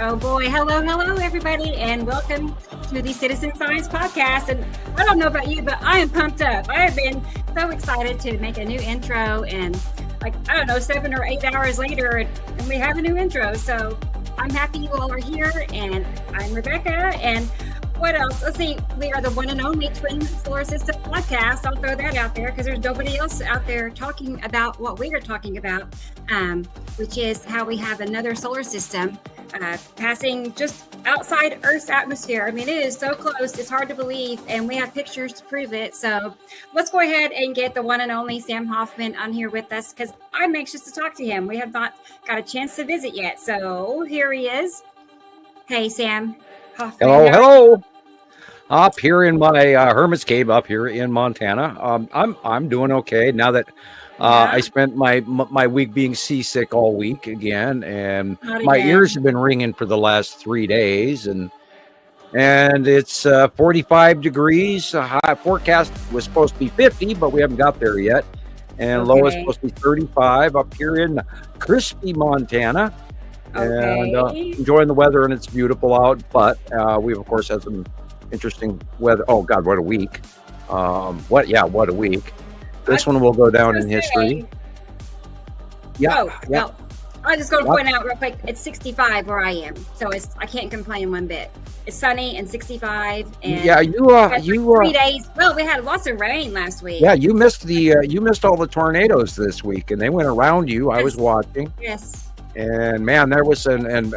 Oh boy, hello, everybody, and welcome to the Citizen Science Podcast. And I don't know about you, but I am pumped up. I have been so excited to make a new intro, and 7 or 8 hours later, and we have a new intro. So I'm happy you all are here, and I'm Rebecca. And what else? Let's see. We are the one and only Twin Solar System podcast. I'll throw that out there because there's nobody else out there talking about what we are talking about, which is how we have another solar system passing just outside Earth's atmosphere. I mean, it is so close, it's hard to believe, and we have pictures to prove it. So let's go ahead and get the one and only Sam Hofman on here with us because I'm anxious to talk to him. We have not got a chance to visit yet. So here he is. Hey, Sam Hofman. Hello. Up here in my hermit's cave up here in Montana. I'm doing okay now that I spent my week being seasick all week again, and my ears have been ringing for the last 3 days, and it's 45 degrees. High forecast was supposed to be 50, but we haven't got there yet. And low is supposed to be 35 up here in crispy Montana. And enjoying the weather, and it's beautiful out. But we've of course had some interesting weather. Oh God, what a week! What a week! This one will go down in history. Well, I'm just going to point out real quick. It's 65 where I am, so I can't complain one bit. It's sunny and 65. And you 3 days. Well, we had lots of rain last week. Yeah, you missed all the tornadoes this week, and they went around you. Yes. I was watching. Yes. And man, there was and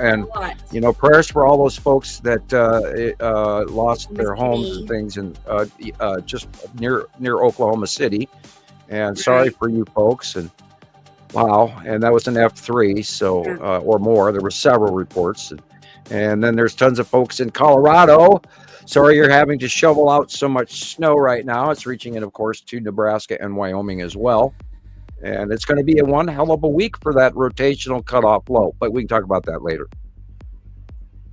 prayers for all those folks that lost their homes and things, and just near Oklahoma City. And sorry for you folks. And wow, and that was an F3, so or more. There were several reports, and then there's tons of folks in Colorado. Sorry you're having to shovel out so much snow right now. It's reaching in, of course, to Nebraska and Wyoming as well. And it's going to be a one hell of a week for that rotational cutoff low, but we can talk about that later.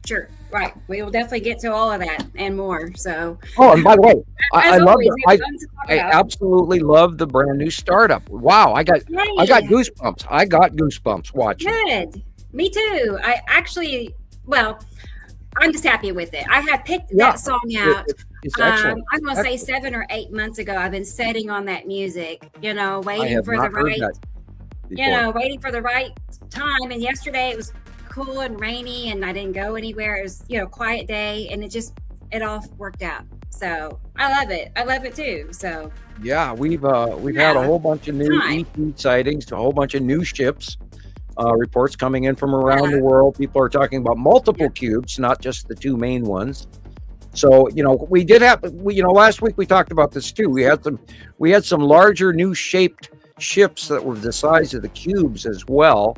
Sure, right. We will definitely get to all of that and more. So. Oh, and by the way, I absolutely love the brand new startup. Wow, I got goosebumps. I got goosebumps watching. Good, me too. I'm just happy with it. I had picked that song out. It's excellent. I'm going to say 7 or 8 months ago. I've been setting on that music, waiting for the right time. And yesterday it was cool and rainy, and I didn't go anywhere. It was, quiet day, and it all worked out. So I love it. I love it too. So yeah, we've had a whole bunch of new ET sightings, a whole bunch of new ships. Reports coming in from around the world. People are talking about multiple cubes, not just the two main ones. So, we did have, last week we talked about this too. We had some larger new shaped ships that were the size of the cubes as well.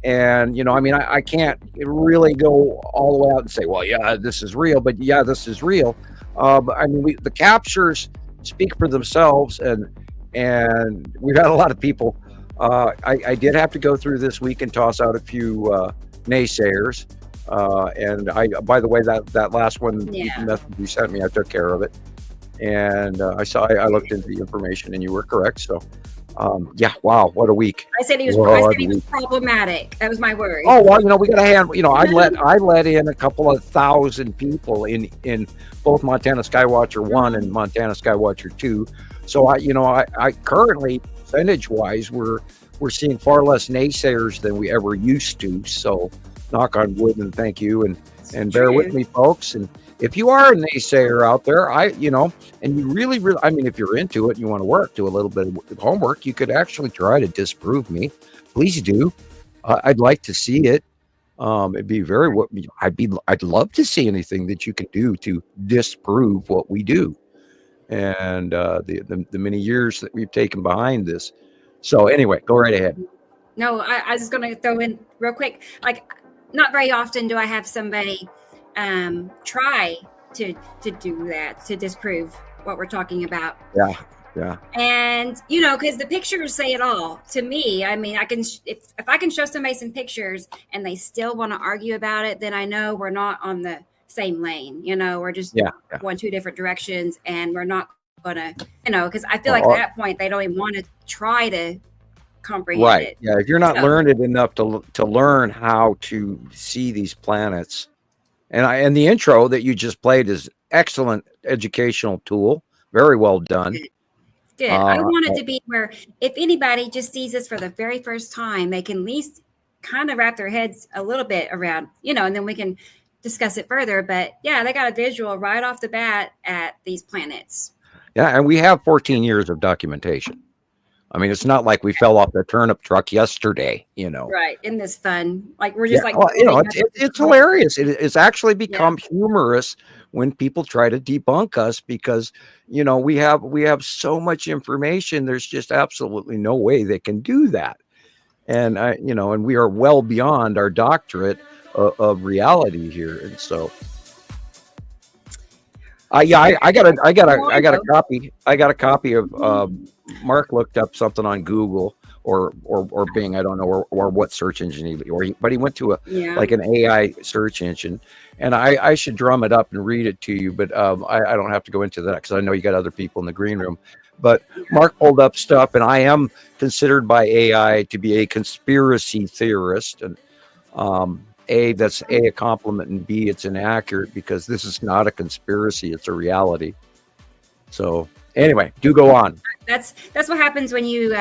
And, I can't really go all the way out and say, well, yeah, this is real, but yeah, this is real. The captures speak for themselves, and we've had a lot of people. I did have to go through this week and toss out a few naysayers. And by the way, that last one, the message you sent me, I took care of it. And I looked into the information, and you were correct. So, wow, what a week. I said he was problematic. That was my word. Oh, well, we got a hand, I let in a couple of thousand people in both Montana Skywatcher 1 and Montana Skywatcher 2. So I currently, percentage wise, we're seeing far less naysayers than we ever used to. So knock on wood, and thank you, and bear with me, folks. And if you are a naysayer out there, and you really, if you're into it and you want to do a little bit of homework, you could actually try to disprove me. Please do. I'd like to see it. I'd love to see anything that you can do to disprove what we do, and the many years that we've taken behind this. So anyway, go right ahead. No, I was going to throw in real quick, not very often do I have somebody try to do that, to disprove what we're talking about. Yeah. And, because the pictures say it all to me. I can, if I can show somebody some pictures and they still want to argue about it, then I know we're not on the same lane. We're just going two different directions, and we're not going to, because I feel like at that point, they don't even want to try to comprehend Right. it. Yeah. If you're not So, learned enough to learn how to see these planets, and the intro that you just played is excellent educational tool. Very well done. good. I want it to be where if anybody just sees this for the very first time, they can at least kind of wrap their heads a little bit around, and then we can discuss it further. But yeah, they got a visual right off the bat at these planets. Yeah, and we have 14 years of documentation. I mean, it's not like we fell off the turnip truck yesterday, Right. In this fun. Like we're Yeah, just like well, building up it's hilarious. It's actually Yeah. become humorous when people try to debunk us because we have so much information. There's just absolutely no way they can do that, and and we are well beyond our doctorate of reality here, and so. Yeah, I got a copy. I got a copy of Mark looked up something on Google or Bing. I don't know or what search engine but he went to like an AI search engine, and I should drum it up and read it to you. But I don't have to go into that because I know you got other people in the green room. But Mark pulled up stuff, and I am considered by AI to be a conspiracy theorist, and that's a compliment, and B, it's inaccurate because this is not a conspiracy, it's a reality. So anyway, do go on. That's what happens when you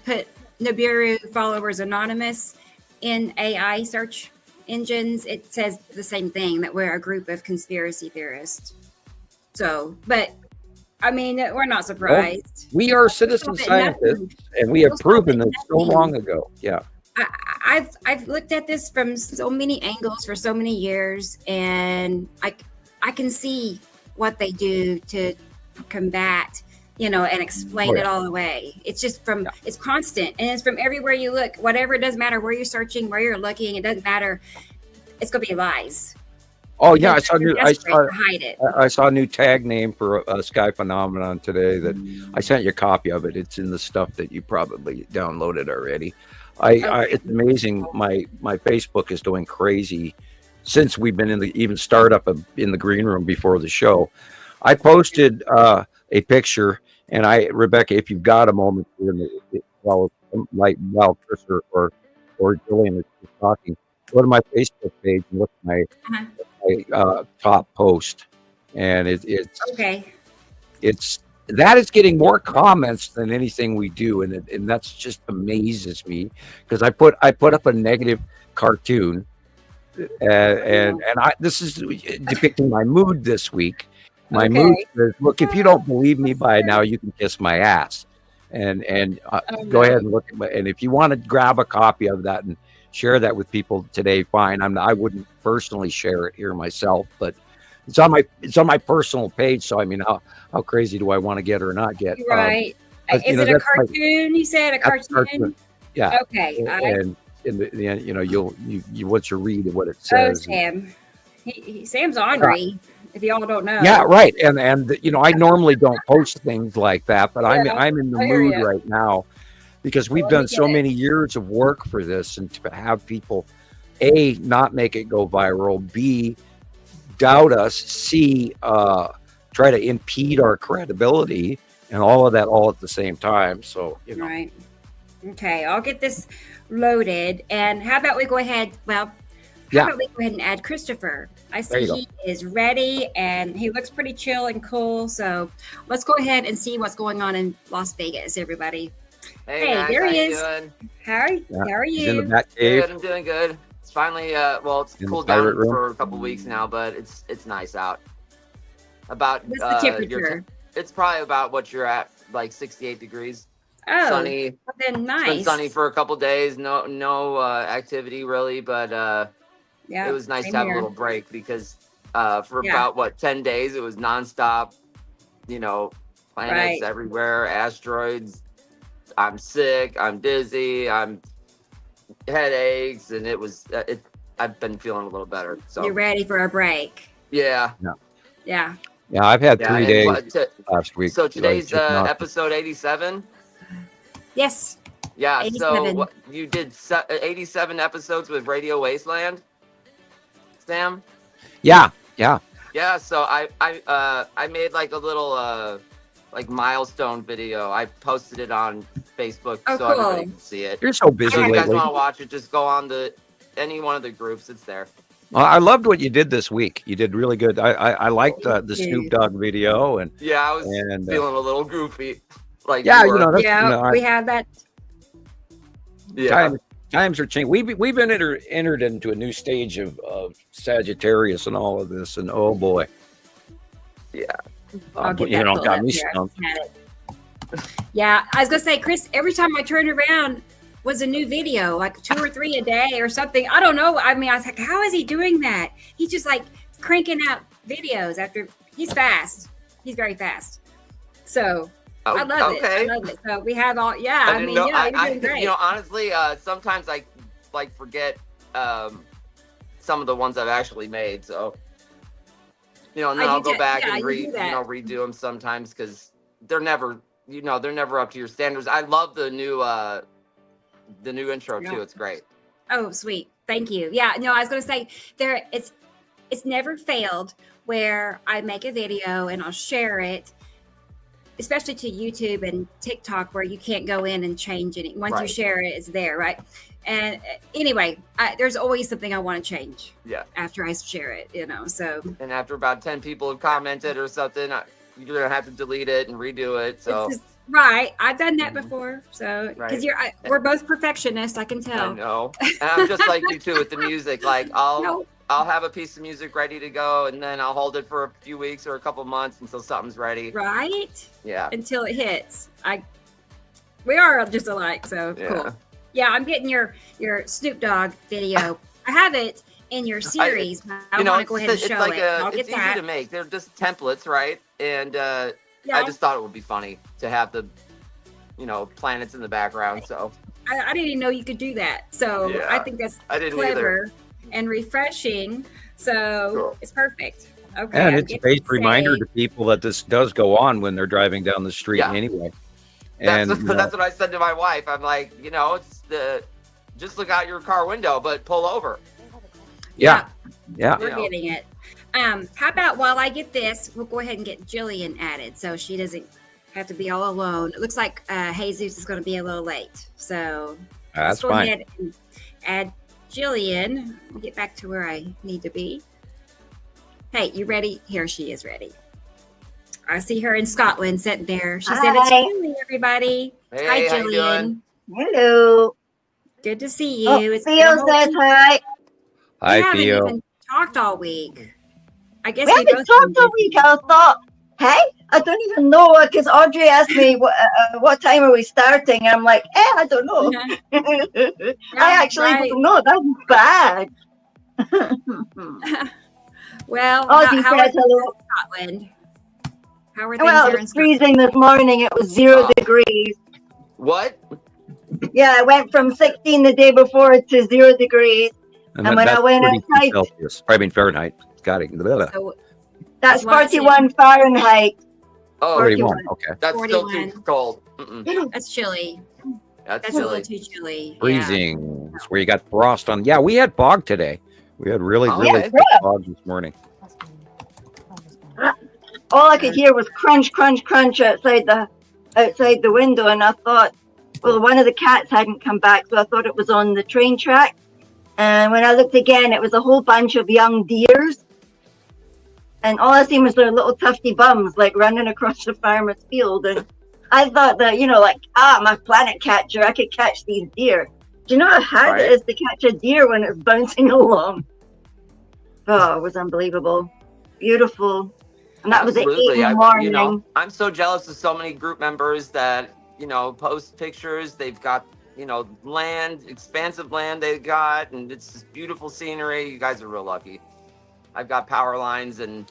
put Nibiru followers anonymous in AI search engines. It says the same thing, that we're a group of conspiracy theorists. So, but I mean, we're not surprised. Well, we are citizen scientists, and we have proven this so long ago. Yeah. I've looked at this from so many angles for so many years, and I can see what they do to combat, and explain it all away. It's just it's constant, and it's from everywhere you look. Whatever, it doesn't matter where you're searching, where you're looking. It doesn't matter. It's gonna be lies. Oh yeah, I saw hide it. I saw a new tag name for a sky phenomenon today that I sent you a copy of it. It's in the stuff that you probably downloaded already. It's amazing. My Facebook is going crazy since we've been in the even startup in the green room before the show. I posted a picture, and Rebecca, if you've got a moment, while Chris or Jillian is talking, go to my Facebook page and look at my top post, and it's okay. That is getting more comments than anything we do, and that's just amazes me because I put up a negative cartoon, and this is depicting my mood this week. My mood says, "Look, if you don't believe me by now, you can kiss my ass," and go ahead and look at and if you want to grab a copy of that and share that with people today, fine. I wouldn't personally share it here myself, but. It's on my personal page, so I mean, how crazy do I want to get or not get? Right? Is it a cartoon? You said a cartoon? Yeah. Okay. And in the end, you once you read what it says. Oh, Sam. Sam's ornery. If y'all don't know. Yeah, right. And I normally don't post things like that, but I'm in the mood right now because we've done so many years of work for this, and to have people A, not make it go viral, B, doubt us, C, try to impede our credibility, and all of that all at the same time. So right. Okay, I'll get this loaded, and how about we go ahead? Well, how about we go ahead and add Christoper? I see he is ready, and he looks pretty chill and cool. So let's go ahead and see what's going on in Las Vegas, everybody. Hey guys, there he is. Doing? How are you? He's in the back cave. Good, I'm doing good. It's finally it's cooled down for a couple weeks now, but it's nice out. About what's the temperature? It's probably about what you're at, like 68 degrees. Oh, sunny. Then nice. It's been sunny for a couple days. No activity really, but it was nice to have a little break because for about 10 days it was nonstop. Planets everywhere, asteroids. I'm sick. I'm dizzy. I'm headaches, and I've been feeling a little better. So you're ready for a break? Yeah. Yeah. Yeah, I've had 3 days last week. So today's episode 87. Yes. Yeah. 87. So you did 87 episodes with Radio Wasteland, Sam? Yeah. Yeah. So I made like a little like milestone video. I posted it on Facebook Oh, so cool. everybody can see it. You're so busy If you guys lately. want to watch it, just go on any one of the groups. It's there. I loved what you did this week. You did really good. I liked the Snoop Dogg video, and yeah, I was feeling a little goofy. Like yeah, you were. We have that. Yeah, times are changing. We've been entered into a new stage of Sagittarius and all of this, and oh boy, yeah, I'll get that pulled got up me here. stumped. Yeah, I was gonna say, Chris, every time I turned around was a new video, like 2 or 3 a day or something. I don't know. I mean, I was like, how is he doing that? He's just like cranking out videos after. He's fast. He's very fast. So I love it. I love it. So we have all. Yeah, I mean, you're doing great. Honestly, sometimes I like forget some of the ones I've actually made. So and then I'll go back and redo them sometimes because they're never up to your standards. I love the new intro too. It's great. Oh, sweet. Thank you. Yeah, no, I was going to say it's never failed where I make a video and I'll share it, especially to YouTube and TikTok where you can't go in and change it. Once you share it, it's there, right? And anyway, there's always something I want to change. Yeah. After I share it, so. And after about 10 people have commented or something, you're going to have to delete it and redo it. So. Right, I've done that before. So, because we're both perfectionists, I can tell. I know, and I'm just like you too with the music. Like I'll have a piece of music ready to go, and then I'll hold it for a few weeks or a couple months until something's ready. Right. Yeah. Until it hits. We are just alike. So cool. Yeah, I'm getting your Snoop Dogg video. I have it in your series. I want to go ahead and show it. It's easy to make. They're just templates, right? And I just thought it would be funny to have the, planets in the background. So I didn't even know you could do that. So I think that's clever and refreshing. So it's perfect. Okay. And it's a base reminder to people that this does go on when they're driving down the street anyway. And that's what I said to my wife. I'm like, it's just look out your car window, but pull over. Yeah. We're getting it. How about while I get this, we'll go ahead and get Jillian added so she doesn't have to be all alone. It looks like Jesus is going to be a little late. So that's let's go fine. ahead and add Jillian. I'll get back to where I need to be. Hey, you ready? Here she is ready. I see her in Scotland sitting there. She said it's Jillian, everybody. Hey, hi, how you Jillian. doing? Hello. Good to see you. Oh, Theo says hi. Hi, we haven't Theo. even talked all week. I guess We haven't talked all week. I thought, hey, I don't even know, because Audrey asked me what time are we starting. I'm like, I don't know. I actually don't know. That's bad. Well, Audrey how says hello. Scotland? How are things Well, there it in was Scotland? freezing this morning. It was 0 degrees. What? Yeah, I went from 16 the day before to 0 degrees. And when I went outside, Celsius. I mean Fahrenheit. Got it. So, that's 41 Fahrenheit. Oh, 41. Okay. That's 41. still too cold. That's chilly. That's a silly. little too chilly. Freezing. That's where you got frost on. Yeah, we had fog today. We had really thick fog this morning. All I could hear was crunch, crunch, crunch outside the window, and I thought, well, one of the cats hadn't come back, so I thought it was on the train track. And when I looked again, it was a whole bunch of young deers. And all I seen was their little tufty bums, like running across the farmer's field. And I thought that, my planet catcher, I could catch these deer. Do you know how hard it is to catch a deer when it's bouncing along? Oh, it was unbelievable. Beautiful. And that was at 8 in the morning. I'm so jealous of so many group members that, post pictures. They've got, land, expansive land they've got, and it's just beautiful scenery. You guys are real lucky. I've got power lines and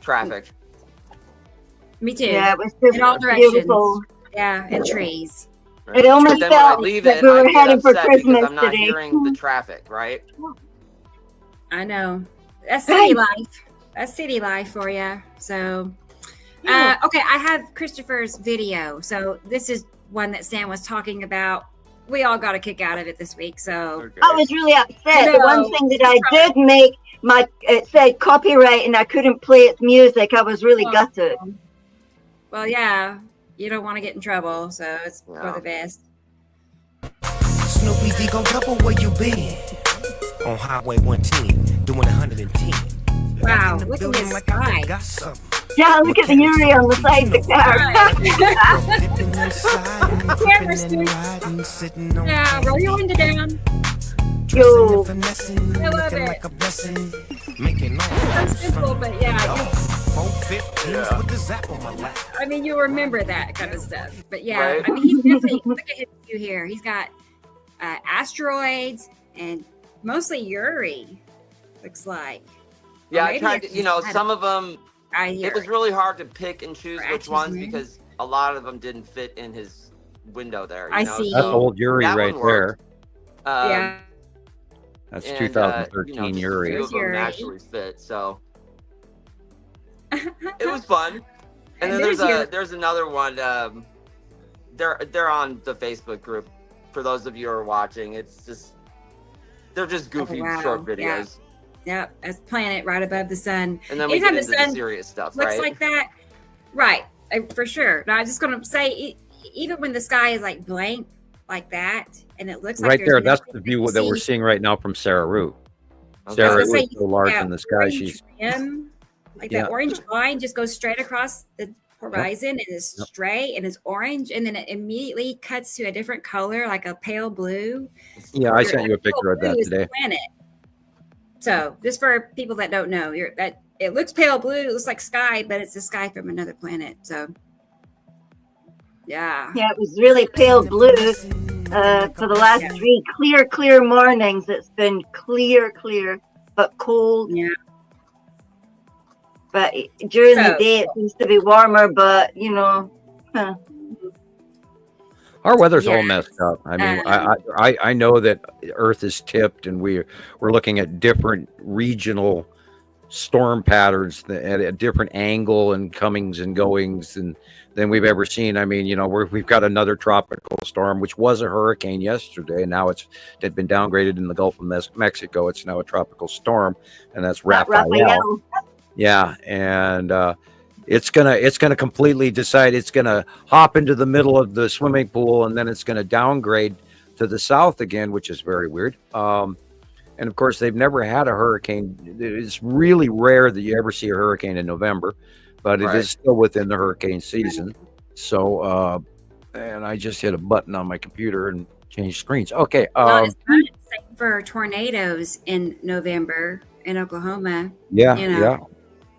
traffic. Me too. Yeah, it was just in all directions. Beautiful. Yeah, and trees. It almost felt like we were heading for Christmas I'm not today. hearing the traffic, right? I know. That's city life. That's city life for you. So, okay, I have Christopher's video. So this is one that Sam was talking about. We all got a kick out of it this week. So I was really upset. The one thing that I did make, it said copyright, and I couldn't play its music. I was really gutted. Well, yeah, you don't want to get in trouble, so it's for the best. Easy gon' double where you been. On Highway 110, doing 110. Wow, look at this guy. Yeah, look at the Yuri on the side of the car. Yeah, roll your window down. Yo. I love it. So simple, but yeah. I mean, you'll remember that kind of stuff. But yeah, Right. I mean, he's definitely, look at his view here. He's got asteroids and mostly Yuri, looks like. Yeah, Or I maybe tried to, it's some of them, it was Yuri. really hard to pick and choose Or which Axis ones Moon. because a lot of them didn't fit in his window there. I see. That's old Yuri that right one there. worked. Yeah. That's And, 2013 just a Yuri. few of them Yuri. actually fit, so it was fun. And then there's there's another one. They're on the Facebook group. For those of you who are watching, they're just goofy wow. short Yeah. videos. Yep, that's planet right above the sun. And then we Anytime get the into the sun serious stuff, looks right? like that, right? For sure. Now, I'm just gonna say, even when the sky is like blank like that, and it looks like Right there's there, that's nothing the view to that we're see. seeing right now from Sarah Rue. Okay. Sarah I was Rue gonna is say, so large yeah, in the sky. orange She's rim, like Yeah. that orange line just goes straight across the horizon and is Yep. straight and is orange, and then it immediately cuts to a different color, like a pale blue. yeah. I Your sent you a picture of blue that is the today. planet. So, just for people that don't know, that it looks pale blue, it looks like sky, but it's the sky from another planet. So, yeah. Yeah, it was really pale blue for the last 3 clear mornings. It's been clear, but cold. Yeah. But during the So- day, it seems to be warmer, but, Our weather's all Yes. messed up. I mean, I know that Earth is tipped, and we're looking at different regional storm patterns at a different angle and comings and goings than we've ever seen. I mean, we've got another tropical storm, which was a hurricane yesterday, and now it had been downgraded in the Gulf of Mexico. It's now a tropical storm, and that's Raphael. Yeah, and it's gonna completely decide. It's gonna hop into the middle of the swimming pool, and then it's gonna downgrade to the south again, which is very weird. And of course, they've never had a hurricane. It's really rare that you ever see a hurricane in November, but it is still within the hurricane season. So, and I just hit a button on my computer and changed screens. Okay. Well, it's not safe for tornadoes in November in Oklahoma. Yeah. You know. Yeah.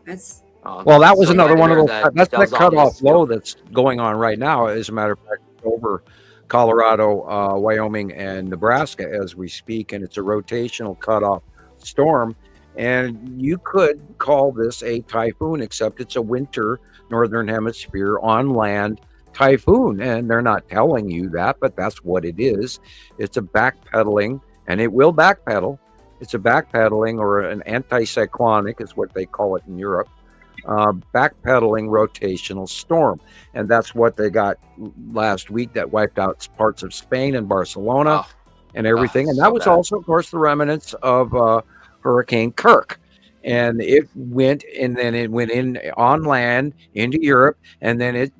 That's Well, that was So another glad one to of hear those. That's does that all cutoff this. low that's going on right now. As a matter of fact, over Colorado, Wyoming, and Nebraska as we speak, and it's a rotational cutoff storm. And you could call this a typhoon, except it's a winter northern hemisphere on land typhoon, and they're not telling you that, but that's what it is. It's a backpedaling, and it will backpedal. It's a backpedaling or an anticyclonic is what they call it in Europe. Backpedaling rotational storm, and that's what they got last week that wiped out parts of Spain and Barcelona and everything. And that was also, of course, the remnants of Hurricane Kirk. And it went in on land into Europe, and then it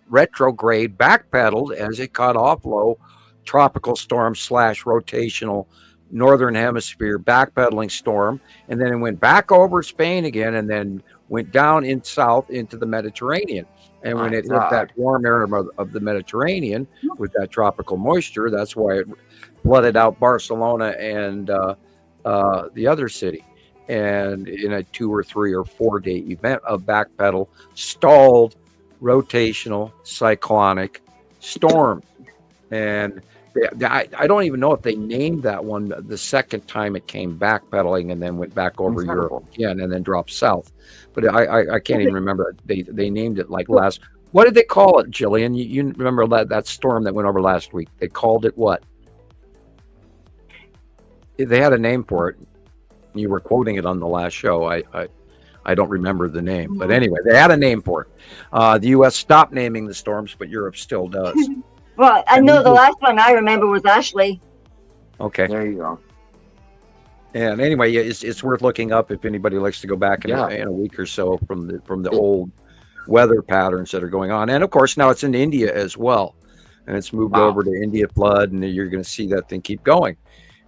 retrograde backpedaled as it cut off low tropical storm / rotational northern hemisphere backpedaling storm, and then it went back over Spain again, and then went down in south into the Mediterranean. And when it hit that warm area of the Mediterranean with that tropical moisture, that's why it flooded out Barcelona and the other city. And in a 2 or 3 or 4 day event of backpedal, stalled rotational cyclonic storm. And I don't even know if they named that one the second time it came backpedaling and then went back over Europe again and then dropped south. But I can't even remember. They named it like last. What did they call it, Jillian? You remember that storm that went over last week? They called it what? They had a name for it. You were quoting it on the last show. I don't remember the name, but anyway, they had a name for it. The U.S. stopped naming the storms, but Europe still does. Well, I know the last one I remember was Ashley. Okay. There you go. And anyway, it's worth looking up if anybody likes to go back in a week or so from the old weather patterns that are going on. And of course, now it's in India as well. and it's moved over to India flood, and you're going to see that thing keep going.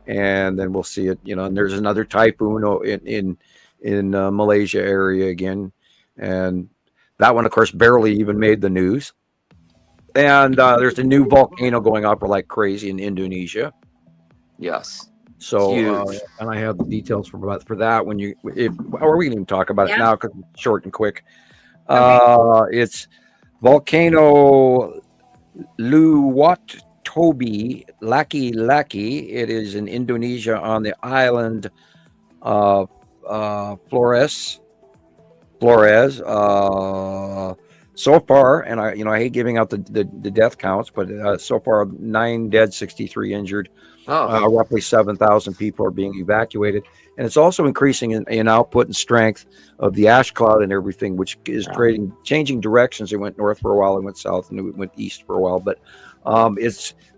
And then we'll see it, and there's another typhoon in Malaysia area again, and that one, of course, barely even made the news. And there's a new volcano going up like crazy in Indonesia. Yes. So, and I have the details for that or we can even talk about it now because it's short and quick. It's volcano Luwatobi Laki. It is in Indonesia on the island Flores. So far, and I hate giving out the death counts, but so far 9 dead, 63 injured. Roughly 7,000 people are being evacuated, and it's also increasing in output and strength of the ash cloud and everything, which is changing directions. It went north for a while, it went south, and it went east for a while. But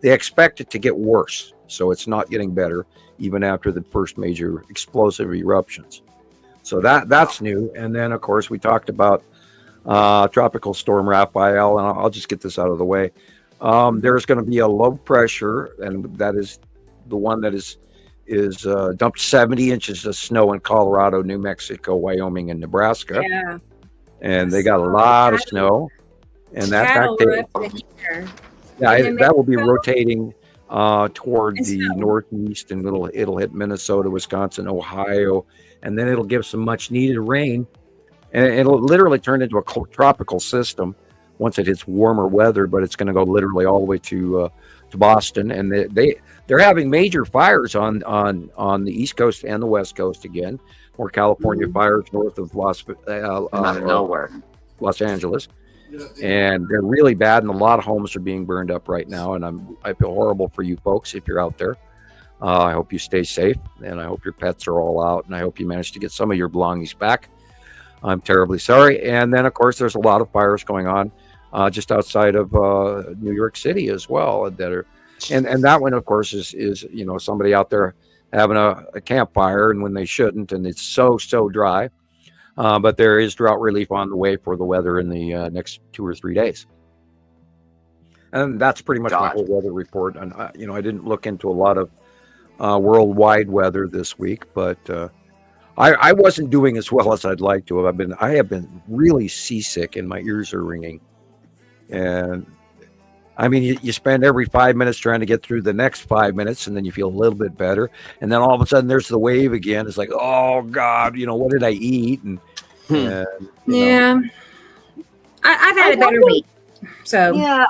they expect it to get worse, so it's not getting better even after the first major explosive eruptions. So that's new. And then, of course, we talked about Tropical Storm Raphael, and I'll just get this out of the way. There's going to be a low pressure, and that is the one that is dumped 70 inches of snow in Colorado, New Mexico, Wyoming, and Nebraska. Yeah. And they got a lot of snow, and that will be rotating toward the northeast, and it'll hit Minnesota, Wisconsin, Ohio, and then it'll give some much needed rain, and it'll literally turn into a tropical system once it hits warmer weather. But it's going to go literally all the way to Boston, and they're having major fires on the East Coast and the West Coast again. More California fires north of Los Angeles, and they're really bad, and a lot of homes are being burned up right now. And I feel horrible for you folks if you're out there. I hope you stay safe, and I hope your pets are all out, and I hope you manage to get some of your belongings back. I'm terribly sorry. And then, of course, there's a lot of fires going on just outside of New York City as well. That are, and that one, of course, is somebody out there having a campfire, and when they shouldn't, and it's so I but there is drought relief on the way for the weather in the next 2 or 3 days. And that's pretty much my whole weather report. And I didn't look into a lot of worldwide weather this week, but I wasn't doing as well as I'd like to have. I have been really seasick, and my ears are ringing. And I mean, you spend every 5 minutes trying to get through the next 5 minutes, and then you feel a little bit better. And then all of a sudden there's the wave again. It's like, oh God, what did I eat? And yeah, I've had a better week. So yeah,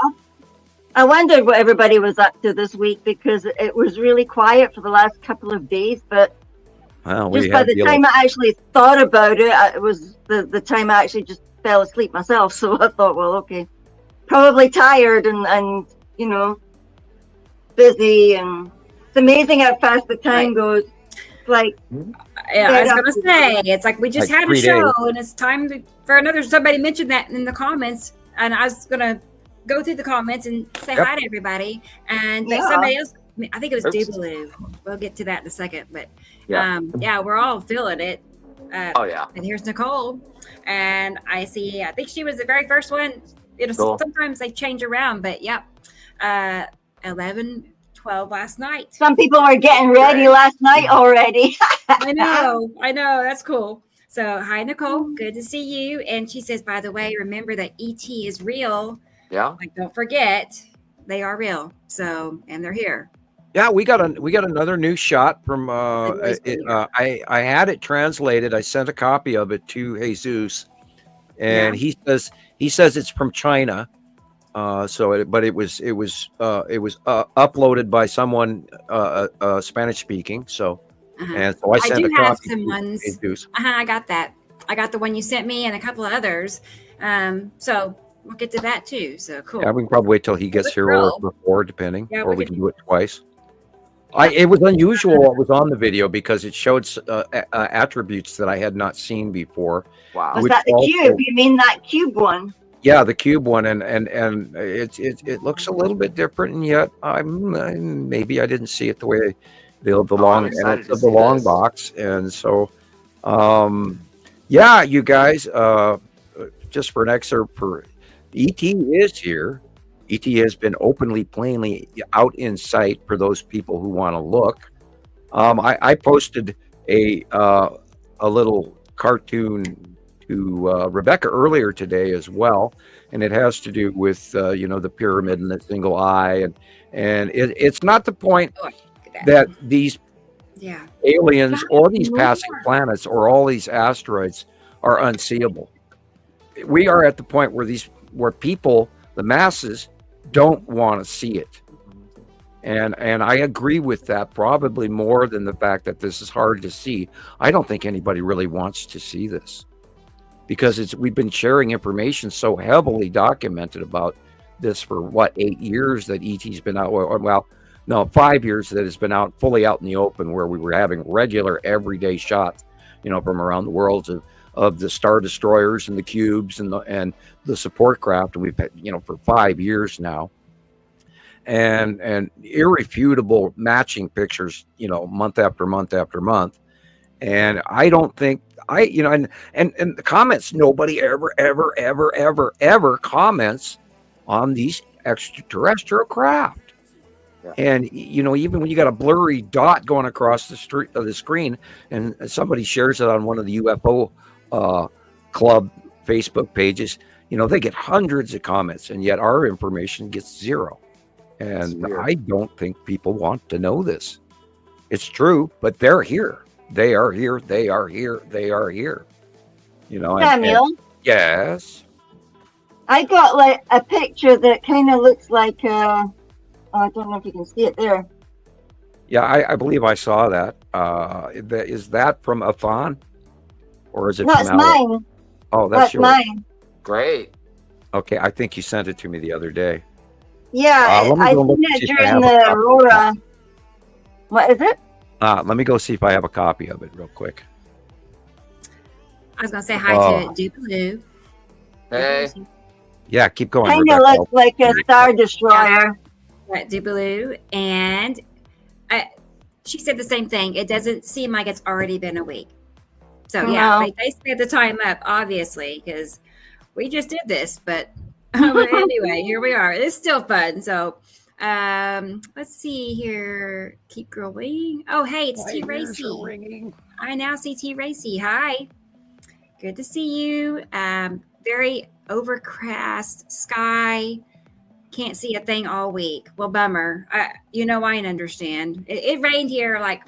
I wondered what everybody was up to this week, because it was really quiet for the last couple of days. But just by the time I actually thought about it, it was the time I actually just fell asleep myself. So I thought, well, okay, probably tired and busy, and it's amazing how fast the time goes. Like, I was gonna say, it's like we just had a show, and it's time for another. Somebody mentioned that in the comments, and I was gonna go through the comments and say hi to everybody. And somebody else, I think it was Dubaloo. We'll get to that in a second, but we're all feeling it. And here's Nicole, and I think she was the very first one. Sometimes they change around, but 11, 12 last night. Some people are getting ready last night already. I know. That's cool. So, hi, Nicole. Good to see you. And she says, by the way, remember that ET is real. Yeah. Like, don't forget, they are real. So, and they're here. Yeah, we got another new shot from. I had it translated. I sent a copy of it to Jesus, and he says it's from China. But it was uploaded by someone Spanish speaking. So, and so I sent a copy. I got that. I got the one you sent me and a couple of others. So we'll get to that too. So cool. Yeah, we can probably wait till he gets here or before, depending, or we can do it twice. It was unusual what was on the video because it showed attributes that I had not seen before. Wow. Was that the cube? You mean that cube one? Yeah, the cube one, and it looks a little bit different, and yet maybe I didn't see it the way the long box, and so you guys, just for an excerpt, for ET is here, ET has been openly, plainly out in sight for those people who want to look. I posted a little cartoon to Rebecca earlier today as well, and it has to do with the pyramid and the single eye, and it's not the point that these aliens or these passing planets or all these asteroids are unseeable. We are at the point where people, the masses, don't want to see it. And I agree with that, probably more than the fact that this is hard to see. I don't think anybody really wants to see this, because we've been sharing information so heavily documented about this for 8 years that ET's been out. Well, no, 5 years that it's been out fully out in the open, where we were having regular everyday shots, from around the world of the star destroyers and the cubes and the support craft. And we've had, for 5 years now. And irrefutable matching pictures, month after month after month. And I don't think and the comments, nobody ever comments on these extraterrestrial craft. Yeah. And even when you got a blurry dot going across the screen, and somebody shares it on one of the UFO club Facebook pages, they get hundreds of comments, and yet our information gets zero. And I don't think people want to know this. It's true, but they're here. They are here. They are here. They are here. Samuel? Yes? I got like a picture that kind of looks like, I don't know if you can see it there. Yeah, I believe I saw that. Is that from Afan? Or is it from mine. Oh, that's yours. Mine. Great. Okay, I think you sent it to me the other day. Yeah, I seen it during the Aurora. What is it? Let me go see if I have a copy of it real quick. I was going to say hi to Nibiru. Hey. Yeah, keep going. Kind of looks like a Star Destroyer. Dubaloo, and she said the same thing. It doesn't seem like it's already been a week. So, they sped the time up, obviously, because we just did this, but anyway, here we are. It's still fun. So let's see here. Keep growing. Oh, hey, it's T Racy. I now see T Racy. Hi. Good to see you. Very overcast sky. Can't see a thing all week. Well, bummer. I understand. It rained here like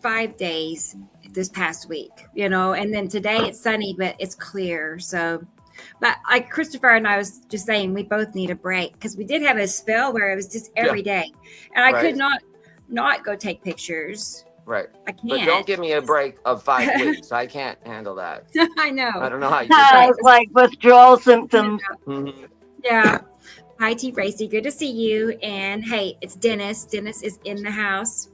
5 days this past week, and then today it's sunny, but it's clear. So, but like Christopher and I was just saying, we both need a break, because we did have a spell where it was just every day, and I could not go take pictures. Right. I can't. But don't give me a break of 5 weeks. I can't handle that. I know. I don't know how you do that. It's like withdrawal symptoms. Mm-hmm. Yeah. Hi, T. Racy. Good to see you. And hey, it's Dennis. Dennis is in the house.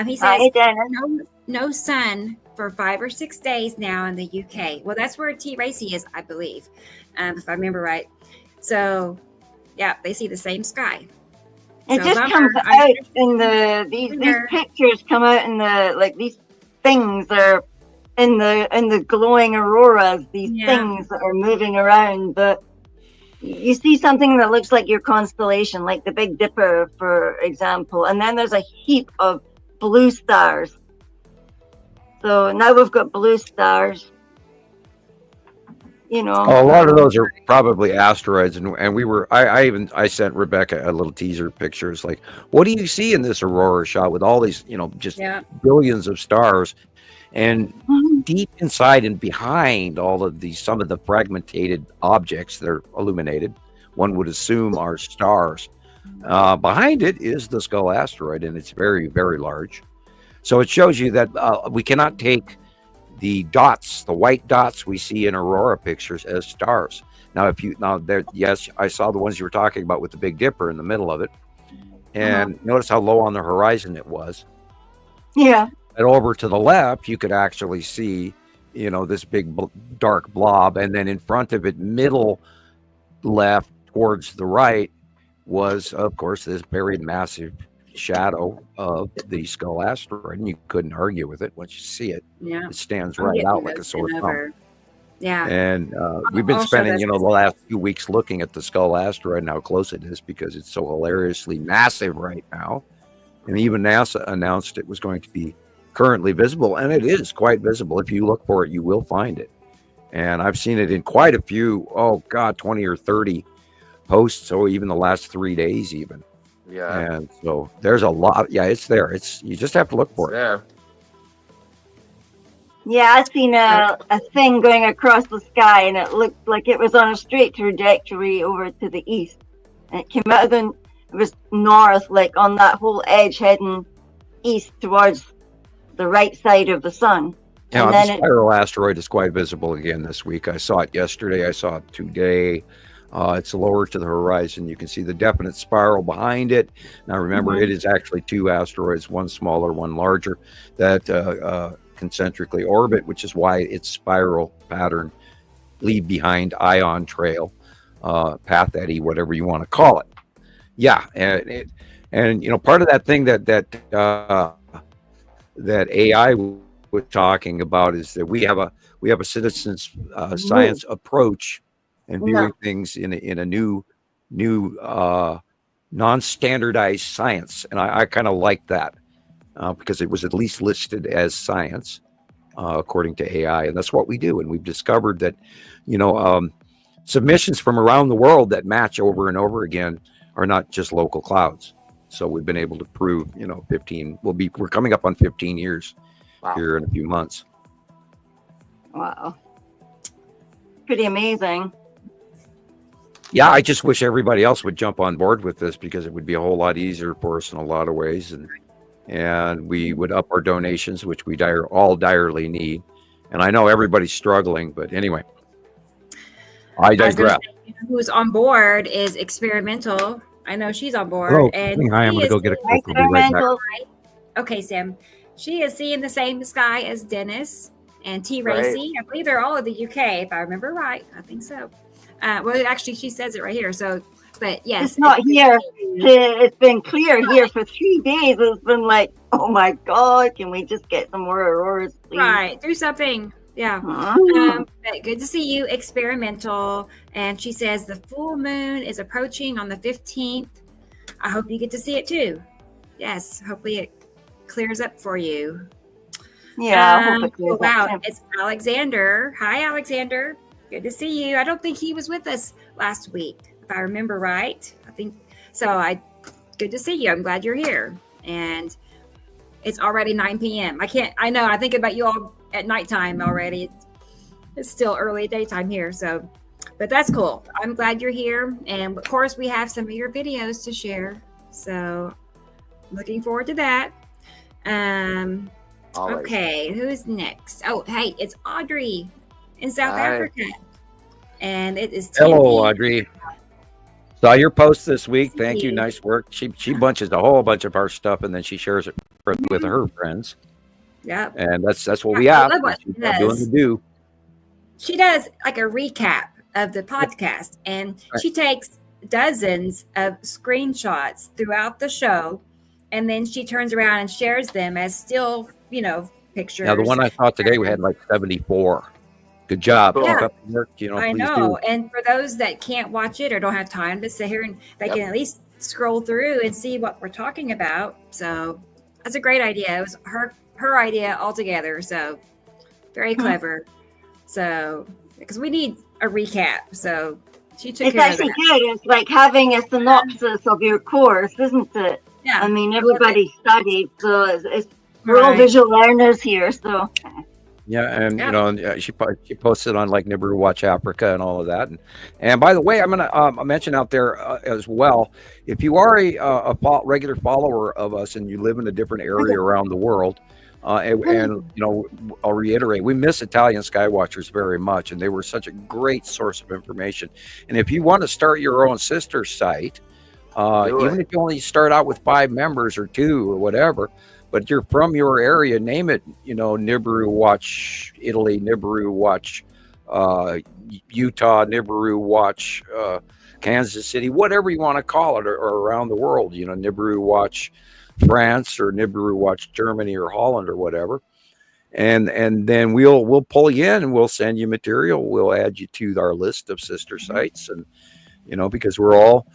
He says, hi, Dennis. No sun for 5 or 6 days now in the UK. Well, that's where T. Racy is, I believe, if I remember right. So, yeah, they see the same sky. It just comes out in these pictures come out in these things are in the glowing auroras, these things that are moving around. But you see something that looks like your constellation, like the Big Dipper, for example, and then there's a heap of blue stars. So now we've got blue stars. A lot of those are probably asteroids, and I sent Rebecca a little teaser pictures, like, what do you see in this aurora shot with all these, just billions of stars, and deep inside and behind all of these, some of the fragmented objects that are illuminated, one would assume are stars. Behind it is the Skull asteroid, and it's very, very large. So it shows you that we cannot take the dots, the white dots we see in aurora pictures, as stars. Yes, I saw the ones you were talking about with the Big Dipper in the middle of it, and notice how low on the horizon it was. Yeah. And over to the left, you could actually see, this big dark blob, and then in front of it, middle left towards the right, was, of course, this very massive shadow of the Skull asteroid, and you couldn't argue with it once you see it. Yeah, it stands right out like a sore thumb. Yeah. And we've been Also, spending, that's the last few weeks looking at the Skull asteroid and how close it is because it's so hilariously massive right now. And even NASA announced it was going to be currently visible, and it is quite visible. If you look for it, you will find it. And I've seen it in quite a few, 20 or 30 posts, so even the last 3 days even. Yeah. And so there's a lot. Yeah, it's there. You just have to look for it. There. Yeah, I seen a thing going across the sky, and it looked like it was on a straight trajectory over to the east. And it came out of it was north, like on that whole edge heading east towards the right side of the sun. Yeah, And the then spiral asteroid is quite visible again this week. I saw it yesterday. I saw it today. It's lower to the horizon. You can see the definite spiral behind it. Now, remember, it is actually two asteroids, one smaller, one larger, that concentrically orbit, which is why its spiral pattern leave behind ion trail, path eddy, whatever you want to call it. Yeah, and part of that thing that AI was talking about is that we have a citizens science approach and viewing things in a new non-standardized science, and I kind of like that because it was at least listed as science according to AI, and that's what we do. And we've discovered that submissions from around the world that match over and over again are not just local clouds. So we've been able to prove 15 we're coming up on 15 years here in a few months. wow, pretty amazing. Yeah, I just wish everybody else would jump on board with this because it would be a whole lot easier for us in a lot of ways, and we would up our donations, which we all direly need. And I know everybody's struggling, but anyway, I digress. Who's on board is Experimental. I know she's on board. Hello. And Hi, I'm going to go get a Coke. We'll be right back. Okay, Sam. She is seeing the same sky as Dennis and T. Right. Racy. I believe they're all in the UK, if I remember right. I think so. Well, actually, she says it right here. So, but yes. It's not here. It's been clear here for 3 days. It's been like, oh my God, can we just get some more auroras, please? Right. Do something. Yeah. But good to see you, Experimental. And she says the full moon is approaching on the 15th. I hope you get to see it too. Yes. Hopefully it clears up for you. Yeah. I hope it clears up. Wow. It's Alexander. Hi, Alexander. Good to see you. I don't think he was with us last week, if I remember right. I think so. Good to see you. I'm glad you're here. And it's already 9 p.m. I know. I think about you all at nighttime already. It's still early daytime here. So, but that's cool. I'm glad you're here. And of course, we have some of your videos to share. So, looking forward to that. Okay, who's next? Oh, hey, it's Audrey in South Africa. And it is Hello, Audrey. Saw your post this week. Thank you. Nice work. She bunches a whole bunch of our stuff and then she shares it with her friends. Yeah. And that's what we have. She does like a recap of the podcast, and she takes dozens of screenshots throughout the show, and then she turns around and shares them as still, pictures. Now, the one I saw today, we had like 74. Good job. Yeah. Keep up the work, I know. And for those that can't watch it or don't have time to sit here, and they can at least scroll through and see what we're talking about. So that's a great idea. It was her idea altogether. So very clever. So because we need a recap. So she took care of that. It's actually good. It's like having a synopsis of your course, isn't it? Yeah. I mean, everybody studied, so we're all visual learners here. So. Yeah, and she posted on like Nibiru Watch Africa and all of that. And by the way, I'm gonna mention out there as well. If you are a regular follower of us and you live in a different area around the world, and I'll reiterate, we miss Italian Skywatchers very much, and they were such a great source of information. And if you want to start your own sister site, even if you only start out with 5 members or 2 or whatever. But you're from your area, name it, Nibiru Watch Italy, Nibiru Watch Utah, Nibiru Watch Kansas City, whatever you want to call it, or around the world, Nibiru Watch France or Nibiru Watch Germany or Holland or whatever. and then we'll pull you in and we'll send you material. We'll add you to our list of sister sites, and because we're all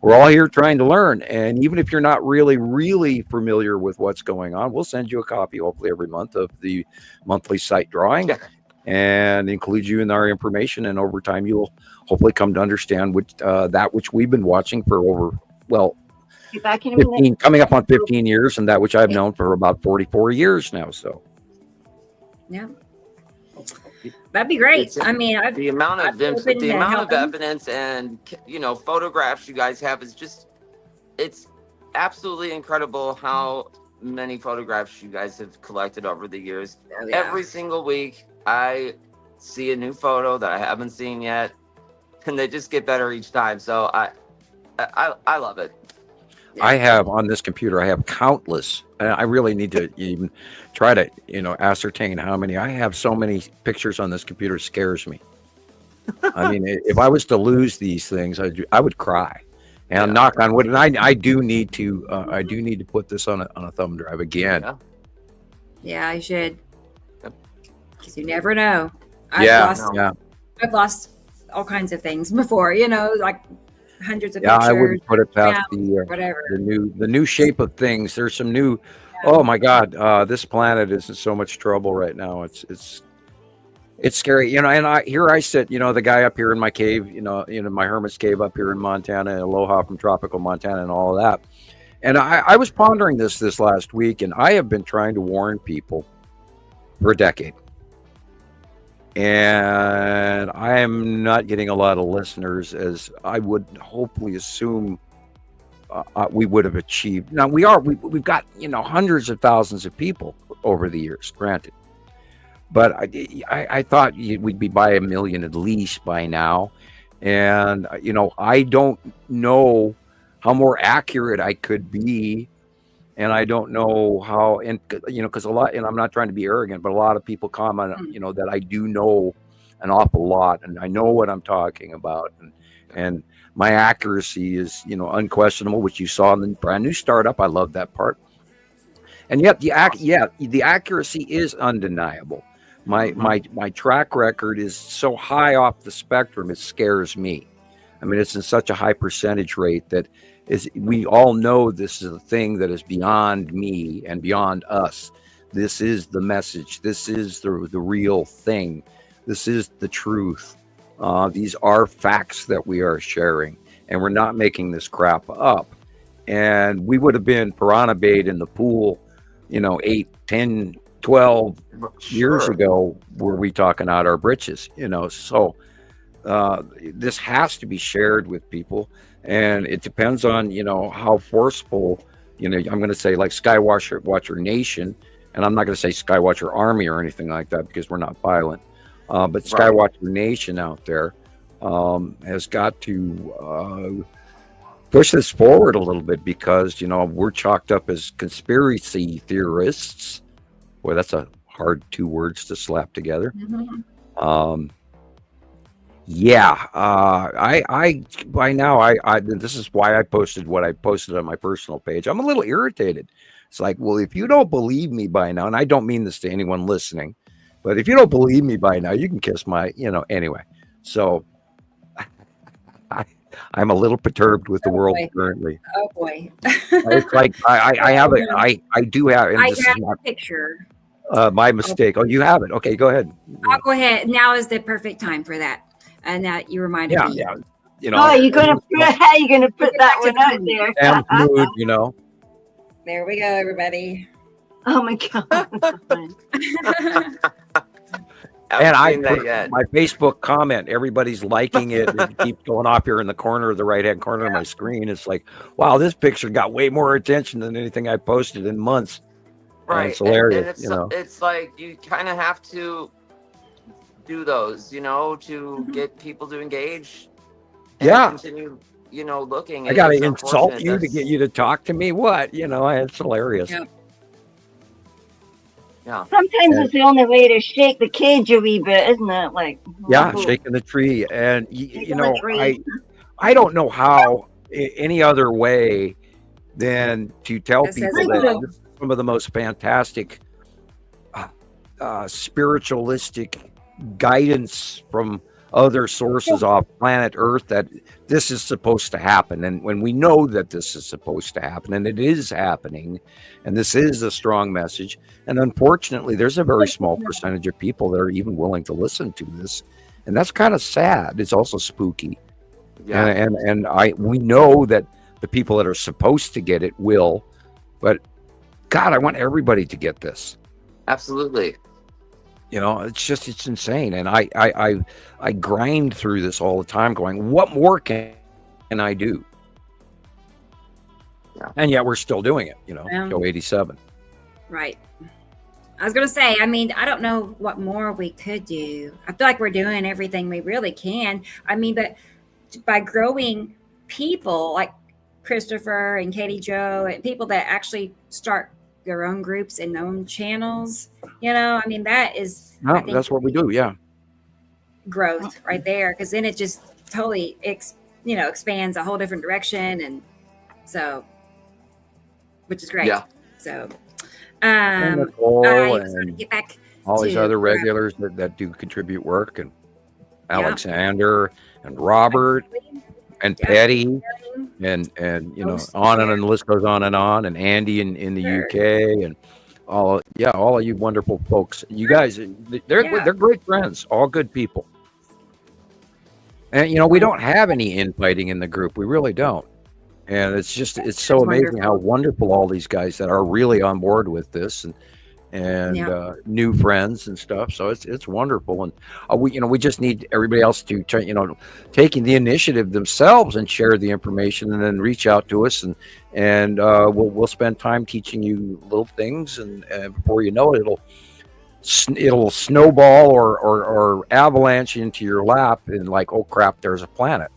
here trying to learn. And even if you're not really familiar with what's going on, we'll send you a copy hopefully every month of the monthly site drawing and include you in our information. And over time, you'll hopefully come to understand that which we've been watching for over 15, coming up on 15 years, and that which I've known for about 44 years now. So. Yeah, that'd be great. I mean, the amount of evidence and photographs you guys have is it's absolutely incredible how many photographs you guys have collected over the years. Oh, yeah. Every single week, I see a new photo that I haven't seen yet, and they just get better each time. So I love it. I have on this computer, I have countless. I really need to even try to, ascertain how many. I have so many pictures on this computer, it scares me. I mean, if I was to lose these things, I would cry. And knock on wood. And I do need to put this on a thumb drive again. Yeah, I should. Because you never know. I've lost all kinds of things before. Like hundreds of pictures. I wouldn't put it past whatever. the new shape of things. There's some new. Oh my God, this planet is in so much trouble right now. It's scary, and I sit, the guy up here in my cave, my hermit's cave up here in Montana, aloha from tropical Montana, and all of that. And I was pondering this last week, and I have been trying to warn people for a decade. And I am not getting a lot of listeners, as I would hopefully assume we would have achieved. Now we've got hundreds of thousands of people over the years, granted, but I thought we'd be by 1 million at least by now. And I don't know how more accurate I could be, and I don't know how, and because a lot, and I'm not trying to be arrogant, but a lot of people comment, that I do know an awful lot, and I know what I'm talking about, and my accuracy is, unquestionable, which you saw in the brand new startup. I love that part. And yet the accuracy is undeniable. My track record is so high off the spectrum, it scares me. I mean, it's in such a high percentage rate that we all know this is a thing that is beyond me and beyond us. This is the message. This is the real thing. This is the truth. These are facts that we are sharing, and we're not making this crap up. And we would have been piranha bait in the pool, 8, 10, 12 years ago, were we talking out our britches, so this has to be shared with people, and it depends on, how forceful, I'm going to say like Skywatcher Nation, and I'm not going to say Skywatcher Army or anything like that because we're not violent. But Skywatcher Nation out there has got to push this forward a little bit, because we're chalked up as conspiracy theorists. Boy, that's a hard 2 words to slap together. Mm-hmm. I by now I this is why I posted what I posted on my personal page. I'm a little irritated. It's like, well, if you don't believe me by now, and I don't mean this to anyone listening, but if you don't believe me by now, you can kiss my, anyway. So I'm a little perturbed with the world currently. Oh boy. It's like I do have. And I this have is not a picture. My mistake. Oh, you have it. Okay, go ahead. I'll go ahead. Now is the perfect time for that. And that you reminded me. Yeah. You're gonna put that one out there. Sam's mood, There we go, everybody. Oh my God. And I put my Facebook comment, everybody's liking it. It keeps going off here in the corner of the right-hand corner of my screen. It's like, wow, this picture got way more attention than anything I posted in months. Right. And it's hilarious. And it's like you kind of have to do those, to get people to engage. And continue, looking. I got to insult you to get you to talk to me. What? It's hilarious. Yeah. Sometimes it's the only way to shake the cage a wee bit, isn't it? Like, shaking the tree. And I don't know how any other way than to tell people that this is some of the most fantastic spiritualistic guidance from other sources off planet Earth that this is supposed to happen. And when we know that this is supposed to happen, and it is happening, and this is a strong message, and unfortunately, there's a very small percentage of people that are even willing to listen to this, and that's kind of sad. It's also spooky. Yeah. And we know that the people that are supposed to get it will, but God, I want everybody to get this. Absolutely. You know, it's insane. And I grind through this all the time going, what more can I do? Yeah. And yet we're still doing it, you know, Show 87. Right. I was going to say, I mean, I don't know what more we could do. I feel like we're doing everything we really can. I mean, but by growing people like Christopher and Katie Joe and people that actually start their own groups and their own channels, you know, I mean, that is that's what we do. Yeah, growth right there, because then it just totally expands a whole different direction, and so, which is great. Yeah. So I just want to get back all these other regulars that do contribute work, and Alexander and Robert and Petty and you know, on and the list goes on, and Andy in the UK, and all of you wonderful folks. You guys, they're great friends, all good people. And you know, we don't have any infighting in the group. We really don't. And it's so amazing how wonderful all these guys that are really on board with this, and new friends and stuff. So it's wonderful. And we just need everybody else to taking the initiative themselves and share the information, and then reach out to us, and we'll spend time teaching you little things, and before you know it, it'll snowball or avalanche into your lap, and like, oh crap, there's a planet.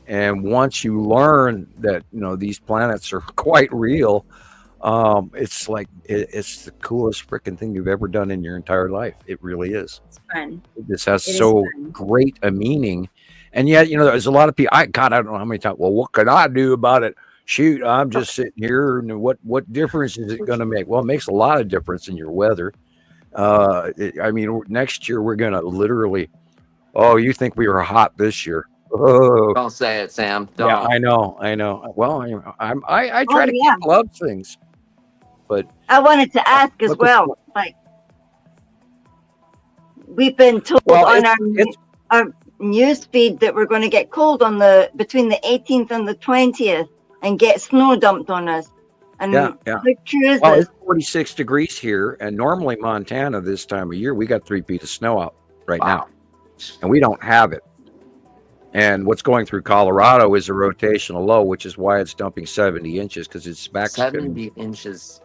And once you learn that, you know, these planets are quite real, it's like it's the coolest freaking thing you've ever done in your entire life. It really is. It's fun. This has so great a meaning, and yet, you know, there's a lot of people. I don't know how many times. Well, what can I do about it? Shoot, I'm just sitting here, and what difference is it going to make? Well, it makes a lot of difference in your weather. I mean, next year we're going to literally. Oh, you think we were hot this year? Oh. Don't say it, Sam. Don't. Yeah, I know. Well, I try to keep love things, but I wanted to ask as well. Like, we've been told on our news feed that we're going to get cold between the 18th and the 20th, and get snow dumped on us. And yeah. How true is well, this? it's 46 degrees here, and normally Montana this time of year we got 3 feet of snow out right now, and we don't have it. And what's going through Colorado is a rotational low, which is why it's dumping 70 inches, because it's back 70 inches.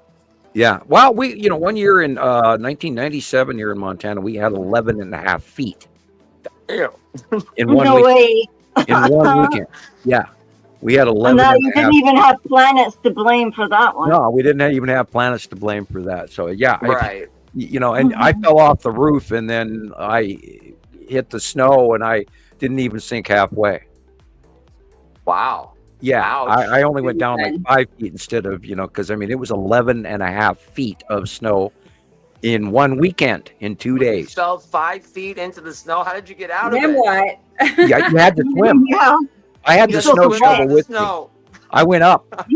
Yeah. Well, one year in 1997 here in Montana, we had 11 and a half feet. Ew. In one week. In 1 weekend. Yeah. We had 11. And you didn't even have planets to blame for that one. No, we didn't even have planets to blame for that. So yeah. Right. And I fell off the roof, and then I hit the snow, and I didn't even sink halfway. Wow. Yeah. I only went down like 5 feet instead of, because I mean, it was 11 and a half feet of snow in 1 weekend, in 2 days. You fell 5 feet into the snow. How did you get out of it? Then what? Yeah, you had to swim. Yeah. I had the snow shovel with me. I went up.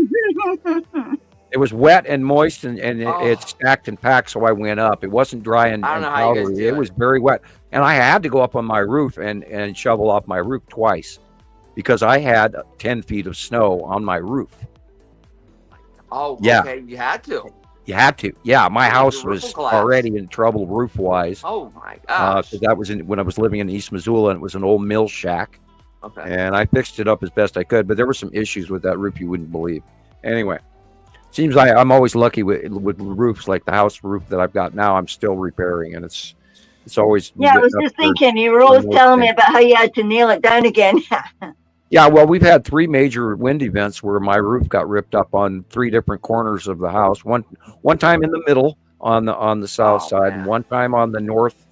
It was wet and moist, and it stacked and packed, so I went up. It wasn't dry and powdery. It was very wet. And I had to go up on my roof and shovel off my roof twice, because I had 10 feet of snow on my roof. Oh, yeah. Okay. You had to. You had to. Yeah, my house was already in trouble roof-wise. Oh, my gosh. That was when I was living in East Missoula, and it was an old mill shack. Okay. And I fixed it up as best I could, but there were some issues with that roof you wouldn't believe. Anyway, seems like I'm always lucky with roofs like the house roof that I've got now. I'm still repairing, and it's always. Yeah, I was just thinking, you were always telling me about how you had to nail it down again. Yeah, well, we've had 3 major wind events where my roof got ripped up on 3 different corners of the house. One time in the middle on the south side, and one time on the north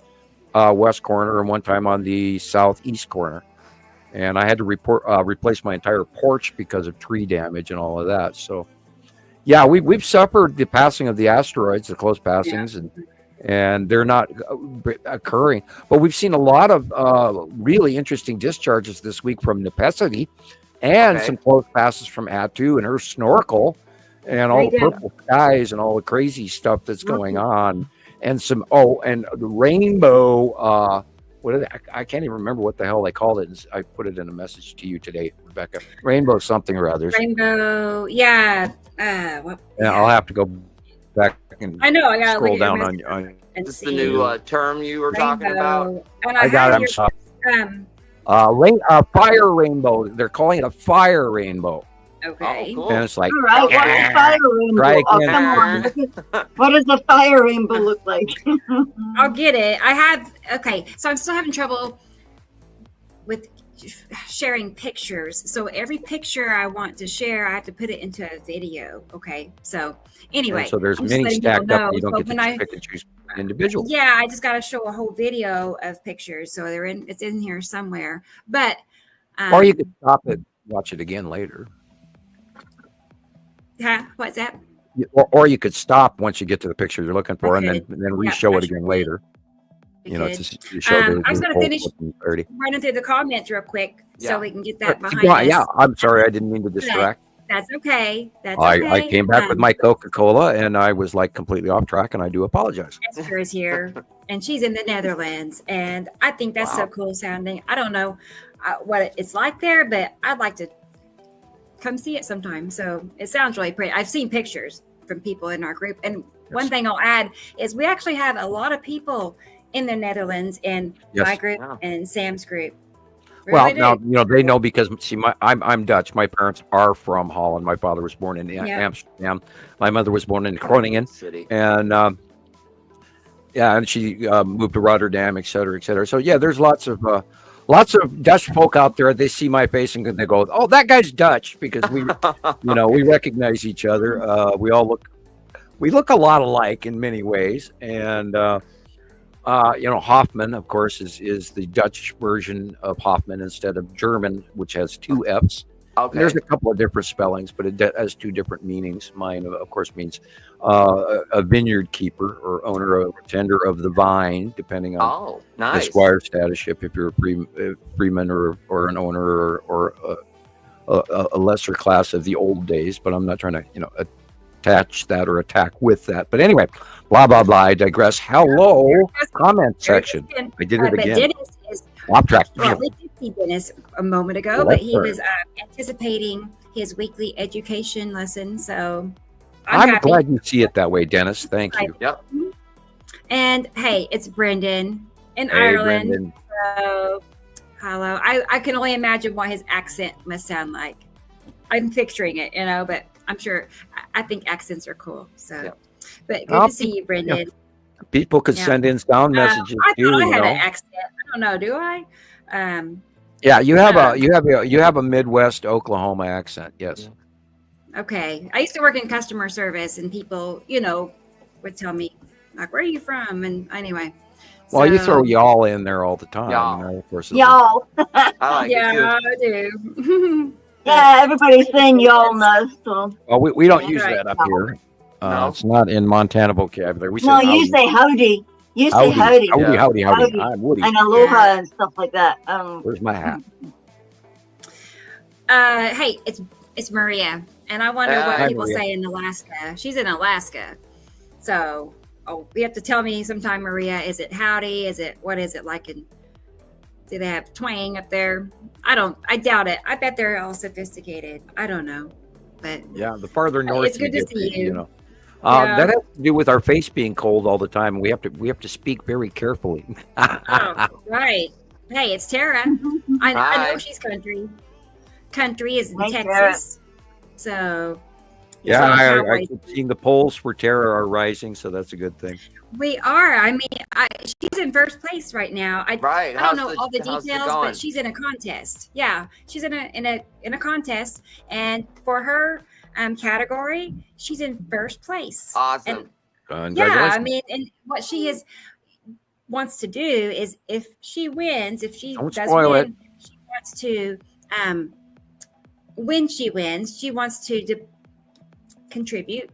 west corner, and one time on the southeast corner. And I had to replace my entire porch because of tree damage and all of that. So, yeah, we've suffered the passing of the asteroids, the close passings, and and they're not occurring. But we've seen a lot of really interesting discharges this week from Nepesity, and some close passes from Atu and her snorkel, and all the purple skies and all the crazy stuff that's going on, and and the rainbow. What is it? I can't even remember what the hell they called it. I put it in a message to you today, Rebecca. Rainbow something or others. Rainbow, yeah. I'll have to go back and I gotta scroll down on This the new term you were talking about. And I got it. I'm sorry. Fire rainbow. They're calling it a fire rainbow. Okay. Oh, cool. And it's like, all right, what is fire rainbow? Oh, come on. What does the fire rainbow look like? I'll get it. So I'm still having trouble with sharing pictures. So every picture I want to share, I have to put it into a video. Okay. So anyway. So there's many stacked up and you don't get to pick and choose individual. Yeah, I just got to show a whole video of pictures. So it's in here somewhere. But or you could stop it, watch it again later. What's that? Or you could stop once you get to the picture you're looking for, and then re-show it again later. You know, to show I was going to finish running through the comments real quick so we can get that behind us. Yeah, I'm sorry, I didn't mean to distract. That's okay. I came back with my Coca-Cola, and I was like completely off track, and I do apologize. Esther is here, and she's in the Netherlands, and I think that's so cool sounding. I don't know what it's like there, but I'd like to come see it sometime. So it sounds really pretty. I've seen pictures from people in our group. And one thing I'll add is we actually have a lot of people in the Netherlands in my group and Sam's group. Well, now, they know because I'm Dutch. My parents are from Holland. My father was born in Amsterdam. My mother was born in Groningen. City. And and she moved to Rotterdam, et cetera, et cetera. So there's lots of Dutch folk out there. They see my face and they go, "Oh, that guy's Dutch," because we, we recognize each other. We look a lot alike in many ways. And Hofman, of course, is the Dutch version of Hofman instead of German, which has 2 F's. Okay. There's a couple of different spellings, but it has 2 different meanings. Mine, of course, means a vineyard keeper or owner or tender of the vine, depending on the squire status. If you're a freeman or an owner or a lesser class of the old days, but I'm not trying to attach that or attack with that. But anyway, blah blah blah. I digress. Hello, comment section. I did it again. Dennis is off track. Well, we did see Dennis a moment ago, but he was anticipating his weekly education lesson. So I'm glad you see it that way, Dennis. Thank you. Yep. And hey, it's Brendan in Ireland. Brendan. So hello. I can only imagine what his accent must sound like. I'm picturing it, but I'm sure. I think accents are cool. So, but good to see you, Brendan. People could send in sound messages too. I had an accent. I don't know. Do I? You have a Midwest Oklahoma accent. Yes. Okay. I used to work in customer service, and people, would tell me like, "Where are you from?" And anyway. Well, you throw y'all in there all the time. Of course. Y'all. I like I do. Yeah, everybody's saying y'all knows. So. Well, we don't use that up here. It's not in Montana vocabulary. We say you say howdy. You say howdy. Howdy. I'm Woody. And aloha and stuff like that. Where's my hat? Hey, it's Maria, and I wonder what people say in Alaska. She's in Alaska, so you have to tell me sometime, Maria. Is it howdy? What is it like? Do they have twang up there? I doubt it. I bet they're all sophisticated. I don't know, but the farther north, it's good to see you. That has to do with our face being cold all the time. We have to speak very carefully. Right. Hey, it's Tara. I know she's country. Country is in Texas. So I keep seeing the polls for Tara are rising, so that's a good thing. We are. I mean, she's in first place right now. I don't know all the details, but she's in a contest. Yeah, she's in a contest, and for her category, she's in first place. Awesome. And, I mean, and what she wants to do is, if she wins, if she does win, she wants to when she wins, she wants to contribute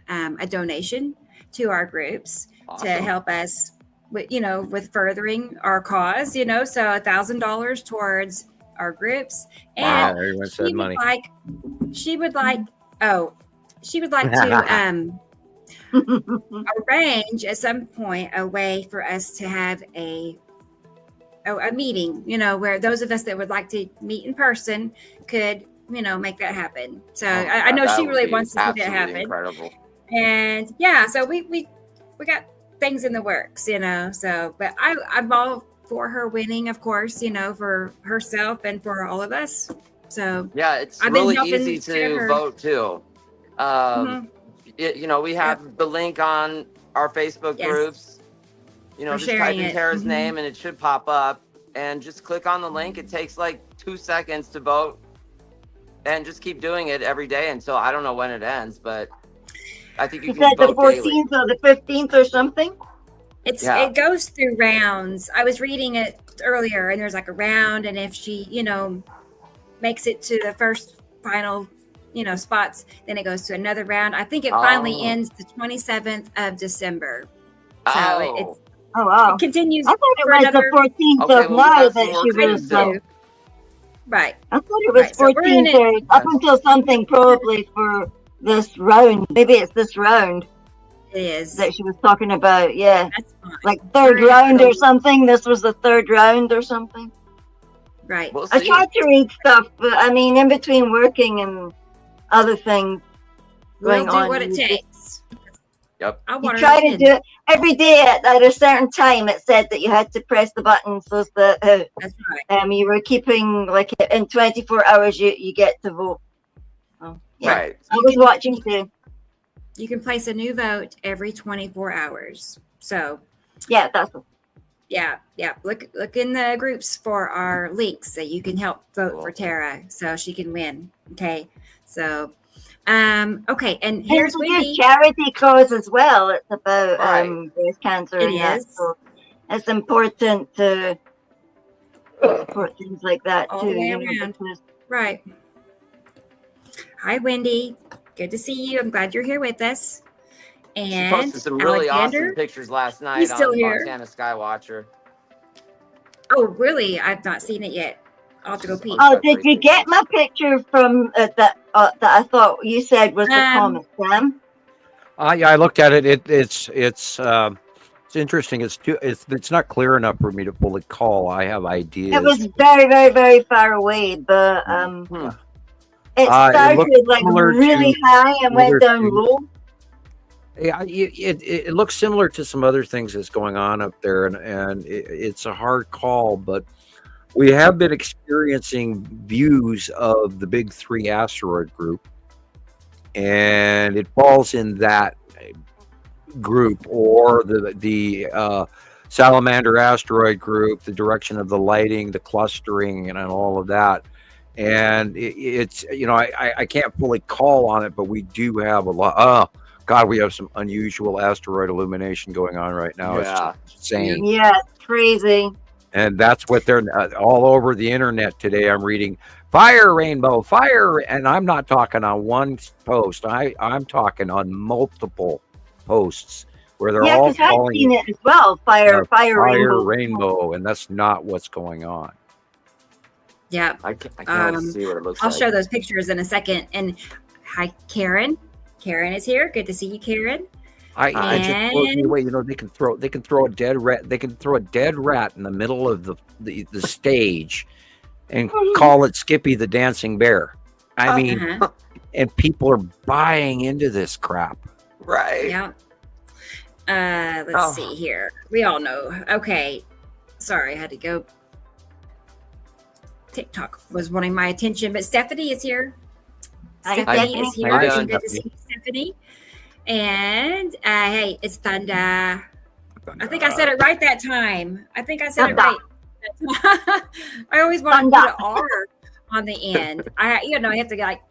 a donation to our groups Awesome. to help us with, with furthering our cause, so $1,000 towards our groups. Wow, And everyone said money. she would like to arrange at some point a way for us to have a meeting, where those of us that would like to meet in person could, make that happen. So I know she really wants to see that happen. Incredible. And so we got things in the works, so, but I'm all for her winning, of course, for herself and for all of us. So yeah, it's I've really easy to vote too. We have the link on our Facebook groups. Just type in Tara's name and it should pop up, and just click on the link. It takes like 2 seconds to vote, and just keep doing it every day until I don't know when it ends, but I think you can vote the 14th daily. Or the 15th or something. It goes through rounds. I was reading it earlier, and there's like a round, and if she makes it to the first final spots, then it goes to another round. I think it finally ends the 27th of December. So it continues. I thought it was the 14th of now that she was. Right. I thought it was 14th up until something probably for this round. Maybe it's this round. It is that she was talking about. Yeah, that's fine. Like third round or something. This was the third round or something. Right. I tried to read stuff, but I mean, in between working and other things going on, we'll do what it takes. Yep. You try to do it every day at a certain time. It said that you had to press the button so that that's right. You were keeping like in 24 hours you get to vote. Right. I was watching too. You can place a new vote every 24 hours. So that's yeah. Look in the groups for our links so you can help vote for Tara so she can win. Okay. So okay, and here's Wendy. It's a charity cause as well. It's about breast cancer. It is. So it's important to support things like that all too. The way around. Right. Hi, Wendy. Good to see you. I'm glad you're here with us. And she posted some really awesome pictures last night on Montana Skywatcher. Oh, really? I've not seen it yet. I'll have to go peek. Oh, did you get my picture from that I thought you said was the comet, Sam? Yeah, I looked at it. It's interesting. It's not clear enough for me to fully call. I have ideas. It was very, very, very far away, but it started like really high and went down low. Yeah, it looks similar to some other things that's going on up there, and it's a hard call, but we have been experiencing views of the big 3 asteroid group, and it falls in that group, or the salamander asteroid group, the direction of the lighting, the clustering, and all of that. And it's I can't fully call on it, but we do have a lot. Oh God, we have some unusual asteroid illumination going on right now. Yeah. It's just insane. Yeah, it's crazy. And that's what they're all over the internet today. I'm reading fire rainbow, fire, and I'm not talking on one post. I'm talking on multiple posts where they're all calling I've seen it as well. Fire rainbow, and that's not what's going on. Yeah, I can't see what it looks like. I'll show those pictures in a second. And hi, Karen. Karen is here. Good to see you, Karen. I just blows me away. They can throw a dead rat. They can throw a dead rat in the middle of the stage, and call it Skippy the Dancing Bear. I mean, and people are buying into this crap. Right. Yeah. Let's see here. We all know. Okay. Sorry, I had to go. TikTok was wanting my attention, but Stephanie is here. Stephanie is here. Good to see you, Stephanie. And hey, it's Thunder. I think I said it right that time. I think I said it right. I always want to put an R on the end. I have to get like.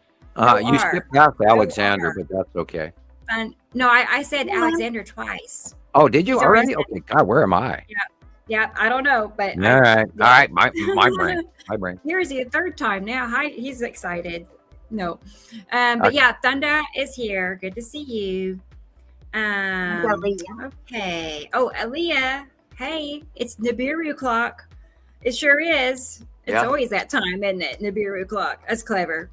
You skipped past Alexander, but that's okay. No, I said Alexander twice. Oh, did you already? Okay, God, where am I? Yeah, I don't know, but all right, my brain. Here's the third time now. Hi, he's excited. No, but yeah, Thunder is here. Good to see you. Okay. Oh, Aaliyah. Hey, it's Nibiru clock. It sure is. It's always that time, isn't it? Nibiru clock. That's clever.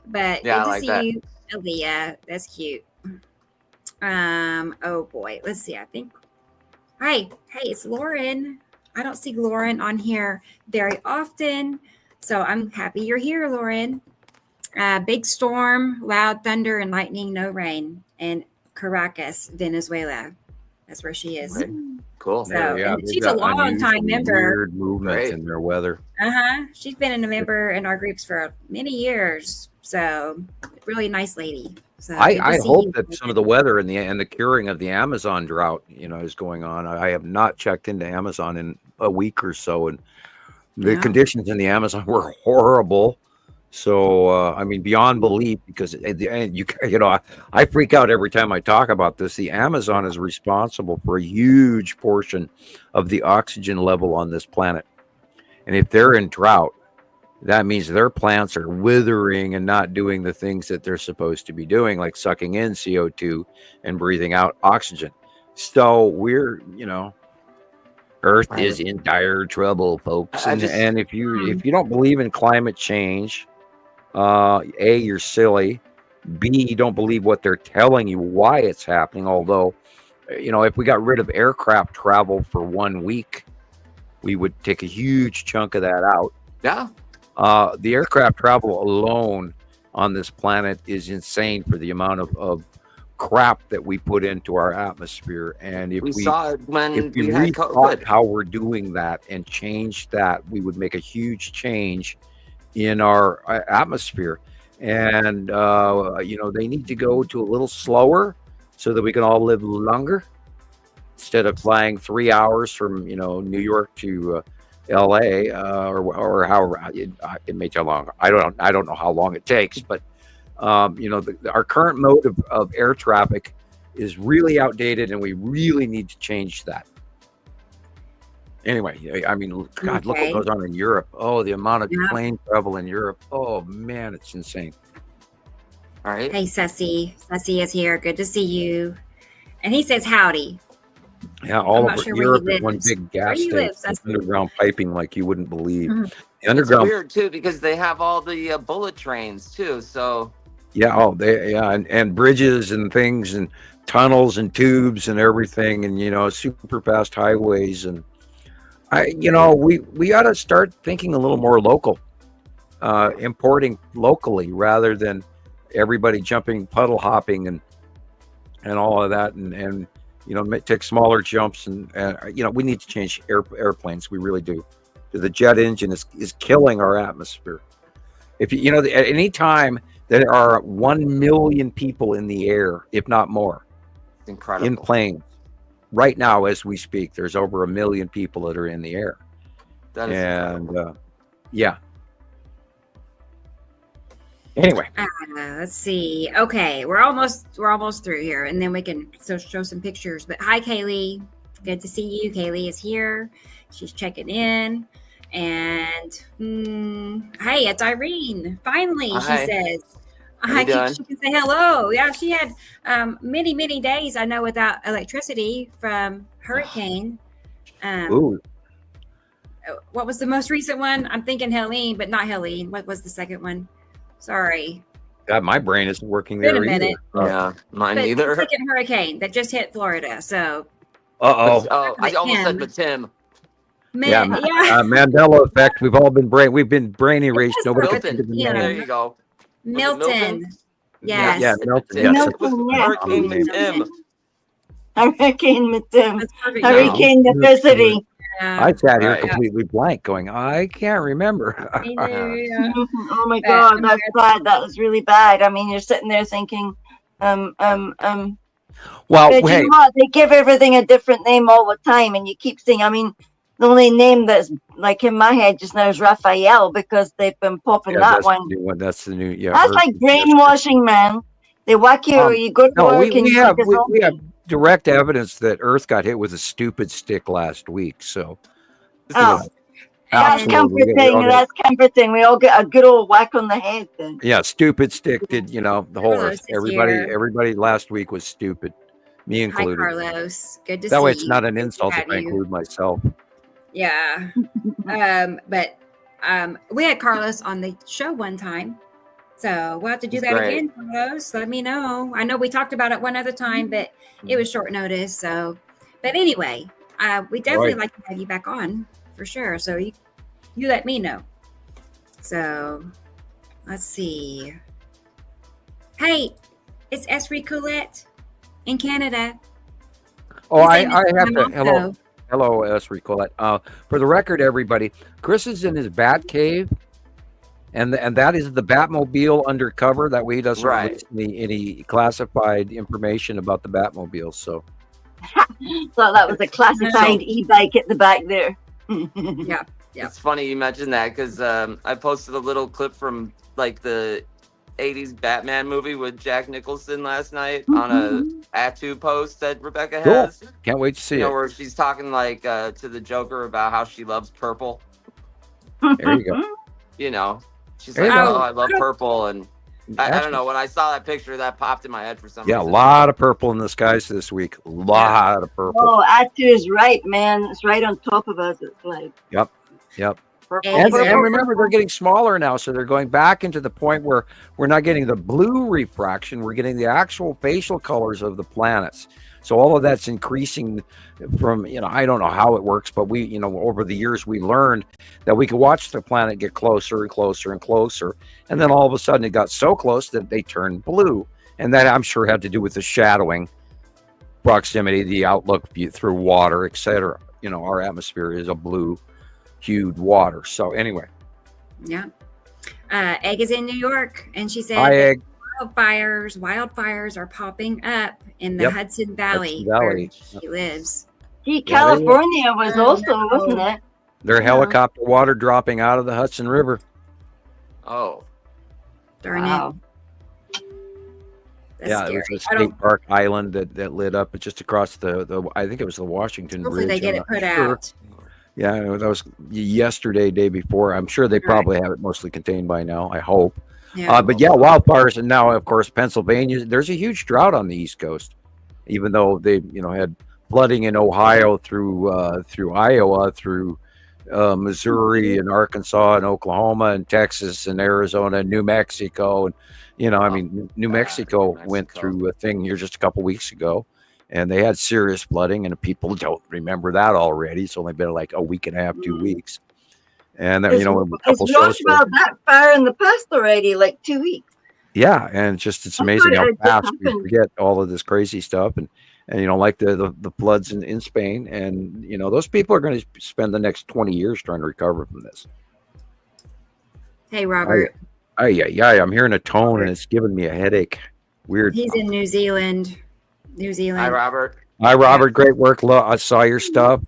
But good to see you, Aaliyah. That's cute. Oh boy. Let's see. I think. Hey, it's Lauren. I don't see Lauren on here very often, so I'm happy you're here, Lauren. Big storm, loud thunder and lightning, no rain in Caracas, Venezuela. That's where she is. Right. Cool. So, she's a long time member. Weird movements in their weather. She's been a member in our groups for many years. So, really nice lady. So I hope that some of the weather and the curing of the Amazon drought, is going on. I have not checked into Amazon in a week or so, and the conditions in the Amazon were horrible. So I mean, beyond belief, because I freak out every time I talk about this. The Amazon is responsible for a huge portion of the oxygen level on this planet, and if they're in drought, that means their plants are withering and not doing the things that they're supposed to be doing, like sucking in CO2 and breathing out oxygen. So we're, Earth is in dire trouble, folks. And if you don't believe in climate change, A, you're silly. B, you don't believe what they're telling you, why it's happening. Although, if we got rid of aircraft travel for 1 week, we would take a huge chunk of that out. Yeah. The aircraft travel alone on this planet is insane for the amount of crap that we put into our atmosphere. And if we saw it when we had COVID. How we're doing that and change that, we would make a huge change in our atmosphere. And they need to go to a little slower so that we can all live longer, instead of flying 3 hours from New York to LA or however it may take long. I don't know how long it takes, but our current mode of air traffic is really outdated, and we really need to change that. Anyway, I mean, God, look what goes on in Europe. Oh, the amount of plane travel in Europe. Oh man, it's insane. All right. Hey, Sussy. Sussy is here. Good to see you. And he says howdy. Yeah, all over Europe is one big gas station, underground piping like you wouldn't believe. Mm-hmm. Underground, it's weird too, because they have all the bullet trains too. So and bridges and things and tunnels and tubes and everything, and super fast highways. And we ought to start thinking a little more local, importing locally rather than everybody jumping, puddle hopping, and all of that, and take smaller jumps, and we need to change airplanes. We really do. The jet engine is killing our atmosphere. If at any time there are 1 million people in the air, if not more, it's incredible, in planes. Right now, as we speak, there's over 1 million people that are in the air. That is incredible. Anyway, let's see. Okay, we're almost through here, and then we can show some pictures. But hi, Kaylee. Good to see you. Kaylee is here. She's checking in. And hey, it's Irene. Finally, hi. She says. She can say hello. Yeah, she had many days, I know, without electricity from hurricane. What was the most recent one? I'm thinking Helene, but not Helene. What was the second one? Sorry. God, my brain isn't working there either. Yeah, mine neither. The second hurricane that just hit Florida. So. I almost said Tim. Mandela effect. We've all been brain erased. Nobody can think of the name. There you go. Milton. Yes. Yeah, Milton. Hurricane Tim. Hurricane Tim. Hurricane Necessity. I sat here completely blank, going, I can't remember. Oh my God, that's bad. That was really bad. I mean, you're sitting there thinking, Well, but you know what? They give everything a different name all the time, and you keep saying, I mean, the only name that's like in my head just now is Raphael, because they've been popping that one. That's the new, That's like brainwashing, man. They whack you, or you go to work and we have direct evidence that Earth got hit with a stupid stick last week. So, that's comforting. That's comforting. We all get a good old whack on the head then. Yeah, stupid stick did. The whole Earth. Everybody last week was stupid. Me included. Hi, Carlos. Good to see That you. way it's not an Good to insult if have I you. include myself. Yeah. But we had Carlos on the show one time. So we'll have to do He's that great. again, Carlos. Let me know. I know we talked about it one other time, but it was short notice. So, but anyway, we definitely like to have you back on for sure. So you let me know. So let's see. Hey, it's Esri Coulette in Canada. Oh, His I name is have to. Samuel. Hello, Esri Colette. For the record, everybody, Chris is in his bat cave, and that is the Batmobile undercover. That way he doesn't release any classified information about the Batmobile. So Thought that was a classified e-bike at the back there. Yeah. It's funny you mentioned that because I posted a little clip from like the 80s Batman movie with Jack Nicholson last night on a Atu post that Rebecca has. Can't wait to see it. Where she's talking like to the Joker about how she loves purple. There you go. She's There like, you go. I love purple, and I don't know. When I saw that picture, that popped in my head for some reason. Yeah, a lot of purple in the skies this week. A lot of purple. Oh, Atu is right, man. It's right on top of us. It's like Yep. purple, And purple, remember, they're getting smaller now, so they're going back into the point where we're not getting the blue refraction. We're getting the actual facial colors of the planets. So all of that's increasing from, I don't know how it works, but we, over the years, we learned that we could watch the planet get closer and closer and closer. And then all of a sudden it got so close that they turned blue. And that I'm sure had to do with the shadowing, proximity, the outlook through water, etc. Our atmosphere is a blue hued water. So anyway. Yeah. Egg is in New York, and she said Hi, Egg. wildfires are popping up in the Hudson Valley, where she lives. See, California was also, wasn't it? Their helicopter water dropping out of the Hudson River. Oh. Darn wow. it. That's scary. It was a state park island that lit up just across the I think it was the Washington Hopefully Bridge. they get it put out. Yeah, that was yesterday, day before. I'm sure they probably have it mostly contained by now. I hope. Yeah. But yeah, wildfires, and now of course Pennsylvania. There's a huge drought on the East Coast, even though they had flooding in Ohio through Iowa, through Missouri and Arkansas and Oklahoma and Texas and Arizona and New Mexico, and New Mexico went through a thing here just a couple weeks ago. And they had serious flooding, and people don't remember that already. It's only been like a week and a half, 2 weeks. And a couple shows. It's about that far in the past already, like 2 weeks. Yeah, and it's amazing how fast we forget all of this crazy stuff, and like the floods in Spain, and those people are going to spend the next 20 years trying to recover from this. Hey, Robert. I'm hearing a tone, and it's giving me a headache. Weird. He's in New Zealand. Hi, Robert. Hi, Robert. Great work. I saw your stuff.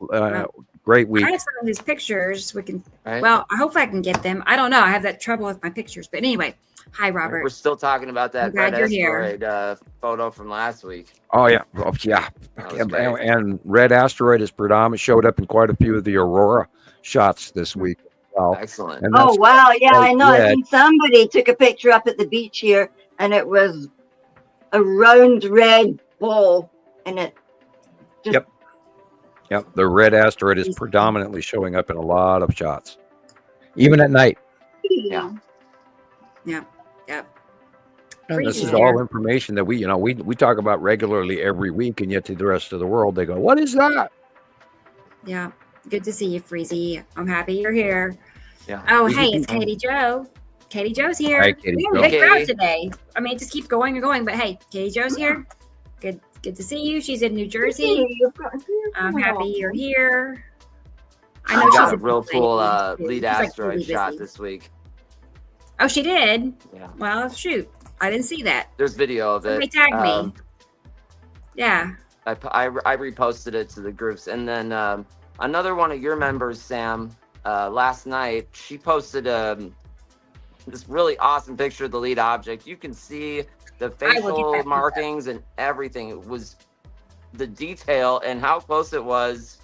Great week. I have some of his pictures. We can. Right. Well, I hope I can get them. I don't know. I have that trouble with my pictures. But anyway, hi, Robert. We're still talking about that red asteroid photo from last week. Oh yeah, and red asteroid is predominant. Showed up in quite a few of the aurora shots this week. Wow. Excellent. Oh wow, yeah, I know. I think somebody took a picture up at the beach here, and it was a round red ball, and it. Yep. The red asteroid is predominantly showing up in a lot of shots, even at night. Yeah. And this is all information that we talk about regularly every week, and yet to the rest of the world, they go, "What is that?" Yeah. Good to see you, Freezy. I'm happy you're here. Yeah. Oh, hey, it's Katie Joe. Katie Joe's here. Hi, Katie We have a big Joe. crowd today. I mean, it just keeps going and going. But hey, Katie Joe's here. Good to see you. She's in New Jersey. I'm happy you're here. I know She got she's a real cool lead She's asteroid really shot busy. this week. Oh, she did? Yeah. Well, shoot. I didn't see that. There's video of it. Somebody tagged me. Yeah. I reposted it to the groups, and then another one of your members, Sam, last night she posted this really awesome picture of the lead object. You can see the facial markings and everything. It was the detail and how close it was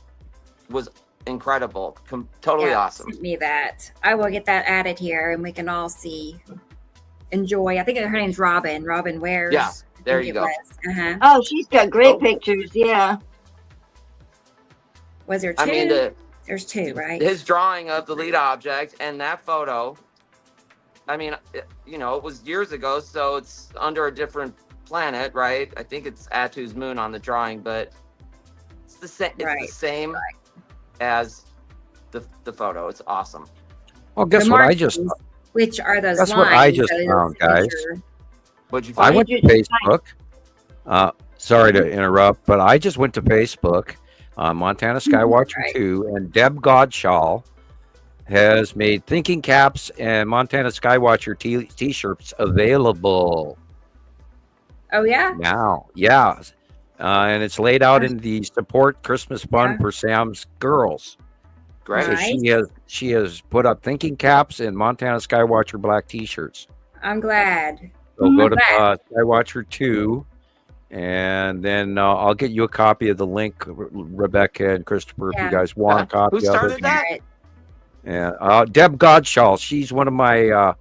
incredible. Totally awesome. Send me that. I will get that added here, and we can all enjoy. I think her name's Robin. Robin Wares. Yeah. There you go. Uh-huh. Oh, she's got great pictures. Yeah. Was there two? I mean, there's two, right? His drawing of the lead object and that photo. I mean, you know, it was years ago, so it's under a different planet, right? I think it's Atu's moon on the drawing, but it's the same. It's the same as the photo. It's awesome. Well, guess what I just. Which are those? That's lines, what I just found, guys. What'd you find? I went to Facebook. Sorry to interrupt, but I just went to Facebook. Montana Skywatcher 2, and Deb Godshall has made thinking caps and Montana Skywatcher t-shirts available. Oh yeah. Now, yeah, and it's laid out in the support Christmas fund for Sam's girls. Great. So she has put up thinking caps and Montana Skywatcher black t-shirts. I'm glad. So go to Skywatcher 2, and then I'll get you a copy of the link, Rebecca and Christopher, if you guys want a copy. Who started that? And Deb Godshall, she's one of my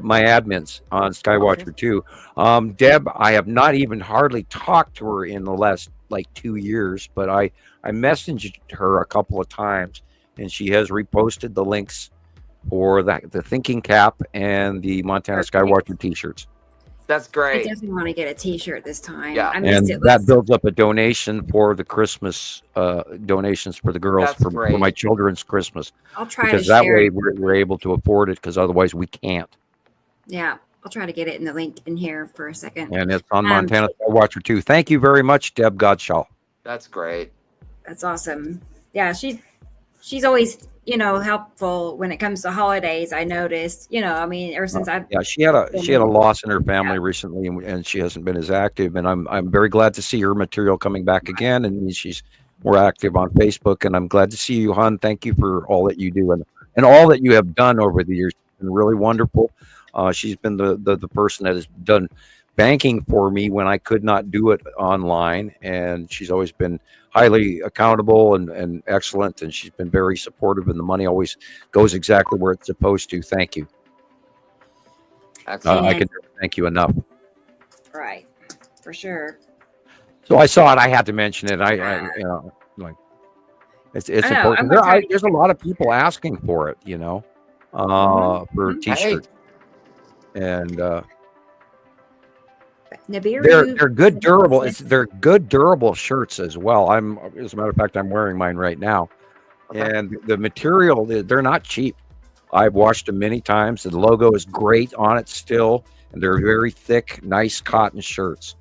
my admins on Skywatcher 2. Deb, I have not even hardly talked to her in the last like 2 years, but I messaged her a couple of times, and she has reposted the links for the thinking cap and the Montana Skywatcher t-shirts. That's great. I definitely want to get a t-shirt this time. Yeah. And that builds up a donation for the Christmas donations for the girls for my children's Christmas. I'll try because to that share way we're able to afford it, because otherwise we can't. Yeah, I'll try to get it in the link in here for a second. And it's on Montana Skywatcher 2. Thank you very much, Deb Godshall. That's great. That's awesome. Yeah, she's always, helpful when it comes to holidays. I noticed, I mean, ever since I've she had a loss in her family recently, and she hasn't been as active. And I'm very glad to see her material coming back again, and she's more active on Facebook. And I'm glad to see you, hon. Thank you for all that you do and all that you have done over the years. It's been really wonderful. She's been the person that has done banking for me when I could not do it online, and she's always been highly accountable and excellent, and she's been very supportive, and the money always goes exactly where it's supposed to. Thank you. I can never thank you enough. Right, for sure. So I saw it. I had to mention it. It's important. There's a lot of people asking for it, for t-shirts. And Nibiru, they're good durable. They're good durable shirts as well. As a matter of fact, I'm wearing mine right now. And the material, they're not cheap. I've washed them many times. The logo is great on it still, and they're very thick, nice cotton shirts.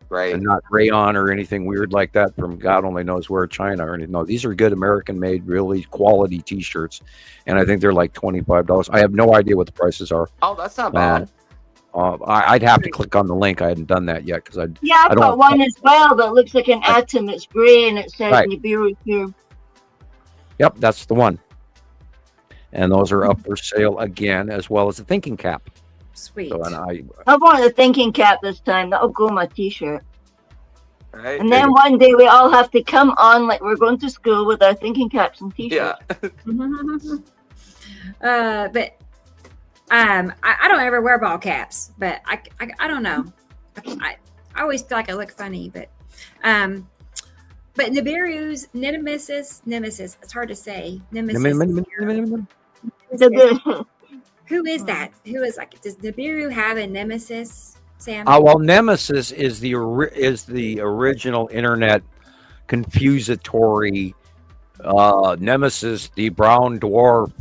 Right. And not rayon or anything weird like that from God only knows where, China or anything. No, these are good American-made, really quality t-shirts, and I think they're like $25. I have no idea what the prices are. Oh, that's not bad. I'd have to click on the link. I hadn't done that yet because I've got one as well that looks like an atom. It's gray and it says Nibiru here. Yep, that's the one. And those are up for sale again, as well as the thinking cap. Sweet. So, I want the thinking cap this time. That'll go on my t-shirt. Right. And then one day we all have to come on like we're going to school with our thinking caps and t-shirts. Yeah. But I don't ever wear ball caps, but I don't know. I always feel like I look funny, but Nibiru's nemesis, it's hard to say. Nemesis. Who is that? Who is does Nibiru have a nemesis, Sam? Well, nemesis is the original internet confusatory nemesis, the brown dwarf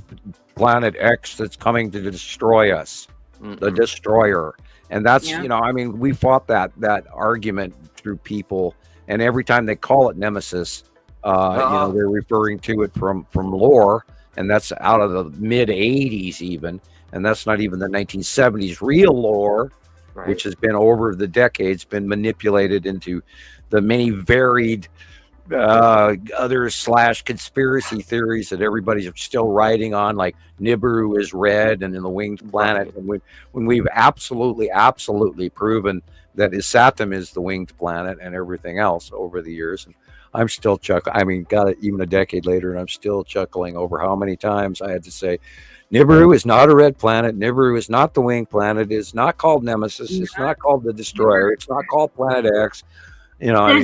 planet X that's coming to destroy us, the destroyer. And that's, we fought that argument through people, and every time they call it nemesis, they're referring to it from lore, and that's out of the mid 80s even, and that's not even the 1970s real lore, which has been over the decades been manipulated into the many varied other / conspiracy theories that everybody's still writing on, like Nibiru is red and in the winged planet, and when we've absolutely proven that Saturn is the winged planet and everything else over the years. And I'm still chuckling. Got it even a decade later, and I'm still chuckling over how many times I had to say Nibiru is not a red planet. Nibiru is not the winged planet. It's not called Nemesis. It's not called the Destroyer. It's not called Planet X. You know, I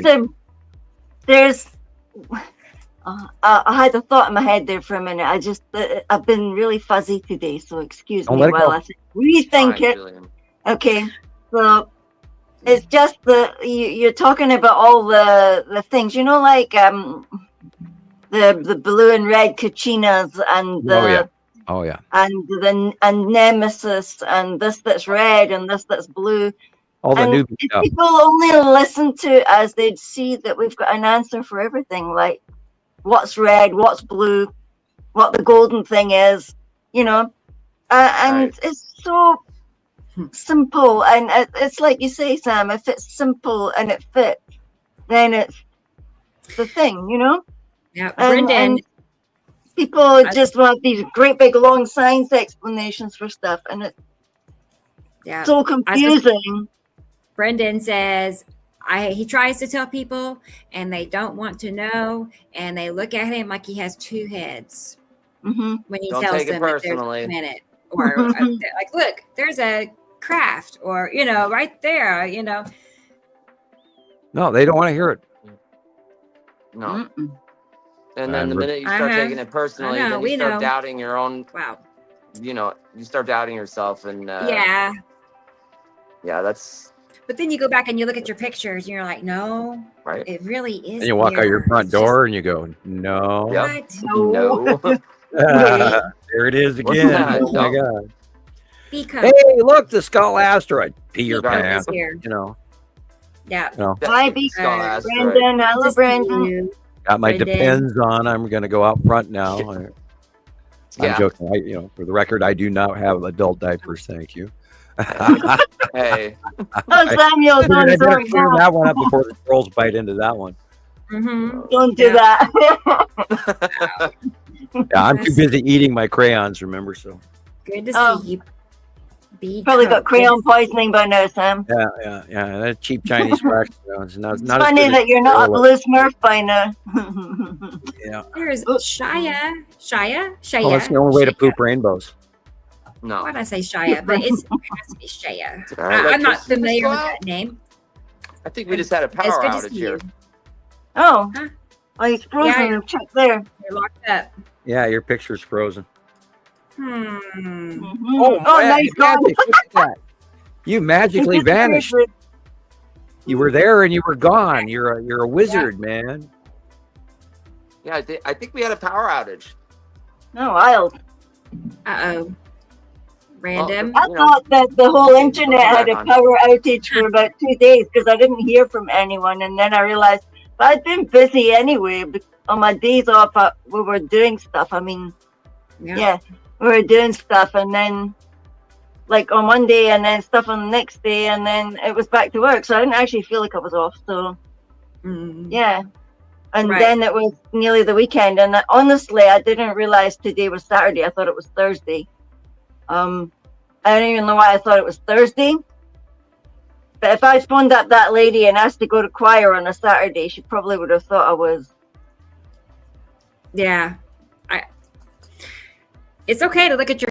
had a thought in my head there for a minute. I've been really fuzzy today, so excuse me while I rethink it. Jillian. Okay, so it's just you're talking about all the things, you know, like the blue and red Kachinas and the and Nemesis and this that's red and this that's blue. All the new if stuff. people only listen to us, they'd see that we've got an answer for everything, like what's red, what's blue, what the golden thing is, you know, and it's so simple. And it's like you say, Sam, if it's simple and it fits, then it's the thing, you know. Yeah, Brendan. And people just want these great big long science explanations for stuff, and it's so confusing. Brendan says he tries to tell people and they don't want to know, and they look at him like he has two heads when he tells them that there's a planet, or like, look, there's a craft, or you know, right there, you know. No, they don't want to hear it. No. And then the minute you start taking it personally, then you start doubting your own. Wow. You know, you start doubting yourself, and yeah, that's. But then you go back and you look at your pictures, and you're like, no, right? It really is. And you walk out your front door, and you go, no, no. There it is again. Oh my God! Because hey, look, the skull asteroid. Pee your pants. You know. Yeah. Hi, Brendan. Hello, Brendan. Got my Depends on. I'm going to go out front now. I'm joking. For the record, I do not have adult diapers. Thank you. Hey. Samuel, I better clear that one up before the trolls bite into that one. Don't do that. I'm too busy eating my crayons, remember? So good to see you. Probably got crayon poisoning by now, Sam. Yeah. That cheap Chinese wax. It's funny that you're not a blue Smurf by now. Yeah. There's Shia. Oh, that's the only way to poop rainbows. No. Why did I say Shia? But it has to be Shia. I'm not familiar with that name. I think we just had a power outage here. Oh. Huh? Oh, he's frozen. Yeah, check there. You're locked up. Yeah, your picture's frozen. Oh, nice. You magically vanished. You were there and you were gone. You're a wizard, man. Yeah, I think we had a power outage. No, wild. Uh-oh. Random. I thought that the whole internet had a power outage for about 2 days because I didn't hear from anyone, and then I realized I'd been busy anyway. On my days off, we were doing stuff. I mean, we were doing stuff, and then like on one day, and then stuff on the next day, and then it was back to work. So I didn't actually feel like I was off. So yeah. And then it was nearly the weekend. And honestly, I didn't realize today was Saturday. I thought it was Thursday. I don't even know why I thought it was Thursday. But if I phoned up that lady and asked to go to choir on a Saturday, she probably would have thought I was. Yeah. It's okay to look at your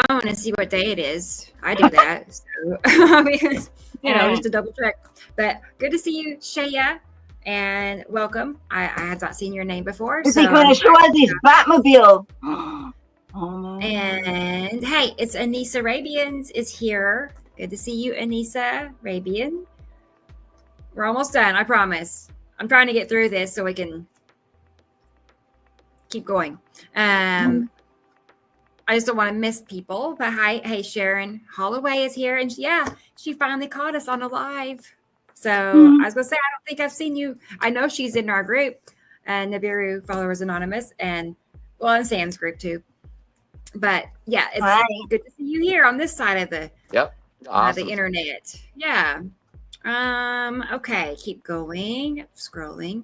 phone and see what day it is. I do that. So, because, just to double check. But good to see you, Shaya. And welcome. I had not seen your name before. Is he going to show us his Batmobile? And hey, it's Anissa Rabians is here. Good to see you, Anissa Rabian. We're almost done, I promise. I'm trying to get through this so we can keep going. I just don't want to miss people. But hey, Sharon Holloway is here. And she finally caught us on a live. So I was going to say, I don't think I've seen you. I know she's in our group, Nibiru Followers Anonymous, and Sam's group too. But yeah, it's good to see you here on this side of the the internet. Yeah. Okay, keep going. Scrolling.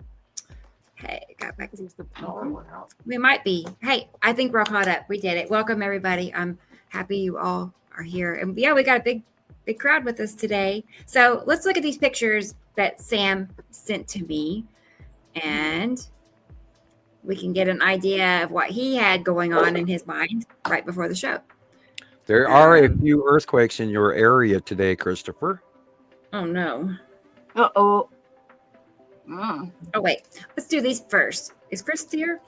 Hey, got back to the power went out. We might be. Hey, I think we're all caught up. We did it. Welcome everybody. I'm happy you all are here. And we got a big crowd with us today. So let's look at these pictures that Sam sent to me. And we can get an idea of what he had going on in his mind right before the show. There are a few earthquakes in your area today, Christopher. Oh, no. Uh-oh. Oh, wait. Let's do these first. Is Chris here?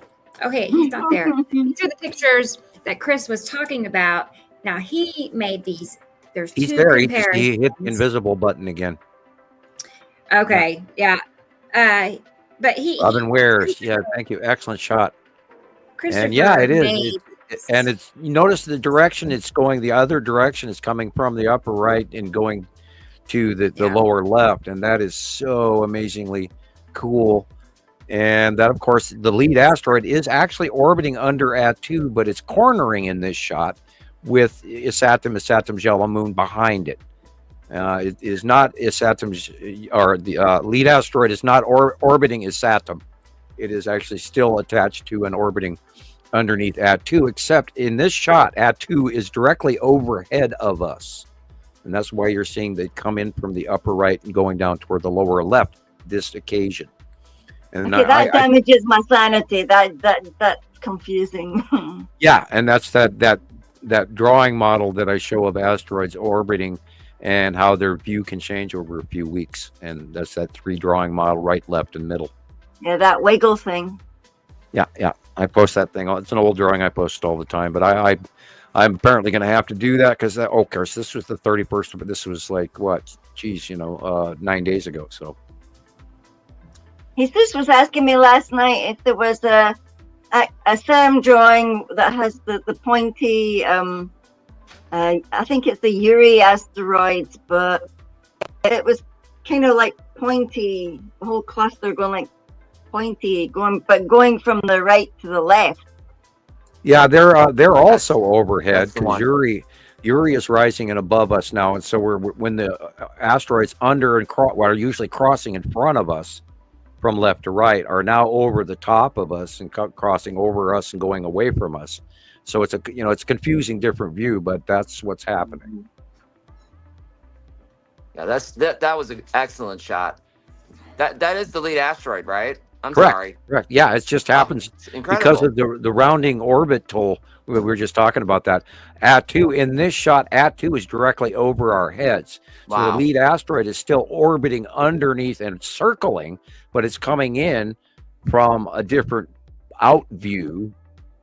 Okay, he's not there. These are the pictures that Chris was talking about. Now, he made these. There's He's two there. He comparisons. hit the invisible button again. Okay, yeah. But Robin Wares. Yeah, thank you. Excellent shot. And yeah, it is. And it's, you notice the direction it's going, the other direction is coming from the upper right and going to the lower left. And that is so amazingly cool. And that, of course, the lead asteroid is actually orbiting under At2, but it's cornering in this shot with Isatum's yellow moon behind it. It is not Isatum's, or the lead asteroid is not orbiting Isatum. It is actually still attached to and orbiting underneath At2, except in this shot, At2 is directly overhead of us. And that's why you're seeing they come in from the upper right and going down toward the lower left this occasion. And okay, that damages my sanity. That's confusing. Yeah, and that's that drawing model that I show of asteroids orbiting and how their view can change over a few weeks. And that's that 3 drawing model, right, left, and middle. Yeah, that wiggle thing. Yeah. I post that thing. It's an old drawing I post all the time, but I'm apparently going to have to do that because, of course, this was the 31st, but this was like, what? Geez, 9 days ago, so. Jesus was asking me last night if there was a SAM drawing that has the pointy, I think it's the Uri asteroids, but it was kind of like pointy, the whole cluster going like pointy, going from the right to the left. Yeah, they're also overhead because Uri is rising and above us now, and so when the asteroids under and are usually crossing in front of us from left to right are now over the top of us and crossing over us and going away from us. So it's it's a confusing different view, but that's what's happening. Yeah, that was an excellent shot. That is the lead asteroid, right? I'm Correct. sorry. Correct. Yeah, it just happens because of the rounding orbital. We were just talking about that. At2 in this shot, At2 is directly over our heads. So the lead asteroid is still orbiting underneath and circling, but it's coming in from a different out view.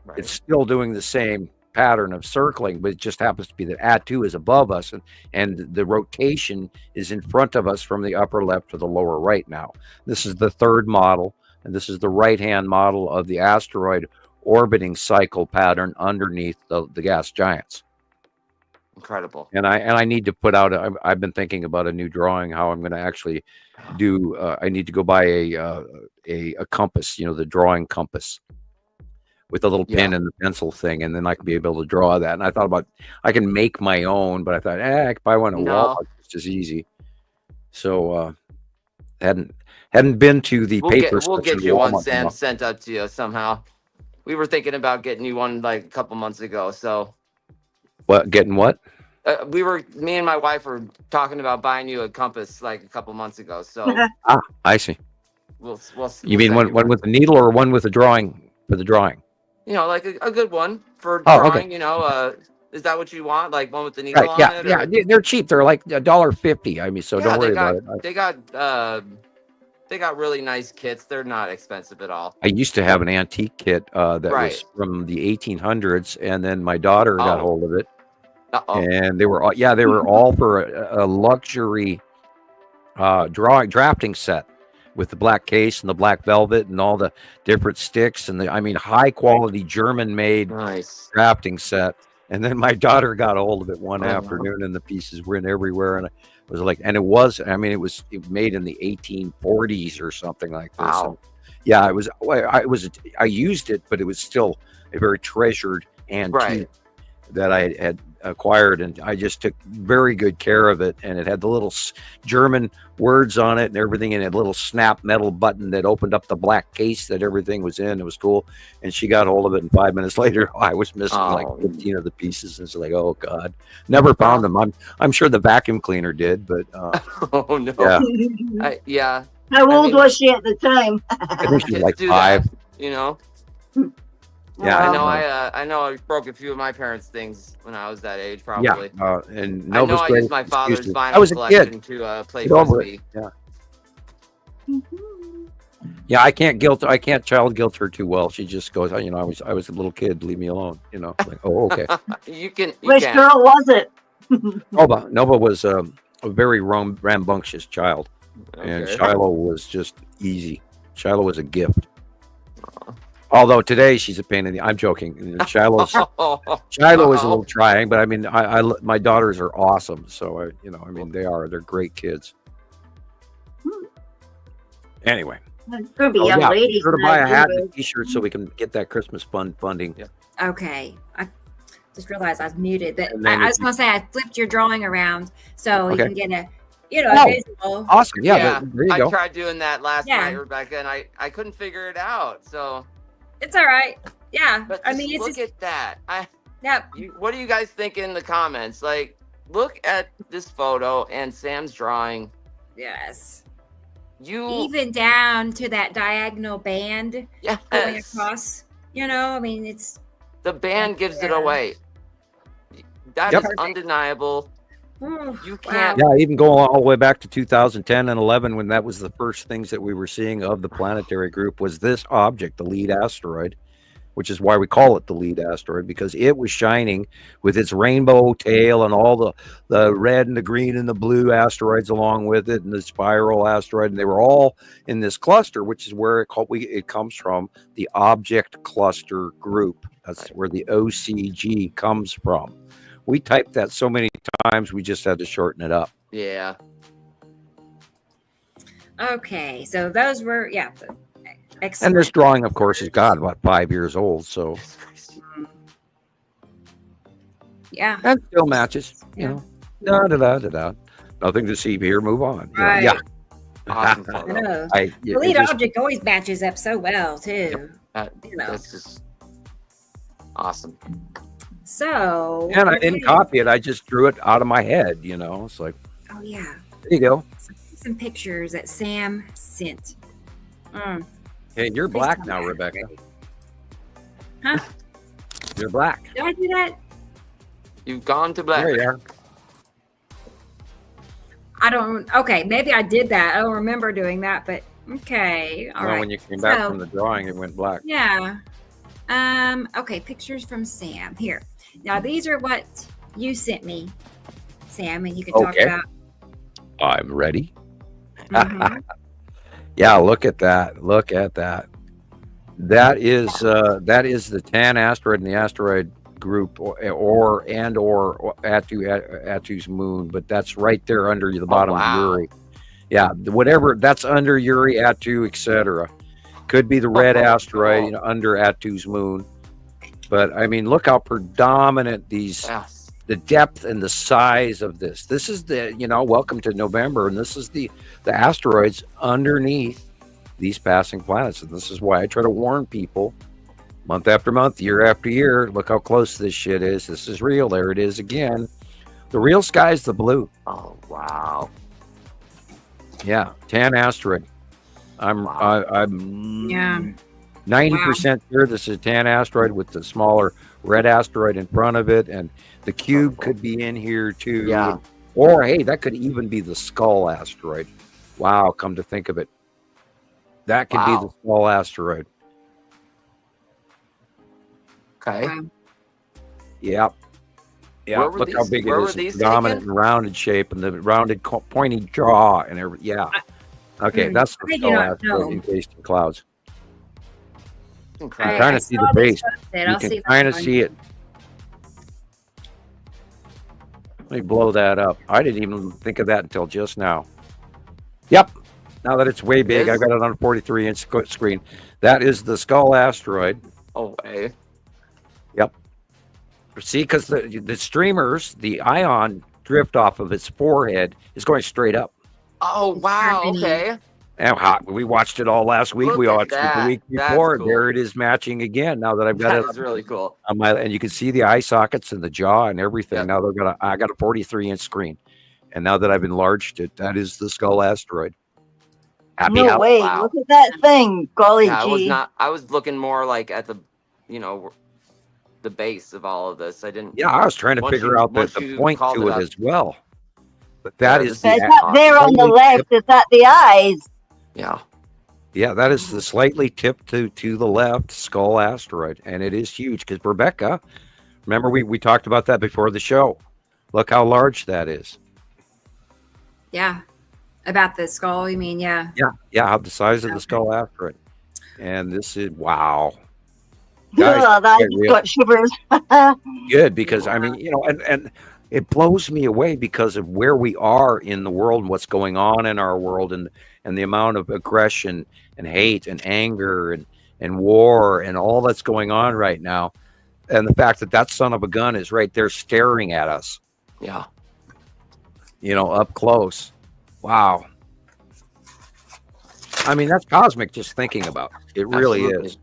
Right. It's still doing the same pattern of circling, but it just happens to be that At2 is above us and the rotation is in front of us from the upper left to the lower right now. This is the 3rd model, and this is the right-hand model of the asteroid orbiting cycle pattern underneath the gas giants. Incredible. And I need to put out I've been thinking about a new drawing, how I'm going to actually do I need to go buy a compass, the drawing compass with a little pen and the pencil thing, and then I can be able to draw that. And I thought about I can make my own, but I thought I could buy one at Walmart. It's just easy. So hadn't been to the paper. We'll get you one sent up to you somehow. We were thinking about getting you one like a couple months ago. So what? Getting what? Me and my wife were talking about buying you a compass like a couple months ago. So I see. We'll you mean one with a needle or one with a drawing for the drawing? Like a good one for drawing. Okay. Is that what you want? Like one with the needle on it? Yeah, they're cheap. They're like $1.50. I mean, so don't worry about it. They got really nice kits. They're not expensive at all. I used to have an antique kit that was from the 1800s, and then my daughter got hold of it. And they were all for a luxury drafting set with the black case and the black velvet and all the different sticks and high quality German made drafting set. And then my daughter got a hold of it one afternoon, and the pieces were in everywhere. And it was like, and it was made in the 1840s or something like this. Wow. And I used it, but it was still a very treasured antique that I had acquired, and I just took very good care of it. And it had the little German words on it and everything, and a little snap metal button that opened up the black case that everything was in. It was cool. And she got hold of it, and 5 minutes later I was missing like 15 of the pieces. And it's like, oh God, never found them. I'm sure the vacuum cleaner did, but oh no. How old was she at the time? I think she was like 5. Yeah, I know I broke a few of my parents' things when I was that age, probably. Yeah, and I know Nova's I great used my father's excuses. I vinyl was a collection kid. to play Get over frisbee. it. Yeah. Yeah, I can't child guilt her too well. She just goes, you know, I was a little kid, leave me alone. You know, like, oh, okay. You can. Which girl was it? Nova was a very rambunctious child, and Okay. Shiloh was just easy. Shiloh was a gift. Although today she's a pain in the. I'm joking. Shiloh is a little trying, but I mean, my daughters are awesome. So they're great kids. Anyway. Could be young ladies. Sure to buy a hat and a T-shirt so we can get that Christmas funding. Yeah. Okay, I just realized I was muted. That I was going to say I flipped your drawing around so you can get a visual. Awesome, yeah. There you go. I tried doing that last night, Rebecca, and I couldn't figure it out. So it's all right. Yeah, but I mean, look at that. Yep. What do you guys think in the comments? Like, look at this photo and Sam's drawing. Yes. Even down to that diagonal band going across, I mean, it's the band gives it away. That is undeniable. You can't. Yeah, even going all the way back to 2010 and 11, when that was the first things that we were seeing of the planetary group, was this object, the lead asteroid, which is why we call it the lead asteroid, because it was shining with its rainbow tail and all the red and the green and the blue asteroids along with it, and the spiral asteroid, and they were all in this cluster, which is where it comes from, the object cluster group. That's where the OCG comes from. We typed that so many times, we just had to shorten it up. Yeah. Okay, so those were excellent. And this drawing, of course, is about 5 years old, so yeah, and still matches. You know, nothing to see here. Move on. Right. Yeah. Awesome. The lead object always matches up so well too. That's just awesome. So, and I didn't copy it. I just drew it out of my head. You know, it's like, oh yeah, there you go. Some pictures that Sam sent. Hey, you're black now, Rebecca. Huh? You're black. Did I do that? You've gone to black. There you are. I don't. Okay, maybe I did that. I don't remember doing that, but okay. All right. When you came back from the drawing, it went black. Yeah. Okay, pictures from Sam. Here. Now these are what you sent me, Sam, and you can talk about. I'm ready. Yeah, look at that. Look at that. That is the Tan asteroid in the asteroid group, or Attu's moon, but that's right there under the bottom of Uri. Yeah, whatever that's under Uri, Attu, etc. Could be the red asteroid under Attu's moon. But I mean, look how predominant the depth and the size of this. This is welcome to November, and this is the asteroids underneath these passing planets. And this is why I try to warn people month after month, year after year. Look how close this shit is. This is real. There it is again. The real sky is the blue. Oh wow. Yeah, Tan asteroid. I'm 90% sure this is a Tan asteroid with the smaller red asteroid in front of it, and the cube could be in here too. Yeah. Or hey, that could even be the skull asteroid. Wow, come to think of it. That could be the skull asteroid. Okay. Yep. Yeah. Look how big it is. It's dominant and rounded shape, and the rounded pointy jaw and everything. Yeah. Okay, that's the skull asteroid encased in clouds. I'm trying to see the base. You can kind of see it. Let me blow that up. I didn't even think of that until just now. Yep. Now that it's way big, I've got it on a 43-inch screen. That is the skull asteroid. Oh, hey. Yep. See, because the streamers, the ion drift off of its forehead is going straight up. Oh, wow. Okay. And we watched it all last week. We watched it the week before. Cool. There it is matching again. Now that I've got it. That's really cool. And you can see the eye sockets and the jaw and everything. Yep. Now I got a 43-inch screen. And now that I've enlarged it, that is the skull asteroid. No way. Wow. Look at that thing. Golly gee. I was looking more like at the the base of all of this. I didn't. Yeah, I was trying to figure out the point to it as well. But that is it's up there on the left. Is that the eyes? Yeah. Yeah, that is the slightly tipped to the left skull asteroid, and it is huge because Rebecca, remember we talked about that before the show. Look how large that is. Yeah, about the skull. You mean? Yeah. Yeah, the size of the skull asteroid, and this is wow. Guys, that got shivers. Good, because I mean, and it blows me away because of where we are in the world and what's going on in our world, and the amount of aggression and hate and anger and war and all that's going on right now, and the fact that son of a gun is right there staring at us. Yeah. Up close. Wow. I mean, that's cosmic just thinking about it. It really is.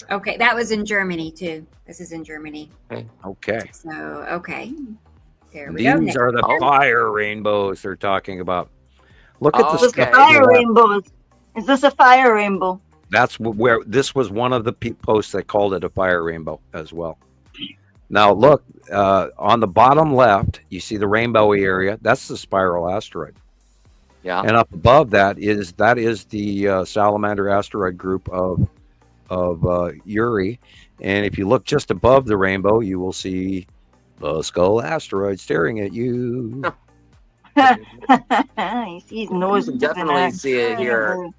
Okay, that was in Germany too. This is in Germany. Okay. So, okay. There we go. These are the fire rainbows they're talking about. Look at the fire rainbows. Is this a fire rainbow? That's where this was one of the posts that called it a fire rainbow as well. Now look, on the bottom left, you see the rainbowy area. That's the spiral asteroid. Yeah. And up above that is the salamander asteroid group of Uri. And if you look just above the rainbow, you will see the skull asteroid staring at you. He's nose. Definitely see it here.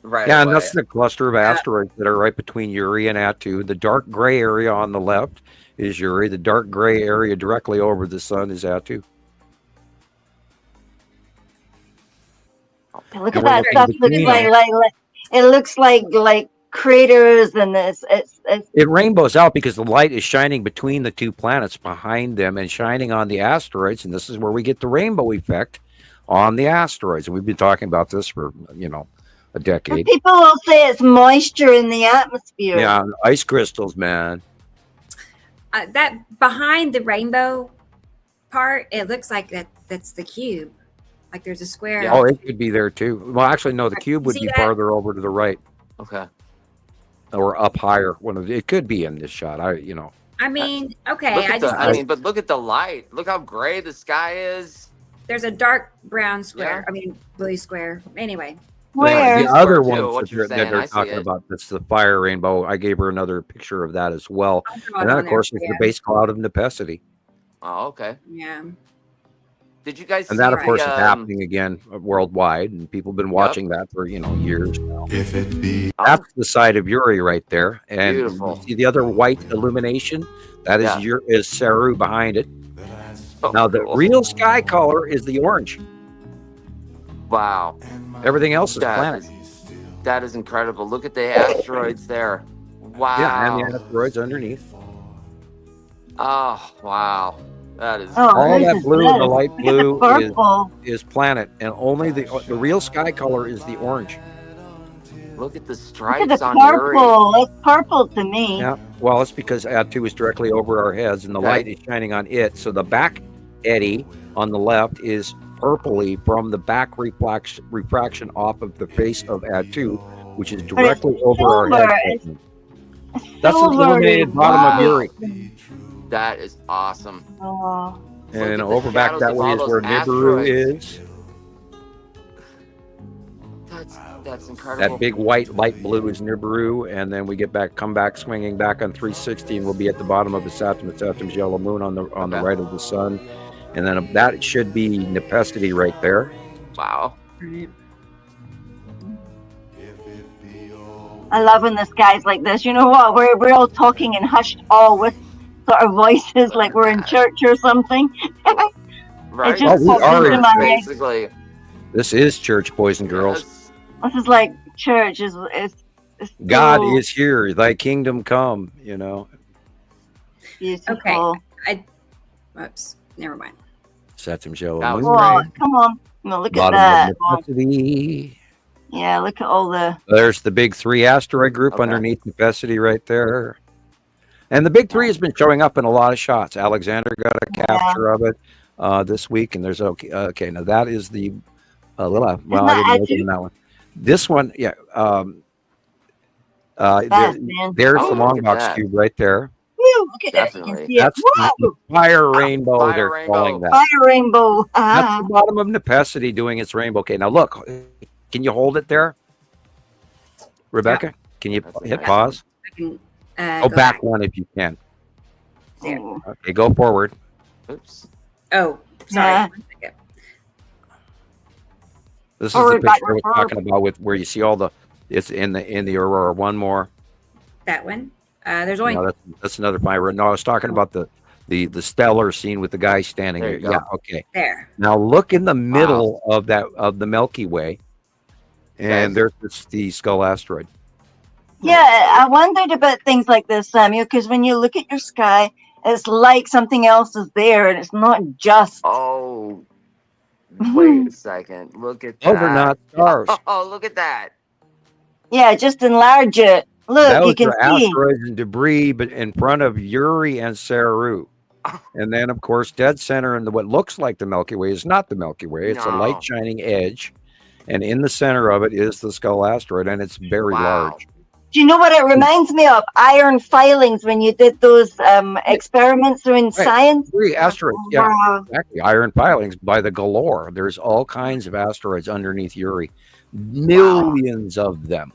Right. Yeah, and that's the cluster of asteroids that are right between Uri and Attu. The dark gray area on the left is Uri. The dark gray area directly over the sun is Attu. Look at that stuff. It looks like craters, and it rainbows out because the light is shining between the two planets behind them and shining on the asteroids, and this is where we get the rainbow effect on the asteroids. And we've been talking about this for a decade. People will say it's moisture in the atmosphere. Yeah, ice crystals, man. That behind the rainbow part, it looks like that's the cube. Like there's a square. Yeah. Oh, it could be there too. Well, actually, no, the cube would be farther over to the right. Okay. Or up higher. It could be in this shot. I mean, okay. But look at the light. Look how gray the sky is. There's a dark brown square. I mean, blue square. Anyway. Where? The other one that they're talking about, that's the fire rainbow. I gave her another picture of that as well. And then, of course, there's the base cloud of Nepacity. Oh, okay. Yeah. Did you guys see that, of course, is happening again worldwide, and people have been watching that for, years now. That's the side of Uri right there. And beautiful. You see the other white illumination? That is Saru behind it. Now, the real sky color is the orange. Wow. Everything else is planet. That is incredible. Look at the asteroids there. Wow. Yeah, and the asteroids underneath. Oh, wow. That is all that blue and the light blue is planet, and only the real sky color is the orange. Look at the stripes Look at the on purple. It's purple to me. Yeah, well, it's because Attu is directly over our heads, and the light is shining on it. So the back eddy on the left is purpley from the back refraction off of the face of Attu, which is directly over our heads. That's the illuminated bottom of Uri. That is awesome. And over back that way is where Nibiru is. That's incredible. That big white light blue is Nibiru, and then we come back swinging back on 360, and we'll be at the bottom of the Saturn. Saturn's yellow moon on the right of the sun, and then that should be Nepacity right there. Wow. I love when the sky's like this. You know what? We're all talking in hushed awe with sort of voices like we're in church or something. Right. It just we are basically. This is church, boys and girls. This is like church. Is God is here. Thy kingdom come. Beautiful. Okay. Oops. Never mind. Saturn's yellow moon. Come on. No, look at that. Yeah, look at all the. There's the big 3 asteroid group underneath Nepacity right there. And the big 3 has been showing up in a lot of shots. Alexander got a capture of it this week, and there's okay. Now that is the I didn't look in that one. This one, There's the long box cube right there. Woo, look at Definitely. it. That's the fire rainbow. Fire They're rainbow. calling that. Fire rainbow. That's the bottom of Nepacity doing its rainbow. Okay, now look. Can you hold it there, Rebecca? Yeah. Can you hit nice. pause? I can Go back one if you can. There. Okay, go forward. Oops. Oh, sorry. Yeah. 1 second. This is Forward, the picture I was backward, talking about with where you see all the. It's in the Aurora. One more. That one. There's only No, that's another fire. No, I was talking about the stellar scene with the guy standing There there. you go. Yeah, okay. there. Now look in the middle of the Milky Way, and Okay. there's the Skull asteroid. Yeah, I wondered about things like this, Samuel, because when you look at your sky, it's like something else is there, and it's not just. Oh, wait a second. Look at that. Those are not stars. Oh, look at that. Yeah, just enlarge it. Look, Those you can are see. asteroids and debris, but in front of Uri and Saru. And then, of course, dead center in what looks like the Milky Way is not the Milky Way. It's a No. light shining edge, and in the center of it is the Skull asteroid, and it's very Wow. large. Do you know what it reminds me of? Iron filings when you did those experiments in science. Three asteroids, yeah, Wow. exactly. Iron filings by the galore. There's all kinds of asteroids underneath Uri, millions of them.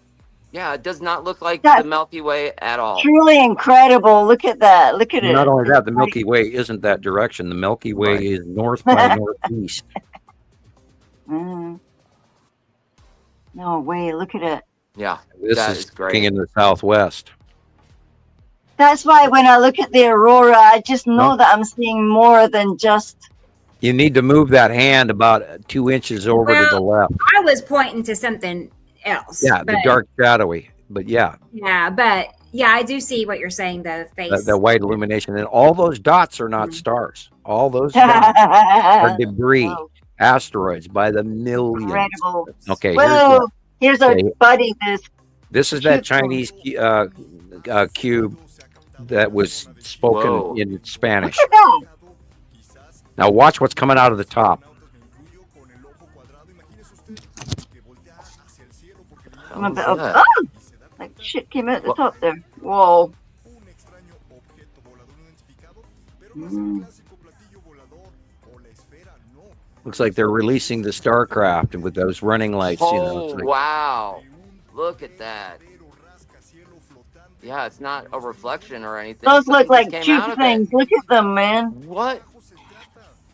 Yeah, it does not look like That's the Milky Way at all. Truly incredible. Look at that. Look at it. Not only that, the Milky Way isn't that direction. The Milky Way Right. is north by northeast. Mm. No way. Look at it. Yeah, This that is is great. looking in the southwest. That's why when I look at the aurora, I just know No. that I'm seeing more than just. You need to move that hand about 2 inches over to the left. I was pointing to something else. Yeah, the but- dark shadowy. But yeah, Yeah, but yeah, I do see what you're saying. The face. the white illumination. And all those dots are not stars. All those dots are debris, Wow, asteroids by the millions. incredible. Okay, Whoa, here's our okay. buddy. this is that Chinese cube that was spoken Whoa. in Spanish. Look at that. Now watch what's coming out of the top. I'm a bit What of, was that? oh, like shit came out the top there. Whoa. Mm. Looks like they're releasing the Starcraft with those running lights. You know, Oh, it's like, wow. Look at that. Yeah, it's not a reflection or anything. Those look Something like just came out tube of it. things. Look at them, man. What?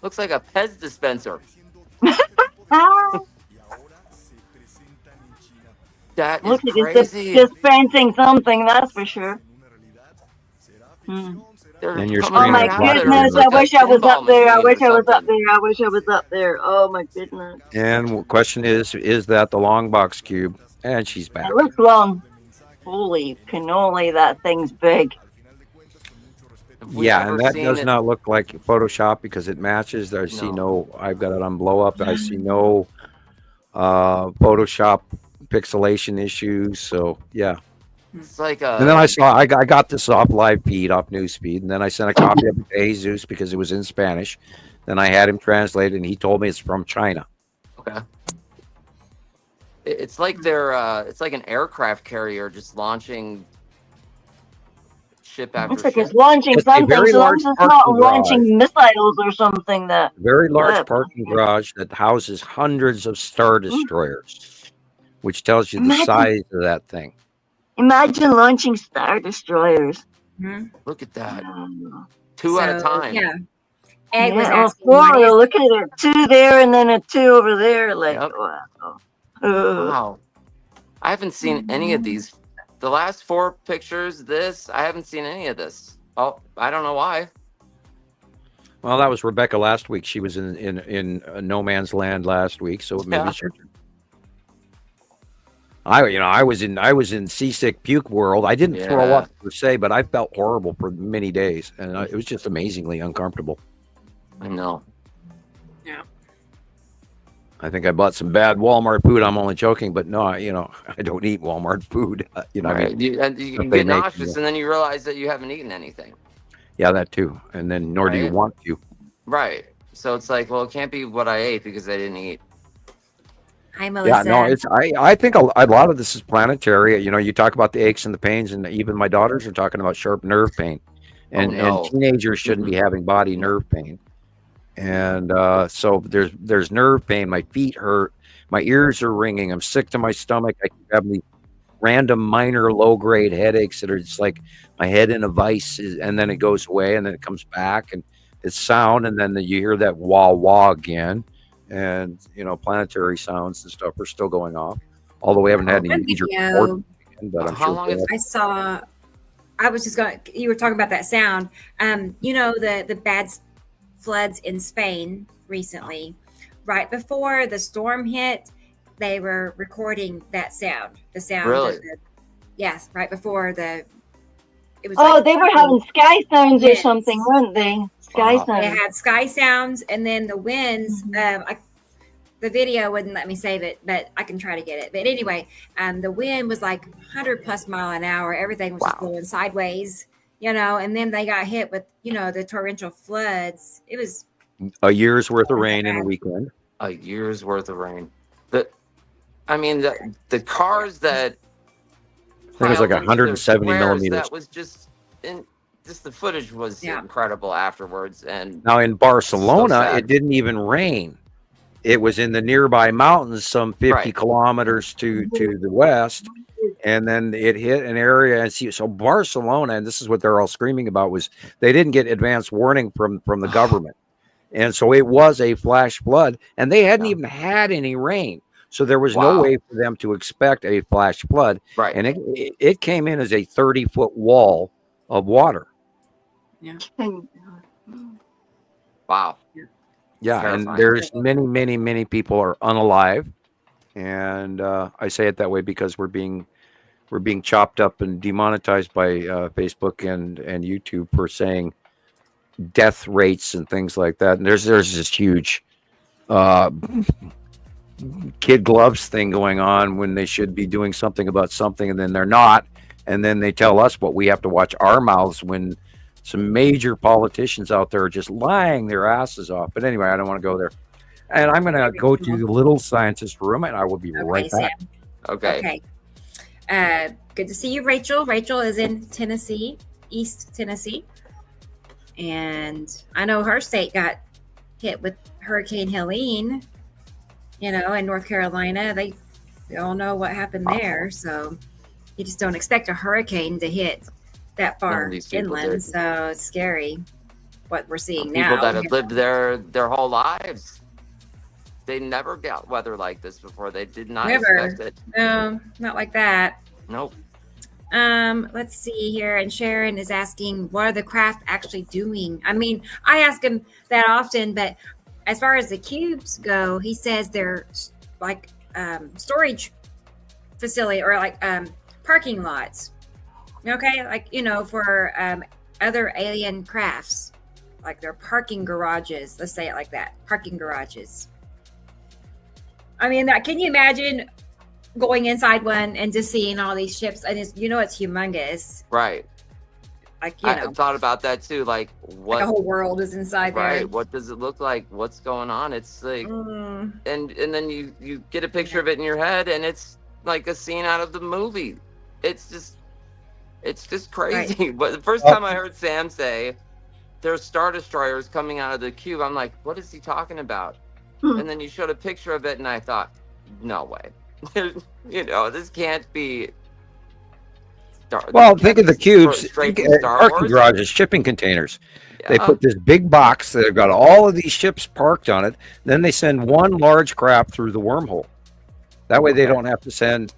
Looks like a Pez dispenser. Ah, That is look at it. crazy. Dispensing something, that's for sure. Hmm. They're And you're coming Oh screaming my right out of it. goodness, It's I like a wish I was pinball up there. I machine wish or I was up something. there. I wish I was up there. Oh my goodness. and the question is that the long box cube? And she's back. It looks long. Holy cannoli, that thing's big. Have we Yeah, ever and that seen does it- not look like Photoshop because it matches. I see no. I've got it on blow up. I see no Photoshop pixelation issues. So yeah. It's like And then I got this off live feed, off Newsfeed, and then I sent a copy of it to Jesus because it was in Spanish. Then I had him translate, and he told me it's from China. Okay. It's like it's like an aircraft carrier just launching ship after Looks like ship. it's launching It's a something, very so long as large it's not parking garage. launching missiles or something that. Very large Yeah. parking garage that houses hundreds of Star Destroyers, which tells you the Imagine- size of that thing. Imagine launching Star Destroyers. Mhm. Look at that. Wow. Two at a So, time. Yeah. Egg was Yeah, or asking, four. what is- Look at it. Two there and then a two over there. Like, Yep. wow. Wow. I haven't seen any of these. The last four pictures, I haven't seen any of this. Oh, I don't know why. Well, that was Rebecca last week. She was in no man's land last week, so maybe Yeah. it's your turn. I was in seasick puke world. I didn't throw Yeah. up per se, but I felt horrible for many days, and it was just amazingly uncomfortable. I know. I think I bought some bad Walmart food. I'm only joking, but no, I don't eat Walmart food. I Right. mean, And you what they get make, nauseous, yeah. and then you realize that you haven't eaten anything. yeah, that too. And then nor do you Right. want to. Right. So it's like, well, it can't be what I ate because I didn't eat. Hi, Melissa. Yeah, no, I think a lot of this is planetary. You talk about the aches and the pains, and even my daughters are talking about sharp nerve pain, and teenagers shouldn't be having body nerve pain. And so there's nerve pain. My feet hurt. My ears are ringing. I'm sick to my stomach. I keep having these random minor low grade headaches that are just like my head in a vice, and then it goes away, and then it comes back, and it's sound, and then you hear that wah wah again, and planetary sounds and stuff are still going off. Although we haven't had any major report, but I'm sure. I saw. I was just going. You were talking about that sound. The bad floods in Spain recently, right before the storm hit, they were recording that sound. The sound. Really? Yes, right before it was. They were having sky sounds or something, weren't they? Sky sounds. They had sky sounds, and then the winds. The video wouldn't let me save it, but I can try to get it. But anyway, the wind was like 100+ mile an hour. Everything was just blowing sideways, and then they got hit with, the torrential floods. It was a year's worth of rain in a weekend. A year's worth of rain. The cars that I think it was like 170 millimeters. That was just the footage was incredible afterwards. And now in Barcelona, it didn't even rain. It was in the nearby mountains, some 50 kilometers to the west, and then it hit an area. And so Barcelona, and this is what they're all screaming about, was they didn't get advance warning from the government, and so it was a flash flood, and they hadn't even had any rain, so there was no way for them to expect a flash flood. Right, and it came in as a 30-foot wall of water. Yeah. Wow. Yeah, and there's many people are unalive, and I say it that way because we're being chopped up and demonetized by Facebook and YouTube for saying death rates and things like that. And there's this huge kid gloves thing going on when they should be doing something about something, and then they're not, and then they tell us what we have to watch our mouths when some major politicians out there are just lying their asses off. But anyway, I don't want to go there. And I'm going to go to the little scientist room, and I will be right back. Sam. Okay. Good to see you, Rachel. Rachel is in Tennessee, East Tennessee. And I know her state got hit with Hurricane Helene, in North Carolina. They all know what happened there. So you just don't expect a hurricane to hit that far inland, so it's scary what we're seeing now. People that have lived their whole lives, they never got weather like this before. They did not expect it. No, not like that. Nope. Let's see here, and Sharon is asking, what are the craft actually doing? I mean, I ask him that often, but as far as the cubes go, he says they're like storage facility or like parking lots. Okay, like, for other alien crafts, like their parking garages. Let's say it like that, parking garages. I mean, can you imagine going inside one and just seeing all these ships? And it's humongous. Right. Like, I thought about that too. Like, what? The whole world is inside there. Right. What does it look like? What's going on? It's like, and then you get a picture of it in your head, and it's like a scene out of the movie. It's just crazy. Right. But the first time I heard Sam say there's Star Destroyers coming out of the cube, I'm like, what is he talking about? And then you showed a picture of it, and I thought, no way. This can't be. Think of the cubes. Parking garages, shipping containers. Yeah. They put this big box that have got all of these ships parked on it. Then they send one large craft through the wormhole. That way they don't have to send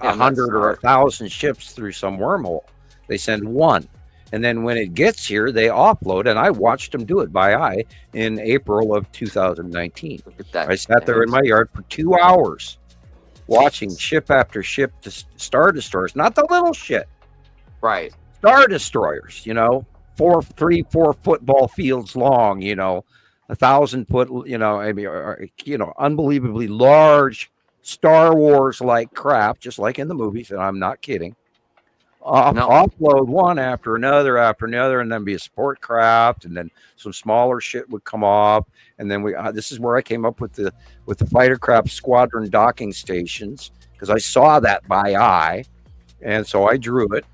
100 or 1,000 ships through some wormhole. They send one, and then when it gets here, they offload. And I watched them do it by eye in April of 2019. I sat there in my yard for 2 hours watching ship after ship to Star Destroyers, not the little shit, right? Star Destroyers, 4 football fields long, 1,000 foot, unbelievably large Star Wars like craft, just like in the movies, and I'm not kidding. offload one after another, and then be a sport craft, and then some smaller shit would come off, and then this is where I came up with the fighter craft squadron docking stations, because I saw that by eye, and so I drew it.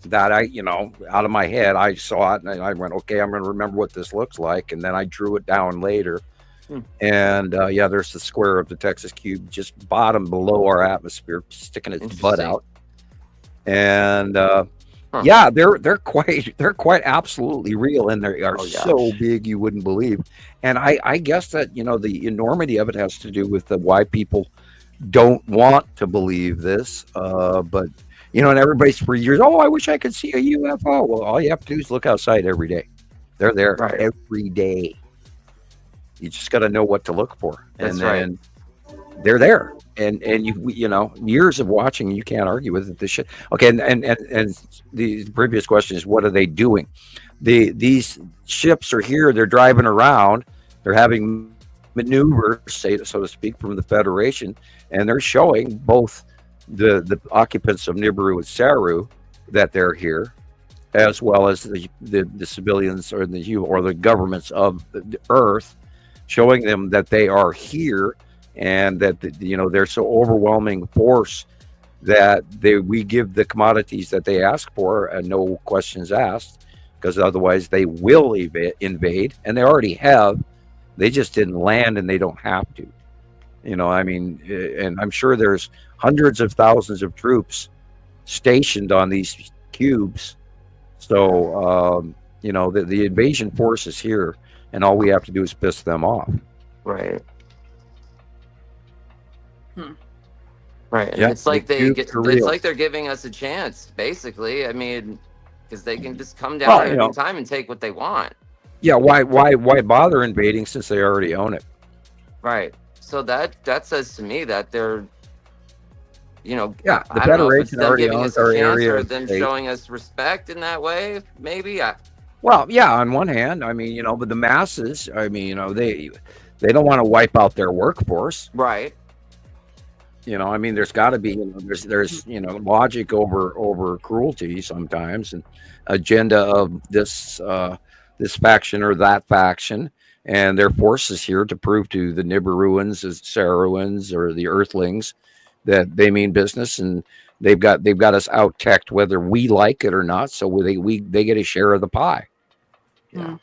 That out of my head, I saw it, and I went, okay, I'm going to remember what this looks like, and then I drew it down later. And there's the square of the Texas cube just bottom below our atmosphere, sticking its butt out. And they're quite absolutely real, and they are so big you wouldn't believe. And I guess that the enormity of it has to do with why people don't want to believe this, but and everybody's for years, I wish I could see a UFO. Well, all you have to do is look outside every day. They're there every day. You just got to know what to look for, and then they're there. And you years of watching, you can't argue with it. This shit. Okay, and the previous question is, what are they doing? These ships are here. They're driving around. They're having maneuvers, so to speak, from the Federation, and they're showing both the occupants of Nibiru and Saru that they're here, as well as the civilians or the governments of the Earth, showing them that they are here, and that they're so overwhelming force that we give the commodities that they ask for, and no questions asked, because otherwise they will invade, and they already have. They just didn't land, and they don't have to. And I'm sure there's hundreds of thousands of troops stationed on these cubes. So, the invasion force is here, and all we have to do is piss them off. Right. Right. Yeah, it's like it's like they're giving us a chance, basically. I mean, because they can just come down at any time and take what they want. Yeah. Why bother invading since they already own it? Right. So that says to me that they're, the Federation already owns our area, or them showing us respect in that way. Maybe. Well, yeah. On one hand, but the masses, they don't want to wipe out their workforce, right? There's got to be, there's logic over cruelty sometimes, and agenda of this faction or that faction, and their forces here to prove to the Nibiruans, the Saruans, or the Earthlings that they mean business, and they've got us out-teched whether we like it or not. So they get a share of the pie. Yeah.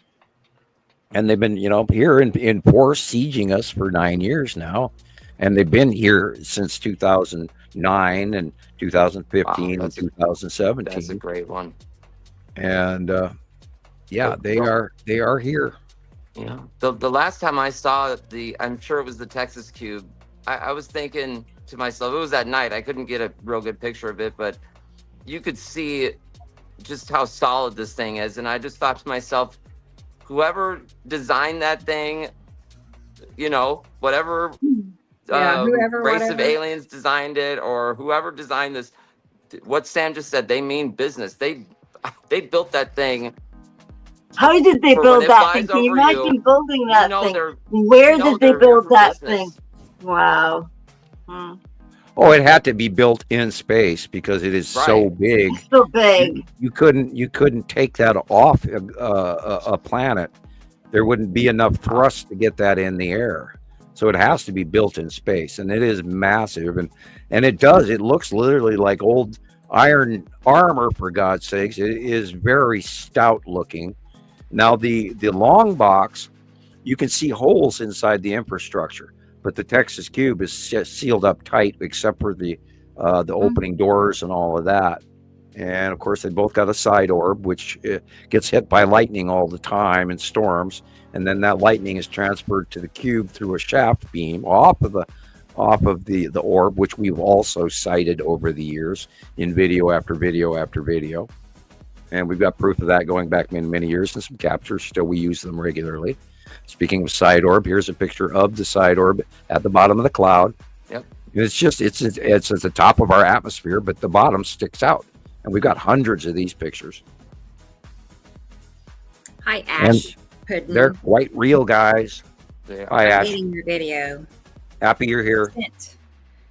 And they've been here in force sieging us for 9 years now. And they've been here since 2009 and 2015 and 2017. That's a great one. And they are here. Yeah. The last time I saw I'm sure it was the Texas Cube. I was thinking to myself, it was at night. I couldn't get a real good picture of it, but you could see just how solid this thing is. And I just thought to myself, whoever designed that thing, whatever. Race of aliens designed it, or whoever designed this, what Sam just said, they mean business. They built that thing. How did they build that thing? Can you imagine building that thing? Where did they build that thing? Wow. Oh, it had to be built in space because it is so big. It's so big. You couldn't take that off a planet. There wouldn't be enough thrust to get that in the air. So it has to be built in space, and it is massive, and it looks literally like old iron armor, for God's sakes. It is very stout looking. Now the long box, you can see holes inside the infrastructure, but the Texas Cube is sealed up tight except for the opening doors and all of that. And of course, they both got a side orb, which gets hit by lightning all the time in storms. And then that lightning is transferred to the cube through a shaft beam off of the orb, which we've also cited over the years in video after video after video. And we've got proof of that going back many years, and some captures. Still, we use them regularly. Speaking of side orb, here's a picture of the side orb at the bottom of the cloud. Yep. It's at the top of our atmosphere, but the bottom sticks out. And we've got hundreds of these pictures. Hi, Ash. Puddin'. They're quite real, guys. Hi, Ash. Getting your video. Happy you're here.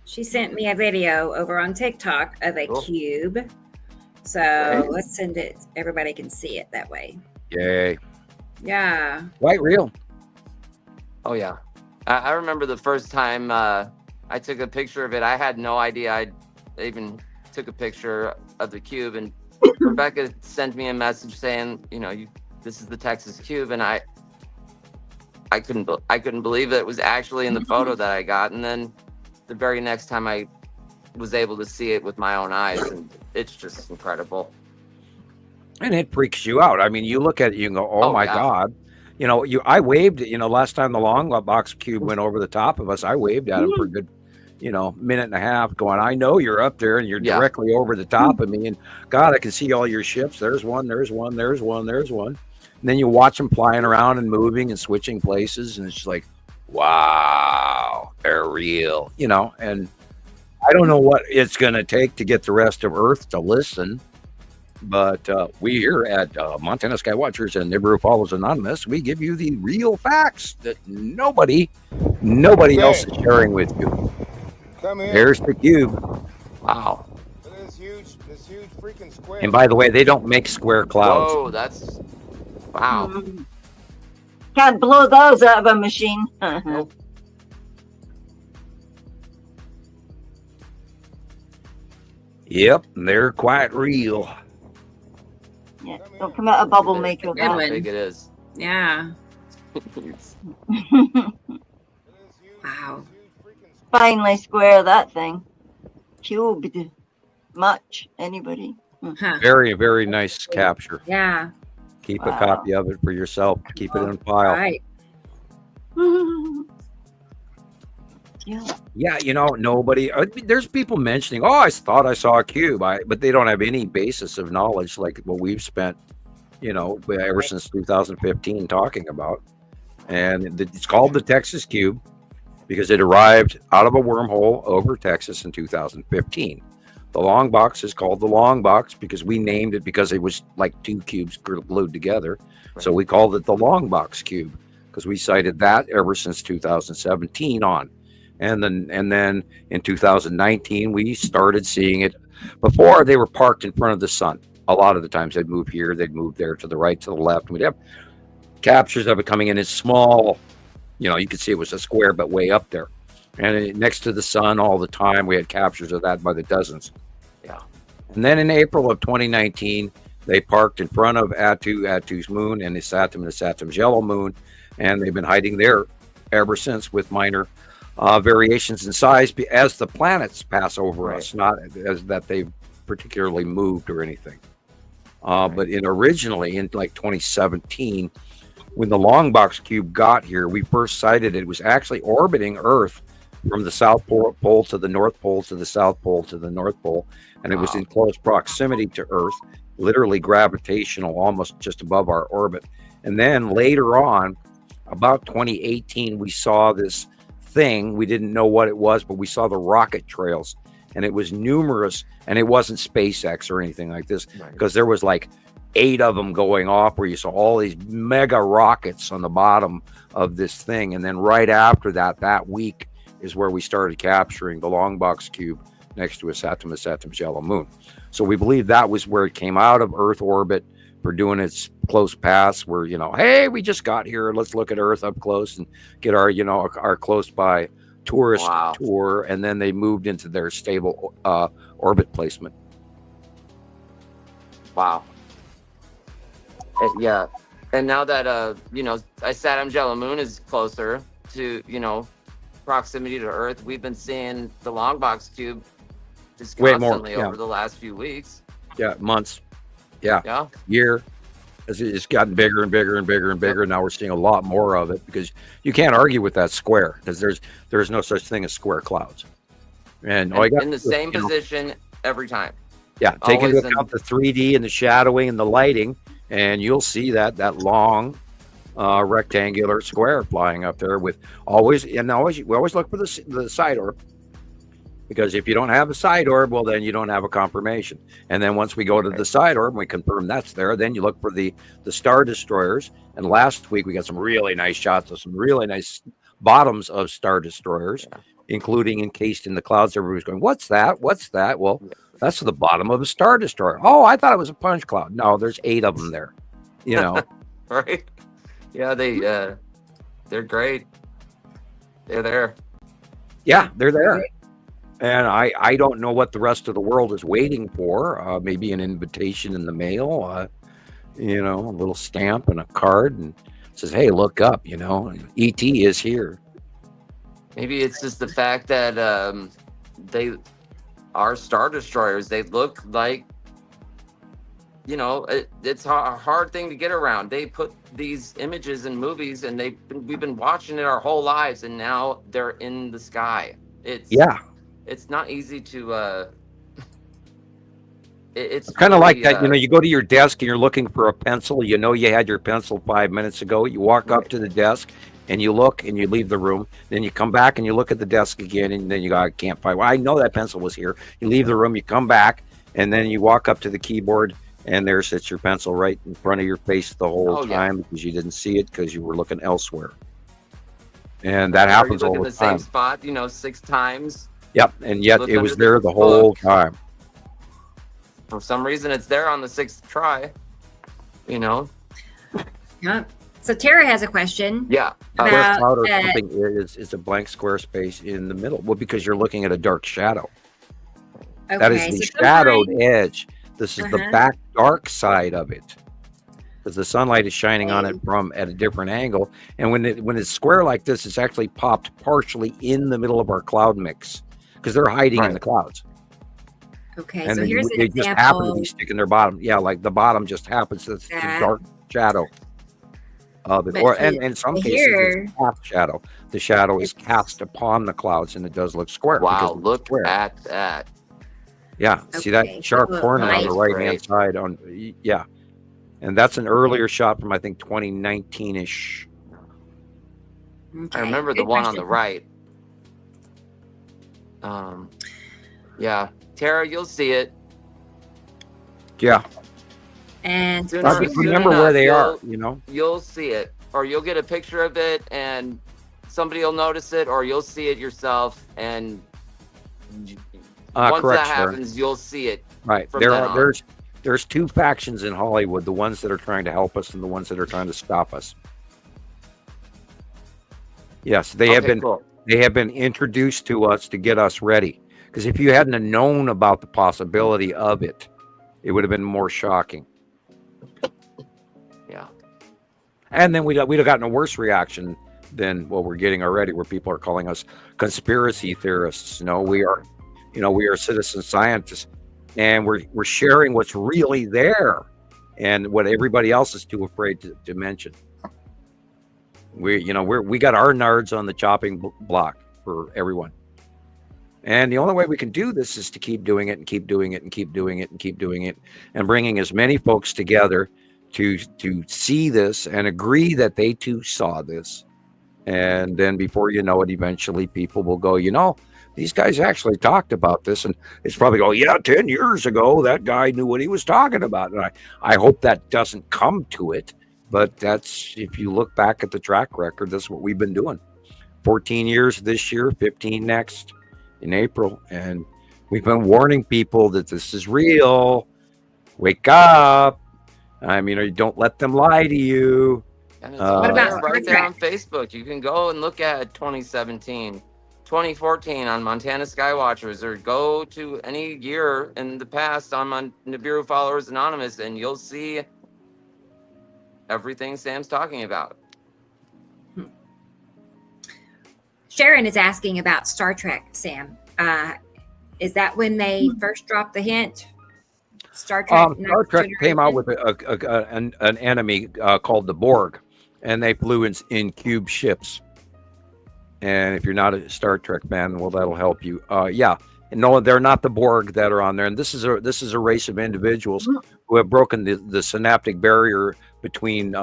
She sent me a video over on TikTok of a cube, So let's send it. Everybody can see it that way. Yay. Yeah. Quite real. Oh, yeah. I remember the first time I took a picture of it. I had no idea I even took a picture of the cube. And Rebecca sent me a message saying, this is the Texas cube. And I couldn't believe that it was actually in the photo that I got. And then the very next time I was able to see it with my own eyes, and it's just incredible. And it freaks you out. I mean, you look at it, you can go, oh my God. I waved, last time the long box cube went over the top of us, I waved at him for a good, minute and a half going, I know you're up there and you're directly over the top of me. And God, I can see all your ships. There's one, there's one, there's one, there's one. And then you watch them flying around and moving and switching places. And it's just like, wow, they're real, and I don't know what it's going to take to get the rest of Earth to listen. But we here at Montana Skywatchers and Nibiru Follows Anonymous, we give you the real facts that nobody else is sharing with you. Come here. There's the cube. Wow. This huge freaking square. And by the way, they don't make square clouds. Oh, that's wow. Can't blow those out of a machine. Nope. Yep, they're quite real. Yeah, don't come out a bubble maker. Good How one. big it is. Yeah. Wow. Finally square that thing. Cubed. Much. Anybody? Huh. Very, very nice capture. Yeah. Keep a copy of it for yourself. Keep it in file. Right. Yeah. Yeah, nobody. There's people mentioning, "Oh, I thought I saw a cube," but they don't have any basis of knowledge like what we've spent, ever since 2015 talking about. And it's called the Texas Cube because it arrived out of a wormhole over Texas in 2015. The long box is called the long box because we named it because it was like two cubes glued together. So we called it the long box cube because we cited that ever since 2017 on. And then in 2019, we started seeing it. Before, they were parked in front of the sun. A lot of the times they'd move here, they'd move there to the right, to the left. We'd have captures of it coming in as small, you could see it was a square, but way up there. And next to the sun all the time, we had captures of that by the dozens. Yeah. And then in April of 2019, they parked in front of Attu's moon and the Saturn's yellow moon. And they've been hiding there ever since with minor variations in size as the planets pass over us, not as that they've particularly moved or anything. But originally in like 2017, when the long box cube got here, we first sighted it was actually orbiting Earth from the South Pole to the North Pole to the South Pole to the North Pole, and it was in close proximity to Earth, literally gravitational, almost just above our orbit. And then later on, about 2018, we saw this thing. We didn't know what it was, but we saw the rocket trails, and it was numerous, and it wasn't SpaceX or anything like this, because there was like 8 of them going off where you saw all these mega rockets on the bottom of this thing. And then right after that week is where we started capturing the long box cube next to a Saturn's yellow moon. So we believe that was where it came out of Earth orbit for doing its close pass where, hey, we just got here. Let's look at Earth up close and get our, our close by tourist tour. And then they moved into their stable orbit placement. Wow. Yeah. And now that, Saturn's yellow moon is closer to, proximity to Earth, we've been seeing the long box cube just constantly over the last few weeks. Yeah, months. Yeah. Year. As it's gotten bigger and bigger and bigger and bigger. Now we're seeing a lot more of it because you can't argue with that square because there's no such thing as square clouds. And in the same position every time. Yeah, take into account the 3D and the shadowing and the lighting, and you'll see that long rectangular square flying up there with we always look for the side orb, because if you don't have a side orb, well, then you don't have a confirmation. And then once we go to the side orb and we confirm that's there, then you look for the star destroyers. And last week we got some really nice shots of some really nice bottoms of star destroyers, including encased in the clouds. Everybody's going, what's that? Well, That's the bottom of a Star Destroyer. Oh, I thought it was a punch cloud. No, there's 8 of them there. You know, Right? Yeah, they're great. They're there. yeah, they're there. And I don't know what the rest of the world is waiting for. Maybe an invitation in the mail, you know, a little stamp and a card, and says, "Hey, look up." You know, ET is here. Maybe it's just the fact that they are Star Destroyers. They look like, you know, it's a hard thing to get around. They put these images in movies, and we've been watching it our whole lives, and now they're in the sky. It's not easy to. It's kind of really, like that. You know, you go to your desk and you're looking for a pencil. You know, you had your pencil 5 minutes ago. You walk up to the desk and you look and you leave the room. Then you come back and you look at the desk again, and then you go, I can't find. Well, I know that pencil was here. You leave the room, you come back, and then you walk up to the keyboard, and there sits your pencil right in front of your face the whole time because you didn't see it because you were looking elsewhere. And that happens all the time. Same spot, you know, 6 times. Yep, and yet it was there the whole time. For some reason, it's there on the 6th try. You know. Yeah. So Tara has a question. Yeah. About cloud or something is a blank square space in the middle. Well, because you're looking at a dark shadow. Okay, that is the shadowed edge. This is the back dark side of it. Because the sunlight is shining on it from at a different angle. And when it's square like this, it's actually popped partially in the middle of our cloud mix. Because they're hiding in the clouds. Okay, and so here's an they example. just happen to be sticking their bottom. Yeah, like the bottom just happens. It's the dark shadow of it. Or and in some cases it's half shadow. The shadow is cast upon the clouds, and it does look square. Wow, look at that. Yeah, see that sharp corner on the right-hand side on and that's an earlier shot from I think 2019-ish. I remember the one on the right. Yeah, Tara, you'll see it. Yeah. And remember where they are, you know. You'll see it, or you'll get a picture of it, and somebody will notice it, or you'll see it yourself, and once that happens, you'll see it. Right. There's 2 factions in Hollywood: the ones that are trying to help us and the ones that are trying to stop us. Yes, they have been. Cool. They have been introduced to us to get us ready. Because if you hadn't have known about the possibility of it, it would have been more shocking. Yeah. And then we'd have gotten a worse reaction than what we're getting already, where people are calling us conspiracy theorists. No, we are citizen scientists, and we're sharing what's really there and what everybody else is too afraid to mention. We got our nards on the chopping block for everyone. And the only way we can do this is to keep doing it and keep doing it and keep doing it and keep doing it, and bringing as many folks together to see this and agree that they too saw this. And then before you know it, eventually people will go, these guys actually talked about this. And it's probably, 10 years ago, that guy knew what he was talking about. And I hope that doesn't come to it. But that's, if you look back at the track record, that's what we've been doing. 14 years this year, 15 next. In April, and we've been warning people that this is real. Wake up! Don't let them lie to you. And it's what about right there on Facebook? You can go and look at 2017, 2014 on Montana Skywatchers, or go to any year in the past on Nibiru Followers Anonymous, and you'll see everything Sam's talking about. Sharon is asking about Star Trek, Sam. Is that when they first dropped the hint? Star Trek came out with an enemy called the Borg, and they flew in cube ships. And if you're not a Star Trek fan, well, that'll help you. No, they're not the Borg that are on there. And this is a race of individuals who have broken the synaptic barrier between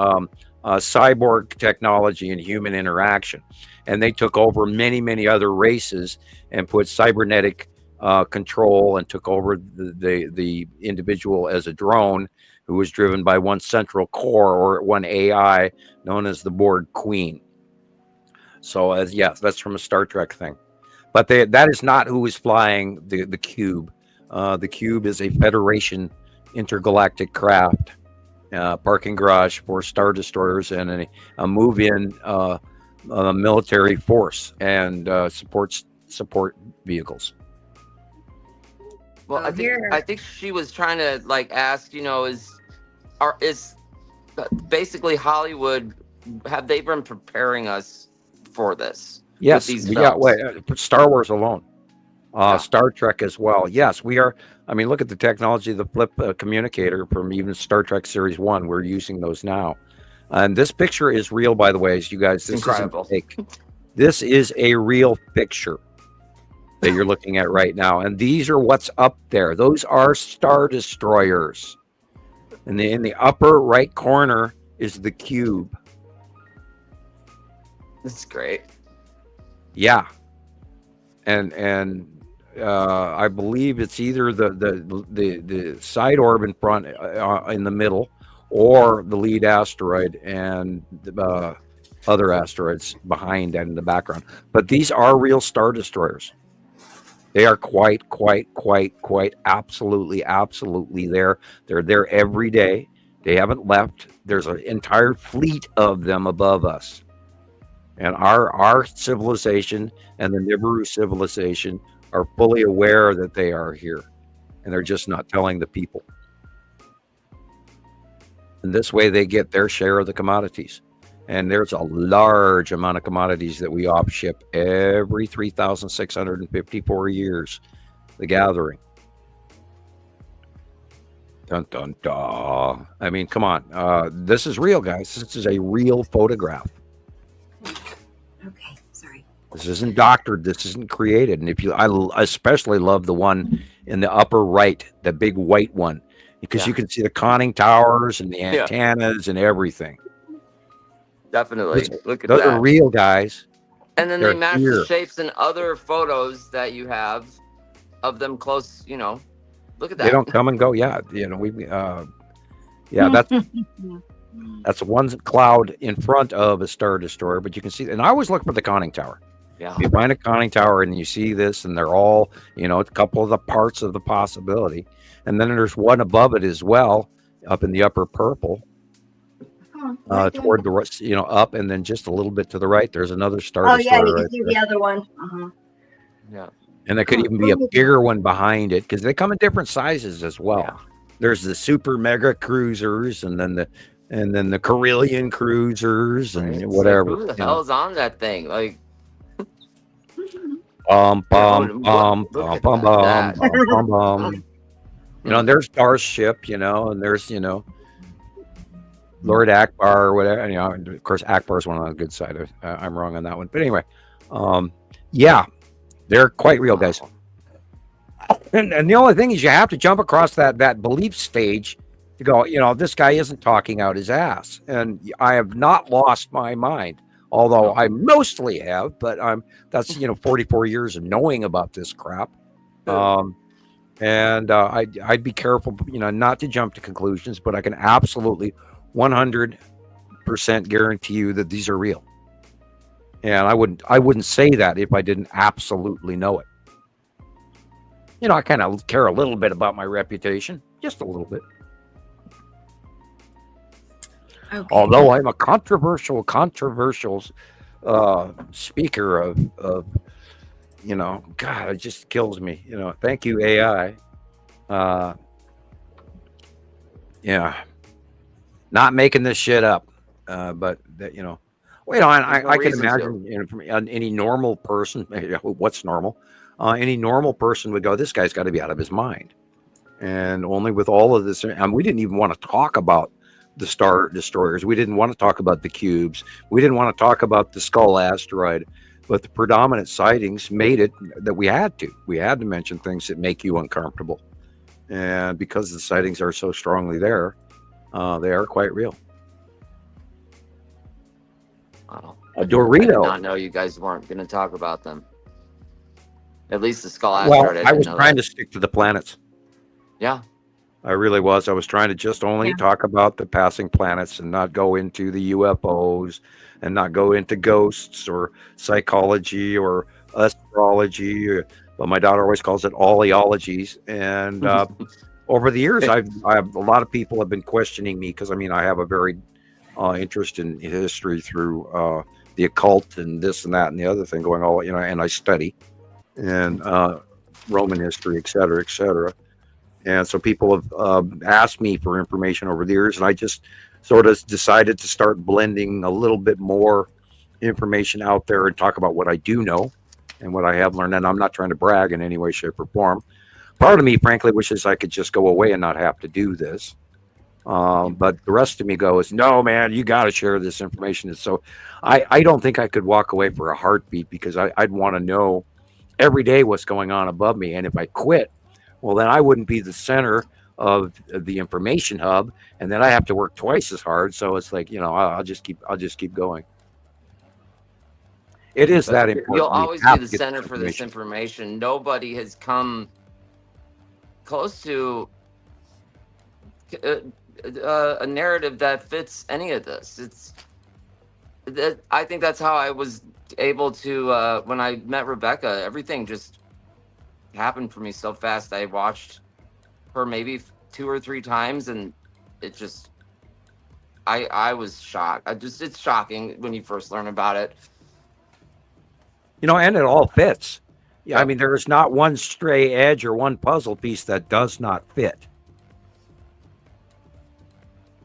cyborg technology and human interaction. And they took over many, many other races and put cybernetic control, and took over the individual as a drone who was driven by one central core, or one AI known as the Borg Queen. So that's from a Star Trek thing. But that is not who is flying the cube. The cube is a Federation intergalactic craft, parking garage for Star Destroyers and a move-in military force and support vehicles. Well, I think she was trying to like ask, is basically Hollywood, have they been preparing us for this? Yes, with these yeah. films? Wait, Star Wars alone, Star Trek as well. Yes, we are. I mean, look at the technology, the flip communicator from even Star Trek Series 1. We're using those now. And this picture is real, by the way, as you guys. This Incredible. Isn't fake. This is a real picture that you're looking at right now. And these are what's up there. Those are Star Destroyers. And in the upper right corner is the cube. This is great. Yeah. And I believe it's either the side orb in front, in the middle, or the lead asteroid and the other asteroids behind and in the background. But these are real Star Destroyers. They are quite absolutely there. They're there every day. They haven't left. There's an entire fleet of them above us. And our civilization and the Nibiru civilization are fully aware that they are here. And they're just not telling the people. And this way they get their share of the commodities. And there's a large amount of commodities that we offship every 3,654 years. The Gathering. Dun, dun, dun. I mean, come on. This is real, guys. This is a real photograph. Okay, sorry. This isn't doctored. This isn't created. And I especially love the one in the upper right, the big white one, because you can see the conning towers and the antennas and everything. Definitely. Look at those that. Are real, guys. And then They're they match here. the shapes in other photos that you have of them close, Look at that. They don't come and go. Yeah, that's one cloud in front of a Star Destroyer, but you can see, and I always look for the conning tower. Yeah. You find a conning tower and you see this, and they're all, a couple of the parts of the possibility. And then there's one above it as well, up in the upper purple, toward the, up, and then just a little bit to the right, there's another Star Destroyer. Oh, yeah, you can right see there. the other one. Yeah. And there could even be a bigger one behind it, because they come in different sizes as well. Yeah. There's the super mega cruisers, and then the Carillion cruisers, and whatever. Like, who the hell's on that thing? Like, bum bum Look bum at bum bum that. bum bum bum. And there's Starship, and there's Lord Akbar or whatever. Of course, Akbar is one on the good side. I'm wrong on that one, but anyway, they're quite real, guys. And the only thing is, you have to jump across that belief stage to go, this guy isn't talking out his ass. And I have not lost my mind, although I mostly have, but that's 44 years of knowing about this crap. And I'd be careful, not to jump to conclusions, but I can absolutely 100% guarantee you that these are real. And I wouldn't say that if I didn't absolutely know it. I kind of care a little bit about my reputation, just a little bit. Okay. Although I'm a controversial speaker of God, it just kills me. Thank you, AI. Not making this shit up, but that I can imagine from any normal person. What's normal? Any normal person would go, this guy's got to be out of his mind. And only with all of this, we didn't even want to talk about the Star Destroyers. We didn't want to talk about the cubes. We didn't want to talk about the Skull asteroid. But the predominant sightings made it that we had to. We had to mention things that make you uncomfortable. And because the sightings are so strongly there, they are quite real. Wow. A Dorito. I did not know you guys weren't going to talk about them. At least the Skull asteroid. Well, I was trying to stick to the planets. Yeah. I really was. I was trying to just only talk about the passing planets and not go into the UFOs and not go into ghosts or psychology or astrology or but my daughter always calls it oleologies. And over the years, I have a lot of people have been questioning me because I have a very interest in history through the occult and this and that and the other thing going on, and I study and Roman history, et cetera, et cetera. And so people have asked me for information over the years, and I just sort of decided to start blending a little bit more information out there and talk about what I do know and what I have learned. And I'm not trying to brag in any way, shape, or form. Part of me, frankly, wishes I could just go away and not have to do this. But the rest of me goes, no, man, you got to share this information. And so I don't think I could walk away for a heartbeat, because I'd want to know every day what's going on above me. And if I quit, well, then I wouldn't be the center of the information hub, and then I have to work twice as hard. So it's like, I'll just keep going. It is that important. You'll always be the center for this information. Nobody has come close to a narrative that fits any of this. I think that's how I was able to, when I met Rebecca, everything just happened for me so fast. I watched her maybe 2 or 3 times, and it just, I was shocked. It's shocking when you first learn about it. And it all fits. Yeah, there is not one stray edge or one puzzle piece that does not fit.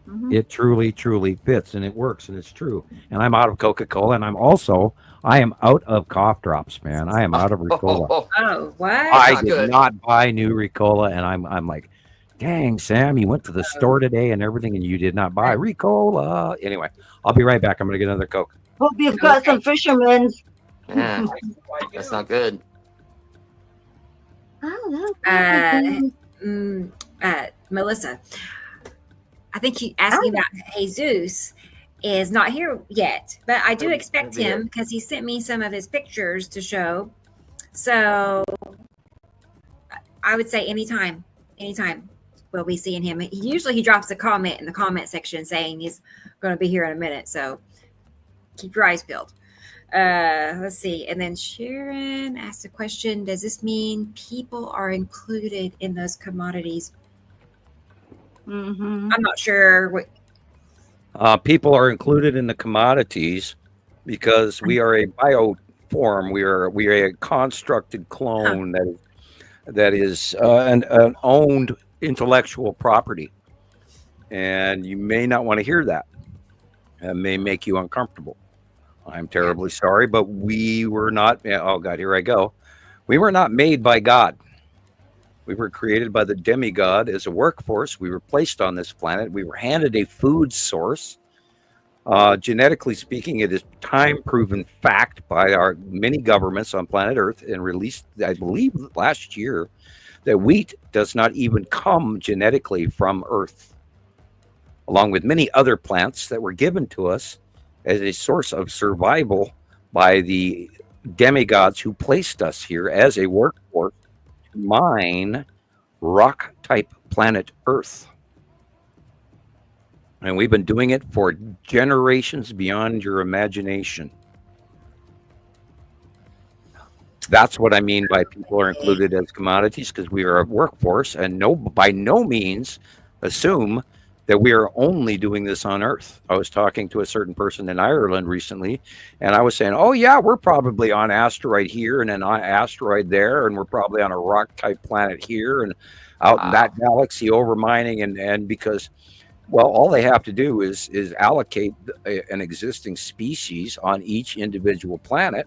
Mm-hmm. It truly, truly fits, and it works, and it's true. And I'm out of Coca-Cola, and I am out of cough drops, man. I am out of Ricola. Oh, what? I did not buy new Ricola, and I'm like, dang, Sam, you went to the store today and everything, and you did not buy Ricola. Anyway, I'll be right back. I'm going to get another Coke. Hope you've got some fisherman's. Yeah, that's not good. Melissa, I think you asking about Jesus is not here yet, but I do expect him, because he sent me some of his pictures to show. So I would say anytime we'll be seeing him. Usually he drops a comment in the comment section saying he's going to be here in a minute. So keep your eyes peeled. Let's see. And then Sharon asked a question. Does this mean people are included in those commodities? Mm-hmm. I'm not sure what. People are included in the commodities because we are a bioform. We are a constructed clone that is an owned intellectual property. And you may not want to hear that. It may make you uncomfortable. I'm terribly sorry, but we were not. Oh God, here I go. We were not made by God. We were created by the demigod as a workforce. We were placed on this planet. We were handed a food source. Genetically speaking, it is time-proven fact by our many governments on planet Earth, and released, I believe, last year, that wheat does not even come genetically from Earth, along with many other plants that were given to us as a source of survival by the demigods who placed us here as a workforce to mine rock-type planet Earth. And we've been doing it for generations beyond your imagination. That's what I mean by people are included as commodities, because we are a workforce, and by no means assume that we are only doing this on Earth. I was talking to a certain person in Ireland recently, and I was saying, oh yeah, we're probably on asteroid here and an asteroid there, and we're probably on a rock-type planet here and out in that galaxy over mining, and because, well, all they have to do is allocate an existing species on each individual planet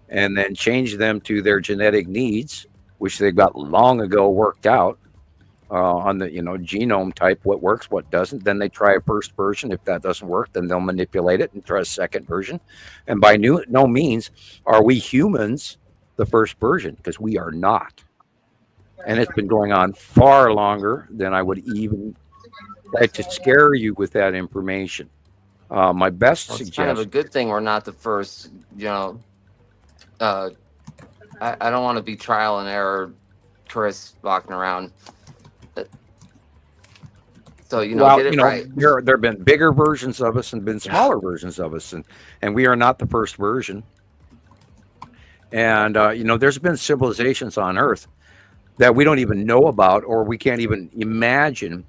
and then change them to their genetic needs, which they've got long ago worked out. On the genome type, what works, what doesn't. Then they try a first version. If that doesn't work, then they'll manipulate it and try a second version. And by no means are we humans the first version, because we are not. And it's been going on far longer than I would even like to scare you with that information. My best suggestion. It's kind of a good thing we're not the first. I don't want to be trial and error, Chris, walking around. So, get it right. There have been bigger versions of us and been smaller versions of us, and we are not the first version. And, there's been civilizations on Earth that we don't even know about, or we can't even imagine,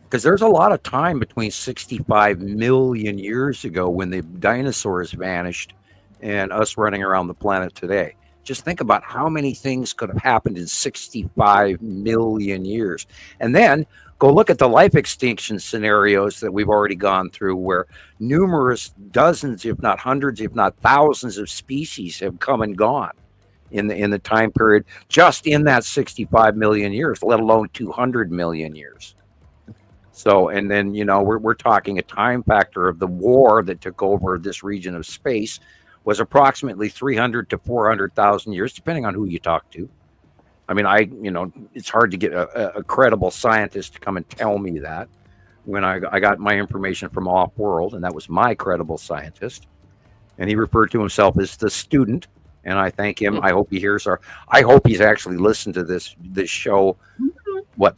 because there's a lot of time between 65 million years ago when the dinosaurs vanished and us running around the planet today. Just think about how many things could have happened in 65 million years. And then go look at the life extinction scenarios that we've already gone through, where numerous dozens, if not hundreds, if not thousands of species have come and gone in the time period, just in that 65 million years, let alone 200 million years. So, and then, we're talking a time factor of the war that took over this region of space was approximately 300 to 400,000 years, depending on who you talk to. I mean, it's hard to get a credible scientist to come and tell me that, when I got my information from Off-World, and that was my credible scientist. And he referred to himself as the student, and I thank him. I hope he hears I hope he's actually listened to this show,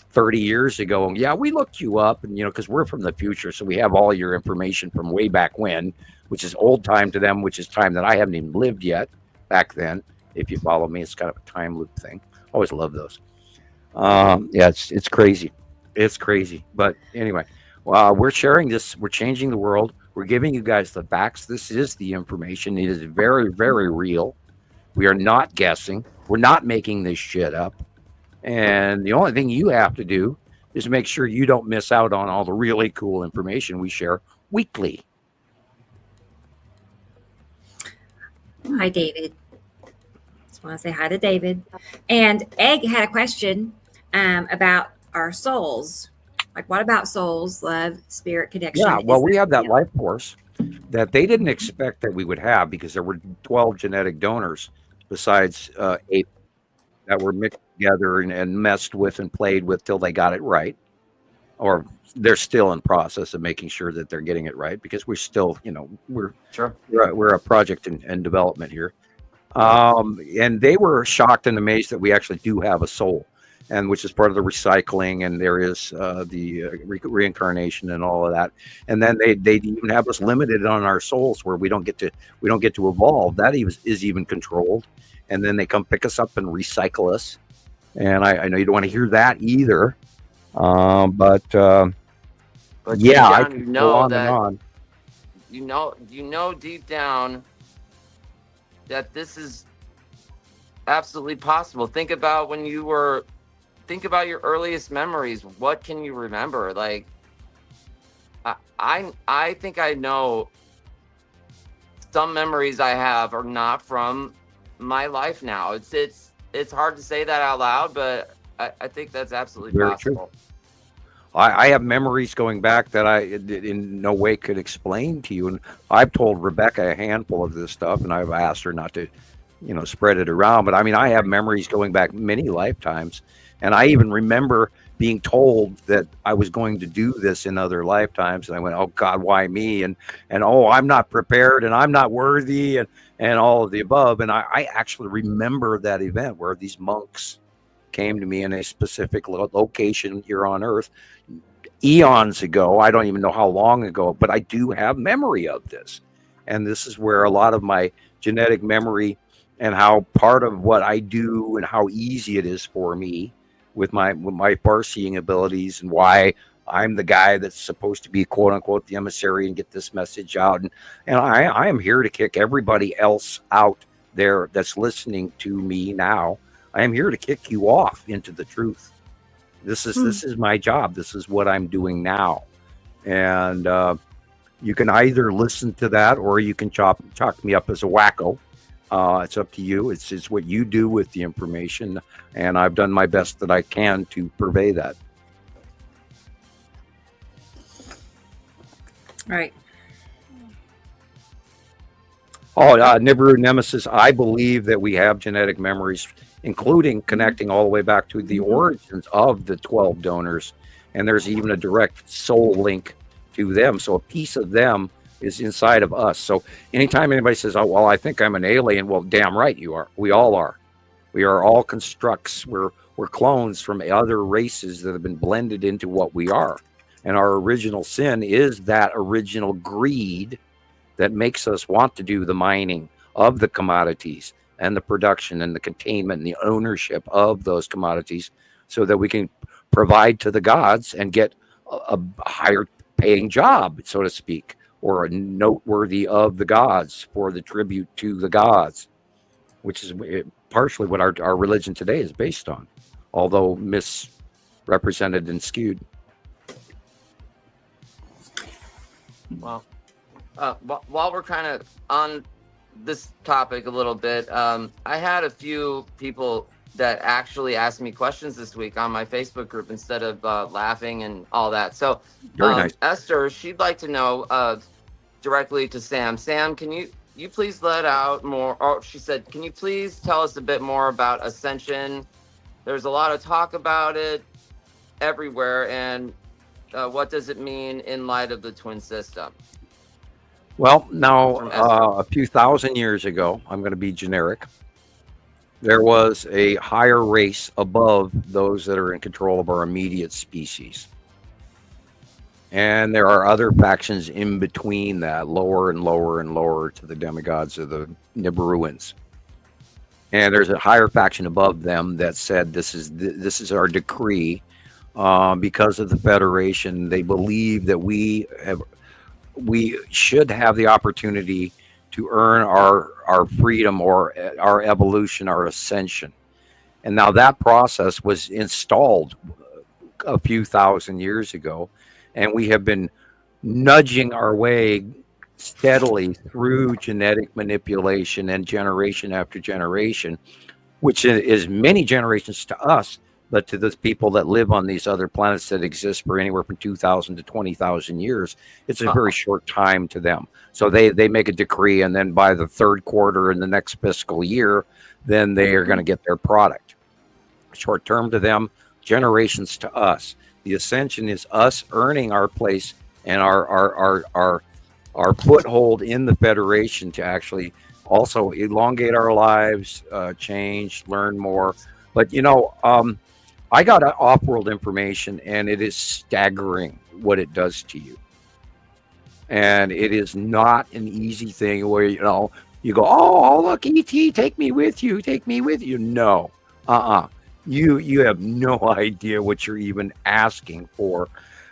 30 years ago. And yeah, we looked you up, and because we're from the future, so we have all your information from way back when, which is old time to them, which is time that I haven't even lived yet back then. If you follow me, it's kind of a time loop thing. Always love those. Yeah, it's crazy. It's crazy. But anyway, we're sharing this. We're changing the world. We're giving you guys the facts. This is the information. It is very, very real. We are not guessing. We're not making this shit up. And the only thing you have to do is make sure you don't miss out on all the really cool information we share weekly. Hi, David. Just want to say hi to David. And Egg had a question about our souls. Like, what about souls, love, spirit, connection? Yeah, well, we have that life force that they didn't expect that we would have, because there were 12 genetic donors besides 8 that were mixed together and messed with and played with till they got it right. Or they're still in process of making sure that they're getting it right, because we're still, we're a project in development here. And they were shocked and amazed that we actually do have a soul, and which is part of the recycling, and there is the reincarnation and all of that. And then they even have us limited on our souls, where we don't get to evolve. That is even controlled. And then they come pick us up and recycle us. And I know you don't want to hear that either. But yeah, I can go on and on. You know deep down that this is absolutely possible. Think about your earliest memories. What can you remember? Like, I think I know some memories I have are not from my life now. It's hard to say that out loud, but I think that's absolutely very possible. True. I have memories going back that I in no way could explain to you. And I've told Rebecca a handful of this stuff, and I've asked her not to, spread it around. But I mean, I have memories going back many lifetimes. And I even remember being told that I was going to do this in other lifetimes. And I went, oh God, why me? And oh, I'm not prepared, and I'm not worthy, and all of the above. And I actually remember that event where these monks came to me in a specific location here on Earth eons ago. I don't even know how long ago, but I do have memory of this. And this is where a lot of my genetic memory, and how part of what I do and how easy it is for me with my far-seeing abilities, and why I'm the guy that's supposed to be, quote unquote, the emissary and get this message out. And I am here to kick everybody else out there that's listening to me now. I am here to kick you off into the truth. This is my job. This is what I'm doing now. And you can either listen to that, or you can chalk me up as a wacko. It's up to you. It's what you do with the information, and I've done my best that I can to purvey that. Right. Oh, Nibiru Nemesis, I believe that we have genetic memories, including connecting all the way back to the origins of the 12 donors. And there's even a direct soul link to them. So a piece of them is inside of us. So anytime anybody says, oh, well, I think I'm an alien, well, damn right you are. We all are. We are all constructs. We're clones from other races that have been blended into what we are. And our original sin is that original greed that makes us want to do the mining of the commodities and the production and the containment and the ownership of those commodities, so that we can provide to the gods and get a higher paying job, so to speak, or a noteworthy of the gods for the tribute to the gods, which is partially what our religion today is based on, although misrepresented and skewed. Well, while we're kind of on this topic a little bit, I had a few people that actually asked me questions this week on my Facebook group instead of laughing and all that. So Very nice. Esther, she'd like to know directly to Sam. Sam, can you please let out more? Or she said, can you please tell us a bit more about ascension? There's a lot of talk about it everywhere, and what does it mean in light of the twin system? Well, now, a few thousand years ago, I'm going to be generic, there was a higher race above those that are in control of our immediate species. And there are other factions in between that, lower and lower and lower to the demigods of the Nibiruans. And there's a higher faction above them that said, this is our decree. Because of the Federation, they believe that we should have the opportunity to earn our freedom, or our evolution, our ascension. And now that process was installed a few thousand years ago, and we have been nudging our way steadily through genetic manipulation and generation after generation, which is many generations to us, but to the people that live on these other planets that exist for anywhere from 2,000 to 20,000 years, it's a very short time to them. So they make a decree, and then by the third quarter in the next fiscal year, then they are going to get their product. Short term to them, generations to us. The ascension is us earning our place and our foothold in the Federation to actually also elongate our lives, change, learn more. But I got off-world information, and it is staggering what it does to you. And it is not an easy thing where, you go, oh, look, E.T., take me with you, take me with you. No, you have no idea what you're even asking for,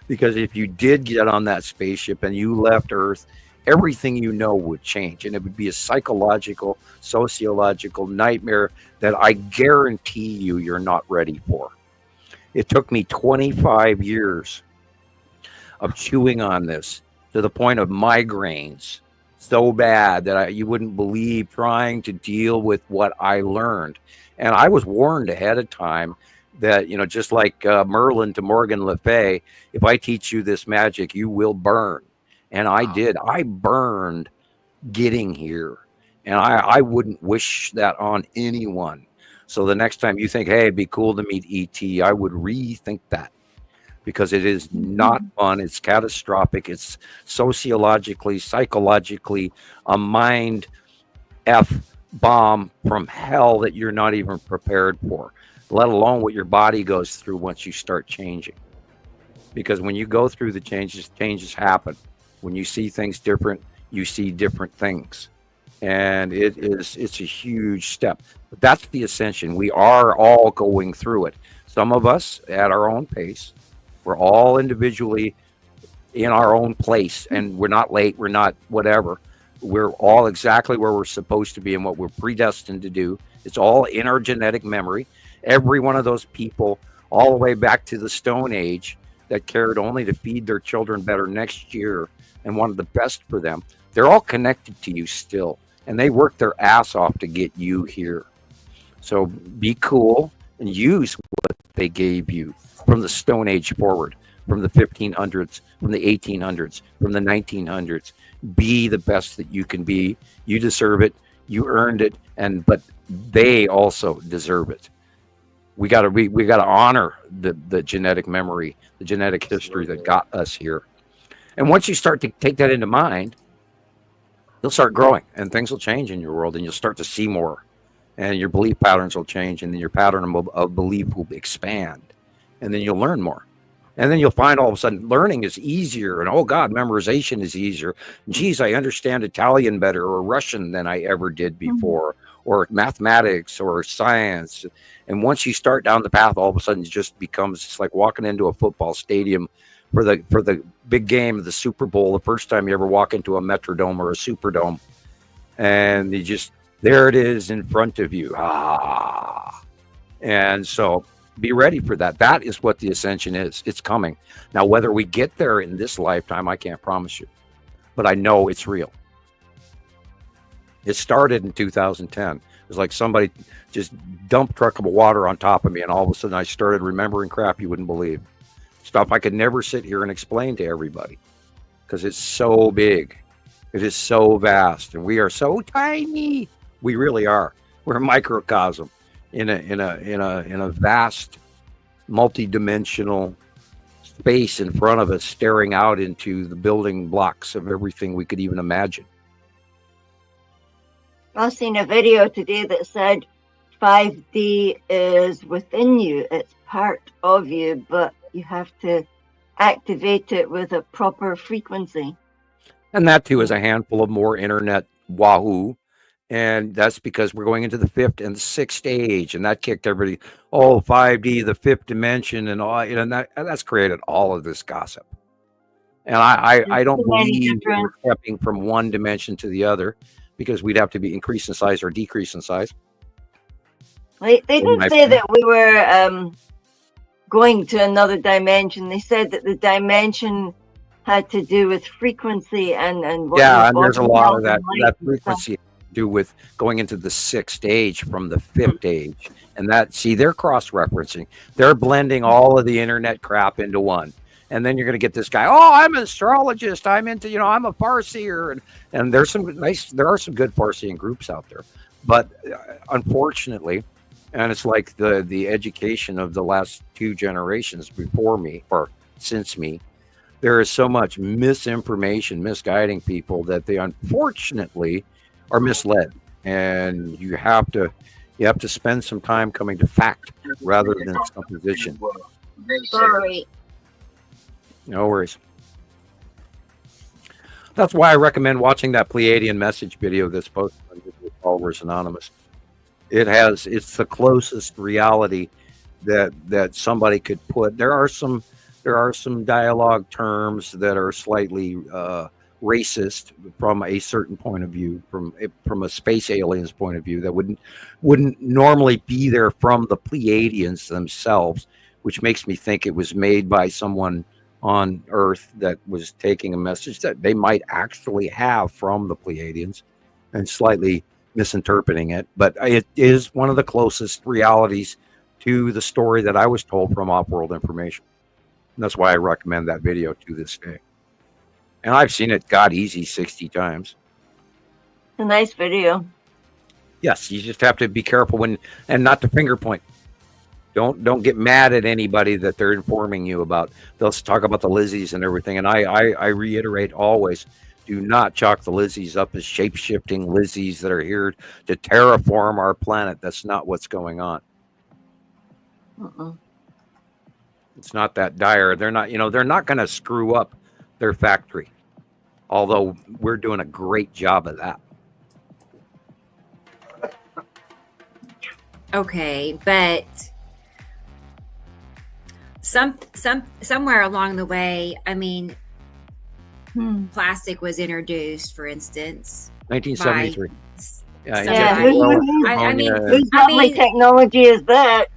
because if you did get on that spaceship and you left Earth, everything you know would change, and it would be a psychological, sociological nightmare that I guarantee you're not ready for. It took me 25 years of chewing on this to the point of migraines so bad that you wouldn't believe, trying to deal with what I learned. And I was warned ahead of time that, just like Merlin to Morgan Le Fay, if I teach you this magic, you will burn. And I did. I burned getting here. And I wouldn't wish that on anyone. So the next time you think, hey, it'd be cool to meet E.T., I would rethink that, because it is not fun. It's catastrophic. It's sociologically, psychologically a mind F-bomb from hell that you're not even prepared for, let alone what your body goes through once you start changing. Because when you go through the changes happen. When you see things different, you see different things. And it's a huge step. But that's the ascension. We are all going through it. Some of us at our own pace. We're all individually in our own place, and we're not late. We're not whatever. We're all exactly where we're supposed to be and what we're predestined to do. It's all in our genetic memory. Every one of those people, all the way back to the Stone Age, that cared only to feed their children better next year and wanted the best for them, they're all connected to you still. And they worked their ass off to get you here. So be cool and use what they gave you from the Stone Age forward, from the 1500s, from the 1800s, from the 1900s. Be the best that you can be. You deserve it. You earned it. But they also deserve it. We got to honor the genetic memory, the genetic history that got us here. And once you start to take that into mind, you'll start growing, and things will change in your world, and you'll start to see more, and your belief patterns will change, and then your pattern of belief will expand, and then you'll learn more. And then you'll find all of a sudden learning is easier, and oh God, memorization is easier. Geez, I understand Italian better or Russian than I ever did before, or mathematics or science. And once you start down the path, all of a sudden it just becomes, it's like walking into a football stadium for the big game of the Super Bowl, the first time you ever walk into a Metrodome or a Superdome. And you just, there it is in front of you. And so be ready for that. That is what the ascension is. It's coming. Now, whether we get there in this lifetime, I can't promise you, but I know it's real. It started in 2010. It was like somebody just dumped a truck of water on top of me, and all of a sudden I started remembering crap you wouldn't believe. Stuff I could never sit here and explain to everybody because it's so big. It is so vast, and we are so tiny. We really are. We're a microcosm in a vast, multi-dimensional space in front of us, staring out into the building blocks of everything we could even imagine. I seen a video today that said 5D is within you. It's part of you, but you have to activate it with a proper frequency. And that too is a handful of more internet wahoo. And that's because we're going into the 5th and 6th stage, and that kicked everybody, 5D, the 5th dimension, and all, and that's created all of this gossip. And I don't believe we're stepping from one dimension to the other, because we'd have to be increase in size or decrease in size. They didn't say that we were going to another dimension. They said that the dimension had to do with frequency and what. Yeah, and there's a lot of that frequency to do with going into the 6th stage from the 5th stage. And that, see, they're cross-referencing. They're blending all of the internet crap into one. And then you're going to get this guy, I'm an astrologist. I'm into, I'm a Farseer. And there are some good Farseeing groups out there. But unfortunately, and it's like the education of the last 2 generations before me or since me, there is so much misinformation, misguiding people that they unfortunately are misled. And you have to spend some time coming to fact rather than supposition. Sorry. No worries. That's why I recommend watching that Pleiadian message video that's posted on Digital Followers Anonymous. It's the closest reality that somebody could put. There are some dialogue terms that are slightly racist from a certain point of view, from a space alien's point of view, that wouldn't normally be there from the Pleiadians themselves, which makes me think it was made by someone on Earth that was taking a message that they might actually have from the Pleiadians and slightly misinterpreting it. But it is one of the closest realities to the story that I was told from off-world information. And that's why I recommend that video to this day. And I've seen it, God, easy 60 times. It's a nice video. Yes, you just have to be careful and not to finger point. Don't get mad at anybody that they're informing you about. They'll talk about the Lizzies and everything. And I reiterate always, do not chalk the Lizzies up as shape-shifting Lizzies that are here to terraform our planet. That's not what's going on. It's not that dire. They're not going to screw up their factory. Although we're doing a great job of that. Okay, but somewhere along the way, I mean, plastic was introduced, for instance, 1973. Whose lovely technology is that?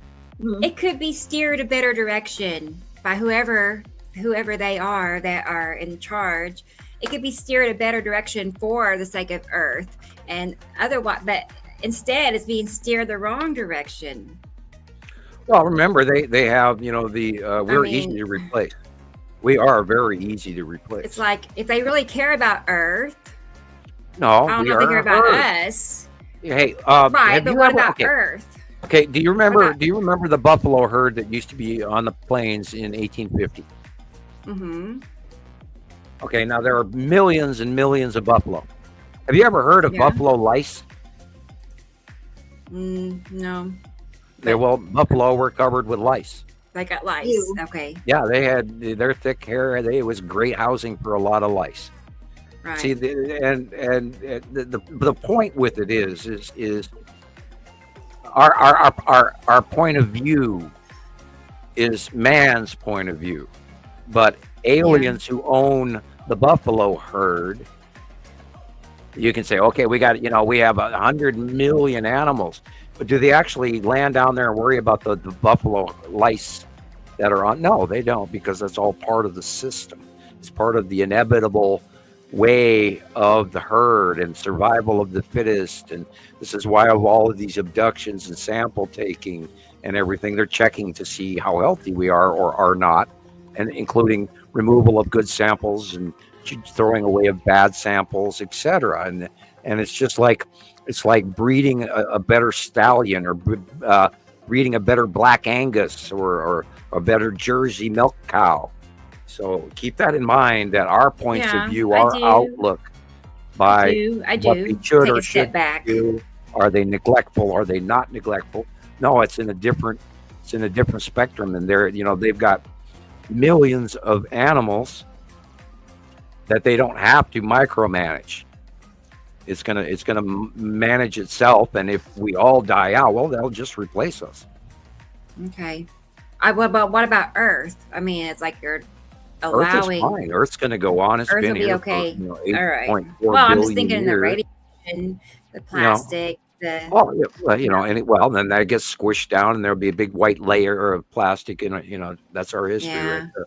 It could be steered a better direction by whoever they are that are in charge. It could be steered a better direction for the sake of Earth, and otherwise, but instead it's being steered the wrong direction. Well, remember they have, we're easy to replace. We are very easy to replace. It's like, if they really care about Earth, no, I don't know if they care about us. Hey, right, but what about Earth? Okay, do you remember the buffalo herd that used to be on the plains in 1850? Mm-hmm. Okay, now there are millions and millions of buffalo. Have you ever heard of buffalo lice? No. Buffalo were covered with lice. They got lice. Ew. Okay. Yeah, they had their thick hair. It was great housing for a lot of lice. Right. See, the point with it is our point of view is man's point of view, but aliens who own the buffalo herd, you can say, okay, we have 100 million animals, but do they actually land down there and worry about the buffalo lice that are on? No, they don't, because that's all part of the system. It's part of the inevitable way of the herd and survival of the fittest. And this is why of all of these abductions and sample taking and everything, they're checking to see how healthy we are or are not, and including removal of good samples and throwing away of bad samples, etc. And it's just like breeding a better stallion, or breeding a better Black Angus, or a better Jersey milk cow. So keep that in mind, that our points of view, our outlook by what they should or should do. Are they neglectful? Are they not neglectful? No, it's in a different spectrum, and they've got millions of animals that they don't have to micromanage. It's gonna manage itself, and if we all die out, well, they'll just replace us. Okay. What about Earth? I mean, it's like you're allowing. Earth is fine. Earth's going to go on. It's Earth been will be here okay. for, All right. 8.4 Well, I'm just billion thinking the years. radiation, the plastic, then that gets squished down, and there'll be a big white layer of plastic, and that's our history right there.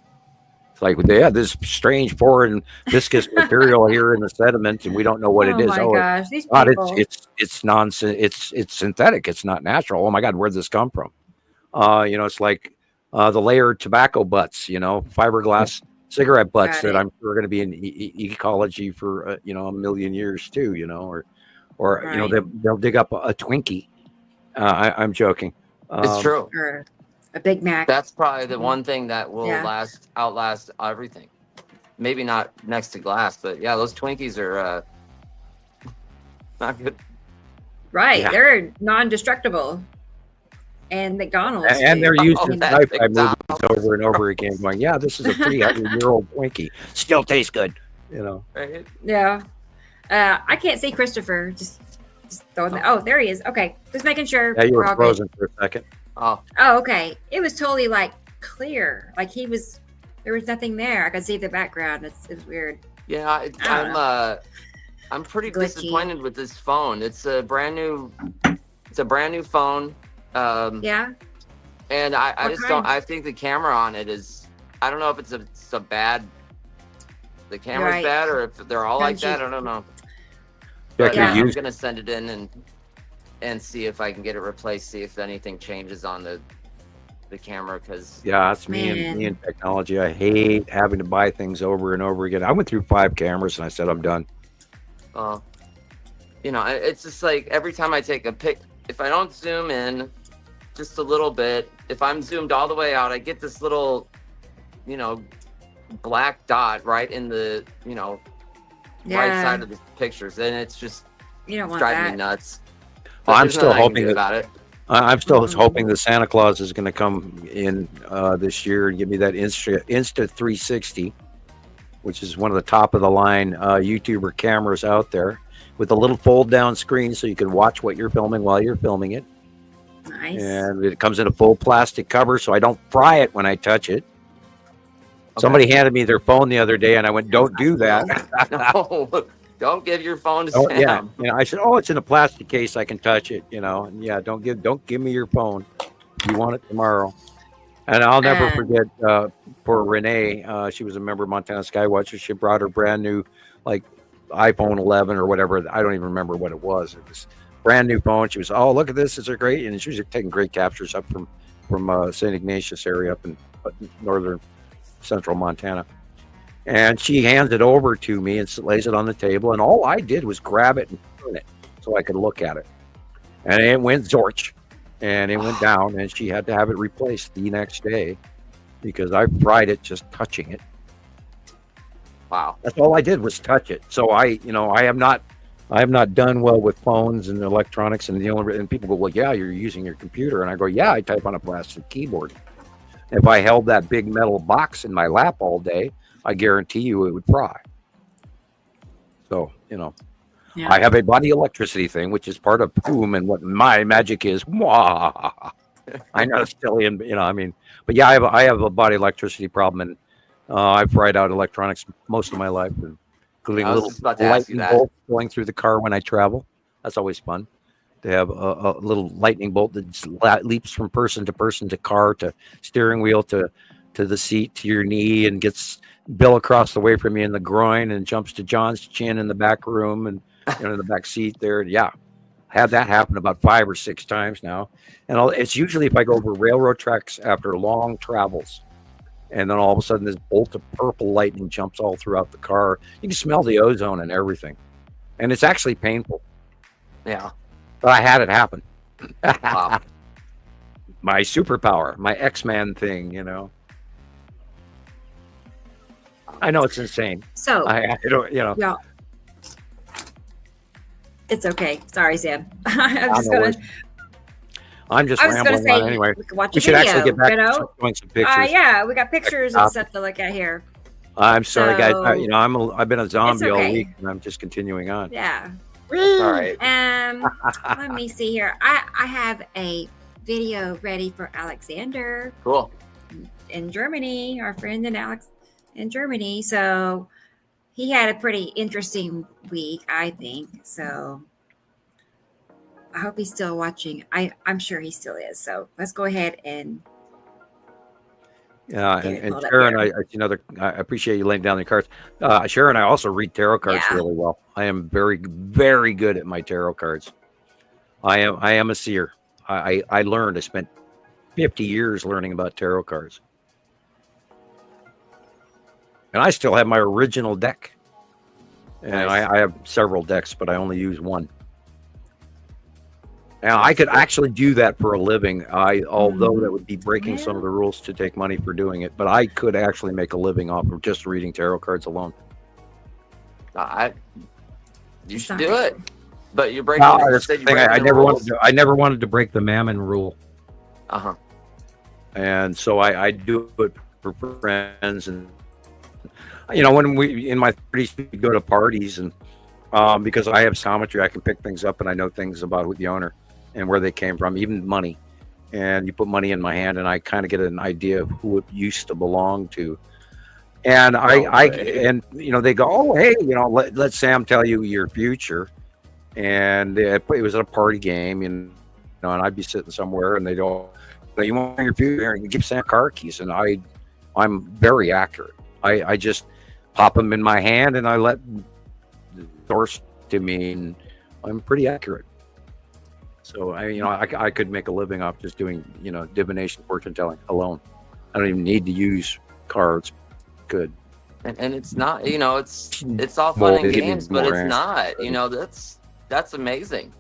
It's like they have this strange foreign viscous material here in the sediment, and we don't know what it is. Oh my gosh, these God, people. it's nonsense. It's synthetic. It's not natural. Oh my God, where'd this come from? It's like the layered tobacco butts, fiberglass cigarette butts that I'm sure are going to be in ecology for a million years too, or they'll dig up a Twinkie. I'm joking. It's true. Or a Big Mac. That's probably the one thing that will outlast everything. Maybe not next to glass, but yeah, those Twinkies are not good. Right, Yeah. they're non-destructible. And McDonald's. And they're used in that sci-fi movies over and over again, going, yeah, this is a 300-year-old Twinkie. Still tastes good, Right? Yeah. I can't see Christopher. Just throwing that. Oh, there he is. Okay. Just making sure. Yeah, you we're were all frozen for a second. Oh, okay. It was totally clear. There was nothing there. I could see the background. It's weird. yeah. I'm pretty Glitchy. disappointed with this phone. It's a brand new phone. Yeah. And I just don't. I think the camera on it is. I don't know if it's a bad. The camera's bad, or if they're all like that. I don't know. But I'm gonna send it in and see if I can get it replaced. See if anything changes on the camera, because that's me and technology. I hate having to buy things over and over again. I went through 5 cameras and I said I'm done. It's just like every time I take a pic, if I don't zoom in just a little bit, if I'm zoomed all the way out, I get this little, black dot right in the, right side of the pictures, and it's just driving me nuts. But I'm still hoping about it. I'm still hoping that Santa Claus is going to come in this year and give me that Insta 360, which is one of the top of the line YouTuber cameras out there, with a little fold down screen so you can watch what you're filming while you're filming it. Nice. And it comes in a full plastic cover, so I don't fry it when I touch it. Okay. Somebody handed me their phone the other day, and I went, "Don't do that." No, don't give your phone to Sam. I said, "Oh, it's in a plastic case. I can touch it." And don't give me your phone. You want it tomorrow. And I'll never forget for Renee. She was a member of Montana Skywatcher. She brought her brand new, iPhone 11 or whatever. I don't even remember what it was. It was brand new phone. She was, "Oh, look at this. Is it great?" And she was taking great captures up from St. Ignatius area up in northern central Montana. And she hands it over to me and lays it on the table. And all I did was grab it and turn it so I could look at it. And it went zorch. And it went down. And she had to have it replaced the next day because I fried it just touching it. Wow. That's all I did was touch it. So I have not done well with phones and electronics, and people go, "Well, yeah, you're using your computer," and I go, "Yeah, I type on a plastic keyboard." If I held that big metal box in my lap all day, I guarantee you it would fry. So, I have a body electricity thing, which is part of Boom, and what my magic is. Mwah. I know it's silly, and but yeah, I have a body electricity problem, and I've fried out electronics most of my life, including little lightning bolts going through the car when I travel. That's always fun to have a little lightning bolt that leaps from person to car to steering wheel to the seat to your knee and gets Bill across the way from you in the groin and jumps to John's chin in the back room and in the back seat there. Yeah, had that happen about 5 or 6 times now, and it's usually if I go over railroad tracks after long travels, and then all of a sudden this bolt of purple lightning jumps all throughout the car. You can smell the ozone and everything, and it's actually painful. Yeah, but I had it happen. Wow. My superpower, my X-Man thing, I know it's insane. So I don't, Yeah. It's okay. Sorry, Sam. I'm just rambling say, on anyway. We should actually get back to showing some pictures. Yeah, we got pictures and stuff to look at here. I'm sorry, guys. I've been a zombie all week, and I'm just continuing on. Yeah. All right. Let me see here. I have a video ready for Alexander. Cool. In Germany, our friend in Germany. So he had a pretty interesting week, I think. So I hope he's still watching. I'm sure he still is. So let's go ahead and and Sharon, I appreciate you laying down the cards. Sharon, I also read tarot cards really well. I am very, very good at my tarot cards. I am a seer. I learned. I spent 50 years learning about tarot cards. And I still have my original deck. And nice. I have several decks, but I only use one. Now, I could actually do that for a living. Although that would be breaking some of the rules to take money for doing it, but I could actually make a living off of just reading tarot cards alone. You should do it, but you're breaking. I never wanted to break the Mammon rule. And so I do it for friends, and when we in my 30s we go to parties, and because I have geometry, I can pick things up and I know things about the owner and where they came from, even money. And you put money in my hand, and I kind of get an idea of who it used to belong to. And they go, oh, hey, let Sam tell you your future. And it was at a party game, and I'd be sitting somewhere, and they go, you want your future? And you give Sam car keys, and I'm very accurate. I just pop them in my hand, and I let the source to me, and I'm pretty accurate. So I could make a living off just doing divination, fortune telling alone. I don't even need to use cards. Good. And it's not, it's all fun and games, but it's not. That's amazing.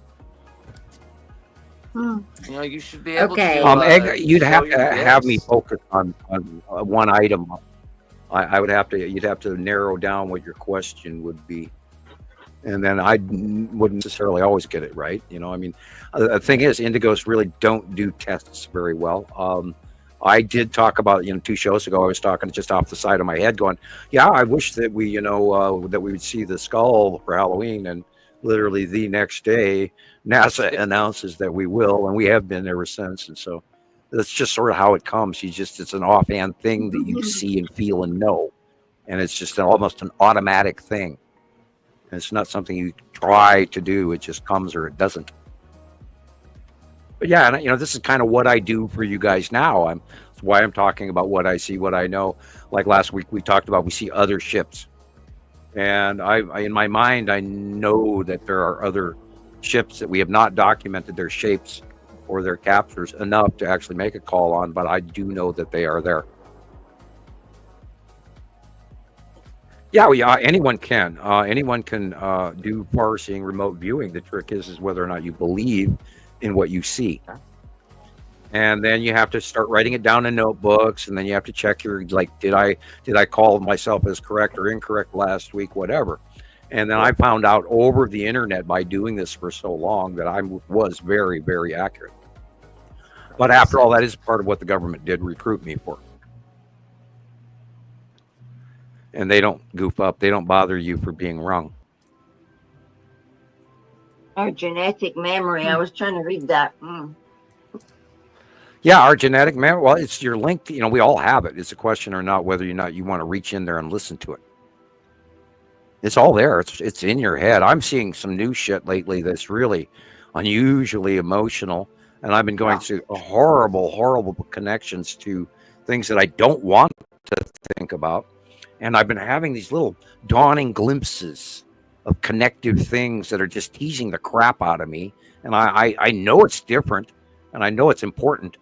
You should be able to. You'd have to have me focus on one item. You'd have to narrow down what your question would be. And then I wouldn't necessarily always get it right. The thing is, indigos really don't do tests very well. I did talk about, 2 shows ago, I was talking just off the side of my head going, yeah, I wish that we, that we would see the skull for Halloween. And literally the next day, NASA announces that we will, and we have been ever since. And so that's just sort of how it comes. It's an offhand thing that you see and feel and know. And it's just almost an automatic thing. And it's not something you try to do. It just comes or it doesn't. But yeah, and this is kind of what I do for you guys now. That's why I'm talking about what I see, what I know. Like last week we talked about, we see other ships. And I in my mind, I know that there are other ships that we have not documented their shapes or their captures enough to actually make a call on, but I do know that they are there. Yeah, anyone can. Anyone can do far-seeing remote viewing. The trick is whether or not you believe in what you see. And then you have to start writing it down in notebooks, and then you have to check did I call myself as correct or incorrect last week, whatever. And then I found out over the internet by doing this for so long that I was very, very accurate. But after all, that is part of what the government did recruit me for. And they don't goof up. They don't bother you for being wrong. Our genetic memory. I was trying to read that. Yeah, our genetic memory. Well, it's your link. We all have it. It's a question or not whether or not you want to reach in there and listen to it. It's all there. It's in your head. I'm seeing some new shit lately that's really unusually emotional. And I've been going through horrible connections to things that I don't want to think about. And I've been having these little dawning glimpses of connective things that are just teasing the crap out of me. And I know it's different, and I know it's important.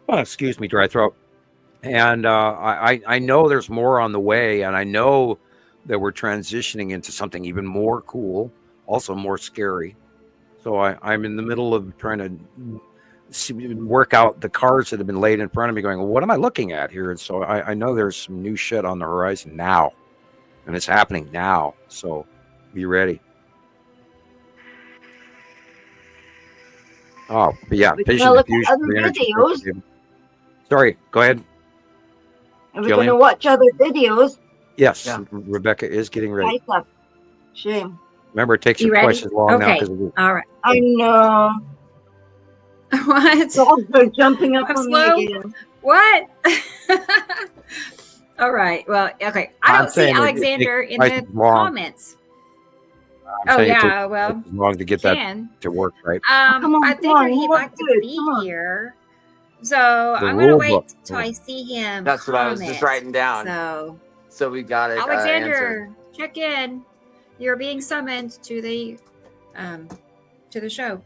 Oh, excuse me, dry throat. And I know there's more on the way, and I know that we're transitioning into something even more cool, also more scary. So I'm in the middle of trying to work out the cards that have been laid in front of me, going, well, what am I looking at here? And so I know there's some new shit on the horizon now, and it's happening now. So be ready. Oh, but yeah, vision diffusion. Other videos. Sorry, go ahead. Are we going to watch other videos? Yes, Rebecca is getting ready. Shame. Remember, it takes you twice as long now. All right. I know. What? Dogs are jumping up on me again. What? All right. Well, okay. I don't see Alexander in the comments. Oh yeah. Well, long to get that to work, right? I think he'd like to be here. So I'm gonna wait till I see him. That's what I was just writing down. So we got it. Alexander, check in. You're being summoned to the show.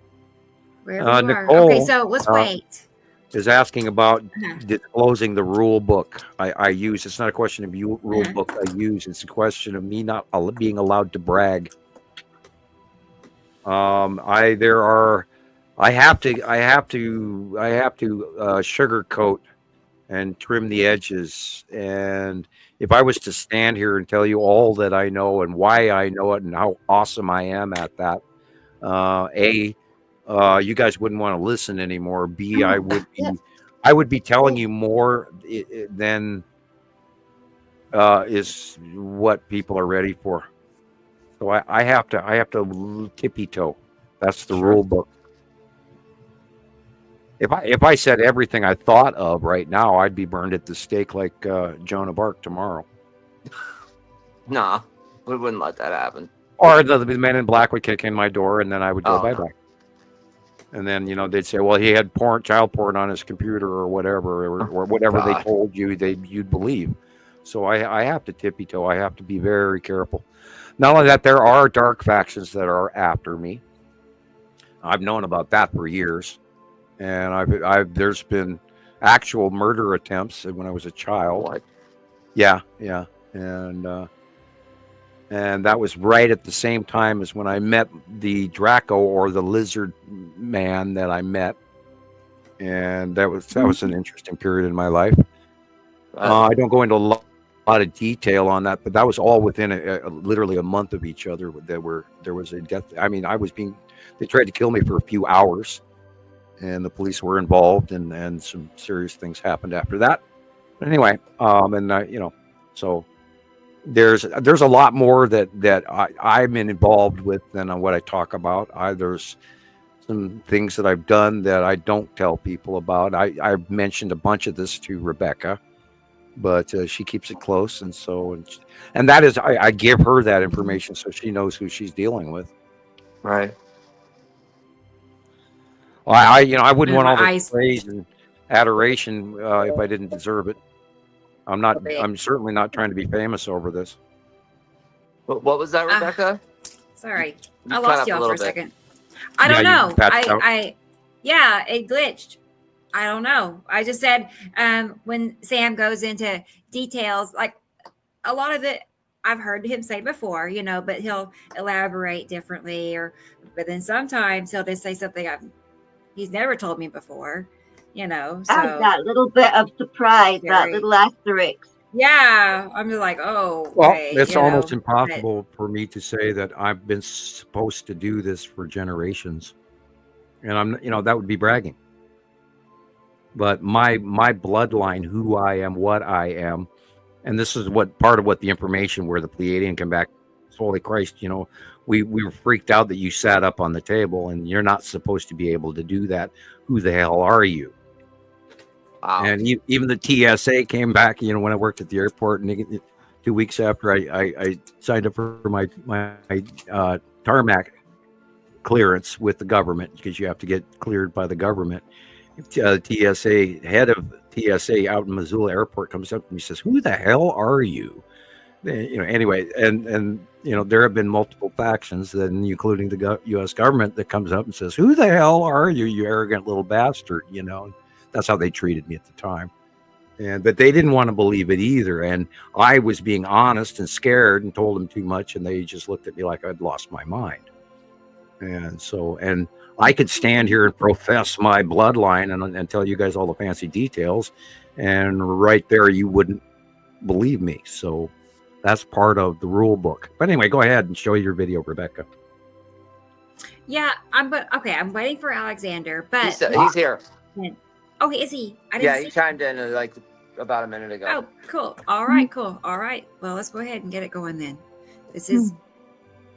Wherever you Nicole, are. Okay, so let's wait. Is asking about disclosing the rule book I use. It's not a question of rule book I use. It's a question of me not being allowed to brag. I have to sugarcoat and trim the edges. And if I was to stand here and tell you all that I know and why I know it and how awesome I am at that, you guys wouldn't want to listen anymore. B, I would be telling you more than is what people are ready for. So I have to tippy toe. That's the rule book. If I said everything I thought of right now, I'd be burned at the stake like Joan of Arc tomorrow. Nah, we wouldn't let that happen. Or the men in black would kick in my door, and then I would go bye-bye. And then, they'd say, well, he had child porn on his computer or whatever, or whatever they told you you'd believe. So I have to tippy toe. I have to be very careful. Not only that, there are dark factions that are after me. I've known about that for years. And there's been actual murder attempts when I was a child. What? Yeah. And that was right at the same time as when I met the Draco, or the lizard man that I met. And that was an interesting period in my life. I don't go into a lot of detail on that, but that was all within literally a month of each other. There was a death. I mean, they tried to kill me for a few hours, and the police were involved, and some serious things happened after that. But anyway, so there's a lot more that I'm involved with than what I talk about. There's some things that I've done that I don't tell people about. I've mentioned a bunch of this to Rebecca, but she keeps it close, and that is I give her that information so she knows who she's dealing with. Right. Well, I wouldn't want all the praise and adoration if I didn't deserve it. I'm certainly not trying to be famous over this. What was that, Rebecca? Sorry, I lost y'all for a second. I don't know. It glitched. I don't know. I just said when Sam goes into details, like a lot of it I've heard him say before, but he'll elaborate differently, but then sometimes he'll just say something he's never told me before, So that little bit of surprise, that little asterisk. Yeah, I'm just like, oh. Well, it's almost impossible for me to say that I've been supposed to do this for generations, and that would be bragging. but my bloodline, who I am, what I am, and this is what part of what the information where the Pleiadian come back. Holy Christ, we were freaked out that you sat up on the table, and you're not supposed to be able to do that. Who the hell are you? Wow. And even the TSA came back. When I worked at the airport, and 2 weeks after I signed up for my tarmac clearance with the government, because you have to get cleared by the government. TSA head of TSA out in Missoula Airport comes up and he says, "Who the hell are you?" Anyway, and there have been multiple factions, then including the U.S. government, that comes up and says, "Who the hell are you, you arrogant little bastard?" That's how they treated me at the time. But they didn't want to believe it either. And I was being honest and scared and told them too much, and they just looked at me like I'd lost my mind. And I could stand here and profess my bloodline and tell you guys all the fancy details, and right there you wouldn't believe me. So that's part of the rule book. But anyway, go ahead and show your video, Rebecca. Yeah, I'm waiting for Alexander, but he's here. Oh, is he? He chimed in like about a minute ago. Oh, cool. All right, cool. All right. Well, let's go ahead and get it going then. This is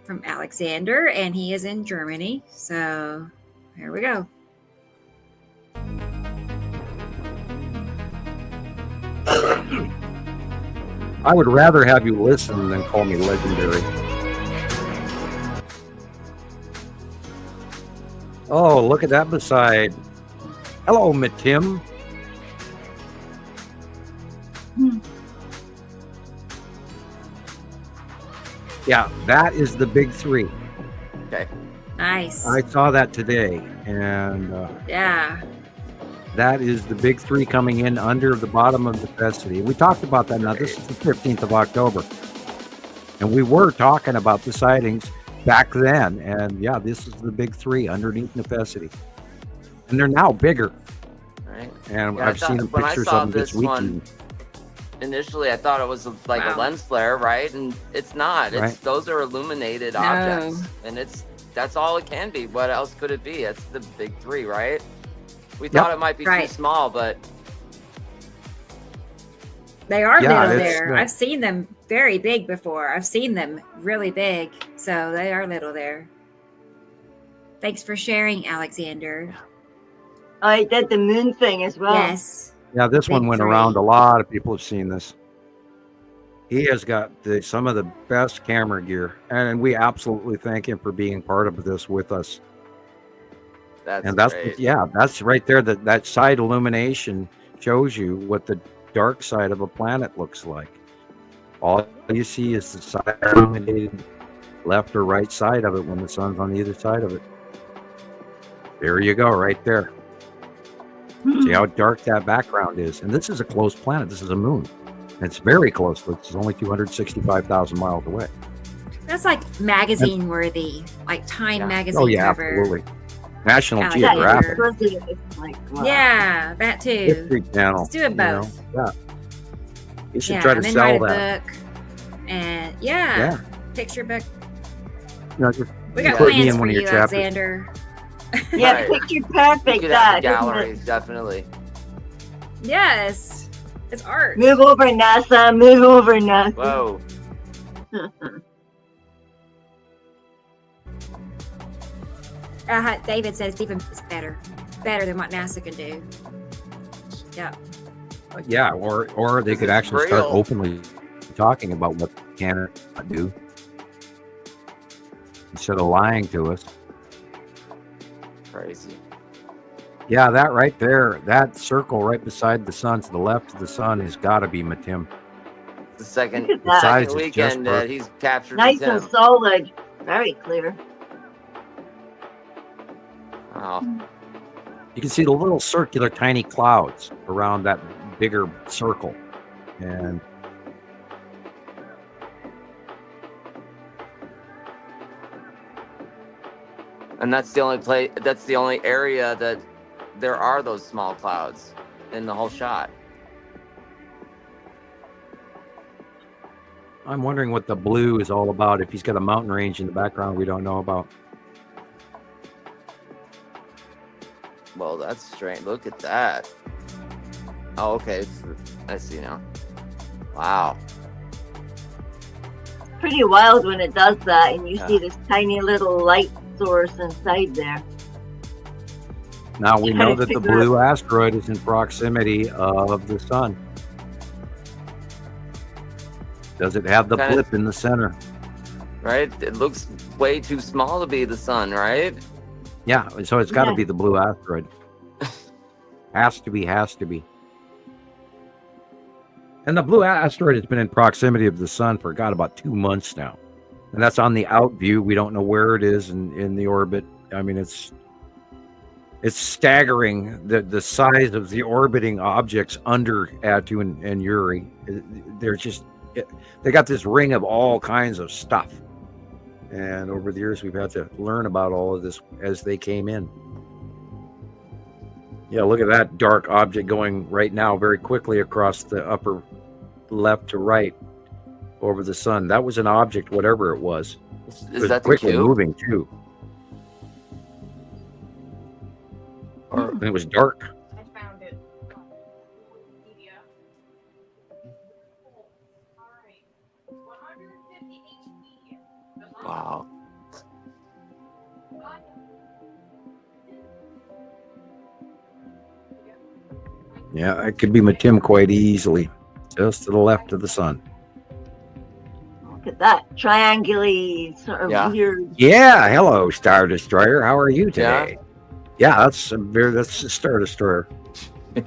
from Alexander, and he is in Germany. So here we go. I would rather have you listen than call me legendary. Oh, look at that beside. Hello, Matim. Yeah, that is the big three. Okay. Nice. I saw that today, and yeah, that is the big three coming in under the bottom of necessity. We talked about that. Now, this is the 15th of October, and we were talking about the sightings back then, and yeah, this is the big three underneath necessity, and they're now bigger. Right. And I've seen pictures of them this weekend. Initially, I thought it was like a lens flare, right? And it's not. Those are illuminated objects, and that's all it can be. What else could it be? It's the big three, right? We thought it might be too small, but they are little there. I've seen them very big before. I've seen them really big, so they are little there. Thanks for sharing, Alexander. I did the moon thing as well. Yes. Yeah, this one went around. A lot of people have seen this. He has got some of the best camera gear, and we absolutely thank him for being part of this with us. That's great. Yeah, that's right there. That side illumination shows you what the dark side of a planet looks like. All you see is the side illuminated left or right side of it when the sun's on either side of it. There you go, right there. See how dark that background is. And this is a close planet. This is a moon. And it's very close. It's only 265,000 miles away. That's like magazine worthy, like Time magazine. Oh, yeah, cover. absolutely. National Geographic. Yeah, that too. History Channel. Let's do it both. Yeah. You should try to sell that. Book. And picture book. We got plans for you, Alexander. Yeah, picture perfect. That galleries, definitely. Yes, it's art. Move over, NASA. Move over, NASA. Whoa. David says it's even better than what NASA can do. Yeah. Yeah, or they could actually start openly talking about what they can do instead of lying to us. Crazy. Yeah, that right there, that circle right beside the sun to the left of the sun has got to be Matim. The second weekend he's captured. Nice and solid, very clear. Wow. You can see the little circular tiny clouds around that bigger circle, and that's the only place. That's the only area that there are those small clouds in the whole shot. I'm wondering what the blue is all about. If he's got a mountain range in the background we don't know about. Well, that's strange. Look at that. Oh, okay. I see now. Wow. Pretty wild when it does that, and you see this tiny little light source inside there. Now we know that the blue asteroid is in proximity of the sun. Does it have the blip in the center? Right? It looks way too small to be the sun, right? Yeah, so it's got to be the blue asteroid. Has to be. And the blue asteroid has been in proximity of the sun for about 2 months now. And that's on the out view. We don't know where it is in the orbit. I mean, it's staggering the size of the orbiting objects under Attu and Uri. They got this ring of all kinds of stuff. And over the years, we've had to learn about all of this as they came in. Yeah, look at that dark object going right now very quickly across the upper left to right over the sun. That was an object, whatever it was. Is that quickly the cube? moving too? And it was dark. I found it on Wikipedia. Alright. 150 HP. Wow. Yeah, it could be Matim quite easily, just to the left of the sun. Look at that triangly sort of weird. Yeah, hello, Star Destroyer. How are you today? Yeah, that's a Star Destroyer. I've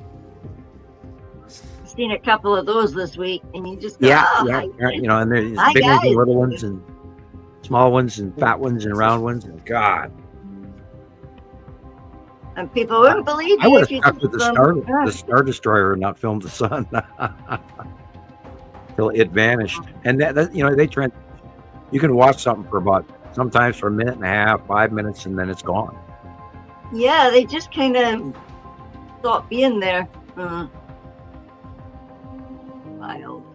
seen a couple of those this week, and you just go, you know, and there's big ones and little ones and small ones and fat ones and round ones. And God, and people wouldn't believe I would you have stuck with the Star Destroyer and not filmed the sun till it vanished. And that you know, you can watch something for sometimes for a minute and a half, 5 minutes, and then it's gone. Yeah, they just kind of stop being there. Wild.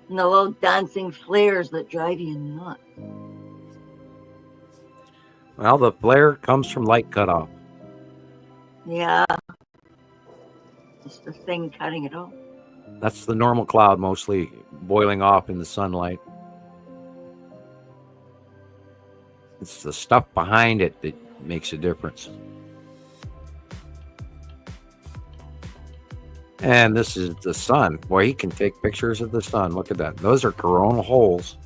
And the little dancing flares that drive you nuts. Well, the flare comes from light cutoff. Yeah. It's the thing cutting it off. That's the normal cloud mostly boiling off in the sunlight. It's the stuff behind it that makes a difference. And this is the sun. Boy, he can take pictures of the sun. Look at that. Those are coronal holes.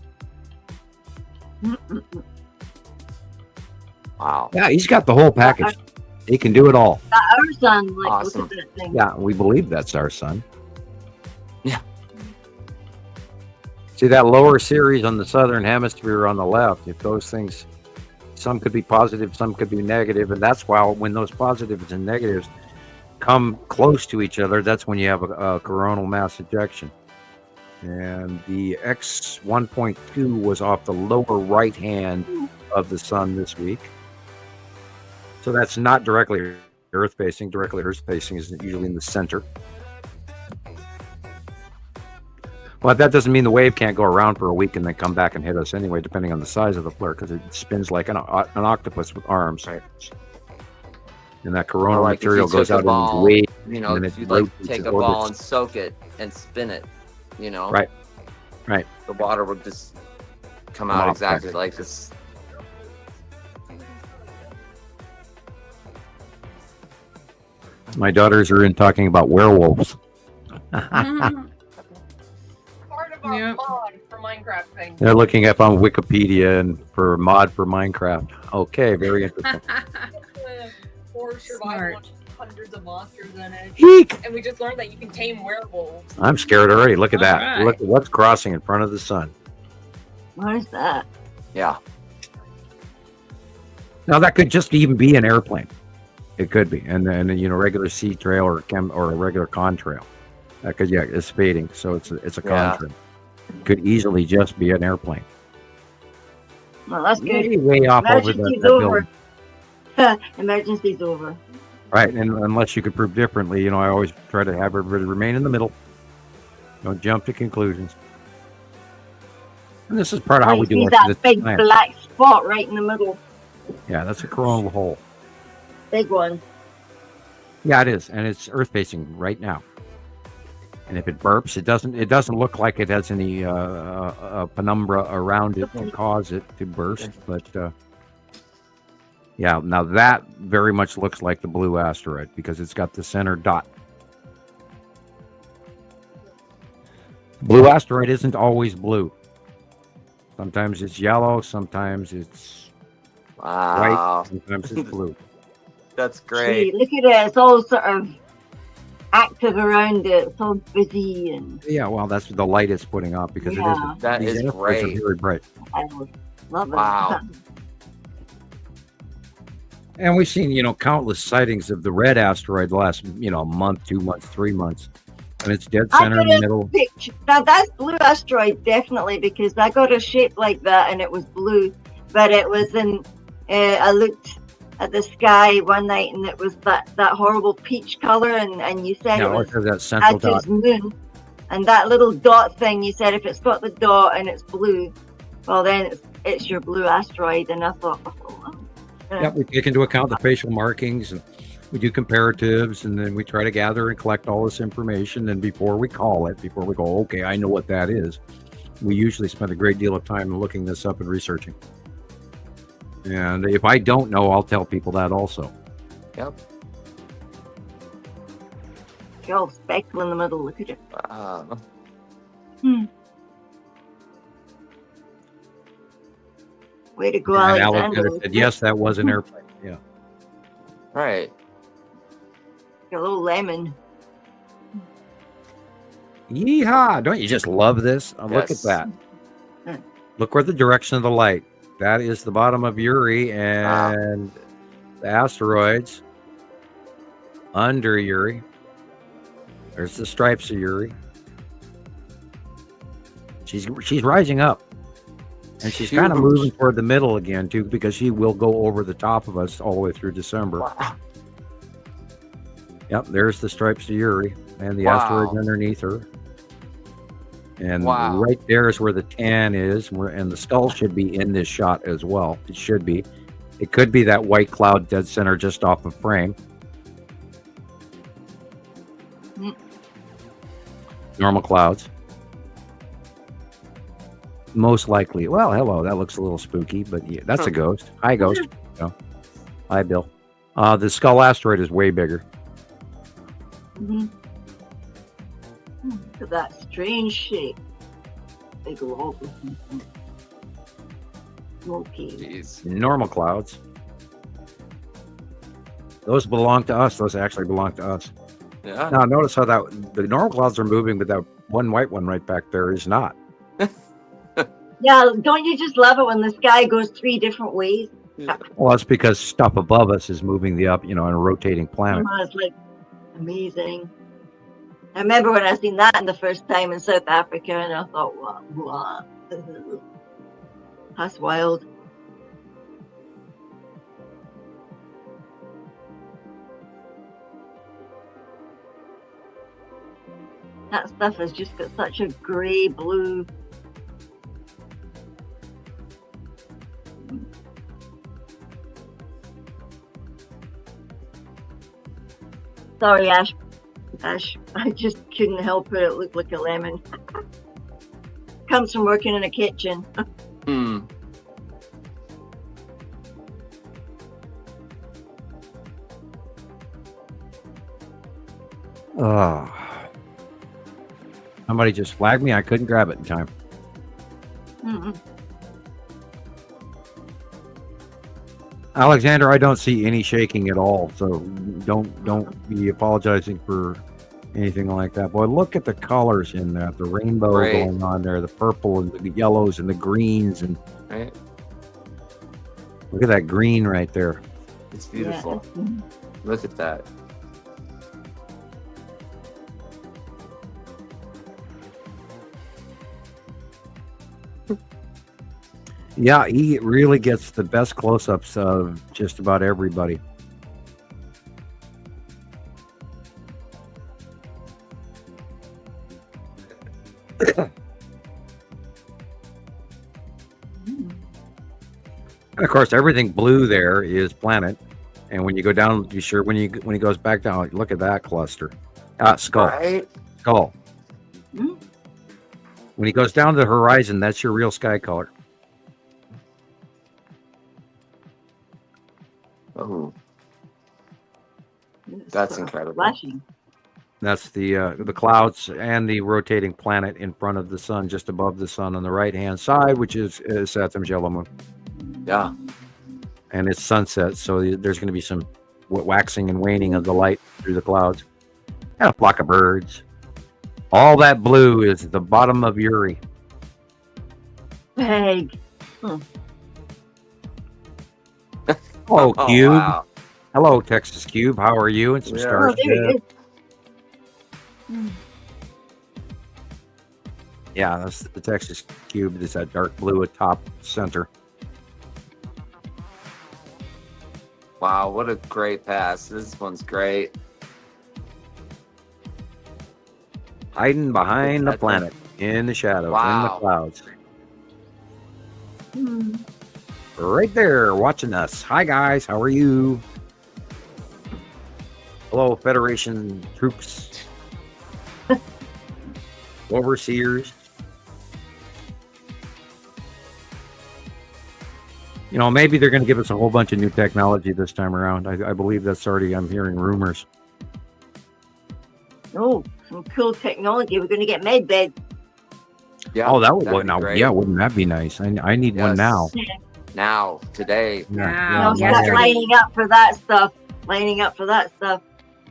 Wow. Yeah, he's got the whole package. He can do it all. Our sun, like, awesome. Look at that thing. Yeah, we believe that's our sun. Yeah. See that lower series on the southern hemisphere on the left? If those things, some could be positive, some could be negative, and that's why when those positives and negatives come close to each other, that's when you have a coronal mass ejection. And the X1.2 was off the lower right hand of the sun this week. So that's not directly Earth facing. Directly Earth facing is usually in the center. But that doesn't mean the wave can't go around for a week and then come back and hit us anyway, depending on the size of the flare, because it spins like an octopus with arms. Right. And that coronal material goes out in the wave. You know, if you like take a ball and soak it and spin it, you know. Right. The water would just come out exactly like this. My daughters are in talking about werewolves. Part of our mod for Minecraft thing. They're looking up on Wikipedia and for mod for Minecraft. Okay, very interesting. Or survival on hundreds of monsters in it. Eek! And we just learned that you can tame werewolves. I'm scared already. Look at that. Right. Look at what's crossing in front of the sun. What is that? Yeah. Now that could just even be an airplane. It could be, and then you know, regular sea trail or a regular contrail. Because it's fading, so it's a contrail. Could easily just be an airplane. Well, that's good. Way off over the building. Emergency's over. Right, and unless you could prove differently, you know, I always try to have everybody remain in the middle. Don't jump to conclusions. And this is part of how we do See it. that big black spot right in the middle. Yeah, that's a coronal hole. Big one. Yeah, it is, and it's Earth facing right now. And if it burps, it doesn't look like it has any penumbra around it to cause it to burst. But yeah, now that very much looks like the blue asteroid because it's got the center dot. Blue asteroid isn't always blue. Sometimes it's yellow, sometimes it's white, sometimes it's blue. That's great. Gee, look at it. It's all sort of active around it. It's all busy and. Yeah, well, that's what the light is putting off because it is. That these is asteroids are great. very bright. I love it. Wow. And we've seen, countless sightings of the red asteroid the last, month, 2 months, 3 months. And it's dead center in the middle. Now that's blue asteroid definitely because I got a shape like that and it was blue, but it was in. I looked at the sky one night and it was that horrible peach color, and you said it was that central dot. Atti's moon, and that little dot thing. You said if it's got the dot and it's blue, well then it's your blue asteroid. And I thought, Yeah, we take into account the facial markings and we do comparatives, and then we try to gather and collect all this information. And before we call it, before we go, okay, I know what that is, we usually spend a great deal of time looking this up and researching. And if I don't know, I'll tell people that also. Yep. you're all speckle in the middle. Look at it. Wow. Way to go, And Alexander. Alexander said, yes, that was an airplane. Yeah. Right. A little lemon. Yeehaw! Don't you just love this? Oh, look at that. Look where the direction of the light. That is the bottom of Uri and the asteroids under Uri. There's the stripes of Uri. She's rising up. And she's kind of moving toward the middle again, too, because she will go over the top of us all the way through December. Wow. Yep, there's the stripes of Uri and the asteroids underneath her. And right there is where the tan is, and the skull should be in this shot as well. It should be. It could be that white cloud dead center just off of frame. Normal clouds. Most likely. Well, hello. That looks a little spooky, but yeah, that's a ghost. Hi, ghost. Hi, Bill. The skull asteroid is way bigger. Look at that strange shape. Big lob. Smoky. Normal clouds. Those belong to us. Those actually belong to us. Yeah. Now, notice how the normal clouds are moving, but that one white one right back there is not. Yeah, don't you just love it when the sky goes 3 different ways? Yeah. Well, that's because stuff above us is moving up, on a rotating planet. It's like amazing. I remember when I seen that in the first time in South Africa, and I thought, wow. That's wild. That stuff has just got such a grey blue. Sorry, Ash, I just couldn't help it. It looked like a lemon. Comes from working in a kitchen. Somebody just flagged me. I couldn't grab it in time. Alexander, I don't see any shaking at all, so don't be apologizing for anything like that. Boy, look at the colors in that, the rainbow going on there, the purple and the yellows and the greens, and look at that green right there. It's beautiful. Yeah. Look at that. Yeah, he really gets the best close-ups of just about everybody. And of course, everything blue there is planet. And when you go down, be sure when he goes back down, look at that cluster. Skull. Right? Skull. Hmm? When he goes down to the horizon, that's your real sky color. Oh, that's incredible. Flashing. That's the clouds and the rotating planet in front of the sun, just above the sun on the right-hand side, which is Saturn's yellow moon. Yeah. And it's sunset, so there's going to be some waxing and waning of the light through the clouds. And a flock of birds. All that blue is the bottom of Uri. Big. Hello, Oh, Cube. wow. Hello, Texas Cube. How are you? And some Yeah. stars. Oh, there it is. Yeah, that's the Texas Cube. It's that dark blue at top center. Wow, what a great pass. This one's great. Hiding behind the That's planet, in the shadows, in the Wow. clouds. Hmm. Right there, watching us. Hi, guys. How are you? Hello, Federation troops. Overseers. You know, maybe they're going to give us a whole bunch of new technology this time around. I believe that's already, I'm hearing rumors. Oh, some cool technology. We're going to get med bed. Yeah. Oh, that would that'd be now, great. yeah, wouldn't that be nice? I need one Yes. now. Now, today. Wow. Start yesterday. lining up for that stuff. Lining up for that stuff.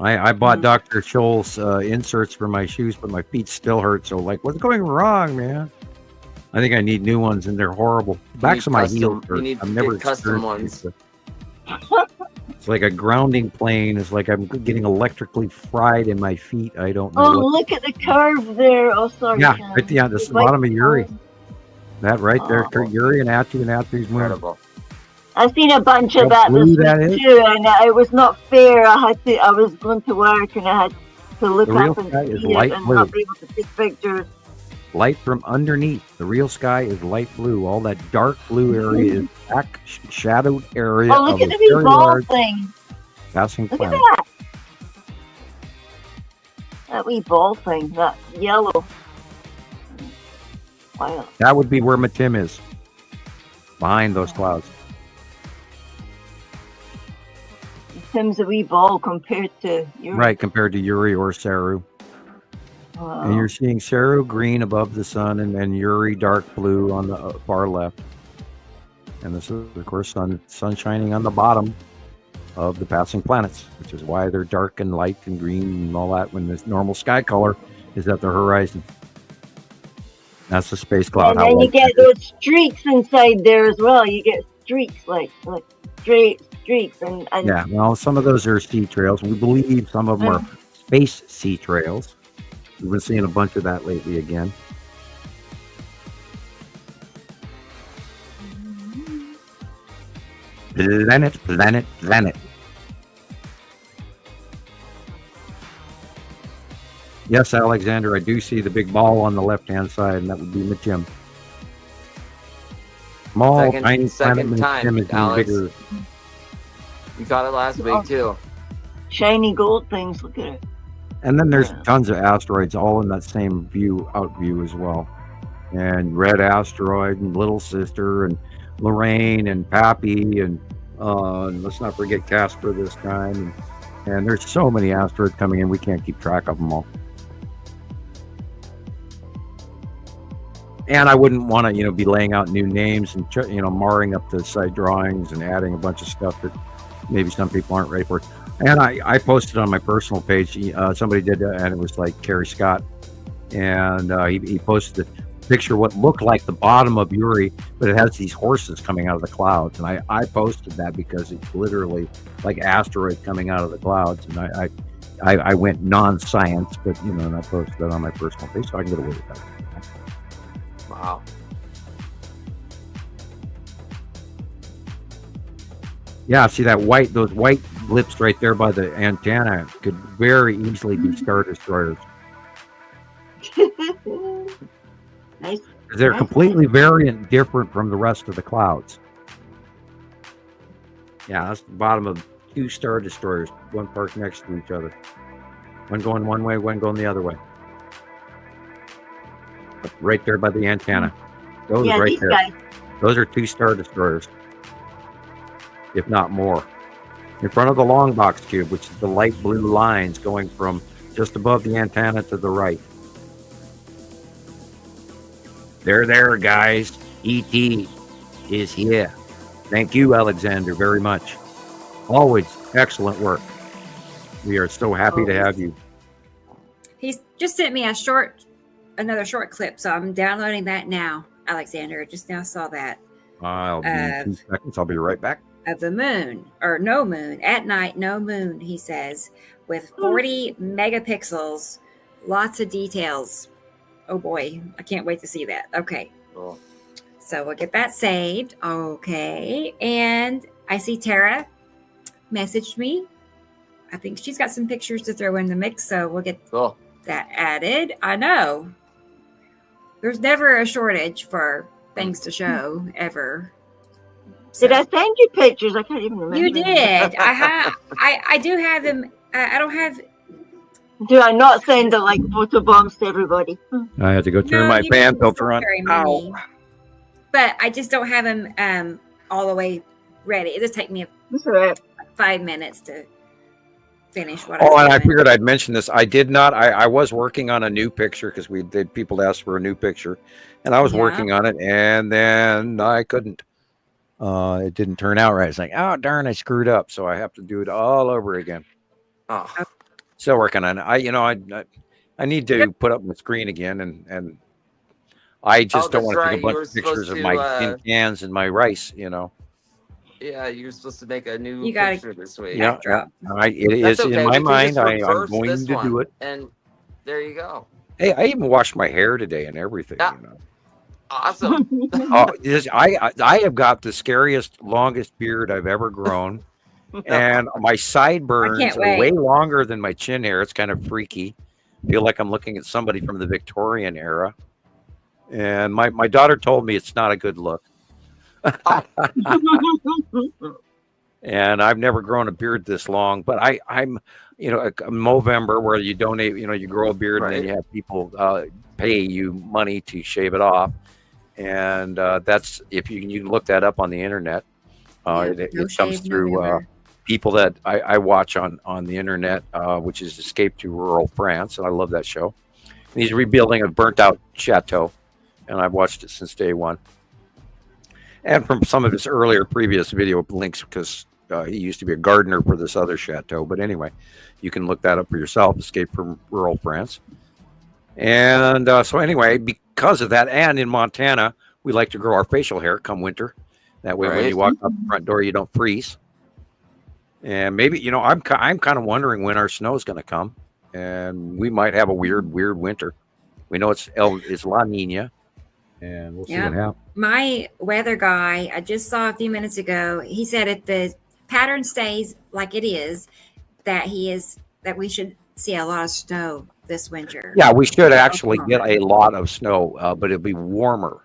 I bought Dr. Scholl's inserts for my shoes, but my feet still hurt. So, like, what's going wrong, man? I think I need new ones, and they're horrible. Backs of my heels hurt. You need I've to never get custom experienced ones. it. It's like a grounding plane. It's like I'm getting electrically fried in my feet. I don't know. Oh, what. look at the curve there. Oh, sorry. Yeah, Shannon. right, yeah, this is It's the bottom of like- Uri. That right there, Oh. Uri and Atu's moon. Incredible. I've seen a bunch of How that blue this that week is? too, and it was not fair. I was going to work and I had to look The real up and sky is see light it and blue. not be able to take pictures. Light from underneath. The real sky is light blue. All that dark blue area is back shadowed area Oh, look of at a the wee very ball large thing. passing Look at planet. that. That wee ball thing, that yellow. Wow. That would be where Matim is. Behind those clouds. Tim's a wee ball compared to your. Right, compared to Uri or Saru. Wow. And you're seeing Saru green above the sun and then Uri dark blue on the far left. And this is, of course, sun shining on the bottom of the passing planets, which is why they're dark and light and green and all that when the normal sky color is at the horizon. That's the space cloud. And how then you white get it is. those streaks inside there as well. You get streaks like straight streaks and Yeah, well, some of those are sea trails. We believe some of them are space sea trails. We've been seeing a bunch of that lately again. Planet. Yes, Alexander, I do see the big ball on the left-hand side, and that would be Matim. Small, tiny planet second time, Matim is getting Alex. bigger. You got it last week too. shiny gold things. Look at it. And then there's Yeah. tons of asteroids all in that same out view as well. And Red Asteroid and Little Sister and Lorraine and Pappy and let's not forget Casper this time. And there's so many asteroids coming in, we can't keep track of them all. And I wouldn't want to, be laying out new names and, marring up the site drawings and adding a bunch of stuff that maybe some people aren't ready for. And I posted on my personal page, somebody did that, and it was like Kerry Scott. And he posted a picture of what looked like the bottom of Uri, but it has these horses coming out of the clouds. And I posted that because it's literally like asteroids coming out of the clouds. And I went non-science, but, and I posted that on my personal page, so I can get away with that. Wow. Yeah, see those white blips right there by the antenna could very easily be Star Destroyers. Nice. 'Cause they're completely different from the rest of the clouds. Yeah, that's the bottom of 2 Star Destroyers, one parked next to each other. One going one way, one going the other way. Right there by the antenna. Those Yeah, right these there. guys. Those are 2 Star Destroyers, if not more. In front of the long box cube, which is the light blue lines going from just above the antenna to the right. They're there, guys. E.T. is here. Thank you, Alexander, very much. Always excellent work. We are so happy to have you. He's just sent me another short clip, so I'm downloading that now. Alexander, just now saw that. I'll be 2 seconds. I'll be right back. Of the moon, or no moon, at night, no moon, he says, with 40 megapixels, lots of details. Oh boy, I can't wait to see that. Okay. Cool. So we'll get that saved. Okay. And I see Tara messaged me. I think she's got some pictures to throw in the mix, so we'll get that added. I know. There's never a shortage for things to show, ever. So. Did I send you pictures? I can't even remember. You did. I do have them. I don't have. Do I not send like photo bombs to everybody? I had to go turn my fan filter on. Ow. But I just don't have them all the way ready. It just take me 5 minutes to finish what. Oh, and I figured I'd mention this. I did not. I was working on a new picture because we did. People asked for a new picture, and I was working on it, and then I couldn't. It didn't turn out right. It's like, oh darn, I screwed up, so I have to do it all over again. Oh. Still working on it. I need to put up my screen again, and I just don't want to take a bunch of pictures of my tin cans and my rice. Yeah, you're supposed to make a new picture this week. Yeah, it is in my mind. I'm going to do it. And there you go. Hey, I even washed my hair today and everything. Yeah. Awesome. I have got the scariest, longest beard I've ever grown. And my sideburns are way longer than my chin hair. It's kind of freaky. Feel like I'm looking at somebody from the Victorian era. And my daughter told me it's not a good look. And I've never grown a beard this long, but I'm Movember, where you donate, you grow a beard and then you have people pay you money to shave it off. And that's, if you can look that up on the internet. It comes through people that I watch on the internet, which is Escape to Rural France. And I love that show. And he's rebuilding a burnt out chateau. And I've watched it since day one. And from some of his previous video links, because he used to be a gardener for this other chateau. But anyway, you can look that up for yourself, Escape from Rural France. And so anyway, because of that, and in Montana, we like to grow our facial hair come winter. That way, when you walk out the front door, you don't freeze. And maybe, I'm kind of wondering when our snow is going to come. And we might have a weird winter. We know it's La Nina. And we'll see what happens. My weather guy, I just saw a few minutes ago, he said if the pattern stays like it is, that we should see a lot of snow this winter. Yeah, we should actually get a lot of snow, but it'll be warmer,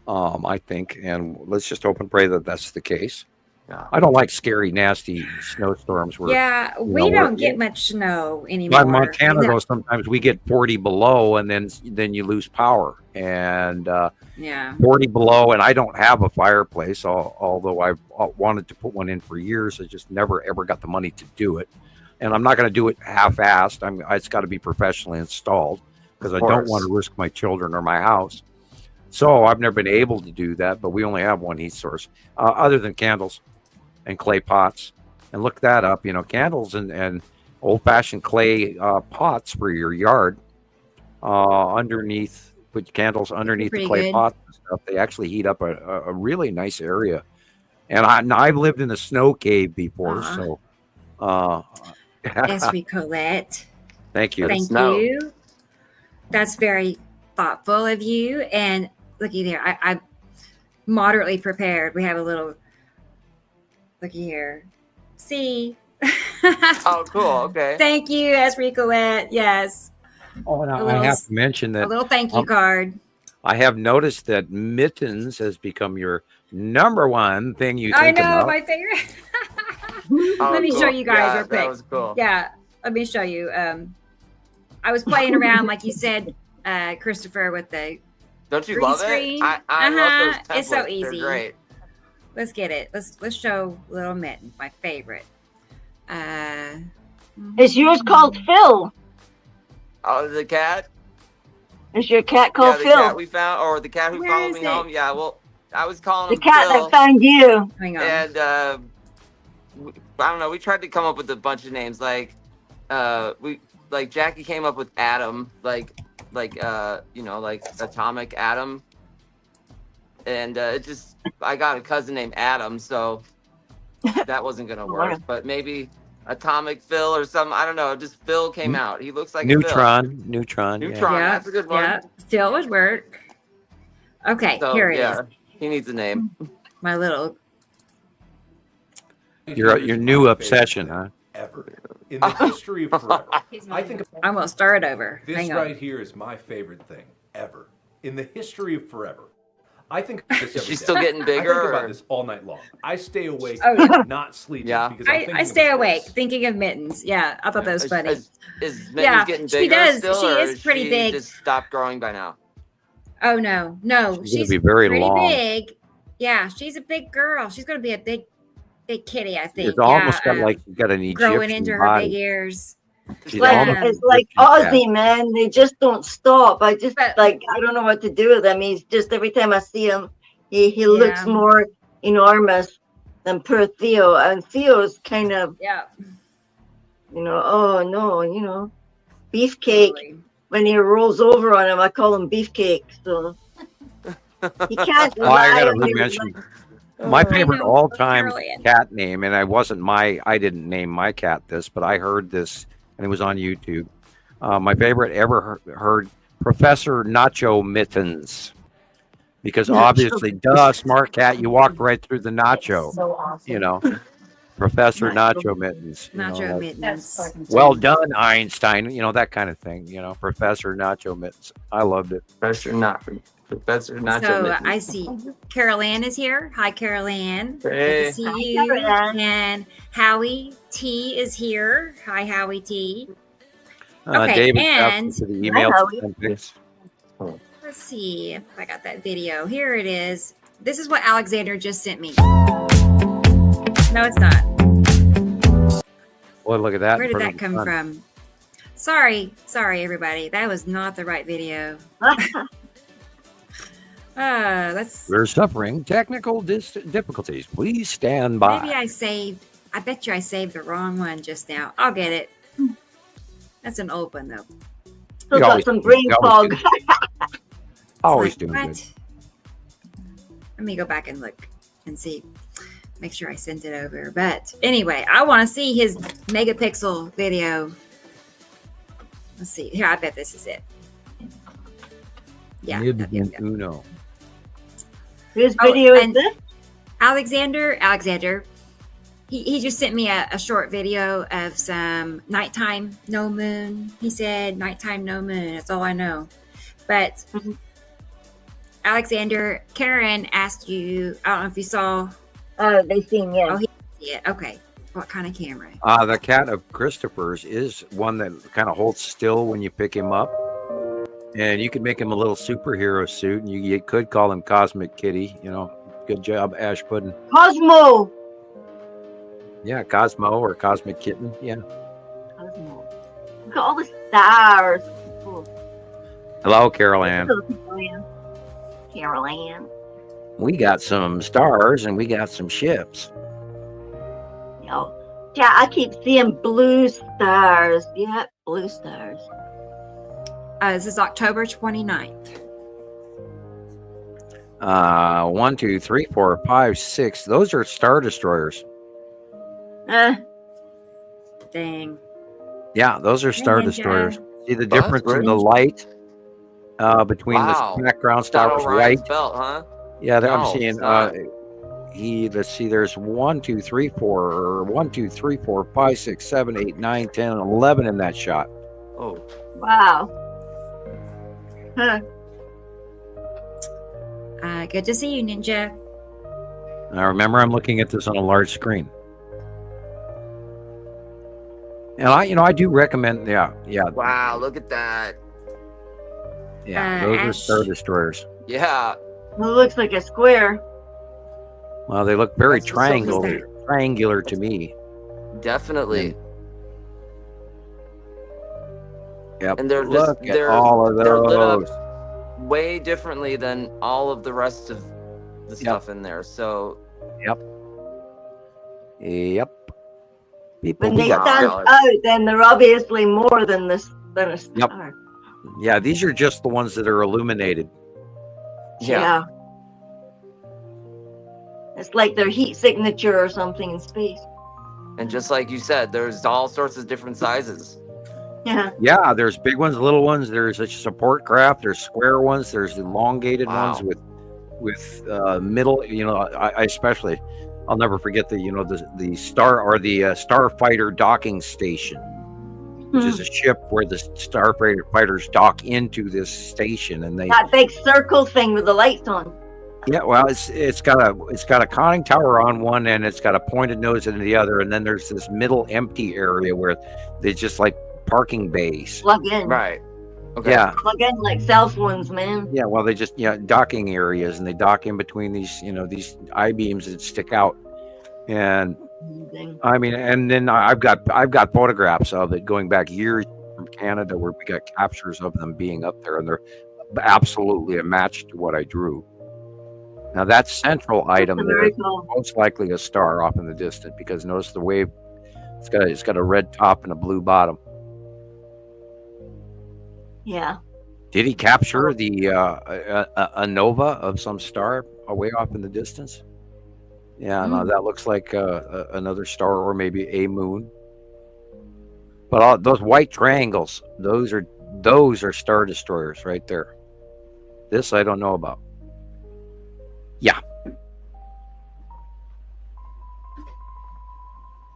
I think. And let's just hope and pray that that's the case. I don't like scary, nasty snowstorms. We don't get much snow anymore. In Montana, though, sometimes we get 40 below, and then you lose power. And 40 below, and I don't have a fireplace, although I've wanted to put one in for years. I just never, ever got the money to do it. And I'm not going to do it half-assed. It's got to be professionally installed because I don't want to risk my children or my house. So I've never been able to do that, but we only have one heat source other than candles and clay pots. And look that up, candles and old-fashioned clay pots for your yard underneath, put candles underneath the clay pots and stuff. They actually heat up a really nice area. And I've lived in a snow cave before, so... Yes, Colette. Thank you. Thank you. That's very thoughtful of you. And looky there, I'm moderately prepared. We have a little, looky here. See? Oh, cool. Okay. Thank you, Esri Colette. Yes. Oh, and I have to mention that a little thank you card. I have noticed that mittens has become your number one thing you I think know, about. my favorite. Oh, Let me cool. show you guys Yeah, real quick. that was cool. Yeah, let me show you. I was playing around, like you said, Christopher, with the Don't you green love screen. it? I love those templates. It's so They're easy. great. Let's get it. Let's show Little Mitten, my favorite. Is yours called Phil? Oh, the cat? Is your cat Yeah, called the Phil? cat we found, or the cat who Where followed is me it? home. Yeah, well, I was calling The him cat Phil, that found you. Hang on. and I don't know. We tried to come up with a bunch of names, like Jackie came up with Atom, like Atomic Atom, and I got a cousin named Adam, so that wasn't gonna work. But maybe Atomic Phil or something. I don't know. Just Phil came out. He looks like Neutron. a Phil. Yeah. That's a good one. Yeah, still would work. Okay, So, here it is. yeah, he needs a name. My little. Your new obsession, huh? Ever in the history of forever. I think I'm gonna start over. this Hang on. right here is my favorite thing ever in the history of forever. I think of this every She's day. still getting I bigger. think about or- this all night long. I stay awake, Oh, yeah. not sleeping. Yeah. Because I'm I thinking stay about awake this. thinking of Mittens. Yeah, I thought that was funny. Is Mittens Yeah, getting she bigger does. still, She or is pretty she big. just stopped growing by now? Oh no, She's she's gonna be very pretty long. big. Yeah, she's a big girl. She's gonna be a big kitty, I think. It's almost yeah, got like you got an Egyptian growing into her body. big ears. She's Like, almost it's an like Egyptian cat. Ozzy, man. They just don't stop. I just But- I don't know what to do with him. He's just every time I see him, he looks Yeah. more enormous than poor Theo. And Theo's kind of, Yeah, oh no, beefcake. totally. When he rolls over on him, I call him beefcake. So he can't. Oh, I lie gotta when he- mention my favorite know, all-time Carolyn. cat name, and I didn't name my cat this, but I heard this, and it was on YouTube. My favorite ever heard Professor Nacho Mittens, because Nacho. obviously, duh, smart cat, you walked right through the nacho. So awesome. You know, Professor Nacho. Nacho Mittens. you know, Nacho like, Mittens. That's fucking well funny. done, Einstein. You know, that kind of thing. You know, Professor Nacho Mittens. I loved it. Professor Nacho So Mittens. I see Carol Ann is here. Hi, Carol Ann. Good Hey. to see Hi, you. Carol Ann. And Howie T is here. Hi, Howie T. Okay, David, and- to the email. Hi, to send pics. Let's see if I got that video. Here it is. This is what Alexander just sent me. No, it's not. Boy, look at that. Where in did front that of the come sun. from? Sorry, everybody. That was not the right video. Let's. We're suffering technical difficulties. Please stand by. Maybe I bet you I saved the wrong one just now. I'll get it. That's an old one though. Still You got always some do- brain you always fog. do. Always Like, doing what? good. Let me go back and look and see. Make sure I sent it over. But anyway, I want to see his megapixel video. Let's see. Here, I bet this is it. Yeah. Nib yep, yep, yep. uno. Whose Oh, video is and- this? Alexander, he just sent me a short video of some nighttime no moon. He said nighttime no moon. That's all I know. But Mhm. Alexander, Karen asked you, I don't know if you saw They seen, yeah. Oh, it. Okay. What kind of camera? The cat of Christopher's is one that kind of holds still when you pick him up. And you could make him a little superhero suit, and you could call him Cosmic Kitty. You know, good job, Ash Puddin'. Cosmo. Yeah, Cosmo or Cosmic Kitten. Yeah. Cosmo. Look at all the stars. Oh, Hello, Carol Ann. Carol Ann. We got some stars and we got some ships. Oh, yeah, I keep seeing blue stars. Yeah, blue stars. This is October 29th. 1, 2, 3, 4, 5, 6. Those are Star Destroyers. Dang. Yeah, those are Star Ninja. Destroyers. See the Well, difference that's in the light between Wow. the background It's not stars Orion's white. belt, huh? Yeah, I'm No, seeing. it's not. Let's see. There's 1, 2, 3, 4, 1, 2, 3, 4, 5, 6, 7, 8, 9, 10, 11 in that shot. Oh, Wow. Huh. Good to see you, Ninja. Now remember, I'm looking at this on a large screen. And I do recommend, yeah. Wow, look at that. Yeah, those are Ash. Star Destroyers. Yeah. It looks like a square. Well, they look very That's what's so triangular to me. Definitely. Yep. And they're Look just at they're all of they're lit those. up way differently than all of the rest of the stuff in there. So Yep. People, When we they got stand Wow. out, then they're obviously more than a star. yeah, these are just the ones that are illuminated. yeah. It's like their heat signature or something in space. And just like you said, there's all sorts of different sizes. Yeah. Yeah, there's big ones, little ones. There's a support craft. There's square ones. There's elongated ones with middle. I especially, I'll never forget the star or the starfighter docking station, which is a ship where the starfighters dock into this station, and That big circle thing with the lights on. Yeah, well, it's got a conning tower on one end, it's got a pointed nose in the other, and then there's this middle empty area where they just like parking bays. Plug in. Right. Okay. Yeah. Plug in like cell phones, man. Yeah, well, they just docking areas, and they dock in between these these I-beams that stick out, and I mean, and then I've got photographs of it going back years from Canada where we got captures of them being up there, and they're absolutely a match to what I drew. Now that central item there is most likely a star off in the distance, because notice the wave, it's got a red top and a blue bottom. Yeah. Did he capture the a nova of some star away off in the distance? Yeah, no, that looks like another star or maybe a moon. But those white triangles, those are Star Destroyers right there. This I don't know about. Yeah.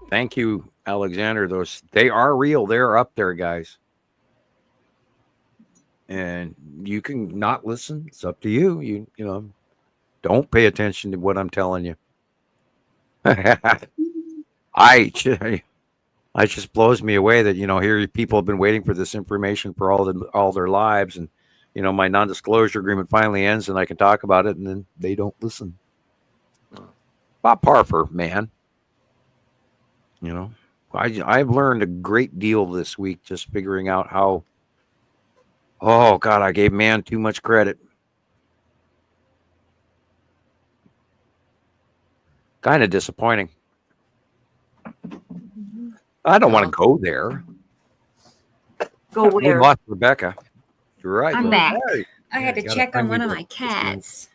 Thank you, Alexander. They are real. They're up there, guys. And you can not listen. It's up to you. You don't pay attention to what I'm telling you. It just blows me away that here people have been waiting for this information for all their lives, and my non-disclosure agreement finally ends, and I can talk about it, and then they don't listen. Bob Parker, man. I've learned a great deal this week just figuring out how. Oh God, I gave man too much credit. Kind of disappointing. I don't want to go there. Go where? We lost Rebecca. You're right. I'm back. Right. I had to gotta check on find one me of the- my cats.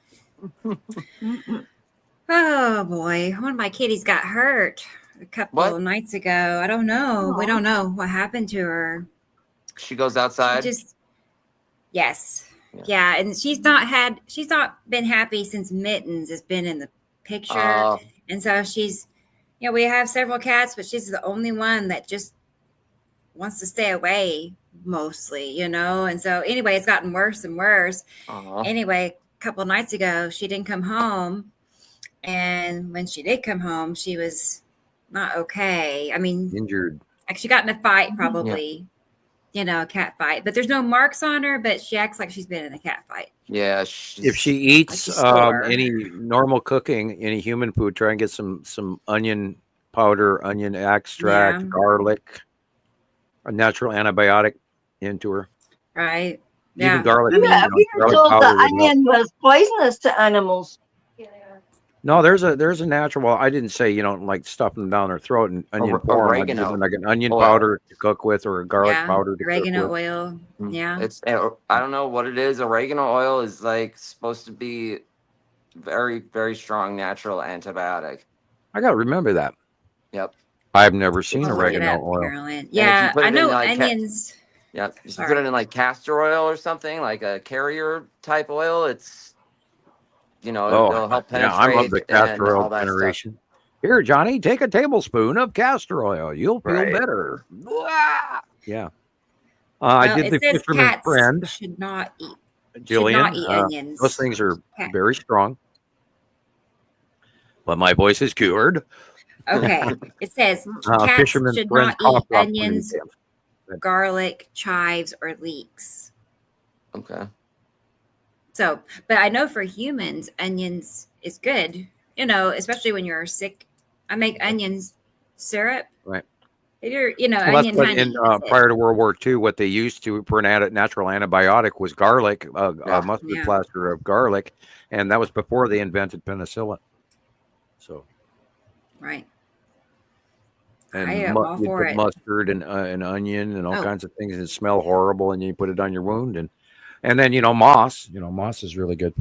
Oh boy, one of my kitties got hurt a couple of nights ago. I don't know. We don't know what happened to her. She goes outside. Yes. Yeah, and she's not been happy since Mittens has been in the picture. And so she's, we have several cats, but she's the only one that just wants to stay away mostly, And so anyway, it's gotten worse and worse. Anyway, a couple of nights ago, she didn't come home. And when she did come home, she was not okay. I mean, injured. Like she got in a fight probably. A cat fight, but there's no marks on her, but she acts like she's been in a cat fight. Yeah. If she eats any normal cooking, any human food, try and get some onion powder, onion extract, garlic, a natural antibiotic into her. Right. Even garlic. We were told that onion was poisonous to animals. No, there's a natural. Well, I didn't say like stuffing them down their throat and onion porn. Oregano, like an onion powder to cook with, or a garlic powder to oregano cook with. oil. Yeah, it's I don't know what it is. Oregano oil is like supposed to be very, very strong natural antibiotic. I gotta remember that. Yep. I've never seen oregano oil. Carolyn. Yeah, I know onions. Yeah, if you put it in like castor oil or something, like a carrier type oil, it's it'll help penetrate. Yeah, I love the castor oil generation. Stuff. Here, Johnny, take a tablespoon of castor oil. You'll feel better. Yeah. I did the Fisherman's Friend. Should not eat Jillian, not eat onions. those things are Okay. very strong. But my voice is cured. Okay. It says cats Fisherman's should friends not eat cough drop onions, when garlic, chives, or leeks. Okay. So, but I know for humans, onions is good. You know, especially when you're sick. I make onions syrup. Right. You're, you know, Well, that's onion what honey. in prior to World War II, what they used to for an natural antibiotic was garlic, Yeah. mustard Yeah. plaster of garlic, and that was before they invented penicillin. So, Right. and I am all you for put it. mustard and onion and all Oh. kinds of things that smell horrible, and you put it on your wound, and then moss. Moss is really good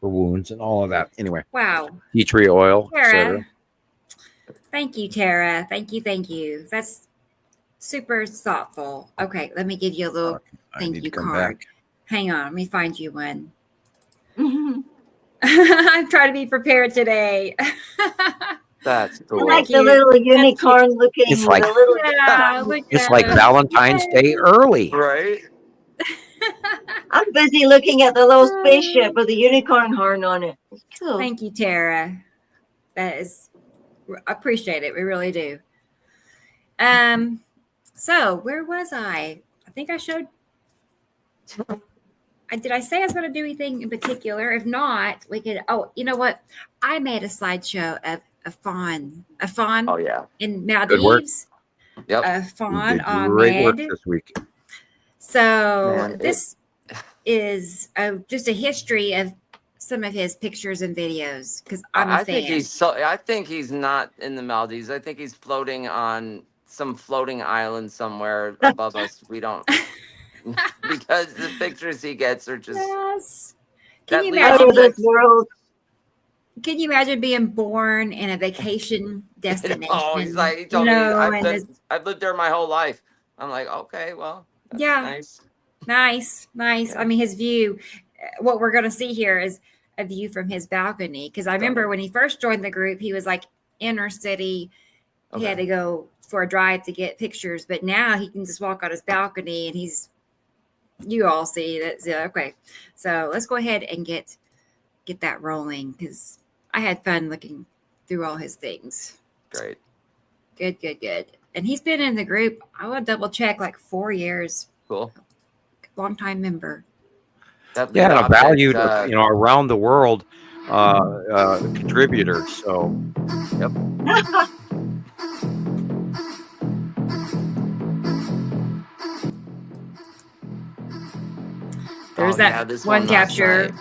for wounds and all of that. Anyway, Wow. tea tree oil, etc. Tara. Thank you, Tara. Thank you. That's super thoughtful. Okay, let me give you a little I thank need you to come card. back. Hang on, let me find you one. I I'm trying to be prepared today. That's cool. like the cute. little unicorn looking. It's like- the little Yeah, look It's at like it. Valentine's Day early. Right? I'm busy looking at the little spaceship with a unicorn horn on it. It's cool. Thank you, Tara. That is, I appreciate it. We really do. So where was I? I think I showed. Did I say I was going to do anything in particular? If not, we could. Oh, you know what? I made a slideshow of a fawn Oh yeah. in Good work. Maldives. Yep. A You fawn did on great work Med. this week. So Man, this is just a history of some of his pictures and videos because I'm a I fan. think he's not in the Maldives. I think he's floating on some floating island somewhere above us. We don't because the pictures he gets are just Yes. That Can you leads Out imagine? of this world. Can you imagine being born in a vacation destination? oh, he's like he told me and I've lived there my whole life. I'm like, okay, well, that's Yeah. nice. nice. Yeah. I mean, his view. What we're going to see here is a view from his balcony. Because I remember when he first joined the group, he was like inner city. He had to go for a drive to get pictures, but now he can just walk on his balcony, and you all see that. Okay, so let's go ahead and get that rolling because I had fun looking through all his things. Great. Good. And he's been in the group. I will double check, like 4 years. Cool. Long time member. That Yeah, lead and a object, valued, around the world contributor. So, yep. There's that this one last capture. night.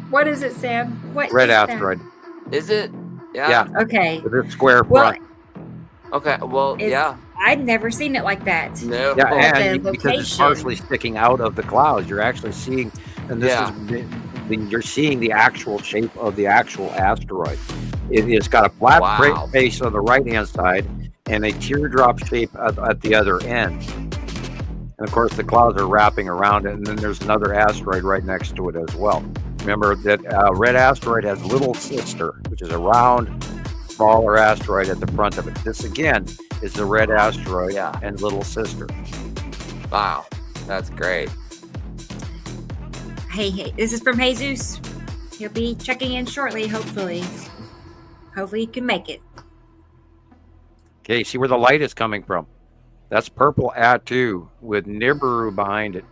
What is it, Sam? What Red is that? asteroid. Is it? Yeah. Okay. With a square Well, front. Okay. Well, It's- yeah. I'd never seen it like that. No. Yeah, the and because it's location. partially sticking out of the clouds, you're actually seeing, and this Yeah. you're seeing the actual shape of the actual asteroid. It's got a flat Wow. face on the right-hand side and a teardrop shape at the other end. And of course, the clouds are wrapping around it, and then there's another asteroid right next to it as well. Remember that red asteroid has little sister, which is a round, smaller asteroid at the front of it. This again is the red asteroid and little sister. Wow. That's great. Hey, this is from Jesus. He'll be checking in shortly, hopefully. Hopefully he can make it. Okay, see where the light is coming from. That's purple Atu with Nibiru behind it.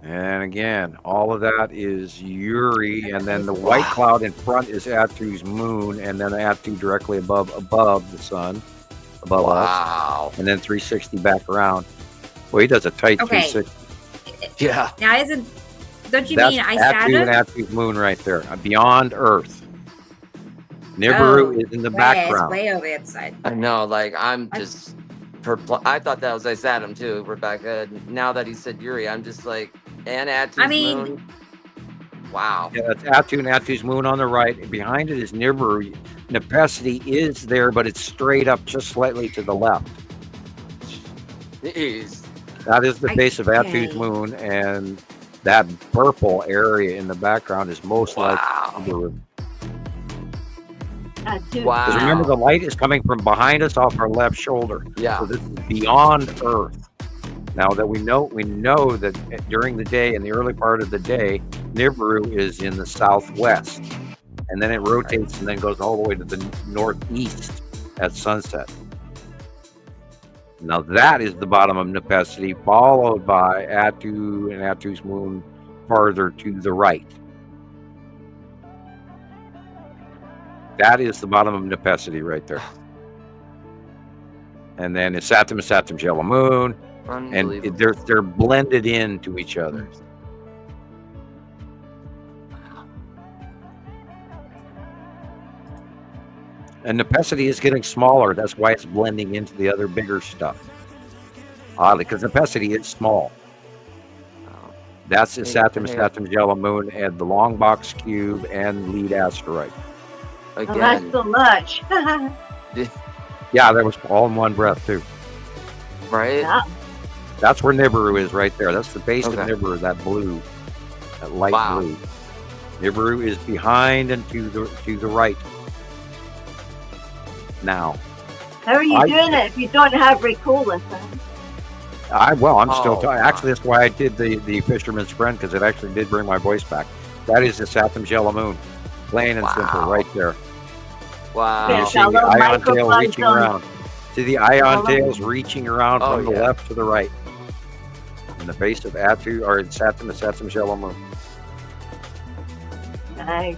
And again, all of that is Uri, and then the white cloud in front is Atu's moon, and then Atu directly above the sun, above us, Wow. and then 360 back around. Well, he does a tight Okay. 360. Yeah. Now, don't you That's mean I Atu sat and him? Atu's moon right there, beyond Earth. Nibiru is in the background. Way over the other side. I know. Like I'm just perplexed. I thought that was I sat him too, Rebecca. Now that he said Yuri, I'm just like, and Atu's moon. Wow. Yeah, that's Atu and Atu's moon on the right. And behind it is Nibiru. Nepesity is there, but it's straight up just slightly to the left. Jeez. That is the base of Atu's Okay. moon, and that purple area in the background is most Wow. likely Nibiru. Wow. Because remember, the light is coming from behind us off our left shoulder. Yeah. So this is beyond Earth. Now that we know that during the day, in the early part of the day, Nibiru is in the southwest, and then it rotates and then goes all the way to the northeast at sunset. Now that is the bottom of Nepenthe, followed by Attu and Attu's moon farther to the right. That is the bottom of Nepenthe right there. And then it's Saturn's yellow moon, and they're blended into each other. And Nepenthe is getting smaller. That's why it's blending into the other bigger stuff. Oddly, because Nepenthe is small. That's the Saturn's yellow moon and the long box cube and lead asteroid. Again. Oh, that's so much. Yeah, that was all in one breath too. Right? Yeah. That's where Nibiru is right there. That's the base of Nibiru, that blue, that light blue. Nibiru is behind and to the right. Now. How are you doing it if you don't have recall? I'm still talking. Actually, that's why I did the Fisherman's Friend, because it actually did bring my voice back. That is the Saturn's yellow moon, plain and simple, right there. Wow. And you're seeing the ion tail reaching around. See the ion tails reaching around from the left to the right. In the base of Attu, or Saturn's yellow moon. Nice.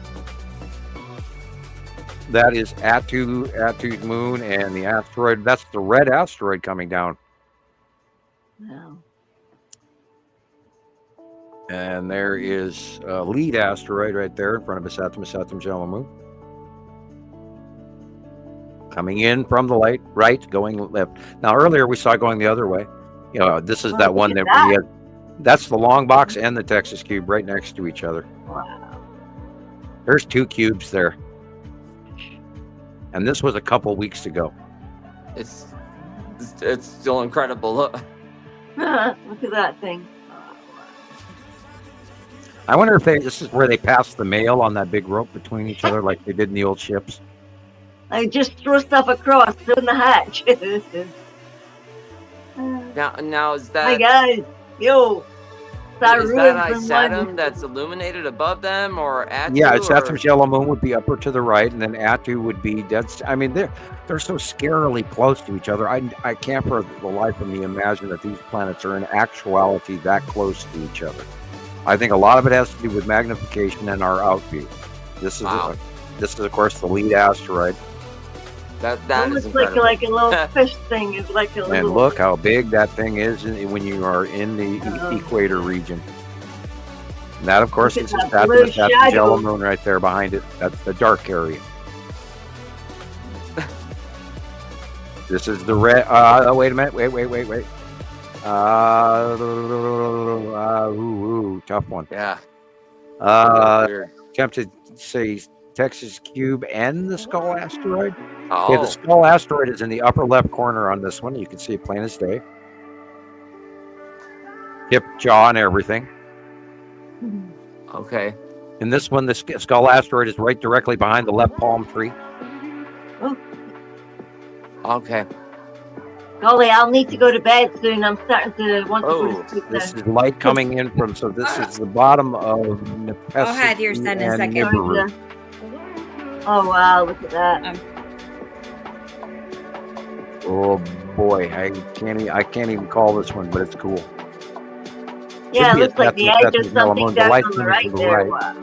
That is Attu's moon, and the asteroid. That's the red asteroid coming down. Wow. And there is a lead asteroid right there in front of Saturn's yellow moon. Coming in from the right, going left. Now, earlier we saw going the other way. You know, this is that one that we had. That's the long box and the Texas cube right next to each other. Wow. There's two cubes there. And this was a couple weeks ago. It's still incredible. Look. Look at that thing. I wonder if this is where they pass the mail on that big rope between each other like they did in the old ships. I just throw stuff across in the hatch. Now is that... Hi guys. Yo. Is that Saturn that's illuminated above them, or Attu? Yeah, Saturn's yellow moon would be upper to the right, and then Attu would be dead. I mean, they're so scarily close to each other. I can't for the life of me imagine that these planets are in actuality that close to each other. I think a lot of it has to do with magnification and our outview. This is of course the lead asteroid. That is incredible. like a little fish thing. It's like a and look how big that thing is when you are in the equator region. And that, of course, is Saturn's yellow moon right there behind it. That's the dark area. This is the red. Wait a minute. Wait. Tough one. Yeah. Tempted to say Texas cube and the skull asteroid. Oh. Okay, the skull asteroid is in the upper left corner on this one. You can see it plain as day. Hip, jaw, and everything. Okay. In this one, the skull asteroid is right directly behind the left palm tree. Oh. Okay. Golly, I'll need to go to bed soon. I'm starting to want to go to sleep. This is light coming in from, so this is the bottom of Nepenthe. I'll have yours done in a second. Nibiru. Oh wow, look at that. Oh boy, I can't even call this one, but it's cool. Yeah, it looks like the edge of something down on the right there. Wow.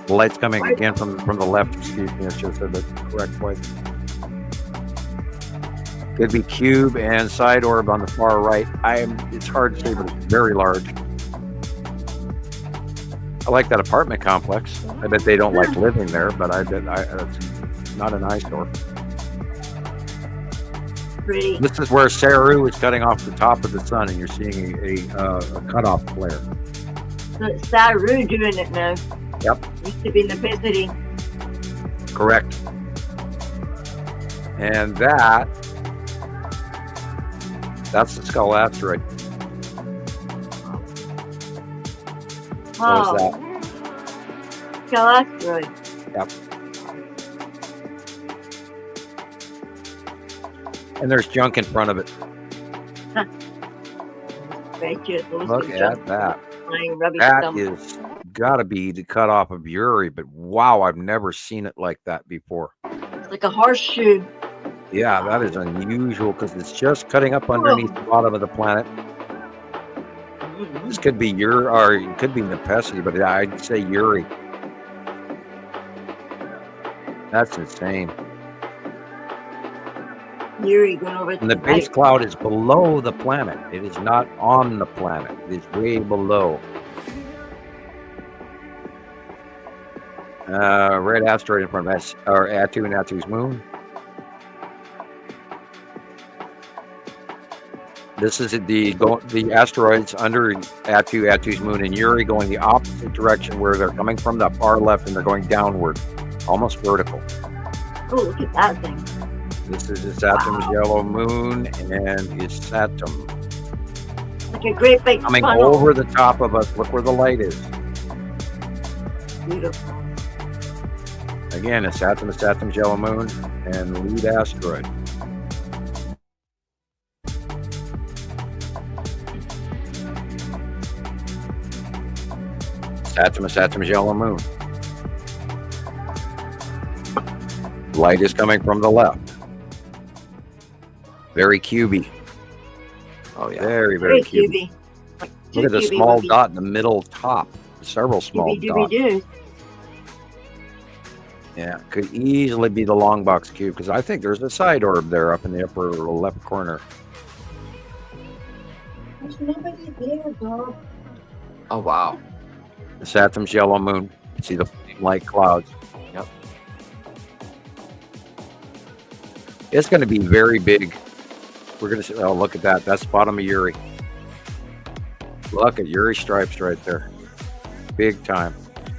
The light's coming again from the left. Excuse me, I should have said the correct way. Could be cube and side orb on the far right. It's hard to say, but it's very large. I like that apartment complex. I bet they don't like living there, but I bet it's not an eyesore. Pretty. This is where Saru is cutting off the top of the sun, and you're seeing a cutoff flare. So it's Saru doing it now. Yep. Used to be in the Pacific. Correct. And that's the skull asteroid. Wow. So that. Skull asteroid. Yep. And there's junk in front of it. Right here, those Look are at just that. flying rubbish That dump. is got to be the cutoff of Uri, but wow, I've never seen it like that before. It's like a horseshoe. Yeah, that is unusual because it's just cutting up underneath the bottom of the planet. This could be Uri, or it could be Nepesi, but I'd say Uri. That's insane. Yuri going over to And the base cloud is below the planet. It is not on the planet. It is way below. Red asteroid in front of us, or Atu and Atu's moon. This is the asteroids under Atu's moon, and Uri going the opposite direction where they're coming from the far left, and they're going downward, almost vertical. Oh, look at that thing. This is Saturn's yellow moon, and it's Saturn Like a great big coming funnel. over the top of us. Look where the light is. Beautiful. Again, it's Saturn's yellow moon, and lead asteroid. Saturn's yellow moon. Light is coming from the left. Very cubey. Oh yeah. Very Very cubey. cubey. Like Look at the cubey small would be dot in the middle top. Several small Doobie dots. doo. Yeah, could easily be the long box cube because I think there's a side orb there up in the upper left corner. There's nobody there, dog. Oh wow. The Saturn's yellow moon. You see the light clouds. Yep. It's going to be very big. We're going to see. Oh, look at that. That's the bottom of Uri. Look at Uri stripes right there. Big time.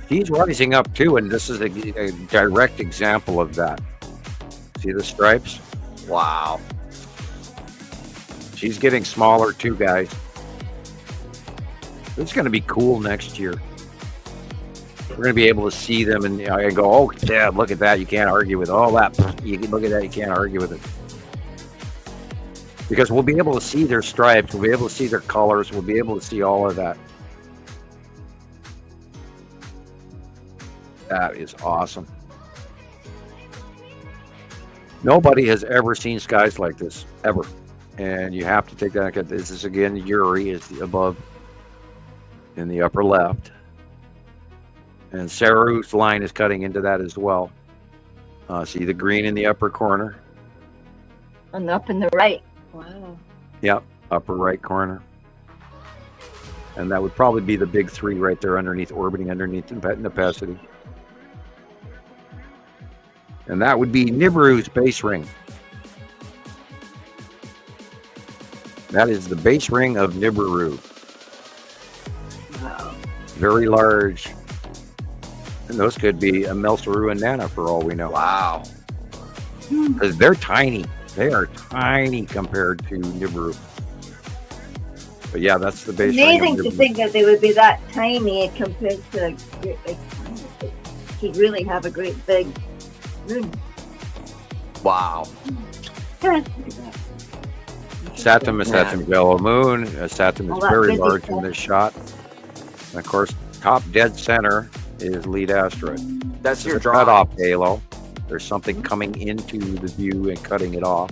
He's rising up too, and this is a direct example of that. See the stripes? Wow. She's getting smaller too, guys. It's going to be cool next year. We're going to be able to see them and go, oh, yeah, look at that. You can't argue with all that. You look at that. You can't argue with it. Because we'll be able to see their stripes. We'll be able to see their colors. We'll be able to see all of that. That is awesome. Nobody has ever seen skies like this, ever. And you have to take that. This is, again, Uri is the above in the upper left. And Saru's line is cutting into that as well. See the green in the upper corner? And up in the right. Wow. Yep, upper right corner. And that would probably be the big three right there underneath, orbiting underneath Nepesi. And that would be Nibiru's base ring. That is the base ring of Nibiru. Wow. Very large. And those could be a Melsaru and Nana for all we know. Wow. Because they're tiny. They are tiny compared to Nibiru. But yeah, that's the base ring. Amazing to think that they would be that tiny compared to a great big planet. It should really have a great big moon. Wow. Saturn is Saturn's yellow moon. Saturn is All that very busy large stuff. in this shot. And of course, top dead center is lead asteroid. That's This your is a drawing. cutoff halo. There's something coming into the view and cutting it off.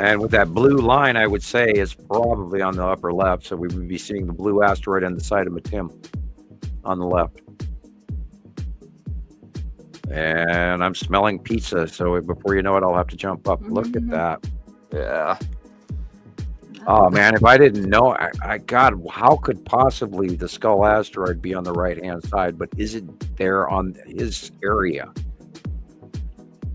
And with that blue line, I would say is probably on the upper left. So we would be seeing the blue asteroid on the side of Matim on the left. And I'm smelling pizza. So before you know it, I'll have to jump up. Look at that. Yeah. Oh man, if I didn't know, God, how could possibly the Skull asteroid be on the right-hand side? But is it there on his area?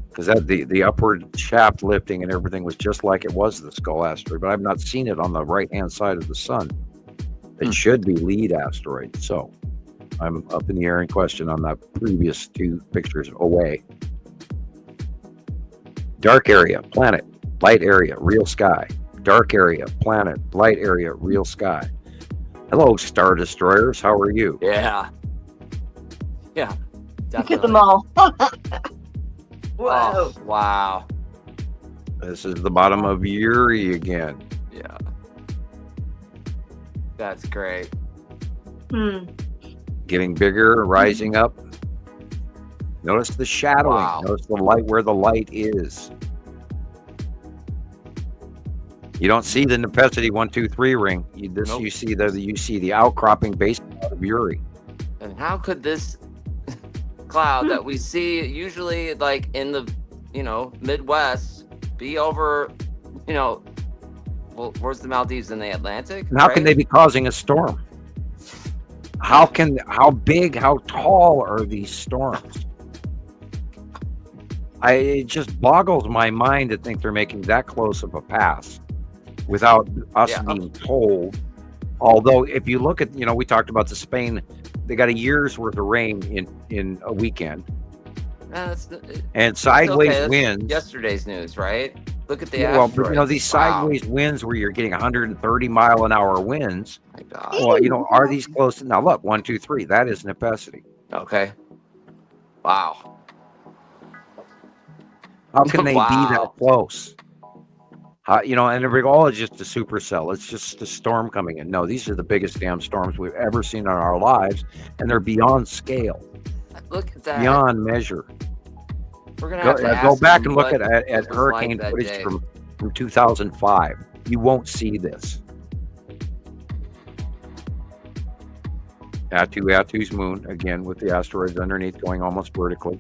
Because that the upward shaft lifting and everything was just like it was the Skull asteroid, but I've not seen it on the right-hand side of the sun. It should be lead asteroid. So I'm up in the air in question on that previous two pictures away. Dark area, planet, light area, real sky. Dark area, planet, light area, real sky. Hello, Star Destroyers. How are you? Yeah. Yeah. Look at them all. Whoa. Wow. This is the bottom of Uri again. Yeah. That's great. Getting bigger, rising up. Notice the shadowing. Wow. Notice the light where the light is. You don't see the Nepenthe 1, 2, 3 ring. Nope. You see the outcropping base of Uri. And how could this cloud that we see usually like in the, Midwest be over, well, where's the Maldives, in the Atlantic? And how can they be causing a storm? How big, how tall are these storms? It just boggles my mind to think they're making that close of a pass without us being told. Although if you look at, we talked about the Spain, they got a year's worth of rain in a weekend. And sideways winds. Yesterday's news, right? Look at the asteroids. asteroids. These sideways winds where you're getting 130 mile an hour winds. My God. Well, are these close? Now look, 1, 2, 3. That is Nepenthe. Okay. Wow. How can they be that close? And it's just a supercell. It's just a storm coming in. No, these are the biggest damn storms we've ever seen in our lives, and they're beyond scale. Look at that. Beyond measure. We're gonna have to go back and look what at it was hurricane like that footage day. from 2005. You won't see this. Atu's moon, again, with the asteroids underneath going almost vertically.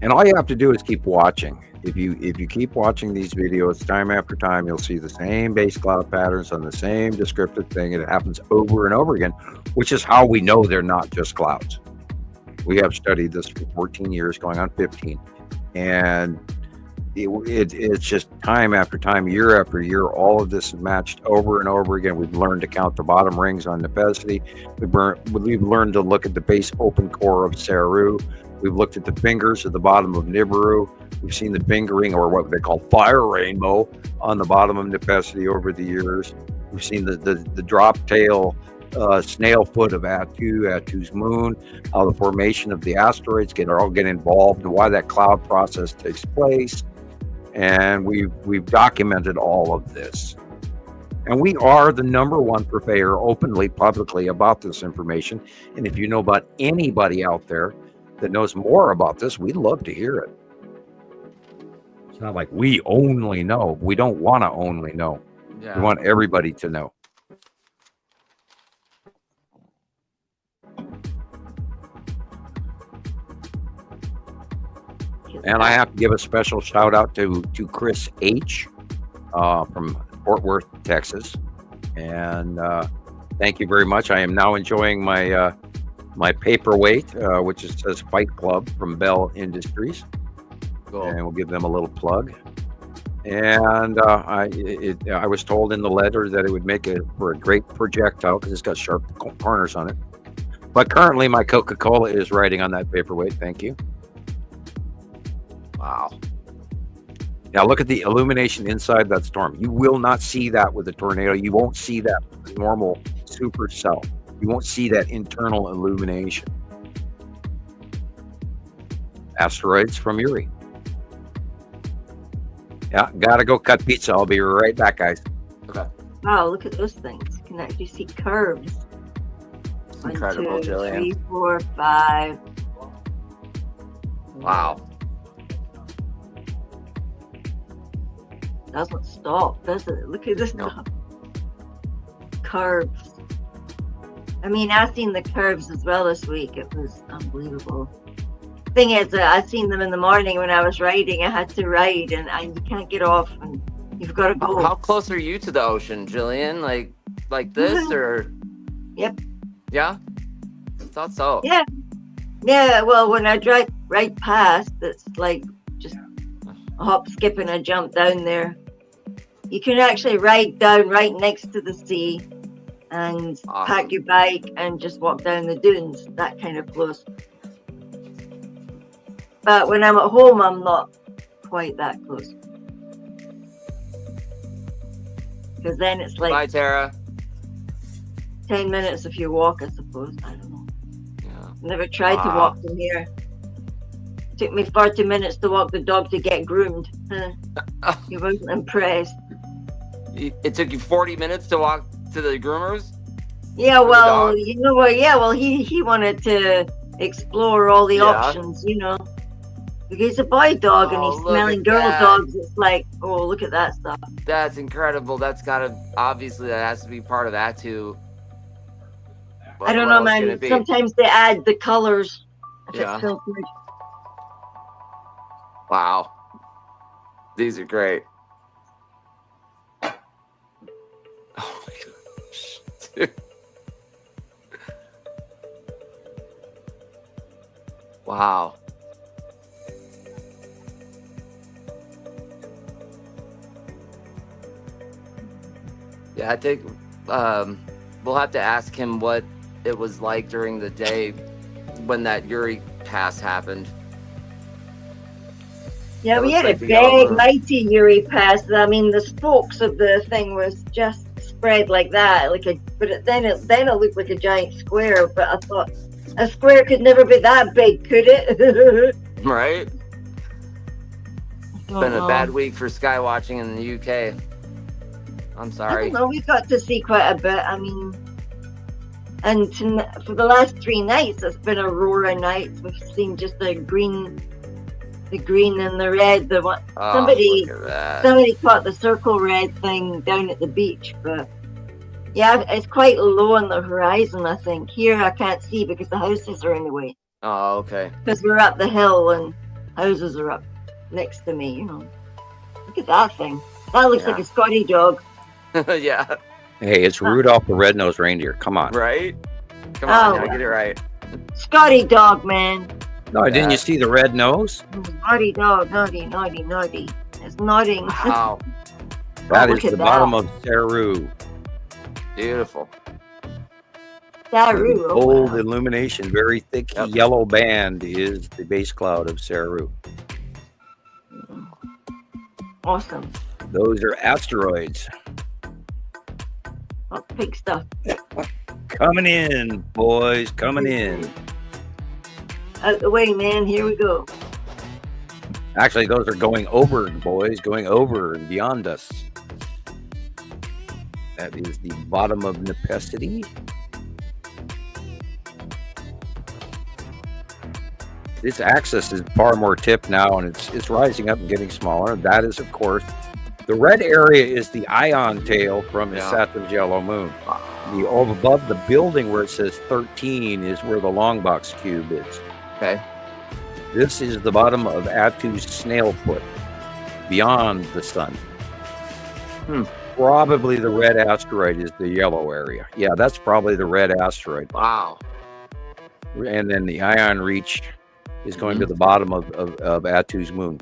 And all you have to do is keep watching. If you keep watching these videos time after time, you'll see the same base cloud patterns on the same descriptive thing, and it happens over and over again, which is how we know they're not just clouds. We have studied this for 14 years, going on 15, and it's just time after time, year after year, all of this is matched over and over again. We've learned to count the bottom rings on Nepenthe. We've learned to look at the base open core of Saru. We've looked at the fingers at the bottom of Nibiru. We've seen the fingering, or what they call fire rainbow, on the bottom of Nepenthe over the years. We've seen the drop tail snail foot of Atu's moon, how the formation of the asteroids all get involved, and why that cloud process takes place. And we've documented all of this. And we are the #1 purveyor openly, publicly about this information. And if you know about anybody out there that knows more about this, we'd love to hear it. It's not like we only know. We don't want to only know. Yeah. We want everybody to know. And I have to give a special shout out to Chris H. From Fort Worth, Texas. And thank you very much. I am now enjoying my paperweight, which says Fight Club from Bell Industries. Cool. And we'll give them a little plug. And I was told in the letter that it would make for a great projectile because it's got sharp corners on it. But currently my Coca-Cola is riding on that paperweight. Thank you. Wow. Now look at the illumination inside that storm. You will not see that with a tornado. You won't see that with a normal supercell. You won't see that internal illumination. Asteroids from Uri. Yeah, gotta go cut pizza. I'll be right back, guys. Okay. Wow, look at those things. You can actually see curves. It's incredible, 1, 2, Jillian. 3, 4, 5. Wow. Doesn't stop, does it? Look at this curves. I mean, I've seen the curves as well this week. It was unbelievable. Thing is, I've seen them in the morning when I was riding. I had to ride, and you can't get off, and you've got to go. How close are you to the ocean, Jillian? Like this, or? Yep. Yeah. I thought so. Yeah. Yeah. Well, when I drive right past, it's like just a hop, skip, and a jump down there. You can actually ride down right next to the sea and pack your bike and just walk down the dunes, that kind of close. But when I'm at home, I'm not quite that close. because then it's like Bye, Tara. 10 minutes if you walk, I suppose. I don't know. Yeah. Never tried to walk from here. Took me 40 minutes to walk the dog to get groomed. He wasn't impressed. It took you 40 minutes to walk to the groomers? Yeah, well, you know what? Yeah, well, he wanted to explore all the options, you know. Because he's a boy dog and he's smelling girl dogs. It's like, oh, look at that stuff. That's incredible. That's obviously that has to be part of that too. I don't know, man. Sometimes they add the colors. If it's filtered. Wow. These are great. Oh my gosh. Dude. Wow. Yeah, I think we'll have to ask him what it was like during the day when that Uri pass happened. Yeah, we had a big, mighty Uri pass. I mean, the spokes of the thing was just spread like that, then it looked like a giant square. But I thought a square could never be that big, could it? Right. It's been a bad week for sky watching in the UK. I'm sorry. I don't know. We got to see quite a bit. I mean, and for the last 3 nights, it's been aurora nights. We've seen just the green and the red. The one somebody caught the circle red thing down at the beach, but yeah, it's quite low on the horizon. I think here I can't see because the houses are in the way. Oh, okay. Because we're up the hill and houses are up next to me. You know, look at that thing. That looks like a Scotty dog. Yeah. Hey, it's Rudolph the Red-Nosed Reindeer. Come on. Right? Come on, now get it right. Scotty dog, man. No, didn't you see the red nose? Naughty dog, naughty. It's nodding. Wow. That is the bottom of Saru. Beautiful. Saru. Gold illumination, very thick yellow band is the base cloud of Saru. Awesome. Those are asteroids. Oh, pig stuff. Coming in, boys, coming in. Out the way, man. Here we go. Actually, those are going over, boys, going over and beyond us. That is the bottom of Nepenthe. This axis is far more tipped now, and it's rising up and getting smaller. That is, of course, the red area is the ion tail from Saturn's yellow moon. The above the building where it says 13 is where the long box cube is. Okay. This is the bottom of Attu's snail foot, beyond the sun. Probably the red asteroid is the yellow area. Yeah, that's probably the red asteroid. Wow. And then the ion reach is going to the bottom of Attu's moon,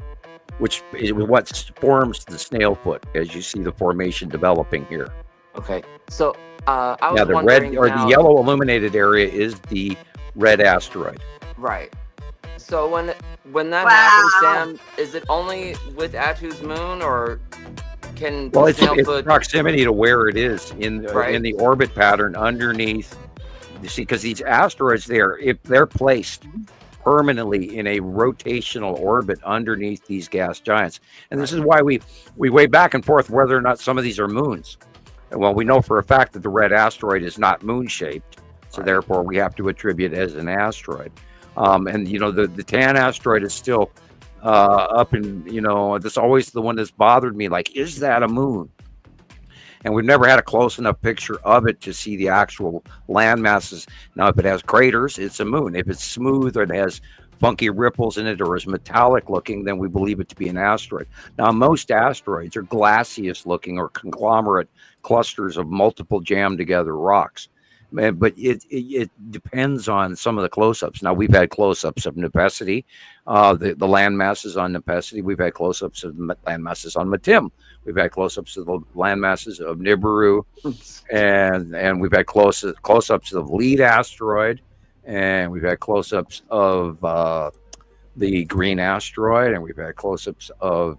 which is what forms the snail foot, as you see the formation developing here. Okay. So I was the red or the yellow illuminated area is the red asteroid. Right. So when that happens, Sam, is it only with Attu's moon, or can it's proximity to where it is in the orbit pattern underneath? You see, because these asteroids if they're placed permanently in a rotational orbit underneath these gas giants, and this is why we weigh back and forth whether or not some of these are moons. Well, we know for a fact that the red asteroid is not moon shaped, so therefore we have to attribute it as an asteroid. And you know, the tan asteroid is still up, and you know, that's always the one that's bothered me. Like, is that a moon? And we've never had a close enough picture of it to see the actual land masses. Now, if it has craters, it's a moon. If it's smooth or it has funky ripples in it or is metallic looking, then we believe it to be an asteroid. Now, most asteroids are glacious looking or conglomerate clusters of multiple jammed together rocks. But it depends on some of the close-ups. Now, we've had close-ups of Nepenthe, the land masses on Nepenthe. We've had close-ups of land masses on Matim. We've had close-ups of the land masses of Nibiru, and we've had close-ups of Lead asteroid, and we've had close-ups of the green asteroid, and we've had close-ups of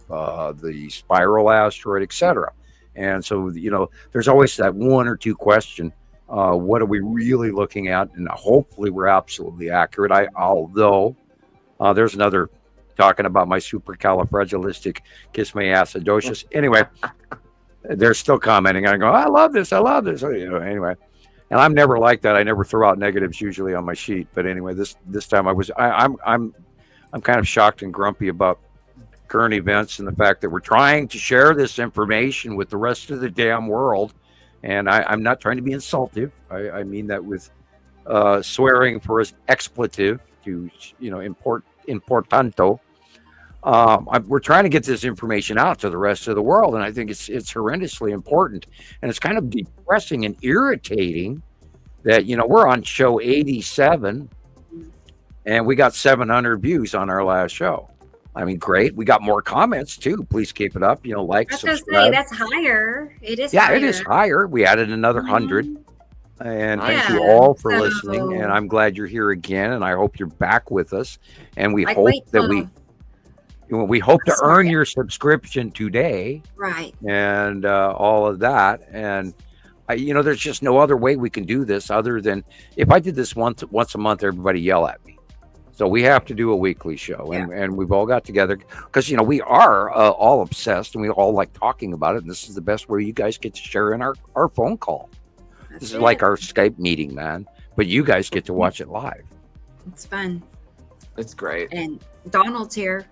the spiral asteroid, etc. And so, there's always that one or two question. What are we really looking at? And hopefully we're absolutely accurate. Although there's another talking about my supercalifragilisticexpialidocious. Anyway, they're still commenting. I go, I love this. Anyway, and I'm never like that. I never throw out negatives usually on my sheet. But anyway, this time I'm kind of shocked and grumpy about current events and the fact that we're trying to share this information with the rest of the damn world. And I'm not trying to be insultive. I mean that with swearing for as expletive to, importanto. We're trying to get this information out to the rest of the world, and I think it's horrendously important. And it's kind of depressing and irritating that, we're on show 87, and we got 700 views on our last show. I mean, great. We got more comments too. Please keep it up. Like, subscribe. That's higher. It is. Yeah, higher. It is higher. We added another 100. And thank you all for listening. And I'm glad you're here again. And I hope you're back with us. And we hope that we hope to earn your subscription today. Right. And all of that. And there's just no other way we can do this other than if I did this once a month, everybody yell at me. So we have to do a weekly show, and we've all got together because, we are all obsessed and we all like talking about it. And this is the best way you guys get to share in our phone call. This is like our Skype meeting, man. But you guys get to watch it live. It's fun. It's great. And Donald's here.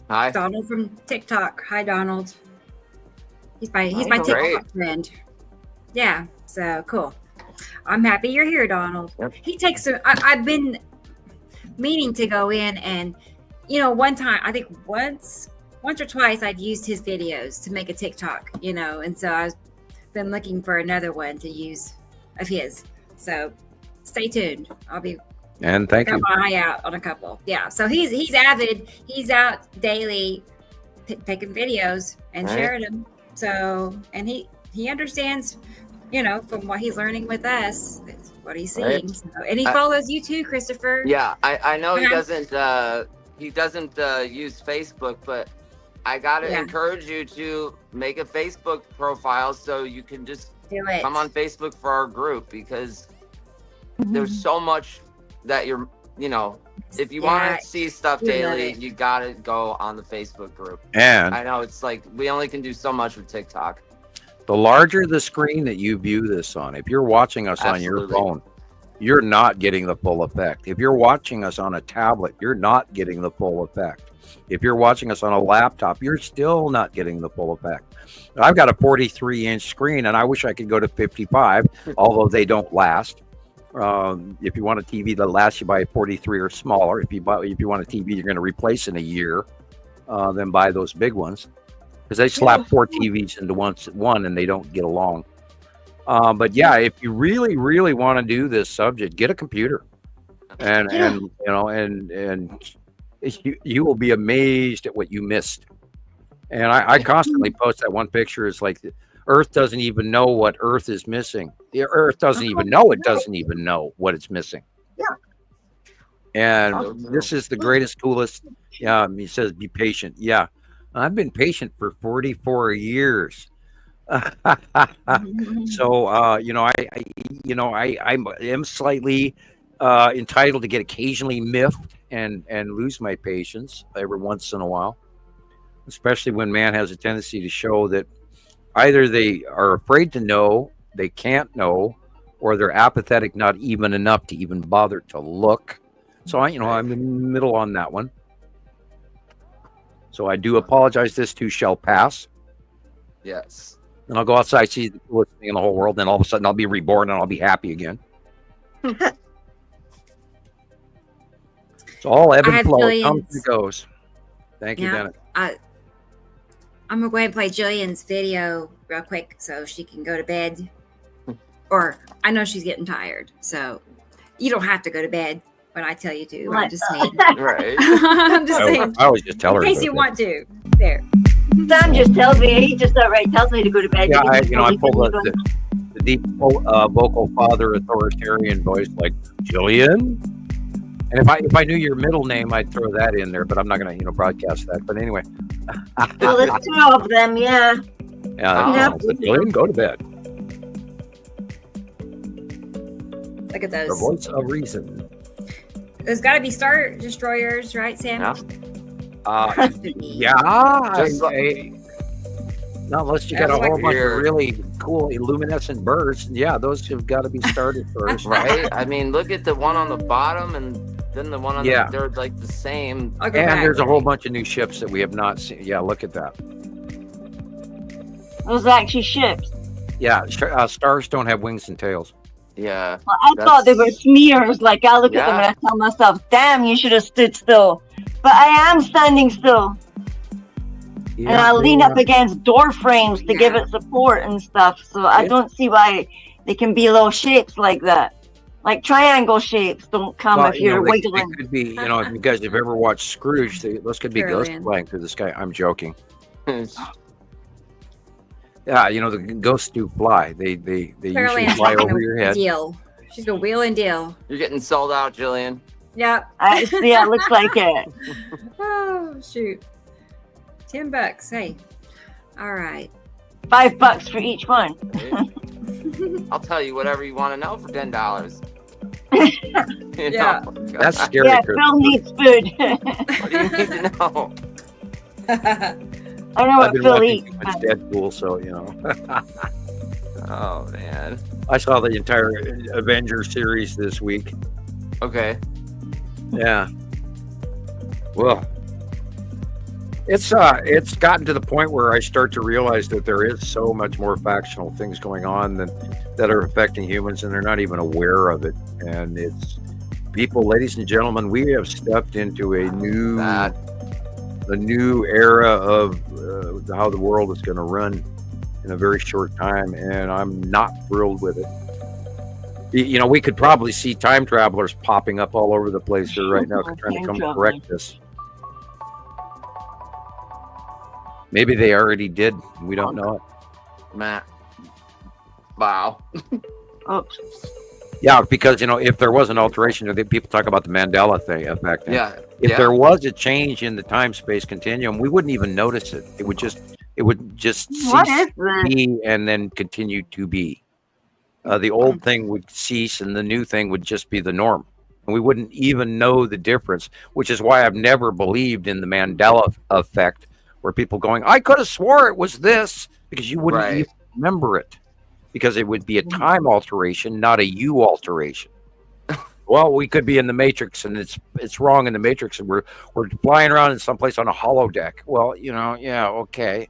Hi. Donald from TikTok. Hi, Donald. He's my TikTok friend. Yeah. So cool. I'm happy you're here, Donald. Yep. He takes I've been meaning to go in and one time, I think once or twice I'd used his videos to make a TikTok, and so I've been looking for another one to use of his. So stay tuned. I'll be thank you. my eye out on a couple. Yeah. So he's avid. He's out daily taking videos and sharing them. So and he understands, from what he's learning with us. What he's seeing, right. So, and he follows you too, Christoper. Yeah, I know he doesn't use Facebook, but I gotta encourage you to make a Facebook profile so you can just come on Facebook for our group because there's so much that you're, if you want to see stuff daily, you gotta go on the Facebook group. And I know it's like we only can do so much with TikTok. The larger the screen that you view this on, if you're watching us on your phone, you're not getting the full effect. If you're watching us on a tablet, you're not getting the full effect. If you're watching us on a laptop, you're still not getting the full effect. I've got a 43-inch screen, and I wish I could go to 55, although they don't last. If you want a TV that lasts, you buy a 43 or smaller. If you want a TV you're going to replace in a year, then buy those big ones. Because they slap 4 TVs into one and they don't get along. But yeah, if you really, really want to do this subject, get a computer, and you will be amazed at what you missed. And I constantly post that one picture. It's like the Earth doesn't even know what Earth is missing. The Earth doesn't even know it doesn't even know what it's missing. Yeah. And this is the greatest, coolest. Yeah, he says, be patient. Yeah. I've been patient for 44 years. So, I am slightly entitled to get occasionally miffed and lose my patience every once in a while, especially when man has a tendency to show that either they are afraid to know, they can't know, or they're apathetic, not even enough to even bother to look. So I'm in the middle on that one. So I do apologize. This too shall pass. Yes. And I'll go outside, see the coolest thing in the whole world, and all of a sudden I'll be reborn and I'll be happy again. It's all ebb and flow. It comes and goes. Thank you, Dennis. I'm going to go ahead and play Jillian's video real quick so she can go to bed. Or I know she's getting tired, so you don't have to go to bed when I tell you to. I'm just saying. Right. I'm just saying. I always just tell her. In case you want to. There. Sam just tells me, he just outright tells me to go to bed. Yeah, I pull the deep vocal father authoritarian voice like, Jillian? And if I knew your middle name, I'd throw that in there, but I'm not going to, broadcast that. But anyway. Well, there's 2 of them, yeah. Jillian, go to bed. Look at The those. voice of reason. There's got to be Star Destroyers, right, Sam? Yeah. Not unless you got a whole bunch of really cool luminescent bursts. Yeah, those have got to be started first. Right? I mean, look at the one on the bottom and then the one on the, they're like the same. And there's a whole bunch of new ships that we have not seen. Yeah, look at that. Those are actually ships. Yeah, stars don't have wings and tails. Yeah. Well, I thought they were smears. Like, I look at them and I tell myself, damn, you should have stood still. But I am standing still. Yeah, and I lean up against door frames to give it support and stuff. So I don't see why they can be little shapes like that. Like triangle shapes don't come if you're wiggling. It could be, if you guys have ever watched Scrooge, those could be ghosts flying through the sky. I'm joking. Yeah, the ghosts do fly. They usually fly over your head. Deal. She's gonna wheel and deal. You're getting sold out, Jillian. Yeah. Yeah, it looks like it. Oh shoot. $10. Hey. All right. $5 for each one. I'll tell you whatever you want to know for $10. Yeah. That's scary. Yeah, Phil needs food. What do you need to know? I know what Phil eats. It's Deadpool, so Oh man. I saw the entire Avengers series this week. Okay. Yeah. Well, it's gotten to the point where I start to realize that there is so much more factional things going on that are affecting humans, and they're not even aware of it. And it's people, ladies and gentlemen, we have stepped into a new era of how the world is going to run in a very short time, and I'm not thrilled with it. We could probably see time travelers popping up all over the place here right now, trying to come correct this. Maybe they already did. We don't know it. Matt. Wow. Oops. Yeah, because if there was an alteration, people talk about the Mandela effect. Yeah. If there was a change in the time-space continuum, we wouldn't even notice it. It would just cease to be and then continue to be. The old thing would cease, and the new thing would just be the norm, and we wouldn't even know the difference. Which is why I've never believed in the Mandela effect, where people going, "I could have swore it was this," because you wouldn't even remember it, because it would be a time alteration, not a you alteration. Well, we could be in the Matrix, and it's wrong in the Matrix, and we're flying around in someplace on a holodeck. Well, yeah, okay.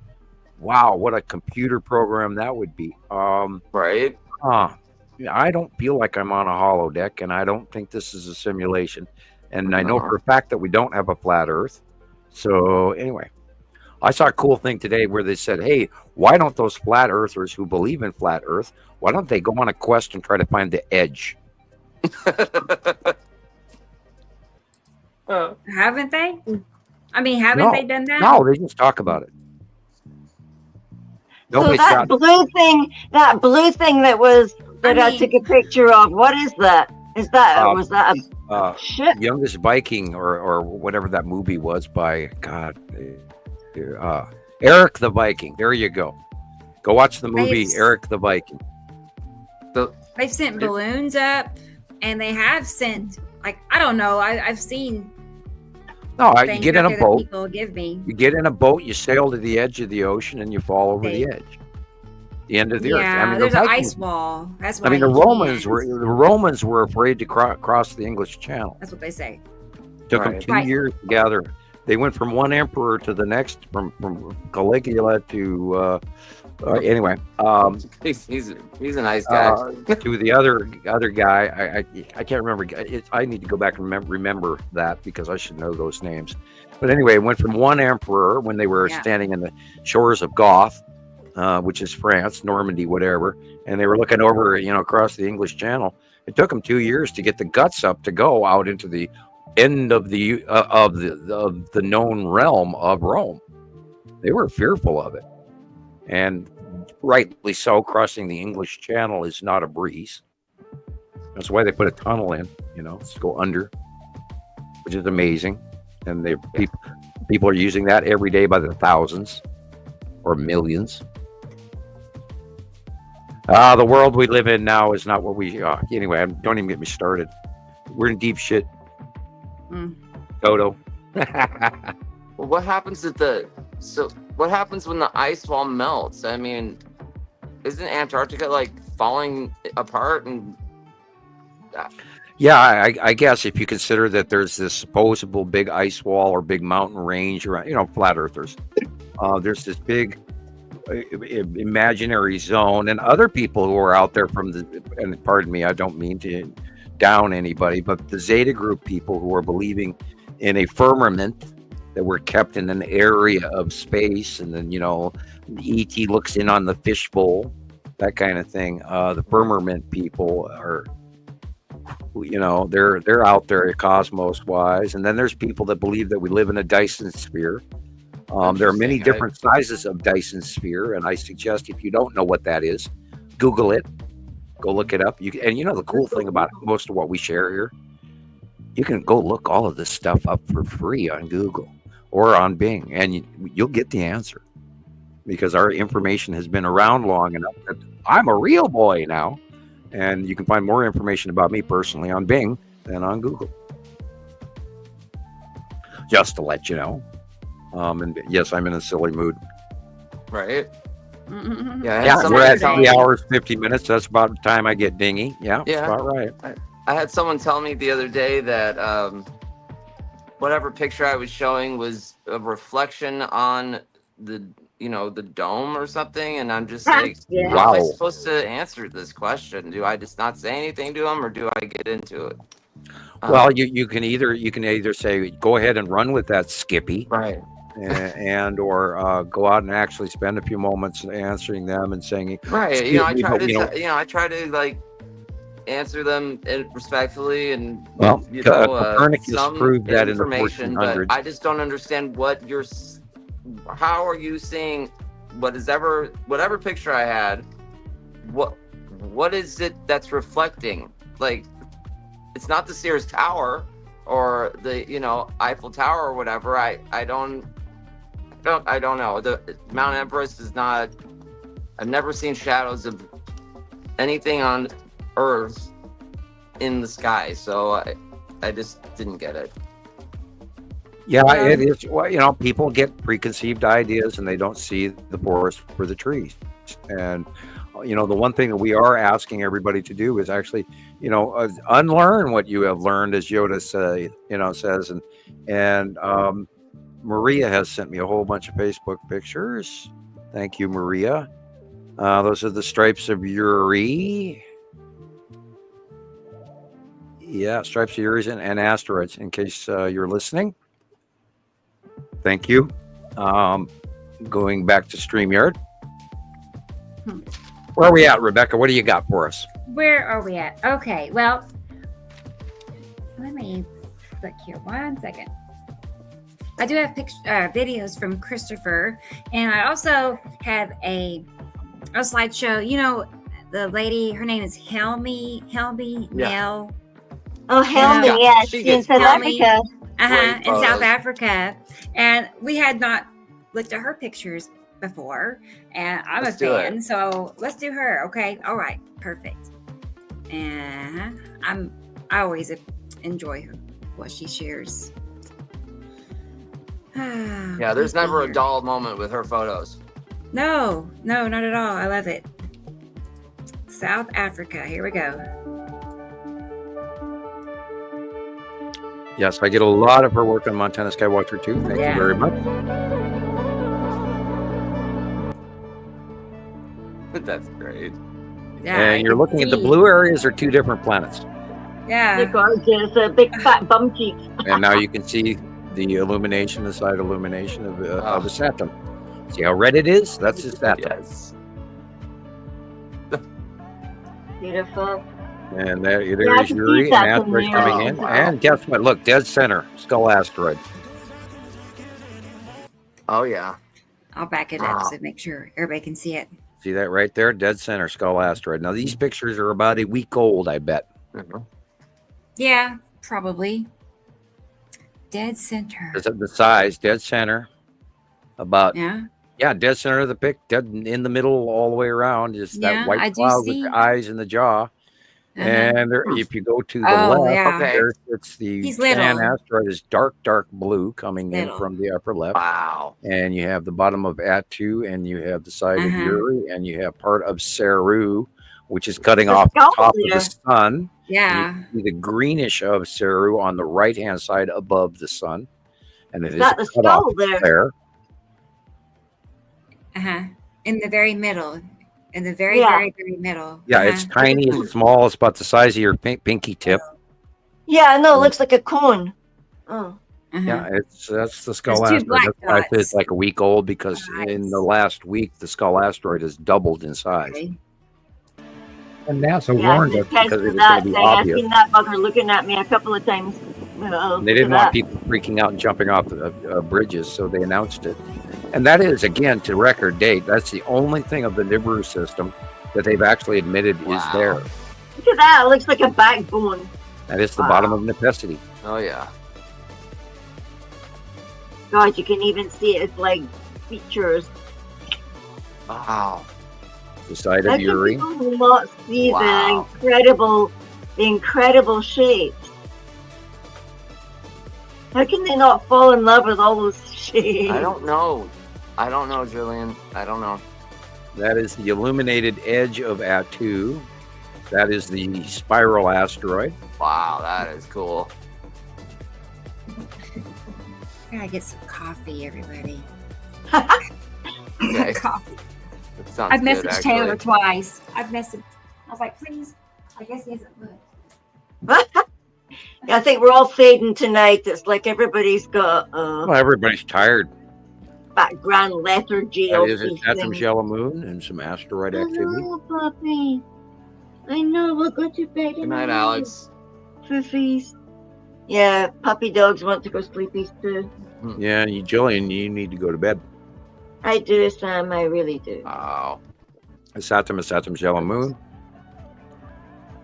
Wow, what a computer program that would be. Right. I don't feel like I'm on a holodeck, and I don't think this is a simulation. And I know for a fact that we don't have a flat Earth. So anyway, I saw a cool thing today where they said, "Hey, why don't those flat Earthers who believe in flat Earth, why don't they go on a quest and try to find the edge?" Haven't they? I mean, haven't they done that? No, they just talk about it. So that blue thing that I took a picture of, what is that? Was that a ship? Youngest Viking or whatever that movie was by Eric the Viking. There you go. Go watch the movie Eric the Viking. They've sent balloons up, and they have sent, I don't know. I've seen. No, you get in a boat. People give me. You get in a boat. You sail to the edge of the ocean, and you fall over the edge. The end of the earth. Yeah, there's an ice wall. That's why. The Romans were afraid to cross the English Channel. That's what they say. Took them 2 years to gather. They went from one emperor to the next, from Caligula to anyway. He's a nice guy. To the other guy, I can't remember. I need to go back and remember that, because I should know those names. But anyway, it went from one emperor when they were standing in the shores of Goth, which is France, Normandy, whatever, and they were looking over, across the English Channel. It took them 2 years to get the guts up to go out into the end of the known realm of Rome. They were fearful of it, and rightly so. Crossing the English Channel is not a breeze. That's why they put a tunnel in, to go under, which is amazing. And people are using that every day by the thousands or millions. The world we live in now is not what we. Anyway, don't even get me started. We're in deep shit. Toto. Well, what happens what happens when the ice wall melts? I mean, isn't Antarctica like falling apart? And yeah, I guess if you consider that there's this supposable big ice wall or big mountain range around, flat earthers. There's this big imaginary zone, and other people who are out there and pardon me, I don't mean to down anybody, but the Zeta group people who are believing in a firmament that we're kept in an area of space, and then ET looks in on the fishbowl, that kind of thing. The firmament people are, they're out there cosmos wise, and then there's people that believe that we live in a Dyson sphere. There are many different sizes of Dyson sphere, and I suggest if you don't know what that is, Google it, go look it up. The cool thing about most of what we share here, you can go look all of this stuff up for free on Google or on Bing, and you'll get the answer, because our information has been around long enough that I'm a real boy now, and you can find more information about me personally on Bing than on Google. Just to let you know. And yes, I'm in a silly mood. right? Mm-hmm. Yeah, we're at 3 hours 50 minutes. That's about the time I get dingy. Yeah, that's about right. I had someone tell me the other day that whatever picture I was showing was a reflection on the dome or something, and I'm just like, how am I supposed to answer this question? Do I just not say anything to them, or do I get into it? Well, you can either say, go ahead and run with that, Skippy, right, or go out and actually spend a few moments answering them and saying, right. I try to like answer them respectfully, and Copernicus some proved that in the information, 1400s. but I just don't understand how are you seeing whatever picture I had, what is it that's reflecting? Like, it's not the Sears Tower or the Eiffel Tower or whatever. I don't know. The Mount Everest is not. I've never seen shadows of anything on Earth in the sky, so I just didn't get it. Yeah, it is. Well, people get preconceived ideas and they don't see the forest for the trees. And the one thing that we are asking everybody to do is actually, unlearn what you have learned, as Yoda says. And Maria has sent me a whole bunch of Facebook pictures. Thank you, Maria. Those are the stripes of Uri. Yeah, stripes of Uri and asteroids, in case you're listening. Thank you. Going back to StreamYard. Where are we at, Rebecca? What do you got for us? Where are we at? Okay, well, let me look here 1 second. I do have videos from Christoper, and I also have a slideshow. The lady, her name is Helmy Nell. Oh, Helmy, yes, she's in South Africa. In South Africa, and we had not looked at her pictures before, and I'm a fan, so let's do her. Okay, all right, perfect. And I always enjoy what she shares. Yeah, there's never a dull moment with her photos. No, not at all. I love it. South Africa. Here we go. Yes, I get a lot of her work on Montana Skywatcher too. Thank you very much. That's great. Yeah, and you're looking at the blue areas are two different planets. Yeah. They're gorgeous. Big fat bum cheeks. And now you can see the illumination, the side illumination of a Saturn. See how red it is? That's his Saturn. Yes. Beautiful. And there is Yuri, and asteroids coming in. Wow. And guess what? Look, dead center, skull asteroid. Oh, yeah. I'll back it up to make sure everybody can see it. See that right there? Dead center, skull asteroid. Now, these pictures are about a week old, I bet. Mm-hmm. Yeah, probably. Dead center. The size, dead center. About, Yeah, dead center of the pic, dead in the middle, all the way around is that I white do cloud with see. the eyes and the jaw. And there, if you go to the Oh, left, yeah. Okay. it's the He's Chan little. asteroid is dark blue coming in Little. from the upper left. Wow. And you have the bottom of Atu, and you have the side of Uh-huh. Uri, and you have part of Saru, which is cutting The off the skull top of there. the sun. And Yeah. you see the greenish of Saru on the right-hand side above the sun. And it Is is that a the cutoff skull there? there. Uh-huh. In the very middle. In the very, Yeah. very, very middle. Yeah, it's tiny, it's small, it's about the size of your pinky tip. Yeah, no, it looks like a cone. Oh. Yeah, that's the skull There's two asteroid. black That's why I said it's dots. like a week old, because Nice. in the last week the skull asteroid has doubled in size. Okay. And NASA Yeah, warned us just test because for it was that going to be thing. I've obvious. seen that bugger looking at me a couple of times. And they didn't want people freaking out and jumping off the bridges, so they announced it. And that is, again, to record date, that's the only thing of the Nibiru system that they've actually admitted is there. Look at that. It looks like a backbone. And it's the bottom of Nepenthe. Oh yeah. God, you can even see its like features. Wow. The side How of can Uri. people not see Wow. the incredible shapes? How can they not fall in love with all those shapes? I don't know. Jillian. I don't know. That is the illuminated edge of Atu. That is the spiral asteroid. Wow, that is cool. Gotta get some coffee, everybody. Okay. Coffee. That sounds I've good, messaged actually. Taylor twice. I was like, please. I guess he hasn't looked. Yeah, I think we're all fading tonight. It's like everybody's got Well, everybody's tired. background lethargy. That or is, it's got some something. yellow moon and some asteroid activity. Hello, puppy. I know, we'll go to bed. Good night, Alex. Foofies. Yeah, puppy dogs want to go sleepies too. Yeah, Jillian, you need to go to bed. I do, Sam. I really do. Wow. Saturn's yellow moon.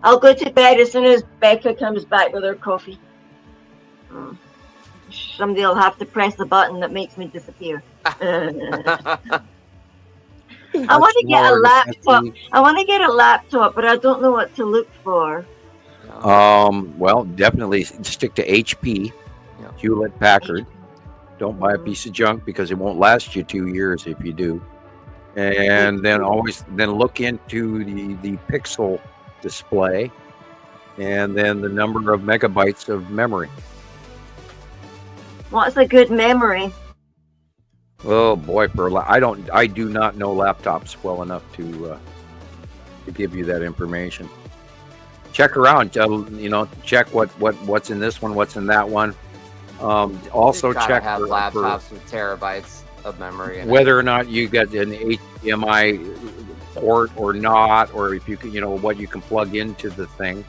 I'll go to bed as soon as Becca comes back with her coffee. Somebody will have to press the button that makes me disappear. I want to get a laptop. I want to get a laptop, but I don't know what to look for. Well, definitely stick to HP, Yeah. Hewlett Packard. Don't buy a piece of junk because it won't last you 2 years if you do. And then look into the pixel display, and then the number of megabytes of memory. What's a good memory? Oh boy, I do not know laptops well enough to give you that information. Check around, check what's in this one, what's in that one. Also Gotta check have for laptops with terabytes of memory. In whether or not you got an HDMI port or not, or if you can, what you can plug into the thing.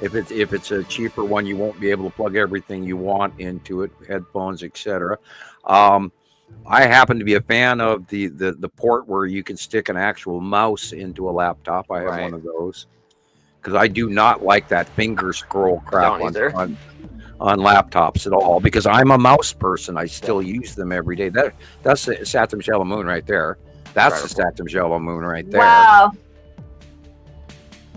If it's a cheaper one, you won't be able to plug everything you want into it, headphones, etc. I happen to be a fan of the port where you can stick an actual mouse into a laptop. I have one of those because I do not like that finger scroll crap on laptops at all, because I'm a mouse person. I still use them every day. That's the Saturn's yellow moon right there. That's the Saturn's yellow moon right there. Wow.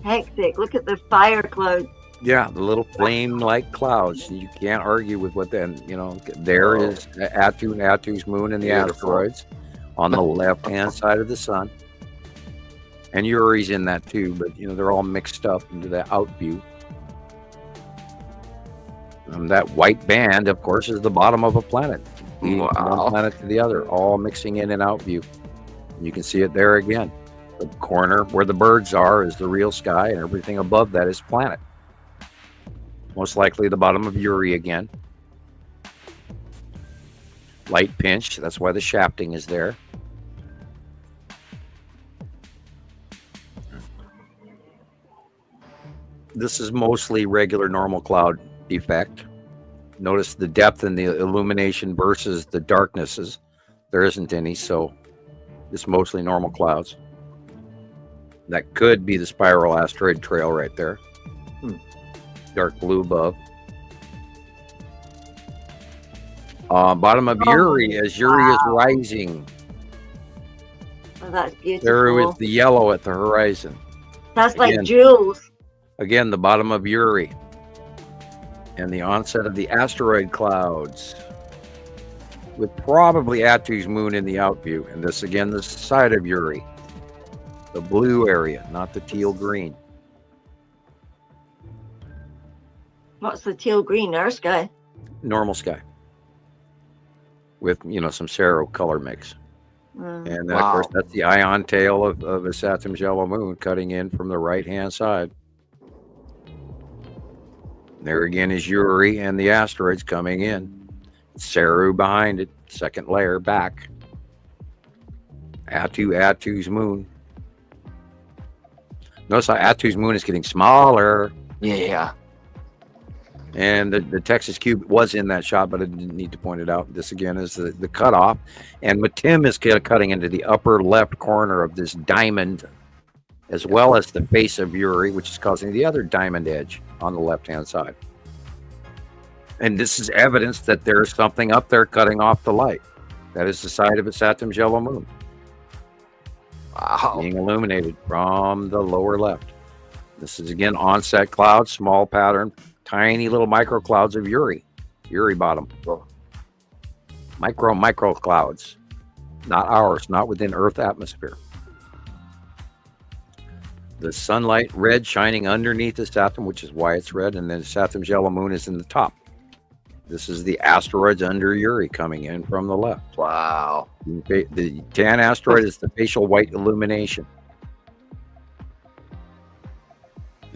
Hectic. Look at the fire cloud. Yeah, the little flame-like clouds. You can't argue with what then, there is Atu's moon and the asteroids on the left-hand side of the sun. And Uri's in that too, but they're all mixed up into the out view. That white band, of course, is the bottom of a planet. From one planet to the other, all mixing in and out view. You can see it there again. The corner where the birds are is the real sky, and everything above that is planet. Most likely the bottom of Uri again. Light pinch, that's why the shafting is there. This is mostly regular normal cloud effect. Notice the depth and the illumination versus the darknesses. There isn't any, so it's mostly normal clouds. That could be the spiral asteroid trail right there. Dark blue above. Bottom of Uri, as Uri is rising, Oh, that's beautiful. There is the yellow at the horizon. That's like Again. jewels. Again, the bottom of Uri. And the onset of the asteroid clouds. With probably Attu's moon in the outview. And this again, the side of Uri. The blue area, not the teal green. What's the teal green? Our sky. Normal sky. With, some Cero color mix. And then, of course, that's the ion tail of Esatim's yellow moon cutting in from the right-hand side. There again is Uri and the asteroids coming in. Cero behind it, second layer back. Attu's moon. Notice how Attu's moon is getting smaller. Yeah. And the Texas cube was in that shot, but I didn't need to point it out. This again is the cutoff. And Matim is cutting into the upper left corner of this diamond, as well as the face of Uri, which is causing the other diamond edge on the left-hand side. And this is evidence that there's something up there cutting off the light. That is the side of Esatim's yellow moon. Wow. Being illuminated from the lower left. This is again onset clouds, small pattern, tiny little micro clouds of Uri bottom. Micro clouds. Not ours, not within Earth atmosphere. The sunlight red shining underneath Esatim, which is why it's red, and then Esatim's yellow moon is in the top. This is the asteroids under Uri coming in from the left. Wow. The tan asteroid is the facial white illumination.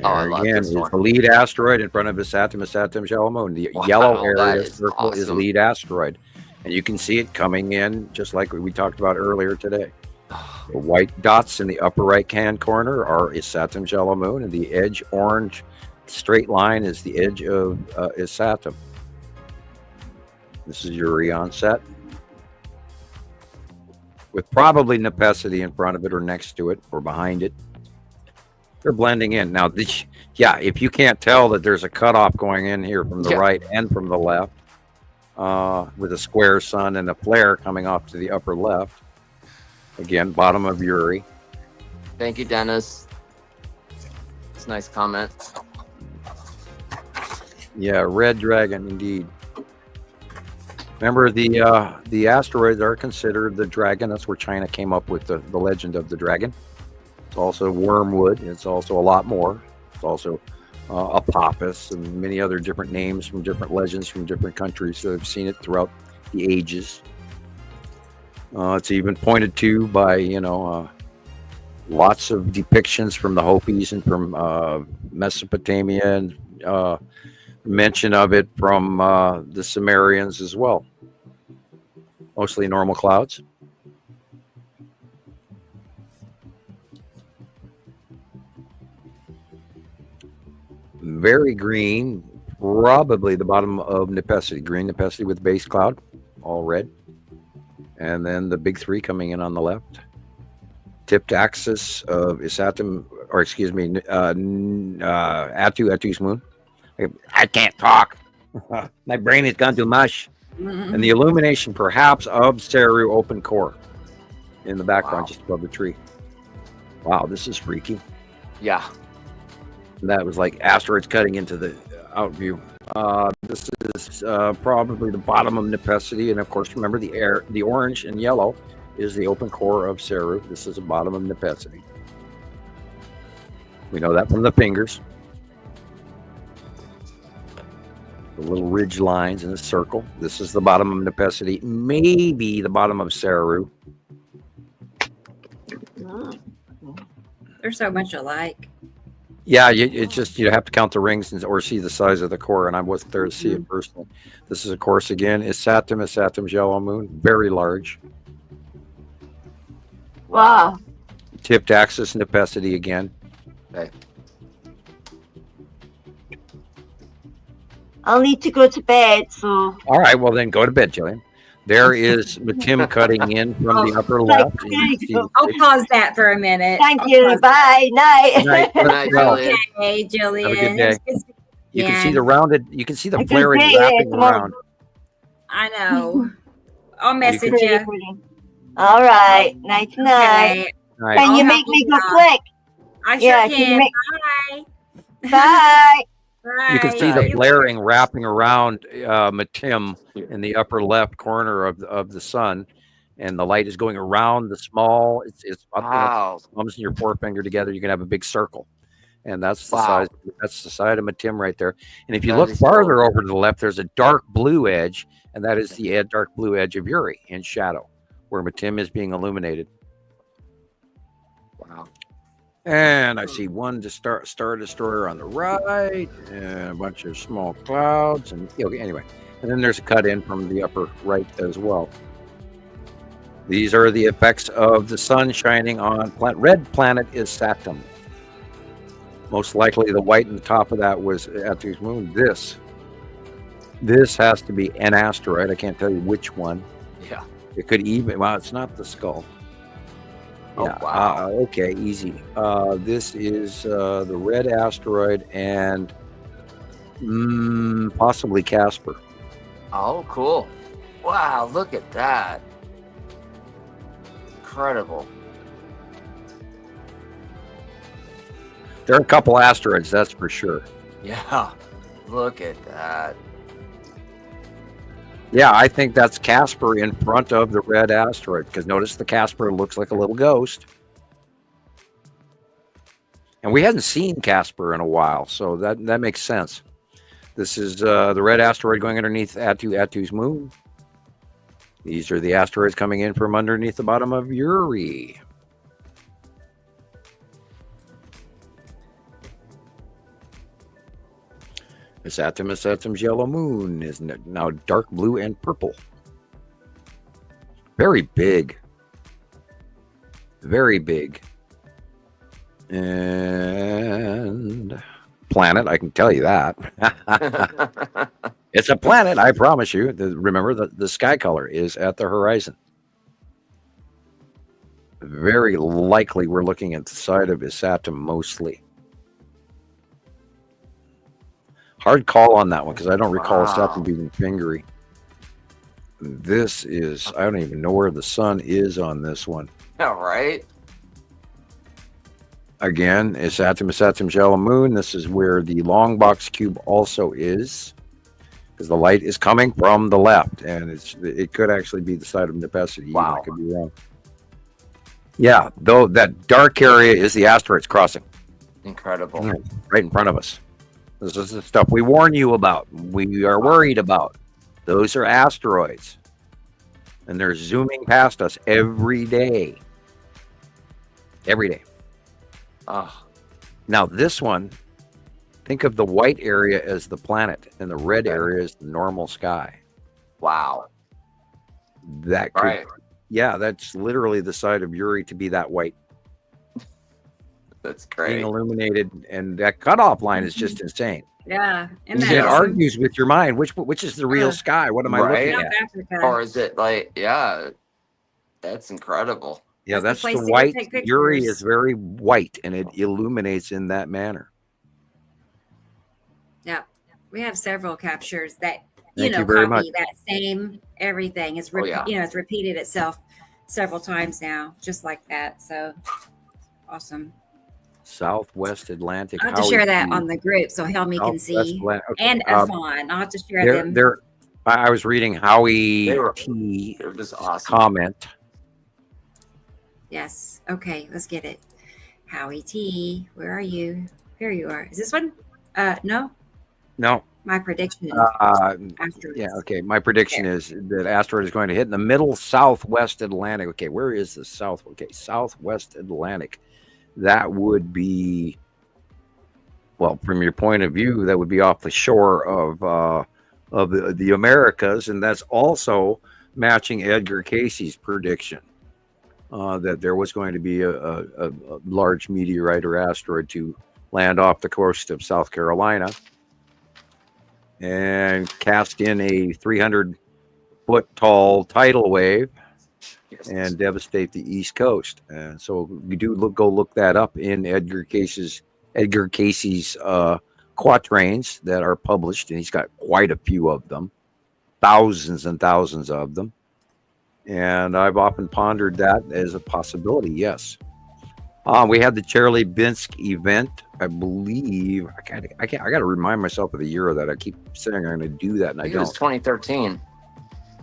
I love again, this it's one. the lead asteroid in front of Esatim's yellow moon. The yellow area circle is awesome. lead asteroid. And you can see it coming in just like we talked about earlier today. The white dots in the upper right-hand corner are Esatim's yellow moon, and the edge orange straight line is the edge of Esatim. This is Uri onset, with probably Nepesity in front of it or next to it or behind it. They're blending in. Now, if you can't tell that there's a cutoff going in here from the right and from the left, with a square sun and a flare coming off to the upper left. Again, bottom of Uri. Thank you, Dennis. It's a nice comment. Yeah, red dragon indeed. Remember, the asteroids are considered the dragon. That's where China came up with the legend of the dragon. It's also wormwood. It's also a lot more. It's also Apophis and many other different names from different legends from different countries that have seen it throughout the ages. It's even pointed to by, lots of depictions from the Hopis and from Mesopotamia and mention of it from the Sumerians as well. Mostly normal clouds. Very green, probably the bottom of Nepesity. Green Nepesity with base cloud, all red. And then the big three coming in on the left. Tipped axis of Esatim, or excuse me, Attu's moon. I can't talk. My brain has gone to mush. And the illumination perhaps of Cero open core in the background, just above the tree. Wow, this is freaky. Yeah. And that was like asteroids cutting into the out view. This is probably the bottom of Nepesity, and of course, remember the orange and yellow is the open core of Cero. This is the bottom of Nepesity. We know that from the fingers. The little ridge lines in a circle. This is the bottom of Nepesity, maybe the bottom of Cero. They're so much alike. Yeah, it's just you have to count the rings or see the size of the core, and I wasn't there to see it personally. This is, of course, again, Esatim's yellow moon, very large. Wow. Tipped axis Nepesity again. Okay. I'll need to go to bed, so. All right, well then go to bed, Jillian. There is Tim cutting in from the upper left. And you can see I'll pause that for a minute. Thank you. Bye. Night. Good night. Good night, Jillian. Okay, Jillian. Have a good day. It's- You can see yeah, the rounded. You can see the I can flaring see it wrapping tomorrow. around. I know. I'll message can- you. Pretty. All right. Night night. Okay. Night. Can you I'll make me have go to, quick? I sure Yeah, can you can. make- Bye. Bye. You can Bye. see the See you flaring wrapping around Matim in the upper left corner of the sun, and the light is going around the small. It's up, Wow. thumbs and your forefinger together. You can have a big circle, and that's the Wow. size. That's the side of Matim right there. And if you That look is farther cool. over to the left, there's a dark blue edge, and that is the dark blue edge of Uri in shadow, where Matim is being illuminated. Wow. And I see one Star Destroyer on the right, and a bunch of small clouds, and okay, anyway. And then there's a cut in from the upper right as well. These are the effects of the sun shining on red planet is Saturn. Most likely, the white in the top of that was Attu's moon. This has to be an asteroid. I can't tell you which one. Yeah. It could even. Well, it's not the skull. Oh, Yeah. wow. Okay. Easy. This is the red asteroid and possibly Casper. Oh, cool. Wow, look at that. Incredible. There are a couple asteroids, that's for sure. Yeah. Look at that. Yeah, I think that's Casper in front of the red asteroid, because notice the Casper looks like a little ghost. And we hadn't seen Casper in a while, so that makes sense. This is the red asteroid going underneath Attu's moon. These are the asteroids coming in from underneath the bottom of Uri. Saturn's yellow moon is now dark blue and purple. Very big. Very big. And planet, I can tell you that. It's a planet, I promise you. Remember, the sky color is at the horizon. Very likely we're looking at the side of Isatum mostly. Hard call on that one because I don't recall Isatum being fingery. This is, I don't even know where the sun is on this one. All right. Again, Isatum's yellow moon. This is where the long box cube also is, because the light is coming from the left, and it could actually be the side of Nepacity. Wow. I could be wrong. Yeah, though that dark area is the asteroids crossing. Incredible. Right in front of us. This is the stuff we warn you about. We are worried about. Those are asteroids. And they're zooming past us every day. Every day. Now, this one, think of the white area as the planet, and the red area is the normal sky. Wow. That could, yeah, that's literally the side of Uri to be that white. That's great. Being illuminated, and that cutoff line is just insane. Yeah. It argues with your mind. Which is the real sky? What am I looking at? Or is it like, yeah, that's incredible. Yeah, that's the white. Uri is very white, and it illuminates in that manner. Yeah, we have several captures that Thank you very much. copy that same everything. It's it's repeated itself several times now, just like that. So awesome. Southwest Atlantic. I'll have to share that on the group so Helmy can see. Okay. And Afon. I'll have to share them. I was reading Howie T. They're just awesome. Comment. Yes. Okay, let's get it. Howie T. Where are you? Here you are. Is this one? No. No. My prediction. Yeah. Okay. My prediction is that asteroid is going to hit in the middle southwest Atlantic. Okay. Where is the south? Okay. Southwest Atlantic. That would be, well, from your point of view, that would be off the shore of the Americas, and that's also matching Edgar Casey's prediction that there was going to be a large meteorite or asteroid to land off the coast of South Carolina and cast in a 300-foot tall tidal wave and devastate the East Coast. And so you do go look that up in Edgar Casey's quatrains that are published, and he's got quite a few of them, thousands and thousands of them. And I've often pondered that as a possibility. Yes. We had the Chelyabinsk event, I believe. I got to remind myself of the year of that. I keep saying I'm going to do that, and I think don't. It was 2013.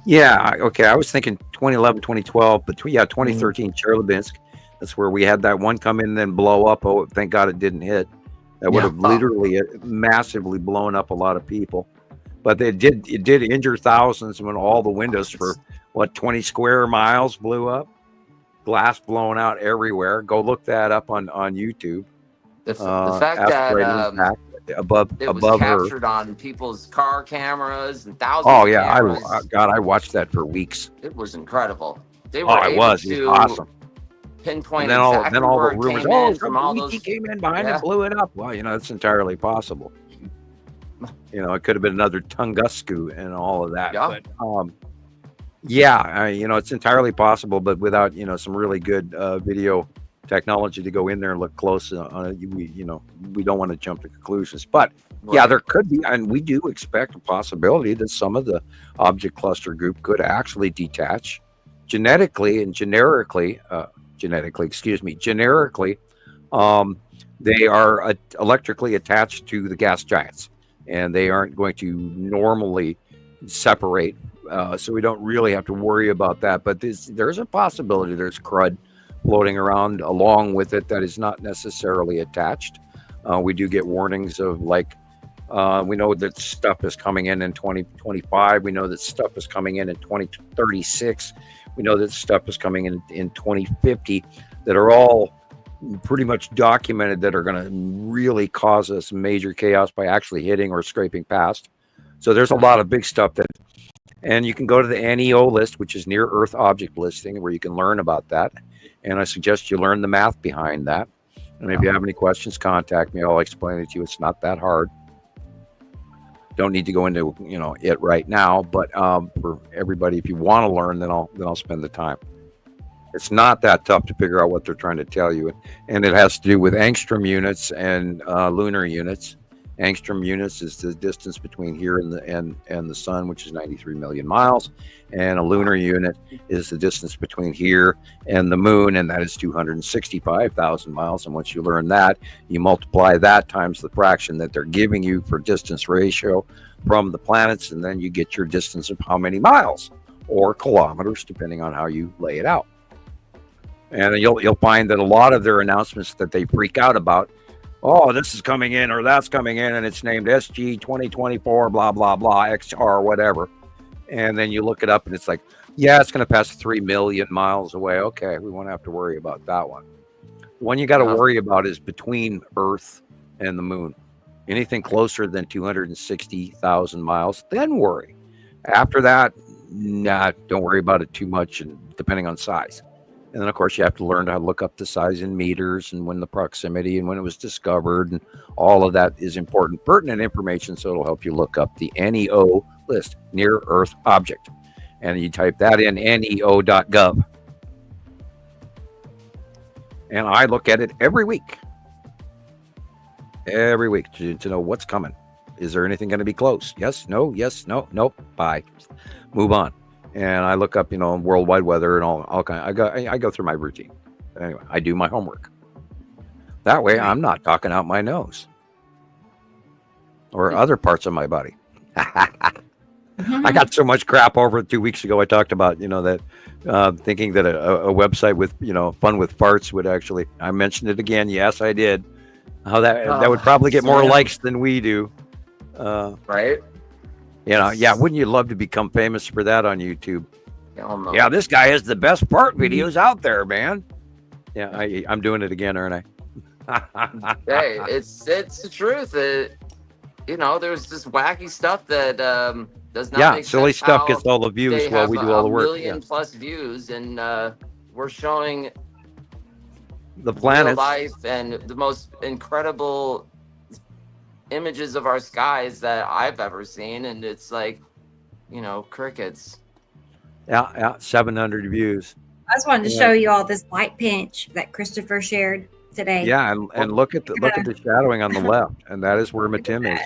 Yeah. Okay. I was thinking 2011, 2012, but 2013 Chelyabinsk. That's where we had that one come in and then blow up. Oh, thank God it didn't hit. That would have literally massively blown up a lot of people. But it did injure thousands when all the windows for 20 square miles blew up. Glass blowing out everywhere. Go look that up on YouTube. The fact that above captured Earth. on people's car cameras and thousands. Oh yeah, of cameras. I watched that for weeks. It was incredible. They were it was awesome. Pinpoint and then exactly all where the it rumors. came in from all ET those came in behind and blew it up. Well, it's entirely possible. It could have been another Tunguska and all of that. Yeah. But it's entirely possible, but without some really good video technology to go in there and look close on it, we don't want to jump to conclusions. But there could be, and we do expect a possibility that some of the object cluster group could actually detach generically. They are electrically attached to the gas giants, and they aren't going to normally separate. So we don't really have to worry about that. But there's a possibility there's crud floating around along with it that is not necessarily attached. We do get warnings of we know that stuff is coming in 2025. We know that stuff is coming in 2036. We know that stuff is coming in 2050 that are all pretty much documented that are going to really cause us major chaos by actually hitting or scraping past. So there's a lot of big stuff and you can go to the NEO list, which is Near Earth Object Listing, where you can learn about that. And I suggest you learn the math behind that. And if you have any questions, contact me. I'll explain it to you. It's not that hard. Don't need to go into it right now, but for everybody, if you want to learn, then I'll spend the time. It's not that tough to figure out what they're trying to tell you, and it has to do with angstrom units and lunar units. Angstrom units is the distance between here and the sun, which is 93 million miles, and a lunar unit is the distance between here and the moon, and that is 265,000 miles. And once you learn that, you multiply that times the fraction that they're giving you for distance ratio from the planets, and then you get your distance of how many miles or kilometers, depending on how you lay it out. And you'll find that a lot of their announcements that they freak out about, this is coming in or that's coming in, and it's named SG 2024, blah, blah, blah, XR, whatever. And then you look it up and it's like, it's going to pass 3 million miles away. Okay, we won't have to worry about that one. The one you got to worry about is between Earth and the moon. Anything closer than 260,000 miles, then worry. After that, don't worry about it too much, and depending on size. And then, of course, you have to learn how to look up the size in meters and when the proximity and when it was discovered. And all of that is important, pertinent information. So it'll help you look up the NEO list, Near Earth Object. And you type that in neo.gov. And I look at it every week. Every week to know what's coming. Is there anything going to be close? Yes, no, nope, bye. Move on. And I look up, worldwide weather and all kind. I go through my routine. Anyway, I do my homework. That way, I'm not talking out my nose or other parts of my body. I got so much crap over 2 weeks ago. I talked about, that thinking that a website with, fun with farts would actually. I mentioned it again. Yes, I did. How that would probably get more likes than we do. Right. Wouldn't you love to become famous for that on YouTube? No. Yeah, this guy has the best fart videos out there, man. Yeah, I'm doing it again, aren't I? Hey, it's the truth. There's this wacky stuff that does not make silly sense. Stuff gets all the views while we do all the work. 1 million plus views, and we're showing the planets, life, and the most incredible images of our skies that I've ever seen, and it's like, crickets. Yeah, 700 views. I just wanted to show you all this light pinch that Christoper shared today. Yeah, and look at the shadowing on the left, and that is where Matim is.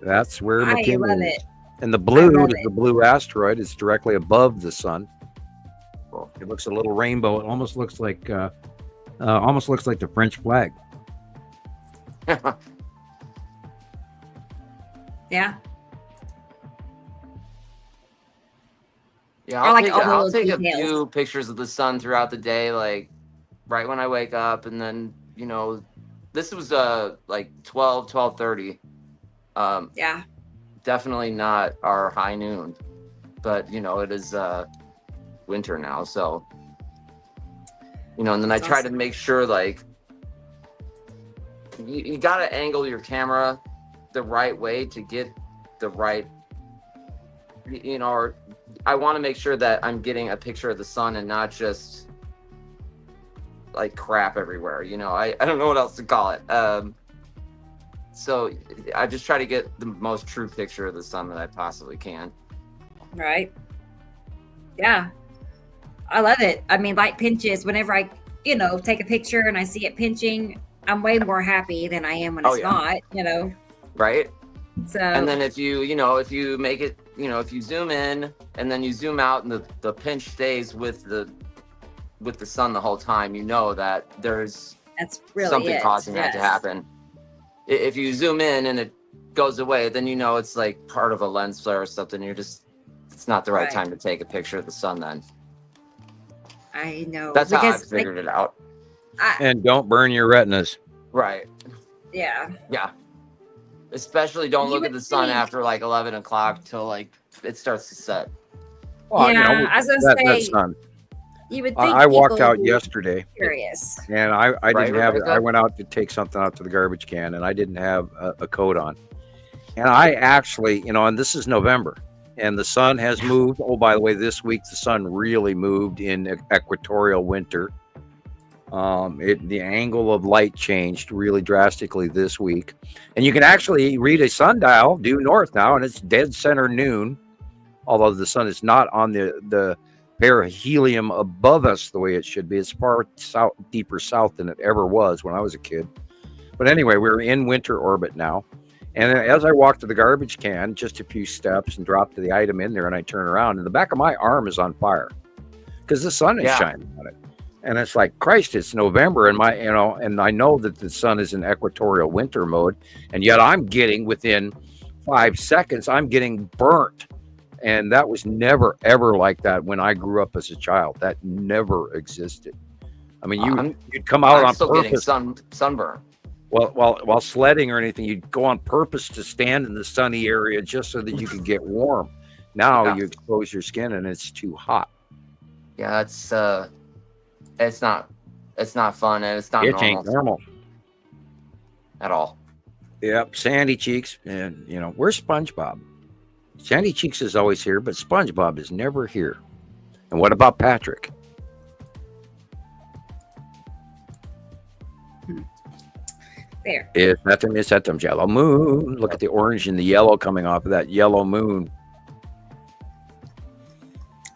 That's where Matim is. It. And the blue is the blue asteroid. It's directly above the sun. cool. It looks a little rainbow. It almost looks like the French flag. Yeah. Yeah, I I'll like take, all the I'll little take a details. few pictures of the sun throughout the day, like right when I wake up, and then this was like 12:30. Yeah. Definitely not our high noon, but it is winter now, so and then That's I try awesome. to make sure, like, you got to angle your camera the right way to get the right, or I want to make sure that I'm getting a picture of the sun and not just like crap everywhere. I don't know what else to call it. So I just try to get the most true picture of the sun that I possibly can. Right. Yeah. I love it. I mean, light pinches, whenever I, take a picture and I see it pinching, I'm way more happy than I am when it's not, Right. So, and then if you make it, if you zoom in and then you zoom out and the pinch stays with the sun the whole time, that there's that's really something causing that to happen. If you zoom in and it goes away, then it's like part of a lens flare or something. It's not the right time to take a picture of the sun then. I know. That's how I figured it out. And don't burn your retinas. Right. Yeah. Yeah. Especially don't look at the sun after like 11 o'clock till like it starts to set. Well, yeah, I was gonna that say, sun. you would think I walked people out would be yesterday, curious. and I didn't have it. Rebecca? I went out to take something out to the garbage can, and I didn't have a coat on. And I actually, and this is November, and the sun has moved. Oh, by the way, this week the sun really moved in equatorial winter. The angle of light changed really drastically this week, and you can actually read a sundial due north now, and it's dead center noon. Although the sun is not on the perihelion above us the way it should be. It's far south, deeper south than it ever was when I was a kid. But anyway, we're in winter orbit now. And as I walk to the garbage can, just a few steps, and drop the item in there, and I turn around, and the back of my arm is on fire because the sun is shining on it. And it's like, Christ, it's November, and and I know that the sun is in equatorial winter mode, and yet I'm getting within 5 seconds, I'm getting burnt. And that was never, ever like that when I grew up as a child. That never existed. I mean, you'd come out on purpose. Getting sunburn. Well, while sledding or anything, you'd go on purpose to stand in the sunny area just so that you could get warm. Now you expose your skin and it's too hot. Yeah, it's not fun, and it's not It ain't normal at all. Yep, Sandy Cheeks, and where's SpongeBob? Sandy Cheeks is always here, but SpongeBob is never here. And what about Patrick? There. It's nothing, yellow moon. Look at the orange and the yellow coming off of that yellow moon.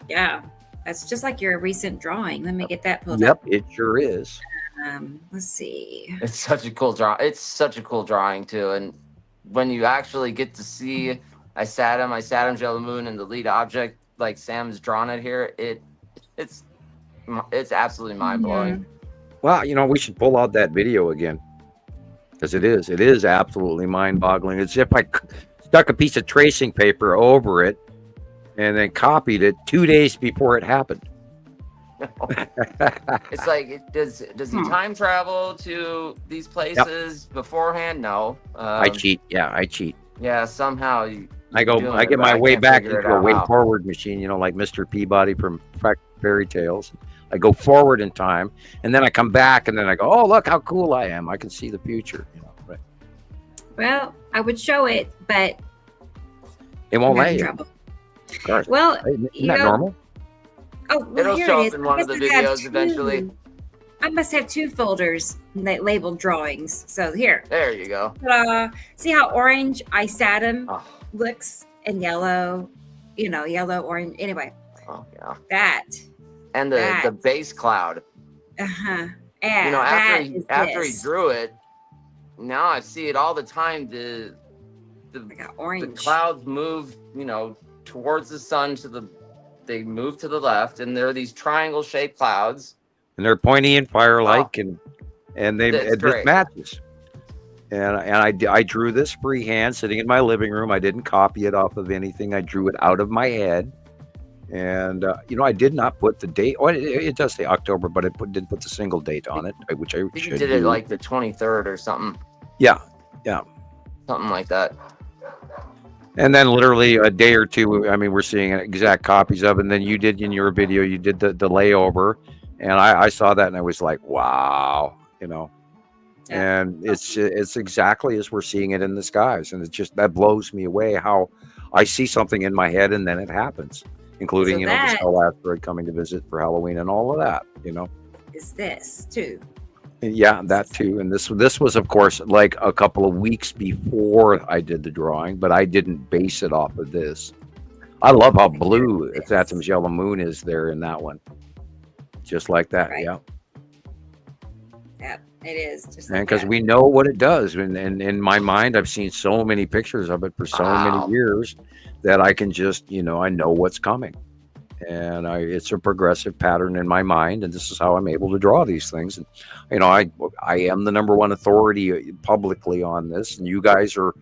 Yeah, that's just like your recent drawing. Let me get that pulled up. Yep, it sure is. Let's see. It's such a cool draw. It's such a cool drawing too, and when you actually get to see, I sat him, yellow moon, and the lead object like Sam's drawn it here. It's absolutely mind blowing. Well, we should pull out that video again, because it is absolutely mind boggling. It's if I stuck a piece of tracing paper over it and then copied it 2 days before it happened. It's like, does he time travel to these places beforehand? No. I cheat. Yeah, I cheat. Yeah, somehow I get my way back into a way forward machine, like Mr. Peabody from Fairy Tales. I go forward in time, and then I come back, and then I go, oh, look how cool I am. I can see the future. Right? Well, I would show it, but it won't let you. Trouble. Of course. Well, isn't that normal? Oh, well, it'll here show it up is. in one of the videos eventually. I must have 2 folders labeled drawings. So here. There you go. See how orange Isatum looks, and yellow, yellow, orange. Anyway. Oh yeah. That. And the base cloud. Yeah. After he drew it, now I see it all the time. The orange. The clouds move, towards the sun to the they move to the left, and there are these triangle-shaped clouds. And they're pointy and fire-like, and this great. matches. And I drew this freehand, sitting in my living room. I didn't copy it off of anything. I drew it out of my head. And I did not put the date. Oh, it does say October, but I didn't put the single date on it, which I think should you did do. it like the 23rd or something. Yeah, something like that. And then literally a day or two, I mean, we're seeing exact copies of it. And then you did in your video, you did the layover, and I saw that and I was like, wow, and it's exactly as we're seeing it in the skies. And it's just, that blows me away how I see something in my head and then it happens, including, the Skull asteroid coming to visit for Halloween and all of that, Is this too? Yeah, that too. And this was, of course, like a couple of weeks before I did the drawing, but I didn't base it off of this. I love how blue Saturn's yellow moon is there in that one. Just like that, Right. yeah. Yeah, it is. Just And because we know what it does. And in my mind, I've seen so many pictures of it for so many years that I can just, I know what's coming. And it's a progressive pattern in my mind, and this is how I'm able to draw these things. And I am the number one authority publicly on this, and you guys are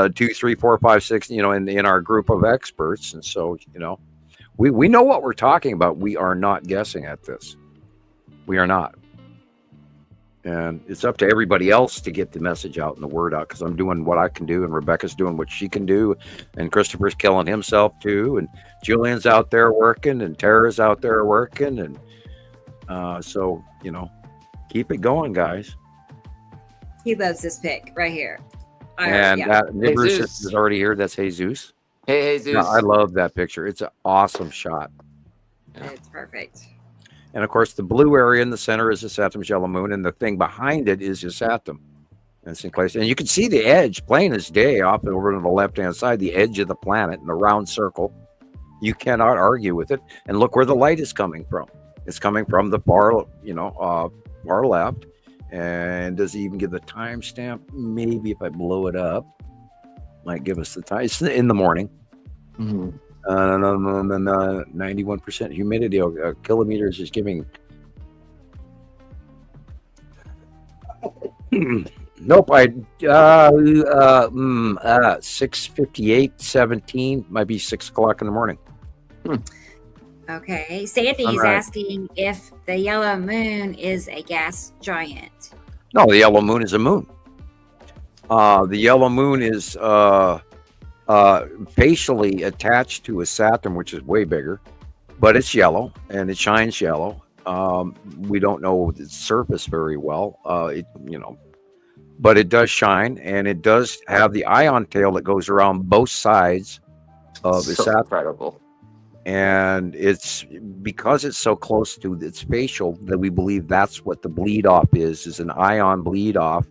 2, 3, 4, 5, 6, in our group of experts. And so we know what we're talking about. We are not guessing at this. We are not. And it's up to everybody else to get the message out and the word out, because I'm doing what I can do, and Rebecca's doing what she can do, and Christopher's killing himself too, and Jillian's out there working, and Tara's out there working, and so keep it going, guys. He loves this pic right here. And that Nibiru is already here. That's Jesus. Hey, Jesus. I love that picture. It's an awesome shot. It's perfect. And of course, the blue area in the center is the Saturn's yellow moon, and the thing behind it is the Saturn. And you can see the edge, plain as day, off over to the left-hand side, the edge of the planet in the round circle. You cannot argue with it. And look where the light is coming from. It's coming from the far left. And does it even give the timestamp? Maybe if I blow it up, might give us the time. It's in the morning. Mm-hmm. 91% humidity. Kilometers is giving. Nope. 6:58:17 might be 6 o'clock in the morning. Okay. Sandy's asking if the yellow moon is a gas giant. No, the yellow moon is a moon. The yellow moon is facially attached to a Saturn, which is way bigger, but it's yellow and it shines yellow. We don't know its surface very well, but it does shine, and it does have the ion tail that goes around both sides of the Saturn. Incredible. And it's because it's so close to its facial that we believe that's what the bleed off is an ion bleed off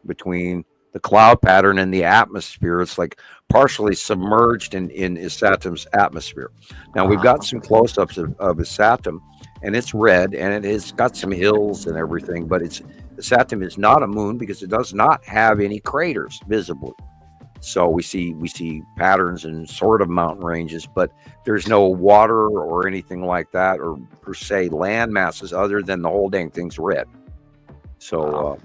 between the cloud pattern and the atmosphere. It's like partially submerged in Saturn's atmosphere. Now we've got some close-ups of Saturn, and it's red, and it has got some hills and everything, but Saturn is not a moon because it does not have any craters visibly. So we see patterns and sort of mountain ranges, but there's no water or anything like that, or per se land masses, other than the whole dang thing's red. So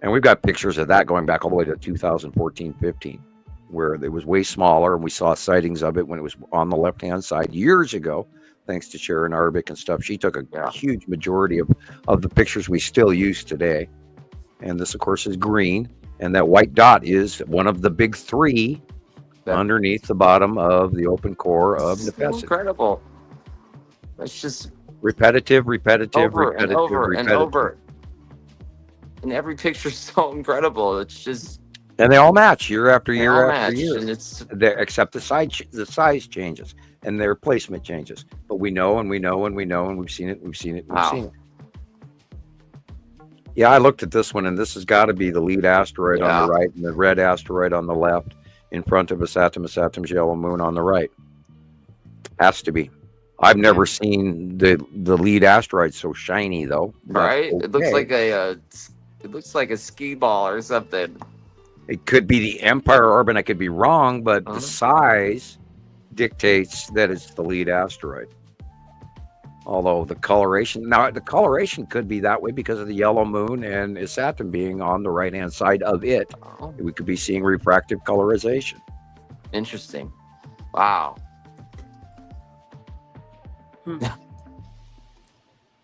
and we've got pictures of that going back all the way to 2014-15, where it was way smaller, and we saw sightings of it when it was on the left-hand side years ago, thanks to Sharon Arbic and stuff. She took a huge majority of the pictures we still use today. And this, of course, is green, and that white dot is one of the big three underneath the bottom of the open core of Nepesi. Incredible. It's just repetitive. And every picture's so incredible. It's just, and they all match year after year after year. And it's except the size changes and their placement changes. But we know, and we've seen it. Yeah, I looked at this one, and this has got to be the lead asteroid on the right, and the red asteroid on the left, in front of Saturn's yellow moon on the right. Has to be. I've never seen the lead asteroid so shiny, though. Right? Okay. It looks like a ski ball or something. It could be the Empire Orb, and I could be wrong, but the size dictates that it's the lead asteroid. Although the coloration could be that way because of the yellow moon and its Saturn being on the right-hand side of it. Oh, We could be seeing refractive colorization. interesting. Wow.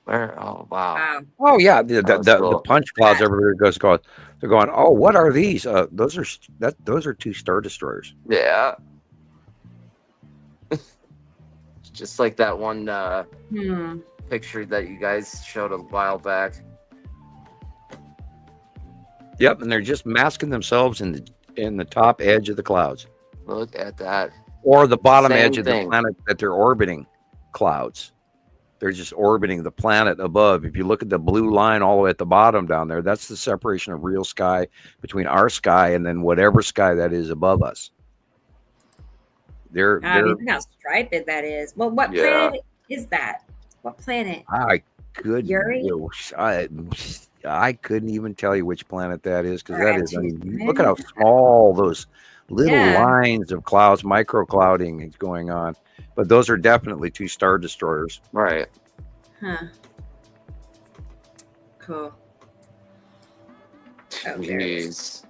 Where? Oh, wow. Wow. Oh yeah, the cool. punch clouds everywhere they're going, oh, what are these? Those are two star destroyers. Yeah. Just like that one picture that you guys showed a while back. Yep, and they're just masking themselves in the top edge of the clouds. Look at that. Or the bottom Same edge of the thing. planet that they're orbiting clouds. They're just orbiting the planet above. If you look at the blue line all the way at the bottom down there, that's the separation of real sky between our sky and then whatever sky that is above us. They're Look how striped that is. Well, what planet is that? What planet? I couldn't. Yuri? I couldn't even tell you which planet that is because Or that is. I mean, Neptune. look at how small those little Yeah. lines of clouds, micro clouding is going on. But those are definitely two star destroyers. Right. Huh. Cool. Oh, Jeez.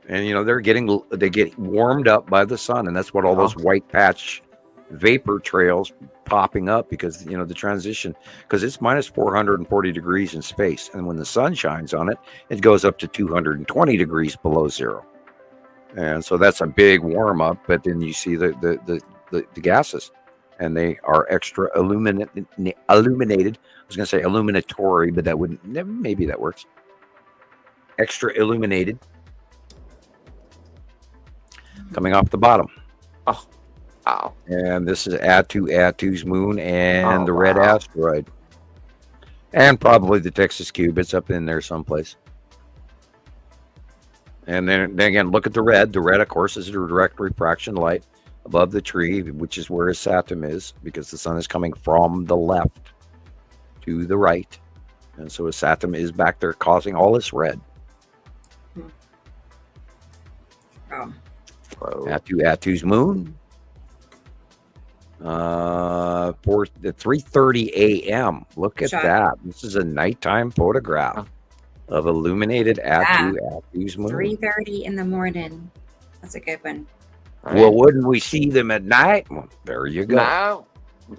And they get warmed up by the sun, and that's what all those white patch vapor trails popping up because the transition, because it's minus 440 degrees in space, and when the sun shines on it, it goes up to 220 degrees below zero, and so that's a big warm up. But then you see the gases, and they are extra illuminated. I was going to say illuminatory, but that wouldn't. Maybe that works. Extra illuminated. Coming off the bottom. Oh, wow. And this is Atu's moon and the red wow. asteroid. And probably the Texas cube. It's up in there someplace. And then again, look at the red. The red, of course, is a direct refraction light above the tree, which is where his Saturn is, because the sun is coming from the left to the right. And so his Saturn is back there causing all this red. Oh. Atu's moon. For the 3:30 a.m. Look at that. This is a nighttime photograph of illuminated Atu's moon. 3:30 in the morning. That's a good one. Well, wouldn't we see them at night? Well, there you go.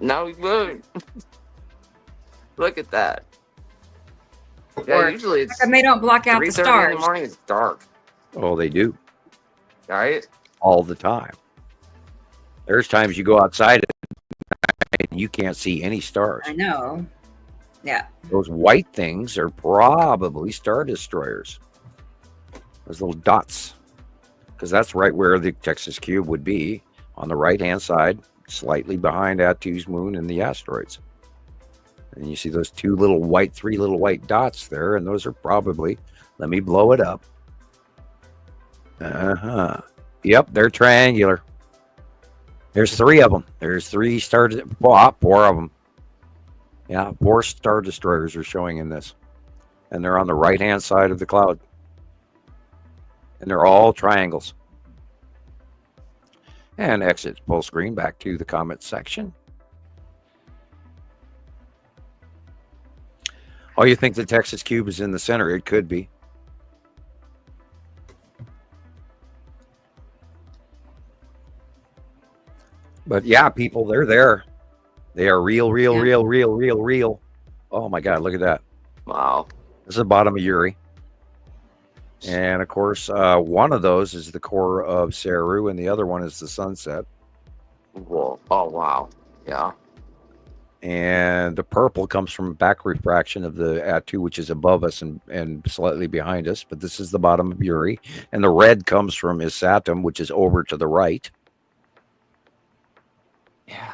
Now we would. Look at that. Yeah, usually it's. How come they don't block out the 3:30 stars? in the morning. It's dark. Oh, they do. All right. All the time. There's times you go outside and you can't see any stars. I know. Yeah. Those white things are probably star destroyers. Those little dots. Because that's right where the Texas cube would be, on the right-hand side, slightly behind Atu's moon and the asteroids. And you see those three little white dots there, and those are probably, let me blow it up. Yep, they're triangular. There's three of them. There's four of them. Yeah, 4 star destroyers are showing in this. And they're on the right-hand side of the cloud. And they're all triangles. And exit full screen back to the comment section. Oh, you think the Texas cube is in the center? It could be. But yeah, people, they're there. They are real. Oh my God, look at that. Wow. This is the bottom of Uri. And of course, one of those is the core of Saru, and the other one is the sunset. Whoa. Oh, wow. Yeah. And the purple comes from back refraction of the Atu, which is above us and slightly behind us. But this is the bottom of Uri. And the red comes from his Saturn, which is over to the right. Yeah.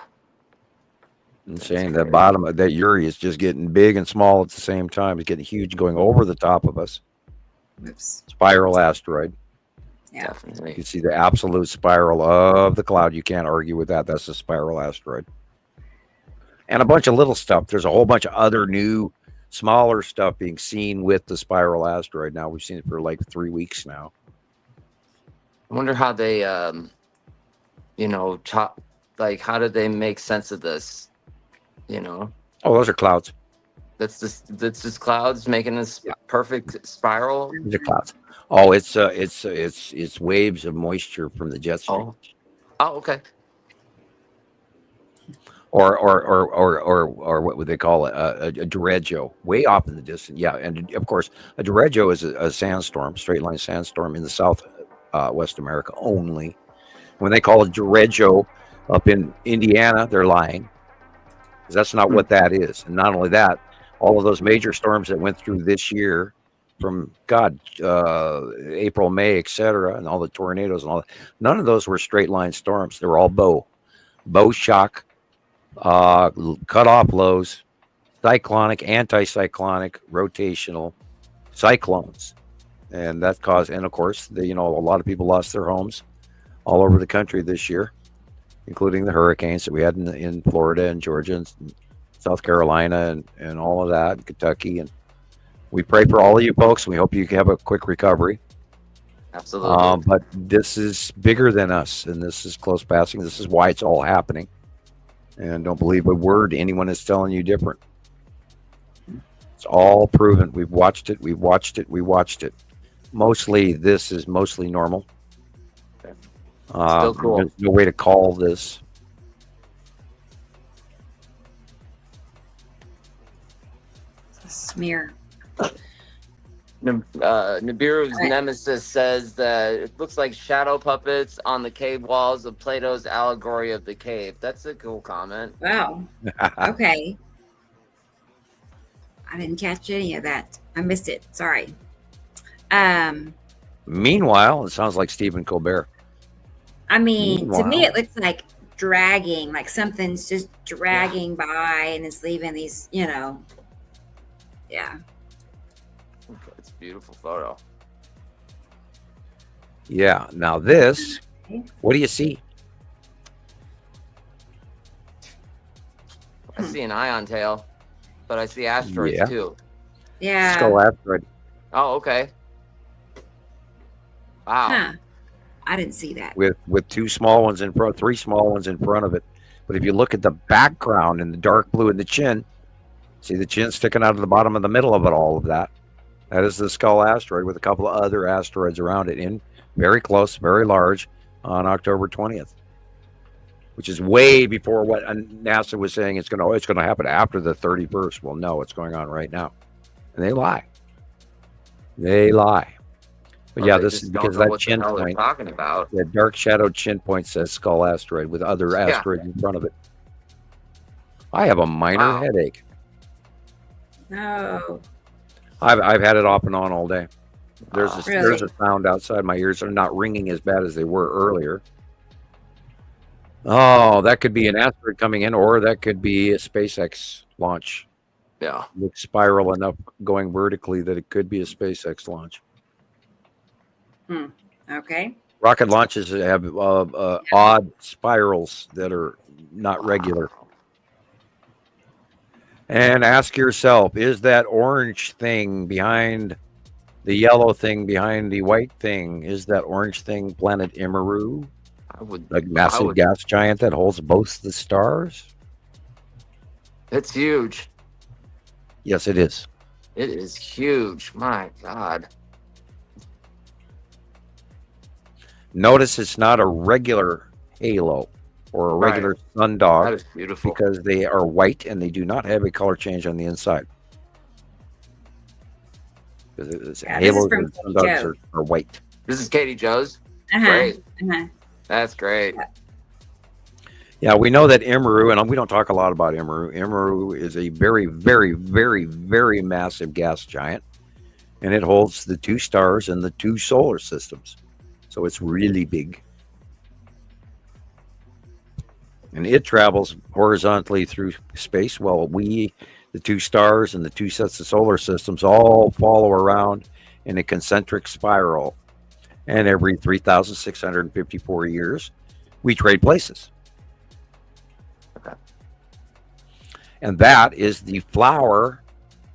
And saying that bottom of that Uri is just getting big and small at the same time. It's getting huge, going over the top of us. Oops. Spiral asteroid. Yeah. Definitely. You can see the absolute spiral of the cloud. You can't argue with that. That's a spiral asteroid. And a bunch of little stuff. There's a whole bunch of other new, smaller stuff being seen with the spiral asteroid. Now we've seen it for like 3 weeks now. I wonder how they you know, like how did they make sense of this? You know, Oh, those are clouds. that's just clouds making this perfect spiral. These are clouds. Oh, it's waves of moisture from the jet stream. Oh, okay. Or what would they call it? A derecho, way off in the distance. Yeah, and of course, a derecho is a sandstorm, straight line sandstorm in the South West America only. When they call it derecho up in Indiana, they're lying, because that's not what that is. And not only that, all of those major storms that went through this year, from April, May, etc., and all the tornadoes and all that, none of those were straight line storms. They were all bow shock, cut off lows, cyclonic, anticyclonic, rotational cyclones, and that caused. And of course, a lot of people lost their homes all over the country this year, including the hurricanes that we had in Florida and Georgia and South Carolina and all of that, and Kentucky. And we pray for all of you folks, and we hope you have a quick recovery. Absolutely. But this is bigger than us, and this is close passing. This is why it's all happening. And don't believe a word anyone is telling you different. It's all proven. We've watched it. This is mostly normal. Still cool. There's no way to call this. Smear. Nibiru's nemesis says that it looks like shadow puppets on the cave walls of Plato's allegory of the cave. That's a cool comment. Wow. Okay. I didn't catch any of that. I missed it. Sorry. Meanwhile, it sounds like Stephen Colbert. I mean, to me, it looks like dragging, like something's just dragging by and it's leaving these, Yeah. It's a beautiful photo. Yeah. Now this, what do you see? I see an ion tail, but I see asteroids too. Yeah. Skull asteroid. Oh, okay. Wow. Huh. I didn't see that. With two small ones in front, three small ones in front of it. But if you look at the background in the dark blue in the chin, see the chin sticking out of the bottom of the middle of it, all of that. That is the Skull asteroid with a couple of other asteroids around it, in very close, very large, on October 20th, which is way before what NASA was saying it's going to happen after the 31st. Well, no, it's going on right now, and they lie. But yeah, this is because that chin point. Talking about the dark shadowed chin point says Skull asteroid with other asteroids in front of it. I have a minor headache. No. I've had it off and on all day. There's a sound outside my ears. They're not ringing as bad as they were earlier. Oh, that could be an asteroid coming in, or that could be a SpaceX launch. Yeah, looks spiral enough going vertically that it could be a SpaceX launch. Okay. Rocket launches have odd spirals that are not regular. And ask yourself, is that orange thing behind the yellow thing behind the white thing, is that orange thing planet Nibiru? A massive gas giant that holds both the stars? It's huge. Yes, it is. It is huge. My God. Notice it's not a regular halo or a regular sundog. That is beautiful. Because they are white and they do not have a color change on the inside. Halos and sundogs are white. This is Katie Joe's. Great. That's great. Yeah, we know that Nibiru, and we don't talk a lot about Nibiru. Nibiru is a very, very, very, very massive gas giant, and it holds the two stars and the two solar systems. So it's really big. And it travels horizontally through space. Well, the two stars and the two sets of solar systems all follow around in a concentric spiral. And every 3,654 years, we trade places. Okay. And that is the flower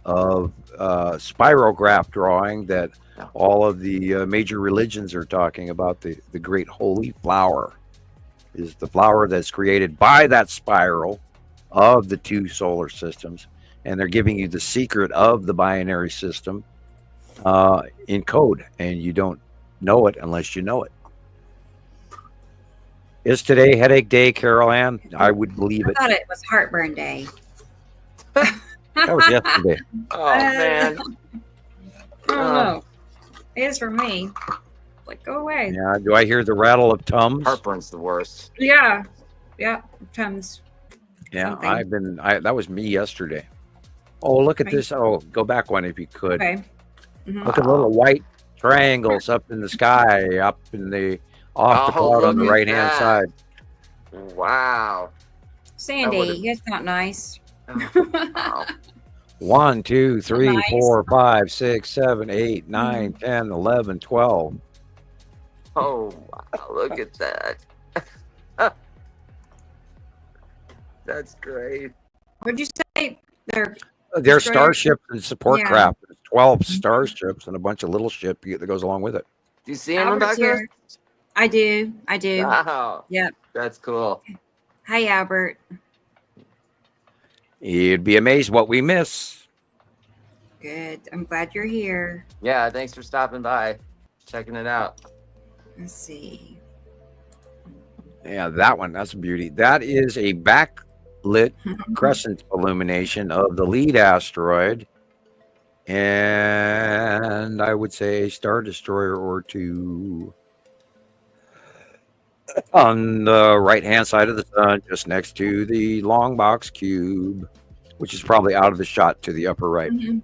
of spirograph drawing that all of the major religions are talking about, the great holy flower. is the flower that's created by that spiral of the two solar systems, and they're giving you the secret of the binary system in code, and you don't know it unless you know it. Is today headache day, Carol Ann? I would believe I it. thought it was heartburn day. That was yesterday. Oh man. I don't know. It is for me. Like, go away. Yeah. Do I hear the rattle of Tums? Heartburn's the worst. Yeah. Yeah. Tums. Yeah, Something. that was me yesterday. Oh, look at this. Oh, go back one if you could. Okay. Mhm. Look at little white triangles up in the sky, up in the off the cloud on the look at right hand that. side. Wow. Sandy, it's not nice. Wow. 1, 2, 3, Nice. 4, 5, 6, 7, 8, 9, 10, 11, 12. Oh wow, look at that. That's great. What'd you say? They're They're Destroyer? starships and support Yeah. craft. There's 12 starships and a bunch of little ship that goes along with it. Do you see him, Albert's Rebecca? here. I do. Wow. Yep. That's cool. Hi, Albert. You'd be amazed what we miss. Good. I'm glad you're here. Yeah, thanks for stopping by, checking it out. Let's see. Yeah, that one. That's a beauty. That is a backlit crescent illumination of the lead asteroid, and I would say a star destroyer or two on the right hand side of the sun, just next to the long box cube, which is probably out of the shot to the upper right. Mhm.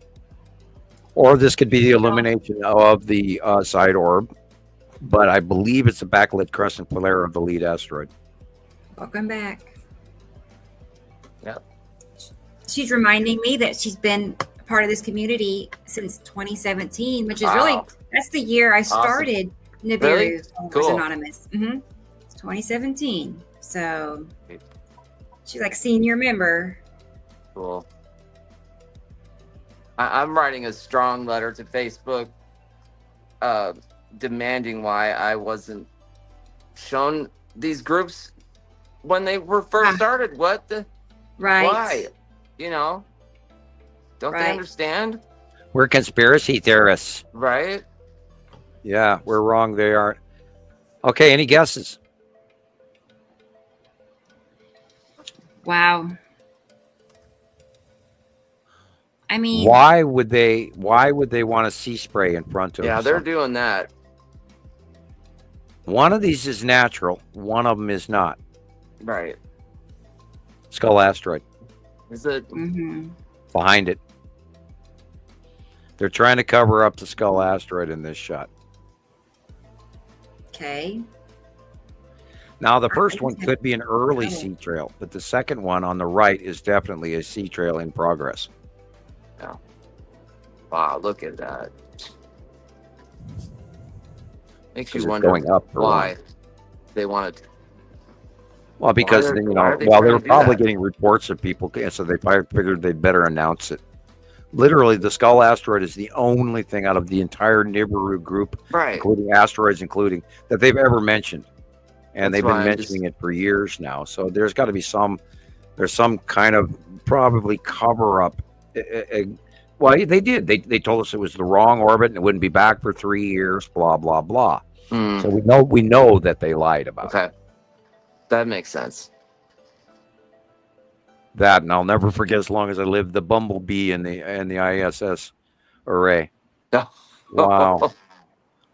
Or this could be the illumination of the side orb, but I believe it's a backlit crescent flare of the lead asteroid. Welcome back. Yep. She's reminding me that she's been a part of this community since 2017, which is Wow. really, that's the year I started Nibiru Really? as Cool. Anonymous. It's 2017. So she's like senior member. Cool. I'm writing a strong letter to Facebook demanding why I wasn't shown these groups when they were first started. What the? Right. Why? You know? Don't they Right. understand? We're conspiracy theorists. Right? Yeah, we're wrong. They aren't. Okay, any guesses? Wow. I mean, Why would they want to sea spray in front of Yeah, they're something? doing that. One of these is natural, one of them is not. Right. Skull asteroid Is it? mhm. behind it. They're trying to cover up the skull asteroid in this shot. Okay. Now, the first one could be an early sea trail, but the second one on the right is definitely a sea trail in progress. Wow, look at that. Makes 'Cause you it's wonder going up or why they wanted. Well, because are- you why know, are they well, they trying were to do probably that? getting reports of people, so they probably figured they'd better announce it. Literally, the skull asteroid is the only thing out of the entire Nibiru group, Right. including asteroids, that they've ever mentioned, and That's they've been why I'm mentioning it for years now. So there's got to be there's some kind of probably cover up. Well, they did. They told us it was the wrong orbit and it wouldn't be back for 3 years. Blah blah blah. Hmm. So we know that they lied about it. Okay. That makes sense. That, and I'll never forget as long as I live the bumblebee in the ISS array. Wow.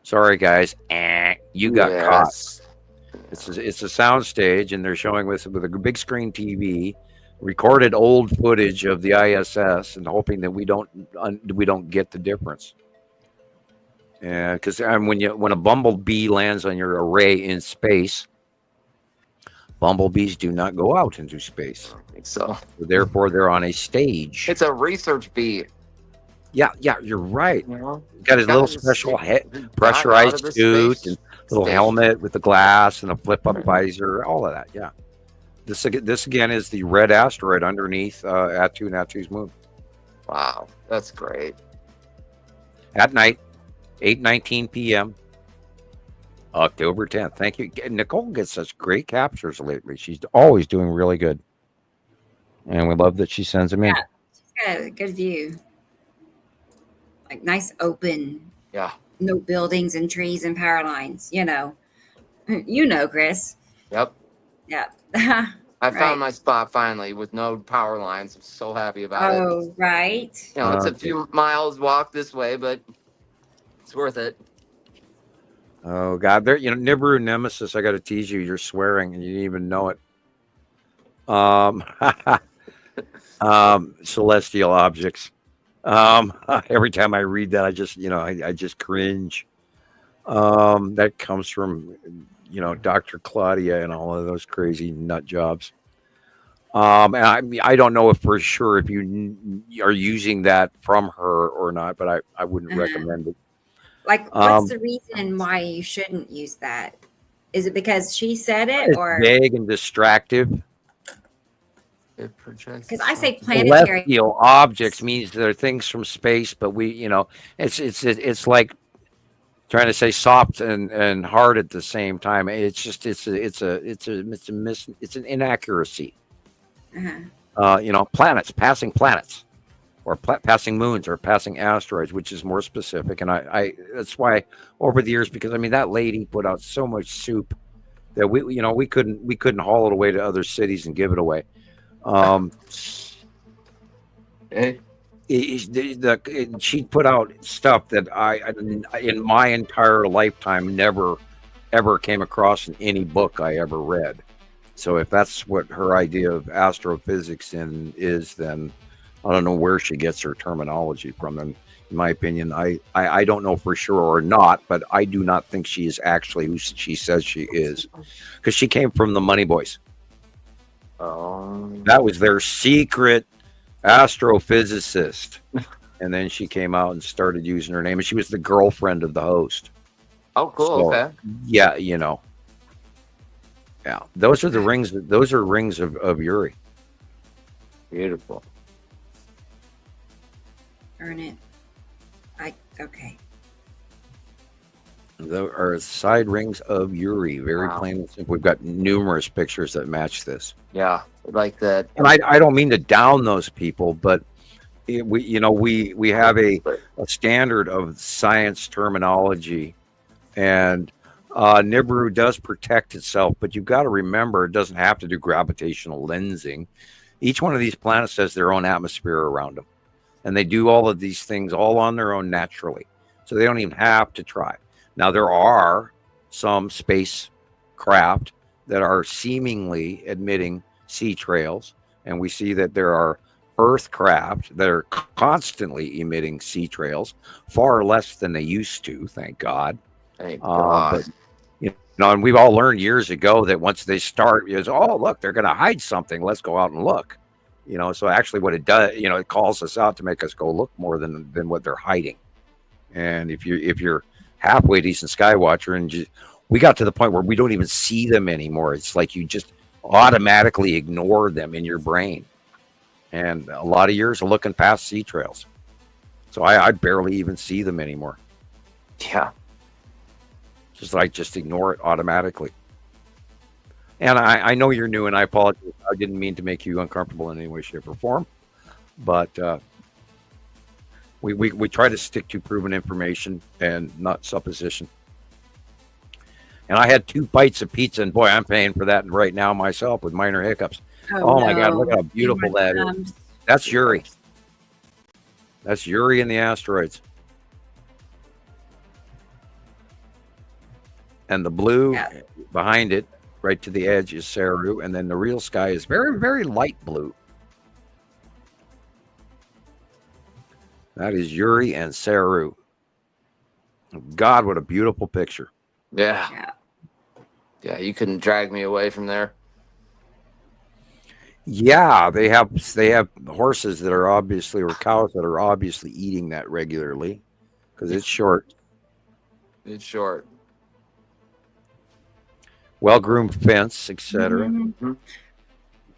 Sorry guys, you got caught. Yes. It's a sound stage, and they're showing us with a big screen TV, recorded old footage of the ISS, and hoping that we don't get the difference. Yeah, because when a bumblebee lands on your array in space, bumblebees do not go out into space. I think so. Therefore, they're on a stage. It's a research bee. Yeah, you're right. You know? Got his Got little his special got out of pressurized the suit space and little station. helmet with the glass and a flip-up visor, all of that. Yeah. This again is the red asteroid underneath Attu's moon Wow, that's great. at night, 8:19 p.m. October 10th. Thank you. Nicole gets such great captures lately. She's always doing really good. And we love that she sends them in. Yeah, she's got a good view. Like nice open, no buildings and trees and power lines, you know. You know, Chris. Yep. Yeah. I found my spot finally with no power lines. I'm so happy about it. Oh, right. You know, it's a few miles walk this way, but it's worth it. Oh God, there. You know, Nibiru Nemesis. I got to tease you. You're swearing, and you didn't even know it. Celestial objects. Every time I read that, I just, I just cringe. That comes from, Dr. Claudia and all of those crazy nut jobs. And I don't know if for sure if you are using that from her or not, but I wouldn't recommend it. Like, what's the reason why you shouldn't use that? Is it because she said it, or vague and distractive? Because I say planetary celestial objects means they're things from space, but it's like trying to say soft and hard at the same time. It's just it's an inaccuracy. Planets, passing planets, or passing moons, or passing asteroids, which is more specific. And I that's why over the years, because I mean that lady put out so much soup that we couldn't haul it away to other cities and give it away. She put out stuff that I in my entire lifetime never ever came across in any book I ever read. So if that's what her idea of astrophysics is, then I don't know where she gets her terminology from. And in my opinion, I don't know for sure or not, but I do not think she is actually who she says she is, because she came from the Money Boys. That was their secret astrophysicist. And then she came out and started using her name, and she was the girlfriend of the host. Oh, cool. So, okay. Yeah, Yeah, those are the rings. Those are rings of Uri. Beautiful. Earn it. Okay. Those are side rings of Uri. Very plain and simple. We've got numerous pictures that match this. Yeah, like that. And I don't mean to down those people, but we have a standard of science terminology, and Nibiru does protect itself, but you've got to remember it doesn't have to do gravitational lensing. Each one of these planets has their own atmosphere around them, and they do all of these things all on their own naturally, so they don't even have to try. Now, there are some spacecraft that are seemingly emitting sea trails, and we see that there are Earth craft that are constantly emitting sea trails, far less than they used to, thank God. Thank God. But, and we've all learned years ago that once they start, look, they're going to hide something. Let's go out and look. So actually, what it does, it calls us out to make us go look more than what they're hiding. And if you're halfway decent sky watcher, and we got to the point where we don't even see them anymore. It's like you just automatically ignore them in your brain. And a lot of years of looking past sea trails. So I barely even see them anymore. Yeah. I just ignore it automatically. And I know you're new, and I apologize. I didn't mean to make you uncomfortable in any way, shape, or form. But we try to stick to proven information and not supposition. And I had 2 bites of pizza, and boy, I'm paying for that right now myself with minor hiccups. Oh my God, look how beautiful that is. That's Uri. That's Uri and the asteroids. And the blue behind it, right to the edge, is Saru, and then the real sky is very, very light blue. That is Uri and Saru. God, what a beautiful picture. Yeah. Yeah, you couldn't drag me away from there. Yeah, they have horses that are obviously, or cows that are obviously eating that regularly, because it's short. It's short. Well-groomed fence, etc. Mm-hmm.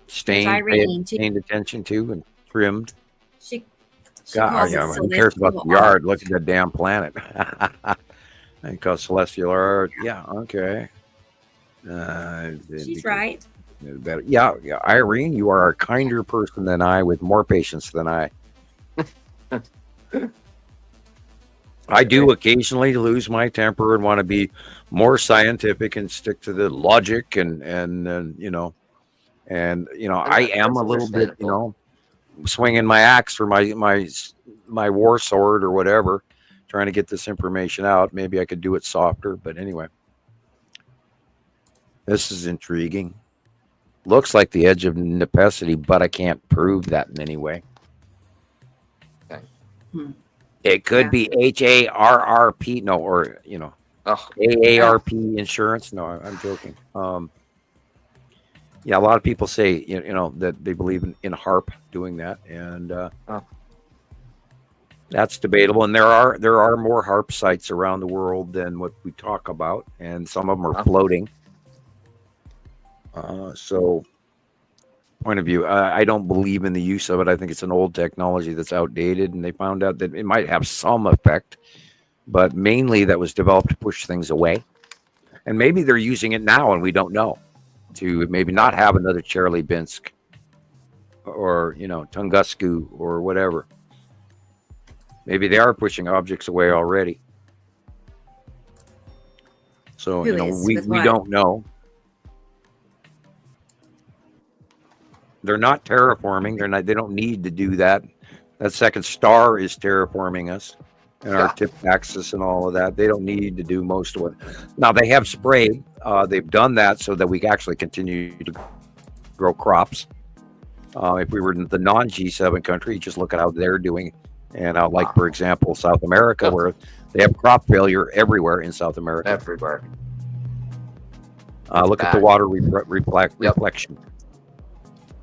Stained attention to and trimmed. She God, who cares about the yard? Look at that damn planet. And cause celestial art. Yeah. Okay. She's right. Better. Yeah. Irene, you are a kinder person than I, with more patience than I. I do occasionally lose my temper and want to be more scientific and stick to the logic and I am a little bit, swinging my axe or my war sword or whatever, trying to get this information out. Maybe I could do it softer, but anyway, this is intriguing. Looks like the edge of necessity, but I can't prove that in any way. Okay. It could be HARRP, no, or AARP insurance. No, I'm joking. Yeah, a lot of people say that they believe in HARP doing that, and that's debatable. And there are more HARP sites around the world than what we talk about, and some of them are floating. So, point of view, I don't believe in the use of it. I think it's an old technology that's outdated, and they found out that it might have some effect, but mainly that was developed to push things away. And maybe they're using it now, and we don't know, to maybe not have another Chelyabinsk or Tunguska or whatever. Maybe they are pushing objects away already. So we don't know. They're not terraforming. They don't need to do that. That second star is terraforming us and our tip axis and all of that. They don't need to do most of it. Now they have sprayed. They've done that so that we actually continue to grow crops. If we were in the non-G7 country, just look at how they're doing. And for example, South America, where they have crop failure everywhere in South America. Everywhere. Look at the water reflection.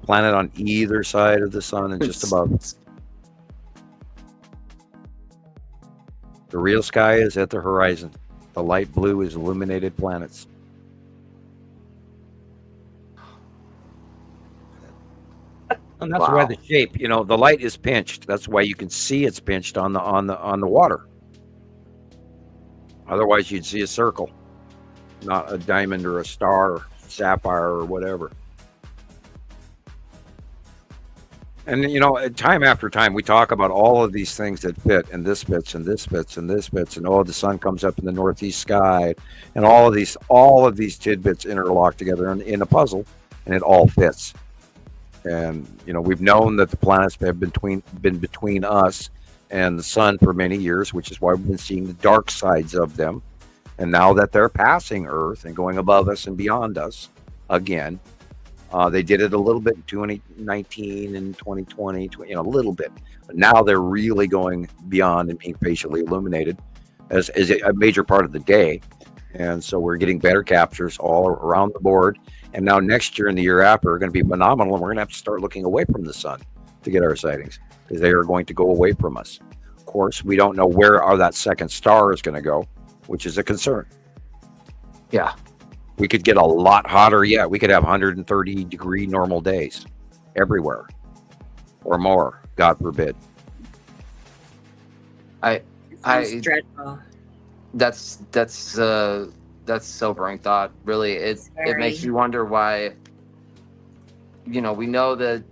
Planet on either side of the sun and just above. The real sky is at the horizon. The light blue is illuminated planets. And that's why the shape, the light is pinched. That's why you can see it's pinched on the water. Otherwise, you'd see a circle, not a diamond or a star or sapphire or whatever. And time after time, we talk about all of these things that fit, and this fits, and this fits, and this fits, and the sun comes up in the northeast sky, and all of these tidbits interlock together in a puzzle, and it all fits. And we've known that the planets have been between us and the sun for many years, which is why we've been seeing the dark sides of them. And now that they're passing Earth and going above us and beyond us again. They did it a little bit in 2019 and 2020, a little bit. But now they're really going beyond and being facially illuminated as a major part of the day. And so we're getting better captures all around the board. And now next year and the year after are going to be phenomenal. And we're going to have to start looking away from the sun to get our sightings because they are going to go away from us. Of course, we don't know where that second star is going to go, which is a concern. Yeah. We could get a lot hotter. Yeah, we could have 130-degree normal days everywhere or more, God forbid. It's dreadful. That's sobering thought. Really, it makes you wonder why. We know that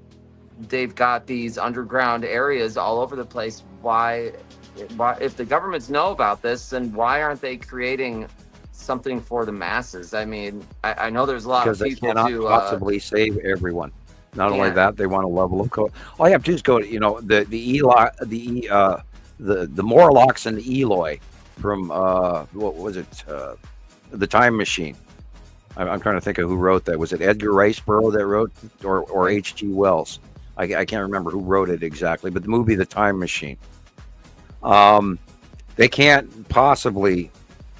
they've got these underground areas all over the place. Why, if the governments know about this, then why aren't they creating something for the masses? I mean, I know there's a lot of people because they cannot possibly save everyone. Not only that, they want a level of code. All you have to do is go to the Morlocks and the Eloy from what was it? The Time Machine. I'm trying to think of who wrote that. Was it Edgar Rice Burroughs that wrote, or H.G. Wells? I can't remember who wrote it exactly, but the movie The Time Machine. They can't possibly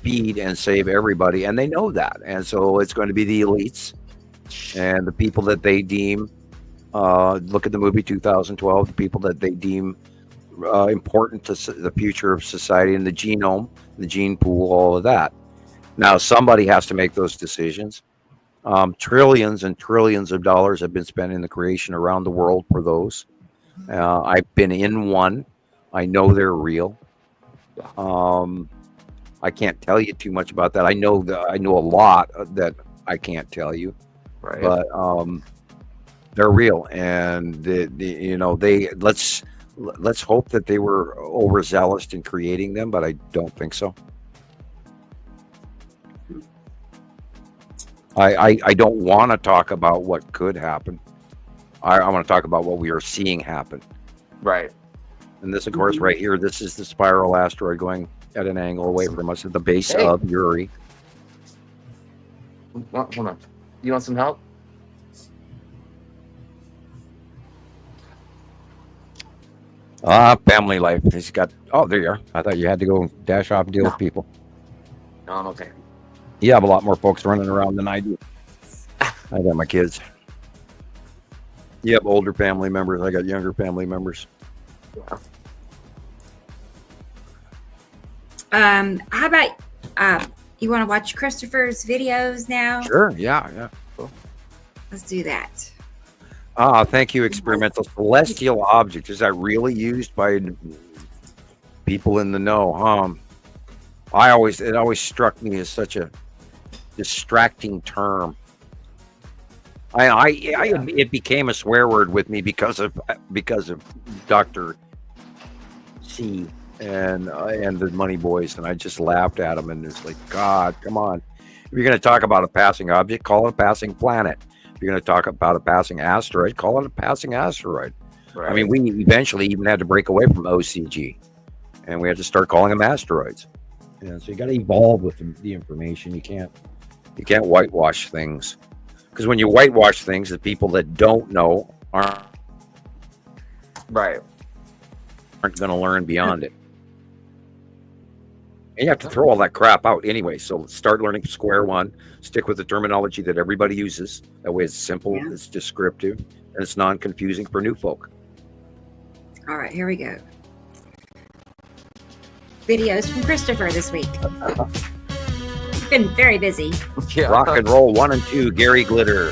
feed and save everybody, and they know that, and so it's going to be the elites and the people that they deem look at the movie 2012, the people that they deem important to the future of society and the genome, the gene pool, all of that. Now somebody has to make those decisions. Trillions and trillions of dollars have been spent in the creation around the world for those. I've been in one. I know they're real. I can't tell you too much about that. I know a lot that I can't tell you, Right. but they're real, and let's hope that they were overzealous in creating them, but I don't think so. I don't want to talk about what could happen. I want to talk about what we are seeing happen. Right. And this, of course, right here, this is the spiral asteroid going at an angle away from us at the base Hey. of Uri. Hold on. You want some help? Family life. He's got. Oh, there you are. I thought you had to go dash off and deal with people. No, I'm okay. You have a lot more folks running around than I do. I got my kids. You have older family members. I got younger family members. How about you want to watch Christopher's videos now? Sure. Yeah. Cool. Let's do that. Thank you. Experimental celestial object. Is that really used by people in the know? It always struck me as such a distracting term. It became a swear word with me because of Dr. C and the Money Boys, and I just laughed at them, and it's like, God, come on! If you're going to talk about a passing object, call it a passing planet. If you're going to talk about a passing asteroid, call it a passing asteroid. Right. I mean, we eventually even had to break away from OCG, and we had to start calling them asteroids. So you got to evolve with the information. You can't whitewash things, because when you whitewash things, the people that don't know aren't Right. going to learn beyond it. And you have to throw all that crap out anyway. So start learning from square one. Stick with the terminology that everybody uses. That way it's simple, it's descriptive, and it's non-confusing for new folk. All right, here we go. Videos from Christopher this week. Been very busy. Yeah. Rock and roll 1 and 2, Gary Glitter.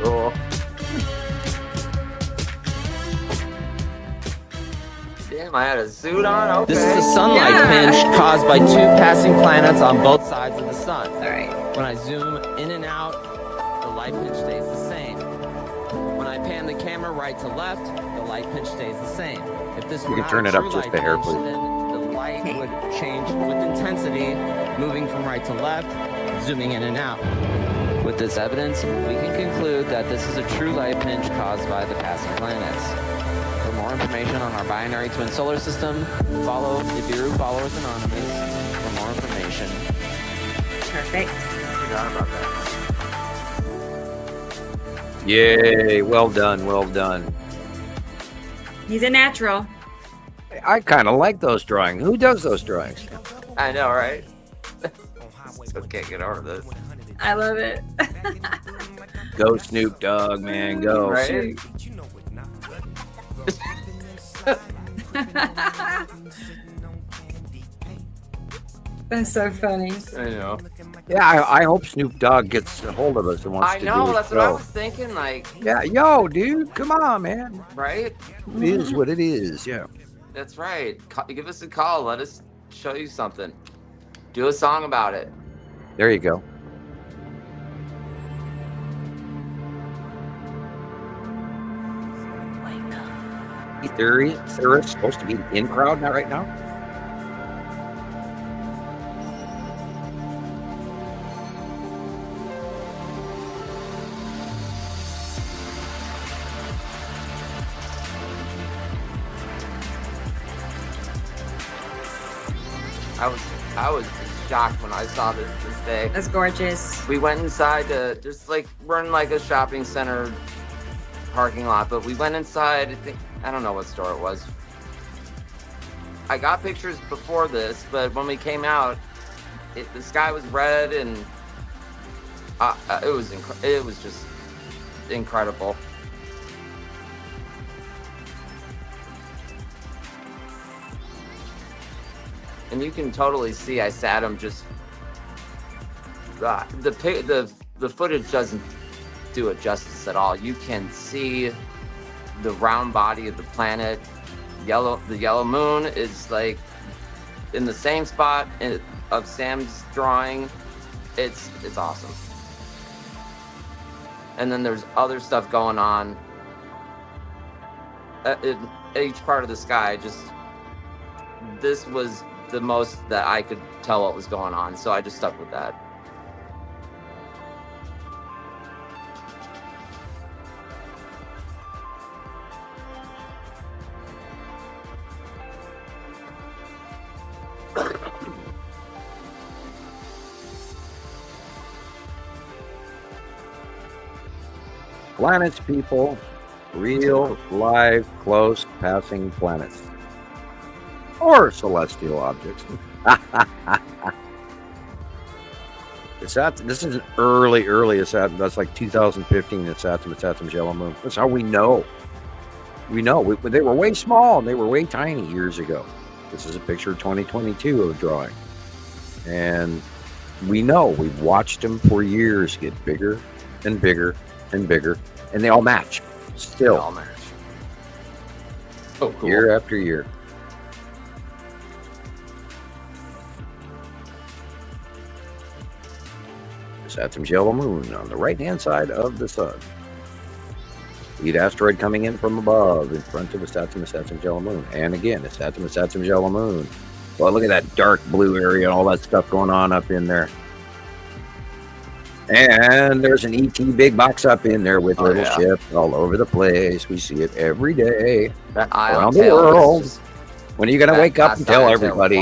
Cool. Damn, I had a suit on. Okay. This is a sunlight pinch caused by 2 passing planets on both sides of the sun. All right. When I zoom in and out, the light pinch stays the same. When I pan the camera right to left, the light pinch stays the same. If this were You can not turn a it up true just light a hair, pinch, please. then the light would change with intensity, moving from right to left, zooming in and out. With this evidence, we can conclude that this is a true light pinch caused by the passing planets. For more information on our binary twin solar system, follow Nibiru Followers Anonymous for more information. Perfect. Forgot about that. Yay, well done, well done. He's a natural. I kind of like those drawings. Who does those drawings? I know, right? Still can't get over this. I love it. Go Snoop Dogg, man, go. Right? That's so funny. I know. Yeah, I hope Snoop Dogg gets a hold of us and wants I to know, do a that's what I show. was thinking, like, Yeah, yo, dude, come on, man. right? It is what it is, yeah. That's right. Give us a call. Let us show you something. Do a song about it. There you go. Theorists supposed to be the in crowd now, right now? I was shocked when I saw this day. That's gorgeous. We went inside to just like run like a shopping center parking lot, but we went inside. I don't know what store it was. I got pictures before this, but when we came out, the sky was red and it was just incredible. And you can totally see I sat him just the footage doesn't do it justice at all. You can see the round body of the planet. The yellow moon is like in the same spot of Sam's drawing. It's awesome. And then there's other stuff going on in each part of the sky. This was the most that I could tell what was going on, so I just stuck with that. Planets, people, real, live, close, passing planets. Or celestial objects. This is an early that's like 2015 Saturn's yellow moon. That's how we know. We know. They were way small and they were way tiny years ago. This is a picture of 2022 of a drawing. And we know. We've watched them for years get bigger and bigger and bigger. And they all match. Still. They all match. Oh, cool. Year after year. Saturn's yellow moon on the right-hand side of the sun. Lead asteroid coming in from above in front of the Saturn's yellow moon. And again, it's Saturn's yellow moon. Well, look at that dark blue area and all that stuff going on up in there. And there's an ET big box up in there with little ships all over the place. We see it every day around the world. When are you going to wake up and tell everybody?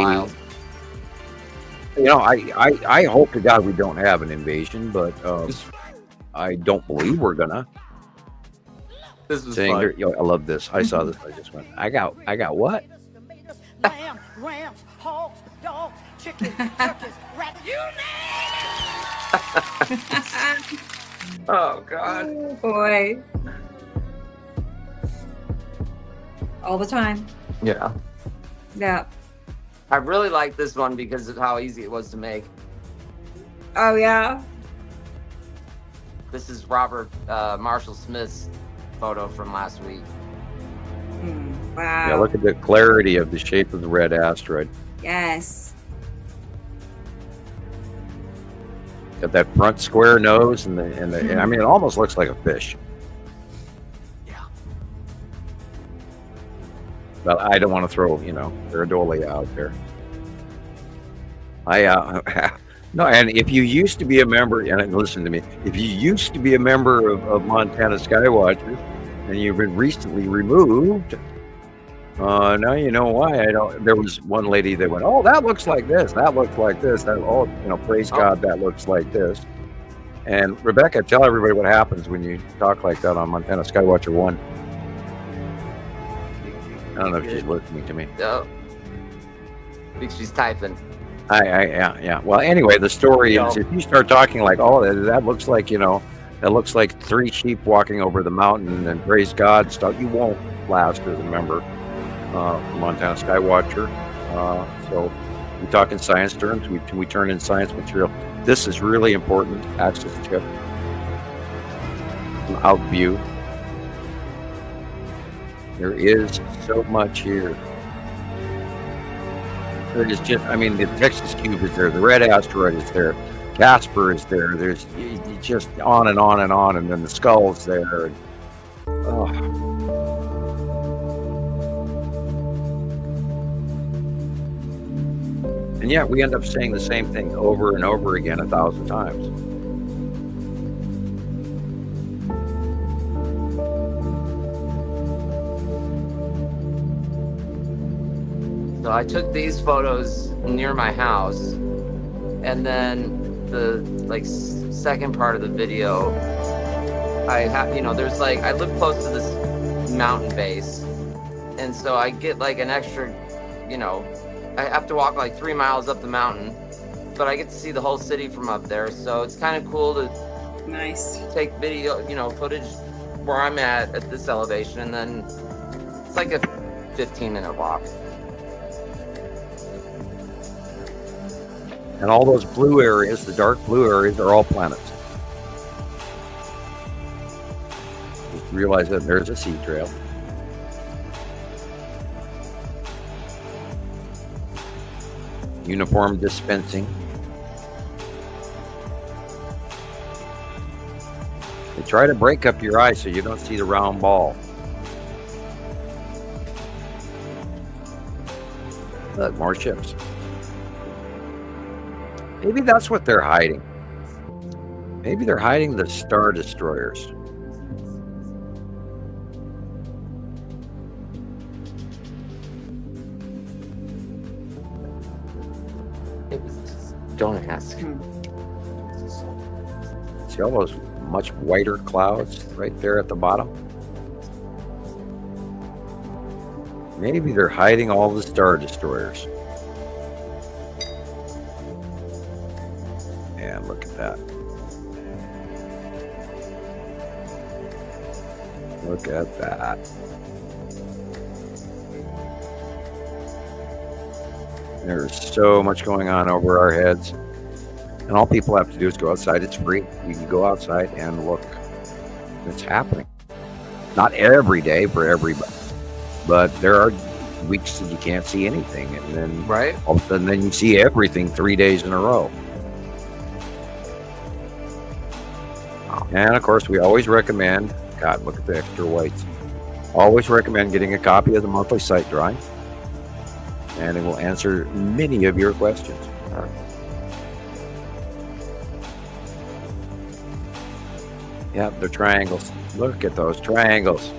You know, I hope to God we don't have an invasion, but I don't believe we're gonna. This is fun. Yo, I love this. I saw this. I just went. I got what? Lamb, rams, hogs, dogs, chickens, turkeys, rabbits, you Oh God. Oh boy. All the time. Yeah. Yeah. I really like this one because of how easy it was to make. Oh yeah. This is Robert Marshall Smith's photo from last week. Wow. Yeah, look at the clarity of the shape of the red asteroid. Yes. Got that front square nose and I mean, it almost looks like a fish. Yeah. But I don't want to throw, Iridolia out there. No, and if you used to be a member, and listen to me, if you used to be a member of Montana Skywatchers and you've been recently removed, now you know why. There was one lady that went, oh, that looks like this, that looks like this, praise God, that looks like this. And Rebecca, tell everybody what happens when you talk like that on Montana Skywatcher 1. I don't know if she's listening to me. No. I think she's typing. Yeah. Well, anyway, the story is if you start talking like, oh, that looks like, that looks like 3 sheep walking over the mountain and praise God stuff, you won't last as a member of Montana Skywatcher. So we talk in science terms, we turn in science material. This is really important. Access tip. Out view. There is so much here. There is just, the Texas Cube is there, the red asteroid is there, Casper is there, there's just on and on and on, and then the skull's there. And yet we end up saying the same thing over and over again 1,000 times. So I took these photos near my house, and then the second part of the video, I have, there's I live close to this mountain base, and so I get an extra, I have to walk 3 miles up the mountain, but I get to see the whole city from up there, so it's kind of cool to take video, footage where I'm at this elevation, and then it's like a 15-minute walk. And all those blue areas, the dark blue areas, are all planets. Just realize that there's a sea trail. Uniform dispensing. They try to break up your eye so you don't see the round ball. Look, more ships. Maybe that's what they're hiding. Maybe they're hiding the Star Destroyers. Don't ask. See all those much whiter clouds right there at the bottom? Maybe they're hiding all the Star Destroyers. And look at that. Look at that. There's so much going on over our heads. And all people have to do is go outside. It's free. You can go outside and look. It's happening. Not every day for everybody. But there are weeks that you can't see anything. And then all of a sudden then you see everything 3 days in a row. And of course, we always recommend, God, look at the extra whites. Always recommend getting a copy of the monthly sight drawing. And it will answer many of your questions. Yeah, they're triangles. Look at those triangles.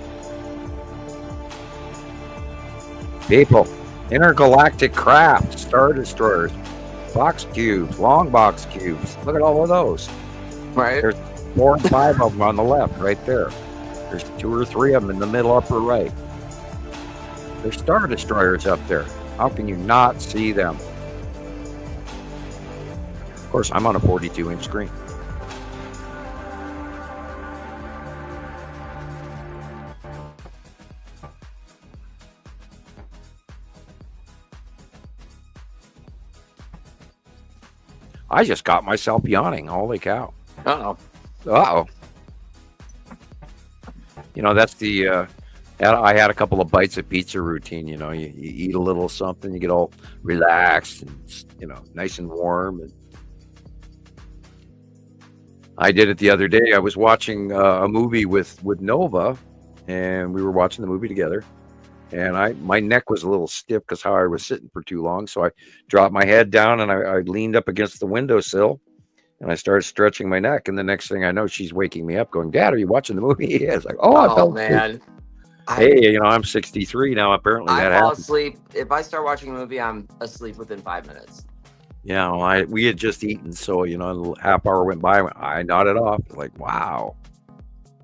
People, intergalactic craft, Star Destroyers, box cubes, long box cubes. Look at all of those. Right. There's 4 and 5 of them on the left, right there. There's 2 or 3 of them in the middle upper right. There's Star Destroyers up there. How can you not see them? Of course, I'm on a 42-inch screen. I just got myself yawning. Holy cow. Uh-oh. Uh-oh. You know, that's the... I had a couple of bites of pizza routine. You know, you eat a little something, you get all relaxed and, you know, nice and warm. And I did it the other day. I was watching a movie with Nova, and we were watching the movie together. And my neck was a little stiff because how I was sitting for too long. So I dropped my head down and I leaned up against the windowsill. And I started stretching my neck. And the next thing I know, she's waking me up going, "Dad, are you watching the movie?" Yeah. It's like, oh man. Hey, you know, I'm 63 now. Apparently that I fall happens. asleep. If I start watching a movie, I'm asleep within 5 minutes. Yeah, well, we had just eaten. So, you know, a half hour went by. I nodded off. Like, wow.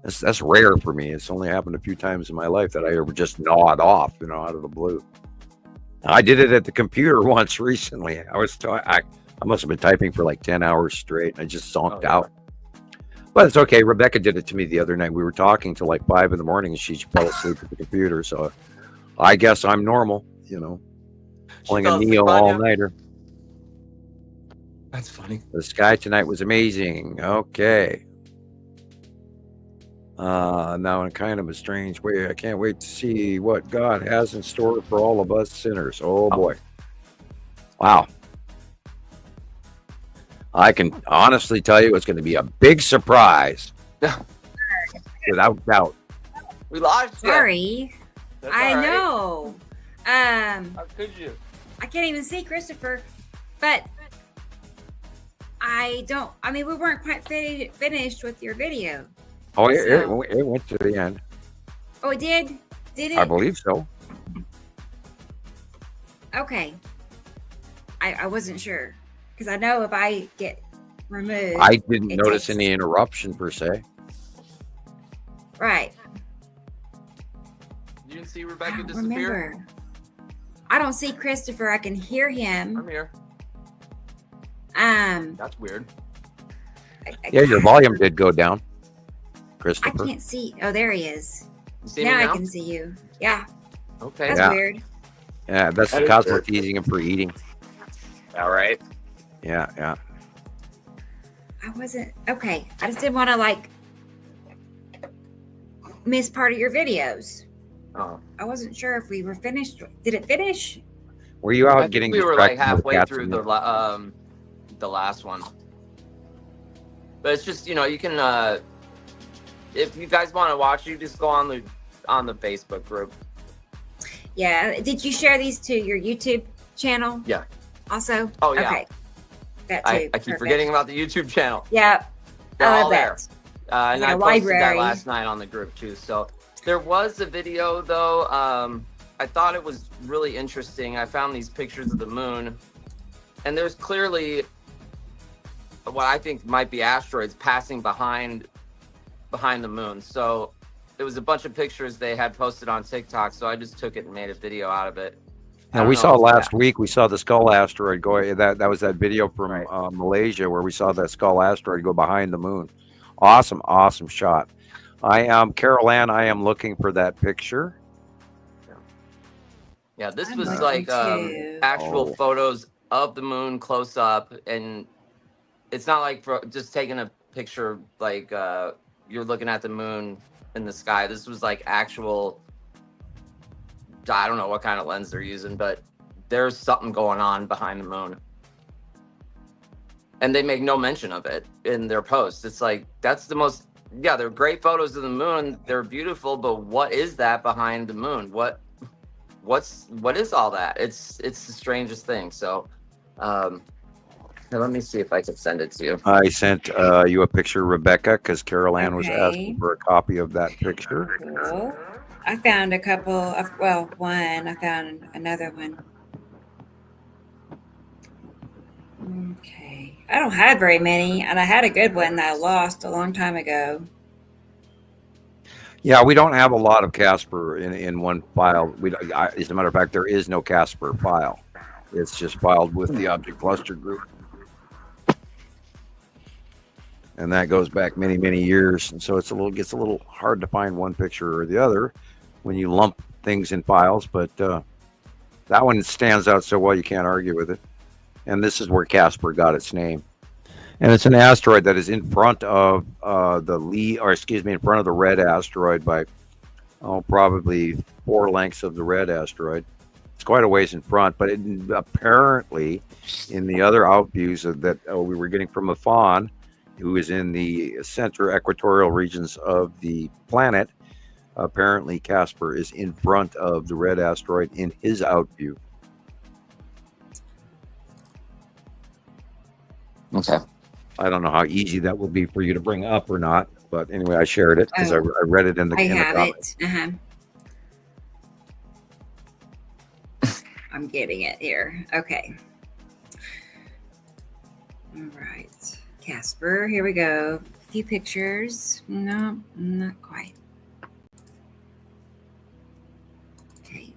That's rare for me. It's only happened a few times in my life that I ever just nod off, you know, out of the blue. I did it at the computer once recently. I must have been typing for like 10 hours straight. I just zonked out. But it's okay. Rebecca did it to me the other night. We were talking till like 5 in the morning and she fell asleep at the computer. So I guess I'm normal, you know, pulling a Neo all-nighter. That's funny. The sky tonight was amazing. Okay. Now in kind of a strange way, I can't wait to see what God has in store for all of us sinners. Oh boy. Wow. I can honestly tell you it's going to be a big surprise. Without doubt. We lost you. Sorry. I right. know. How could you? I can't even see Christopher, but we weren't quite finished with your video. Oh, it went to the end. Oh, it did? Did it? I believe so. Okay. I wasn't sure. Because I know if I get removed... I didn't notice any interruption per se. Right. You didn't see Rebecca disappear? Remember. I don't see Christopher. I can hear him. I'm here. That's weird. Yeah, your volume did go down, Christopher. I can't see. Oh, there he is. You see now me I can see you. Yeah. Okay. That's weird. Yeah, that's the cause we're teasing him for eating. All right. Yeah. I wasn't... Okay. I just didn't want to, miss part of your videos. Oh. I wasn't sure if we were finished. Did it finish? Were you out I think getting we were like distracted by the halfway cats through and the last one. But it's just, you know, you can if you guys want to watch, you just go on the Facebook group. Yeah. Did you share these to your YouTube channel? Yeah. Also? Oh yeah. Okay. That too. I keep forgetting about the YouTube channel. Yeah. They're I all love there. that. And Like I a posted that library. last night on the group too. So there was a video though. I thought it was really interesting. I found these pictures of the moon, and there's clearly what I think might be asteroids passing behind the moon. So it was a bunch of pictures they had posted on TikTok. So I just took it and made a video out of it. we saw last week. We saw the skull asteroid go. That was that video from Malaysia where we saw that skull asteroid go behind the moon. Awesome shot. I am Carol Ann. I am looking for that picture. Yeah, this I'm was looking like too. actual photos of the moon close up, and it's not like just taking a picture like you're looking at the moon in the sky. This was like actual. I don't know what kind of lens they're using, but there's something going on behind the moon, and they make no mention of it in their posts. It's like that's the most. Yeah, they're great photos of the moon. They're beautiful, but what is that behind the moon? What is all that? It's the strangest thing. So let me see if I can send it to you. I sent you a picture, Rebecca, because Carol Ann was Okay. asking for a copy of that picture. Cool. I found a couple of, well, one. I found another one. Okay. I don't have very many, and I had a good one that I lost a long time ago. Yeah, we don't have a lot of Casper in one file. As a matter of fact, there is no Casper file. It's just filed with the object cluster group. And that goes back many years. And so gets a little hard to find one picture or the other when you lump things in files. But that one stands out so well you can't argue with it. And this is where Casper got its name. And it's an asteroid that is in front of in front of the red asteroid by probably 4 lengths of the red asteroid. It's quite a ways in front, but apparently in the other out views that we were getting from Afan, who is in the center equatorial regions of the planet, apparently Casper is in front of the red asteroid in his out view. Okay. I don't know how easy that will be for you to bring up or not, but anyway, I shared it because I read it in the comments. I'm getting it here. Okay. All right. Casper, here we go. A few pictures. No, not quite. Okay.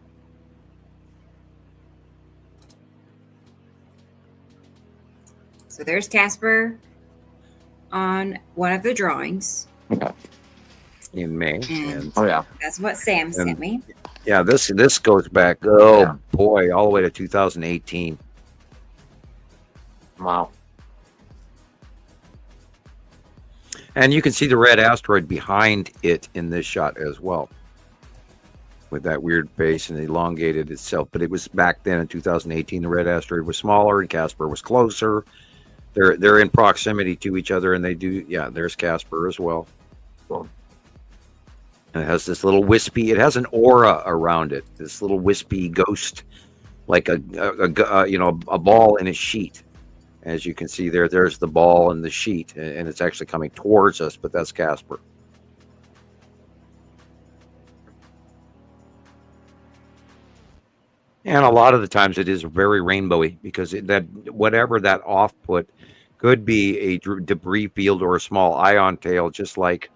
So there's Casper on one of the drawings. Okay. In May. And yeah. That's what Sam sent me. Yeah, this goes back, boy, all the way to 2018. Wow. And you can see the red asteroid behind it in this shot as well, with that weird face and elongated itself. But it was back then in 2018. The red asteroid was smaller and Casper was closer. They're in proximity to each other, and they do. Yeah, there's Casper as well. Cool. And it has this little wispy. It has an aura around it. This little wispy ghost, like a ball in a sheet. As you can see there's the ball in the sheet, and it's actually coming towards us. But that's Casper. And a lot of the times it is very rainbowy because whatever that off-put could be a debris field or a small ion tail, just like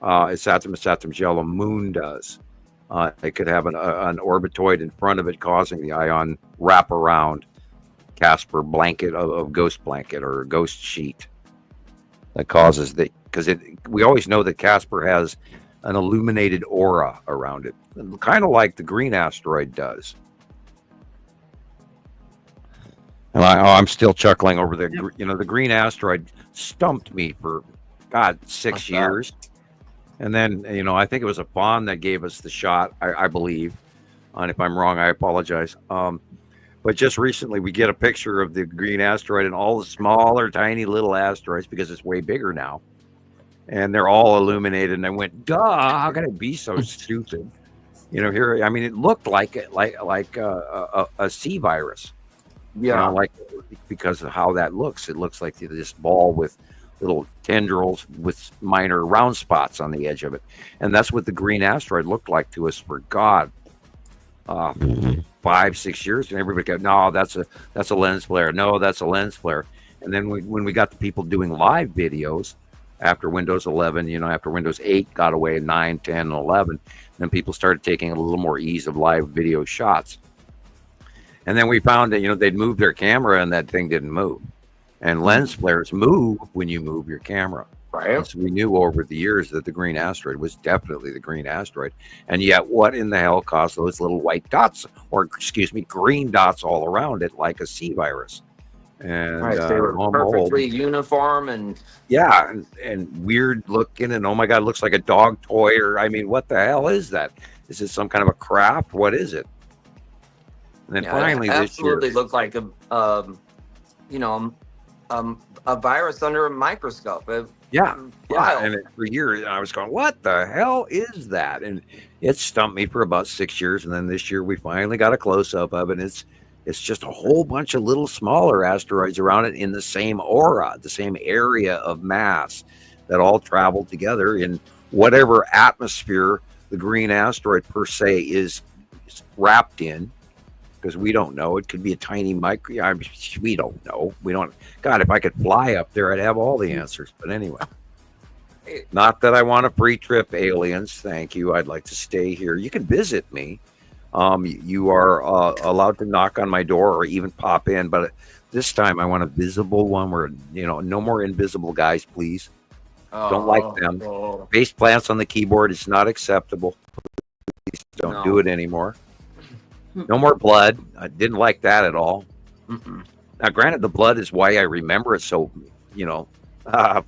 Saturn's yellow moon does. It could have an orbitoid in front of it causing the ion wrap around Casper blanket of ghost blanket or ghost sheet that causes because we always know that Casper has an illuminated aura around it, kind of like the green asteroid does. And I'm still chuckling over the green asteroid stumped me for 6 years. And then, I think it was a Fawn that gave us the shot, I believe. And if I'm wrong, I apologize. But But just recently, we get a picture of the green asteroid and all the smaller, tiny little asteroids because it's way bigger now, and they're all illuminated. And I went, "Duh! How can it be so stupid?" You know, here. I mean, it looked like a sea virus. Yeah. You know, like because of how that looks. It looks like this ball with little tendrils with minor round spots on the edge of it, and that's what the green asteroid looked like to us for 5-6 years, and everybody go, no, that's a lens flare. No, that's a lens flare. And then when we got the people doing live videos after Windows 11, you know, after Windows 8 got away, 9, 10, and 11, then people started taking a little more ease of live video shots. And then we found that, you know, they'd move their camera and that thing didn't move. And lens flares move when you move your camera. Right. And so we knew over the years that the green asteroid was definitely the green asteroid. And yet what in the hell caused those little white dots, or excuse me, green dots all around it like a sea virus? And they were perfectly uniform and and weird looking, and oh my God, it looks like a dog toy, or I mean, what the hell is that? Is it some kind of a craft? What is it? And then finally, it this absolutely year, looked like a virus under a microscope. and for years I was going, what the hell is that? And it stumped me for about 6 years, and then this year we finally got a close-up of it. It's just a whole bunch of little smaller asteroids around it in the same aura, the same area of mass, that all travel together in whatever atmosphere the green asteroid per se is wrapped in. Because we don't know. It could be a tiny micro. We don't know. We don't. God, if I could fly up there, I'd have all the answers. But anyway, not that I want a free trip, aliens. Thank you. I'd like to stay here. You can visit me. You are allowed to knock on my door or even pop in. But this time, I want a visible one where, you know, no more invisible guys, please. Don't like them. Face plants on the keyboard is not acceptable. Please don't do it anymore. No more blood. I didn't like that at all. Now, granted, the blood is why I remember it so, you know,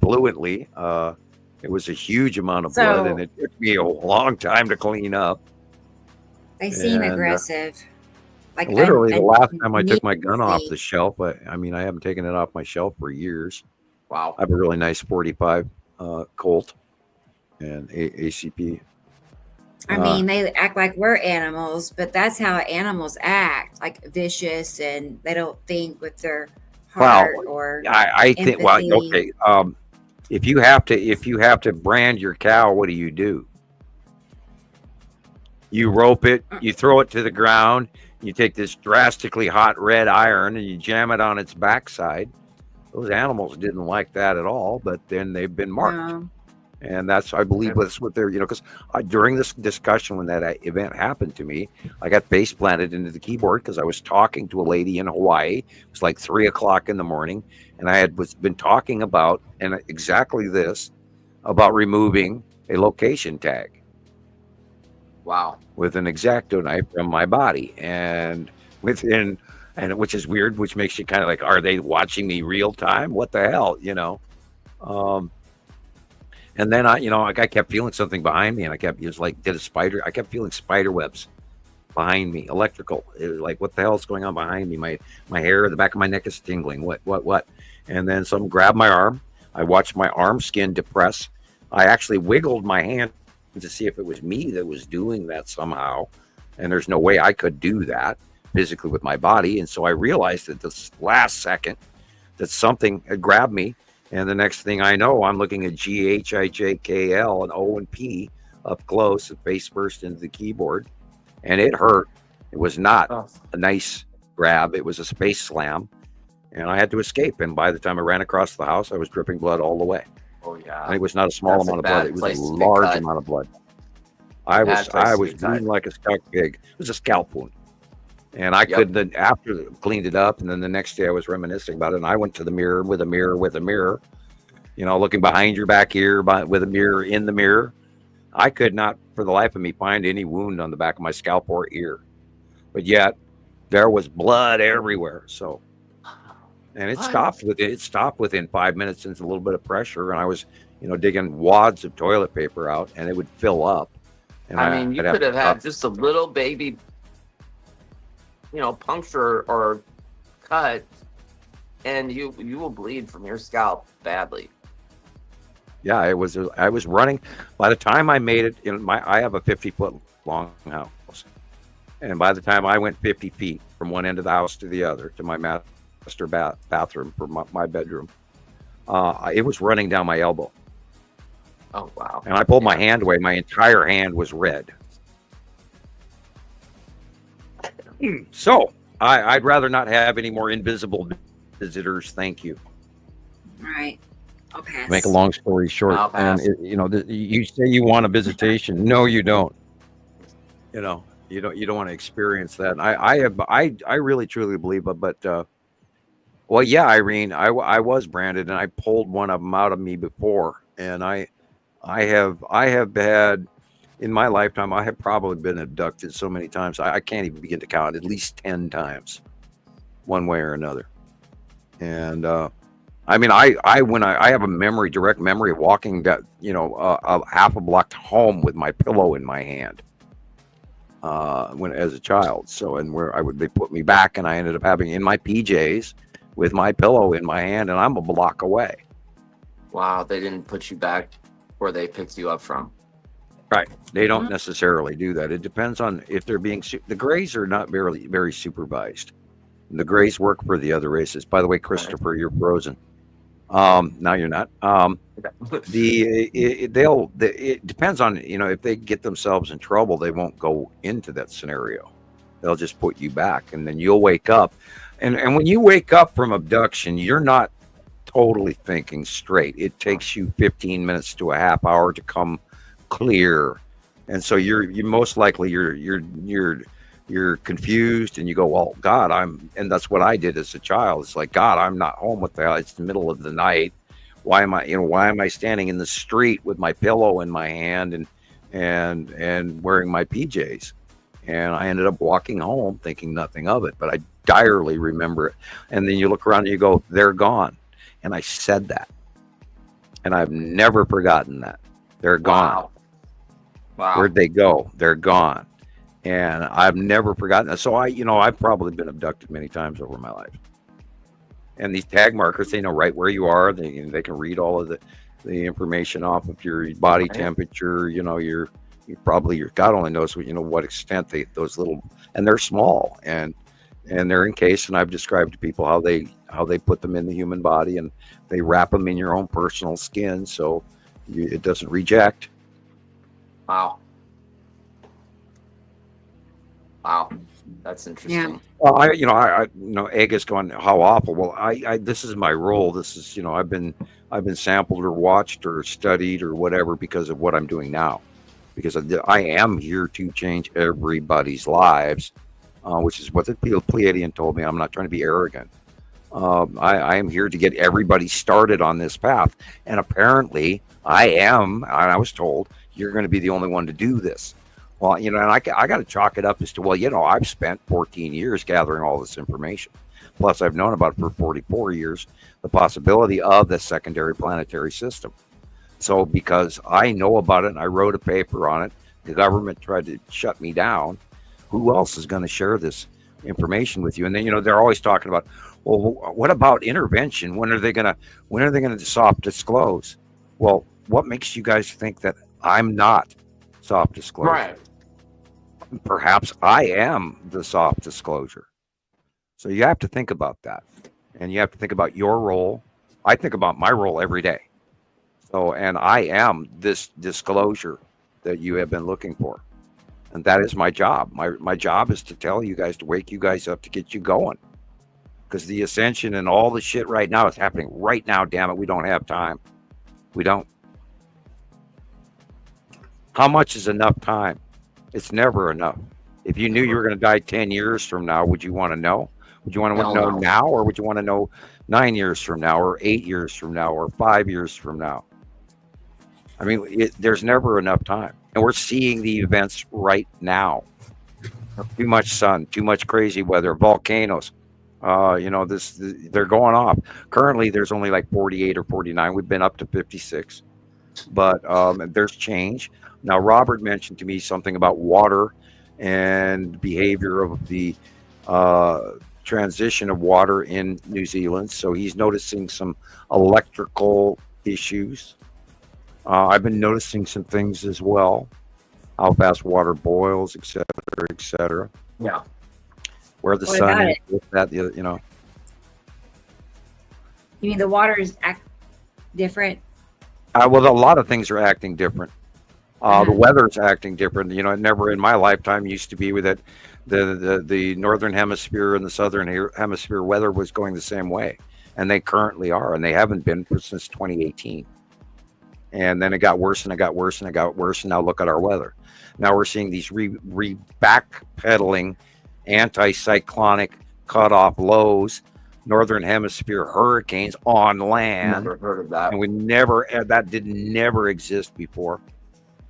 fluently. It was a huge amount of blood, and it took me a long time to clean up. They seem aggressive. Like literally, the last time I took my gun off the shelf, I mean, I haven't taken it off my shelf for years. Wow. I have a really nice 45 Colt and ACP. I mean, they act like we're animals, but that's how animals act, like vicious, and they don't think with their heart or I think, well, okay. If you have to brand your cow, what do? You rope it, you throw it to the ground, you take this drastically hot red iron and you jam it on its backside. Those animals didn't like that at all, but then they've been marked. And that's, I believe, that's what they're, you know, because during this discussion, when that event happened to me, I got face planted into the keyboard because I was talking to a lady in Hawaii. It was like 3 o'clock in the morning. And I had been talking about, and exactly this, about removing a location tag. Wow. With an X-Acto knife from my body. And which is weird, which makes you kind of like, are they watching me real time? What the hell, you know? And then I kept feeling something behind me, and I kept feeling spider webs behind me, electrical. It was like, what the hell is going on behind me? My hair, the back of my neck is tingling. What? And then someone grabbed my arm. I watched my arm skin depress. I actually wiggled my hand to see if it was me that was doing that somehow. And there's no way I could do that physically with my body. And so I realized at this last second that something had grabbed me. And the next thing I know, I'm looking at GHIJKL and O and P up close, and face first into the keyboard. And it hurt. It was not a nice grab. It was a space slam. And I had to escape. And by the time I ran across the house, I was dripping blood all the way. Oh, yeah. And it was not a small amount of blood. It was a large amount of blood. I was bleeding like a stuck pig. It was a scalp wound. And I couldn't, after cleaned it up, and then the next day I was reminiscing about it, and I went to the mirror with a mirror, you know, looking behind your back here with a mirror in the mirror. I could not, for the life of me, find any wound on the back of my scalp or ear. But yet, there was blood everywhere. So, and it stopped within 5 minutes since a little bit of pressure, and I was, you know, digging wads of toilet paper out, and it would fill up. And I mean, you could have had just a little baby puncture or cut, and you will bleed from your scalp badly. Yeah, I was running. By the time I made it, I have a 50-foot long house, and by the time I went 50 feet from one end of the house to the other to my master bathroom for my bedroom, it was running down my elbow. Oh wow! And I pulled my hand away. My entire hand was red. So I'd rather not have any more invisible visitors. Thank you. Right. I'll pass. Make a long story short, and you say you want a visitation. No, you don't. You don't want to experience that. And I really truly believe it. But well, yeah, Irene, I was branded, and I pulled one of them out of me before, and I have had. In my lifetime, I have probably been abducted so many times. I can't even begin to count, at least 10 times, one way or another. And I mean, I have a direct memory of walking that, a half a block home with my pillow in my hand as a child. So, and where they put me back, and I ended up having in my PJs with my pillow in my hand, and I'm a block away. Wow, they didn't put you back where they picked you up from. Right. They don't necessarily do that. It depends on if they're being the Greys are not very, very supervised. The Greys work for the other races. By the way, Christoper, you're frozen. Now you're not. It depends on, if they get themselves in trouble, they won't go into that scenario. They'll just put you back, and then you'll wake up. And when you wake up from abduction, you're not totally thinking straight. It takes you 15 minutes to a half hour to come clear, and so you're most likely you're confused, and you go, well, God, and that's what I did as a child. It's like, God, I'm not home. What the hell? It's the middle of the night. Why am I standing in the street with my pillow in my hand and wearing my PJs? And I ended up walking home thinking nothing of it, but I direly remember it. And then you look around and you go, they're gone. And I said that, and I've never forgotten that. They're gone. Wow. Where'd they go? They're gone. And I've never forgotten that. So I've probably been abducted many times over my life. And these tag markers, they know right where you are. They can read all of the information off of your body temperature. You're God only knows what extent those little, and they're small and they're encased. And I've described to people how they put them in the human body, and they wrap them in your own personal skin so it doesn't reject. Wow, that's interesting. Yeah. Well, Egg is going, how awful. Well, I this is my role. This is, I've been sampled or watched or studied or whatever because of what I'm doing now, because I am here to change everybody's lives, which is what the Pleiadian told me. I'm not trying to be arrogant. I am here to get everybody started on this path, and apparently I am. And I was told you're going to be the only one to do this. Well, and I got to chalk it up as to, I've spent 14 years gathering all this information. Plus, I've known about it for 44 years, the possibility of the secondary planetary system. So because I know about it and I wrote a paper on it, the government tried to shut me down. Who else is going to share this information with you? And then, they're always talking about, well, what about intervention? When are they going to soft disclose? Well, what makes you guys think that I'm not soft disclosure? Right. Perhaps I am the soft disclosure. So you have to think about that, and you have to think about your role. I think about my role every day. So, and I am this disclosure that you have been looking for, and that is my job. My job is to tell you guys, to wake you guys up, to get you going, because the ascension and all the shit right now is happening right now. Damn it, we don't have time. We don't. How much is enough time? It's never enough. If you knew you were going to die 10 years from now, would you want to know? Would you want to know now, or would you want to know 9 years from now, or 8 years from now, or 5 years from now? I mean, there's never enough time. And we're seeing the events right now. Too much sun, too much crazy weather, volcanoes. They're going off. Currently, there's only like 48 or 49. We've been up to 56. But there's change. Now, Robert mentioned to me something about water and behavior of the transition of water in New Zealand. So he's noticing some electrical issues. I've been noticing some things as well, how fast water boils, etc., etc. Yeah. Where the What sun about is, with that, you know. You mean the waters act different? Well, a lot of things are acting different. The weather's acting different. You know, it never in my lifetime used to be with it. The northern hemisphere and the southern hemisphere weather was going the same way, and they currently are, and they haven't been since 2018. And then it got worse, and it got worse, and it got worse, and now look at our weather. Now we're seeing these backpedaling anticyclonic cutoff lows, northern hemisphere hurricanes on land. Never heard of that. And that did never exist before.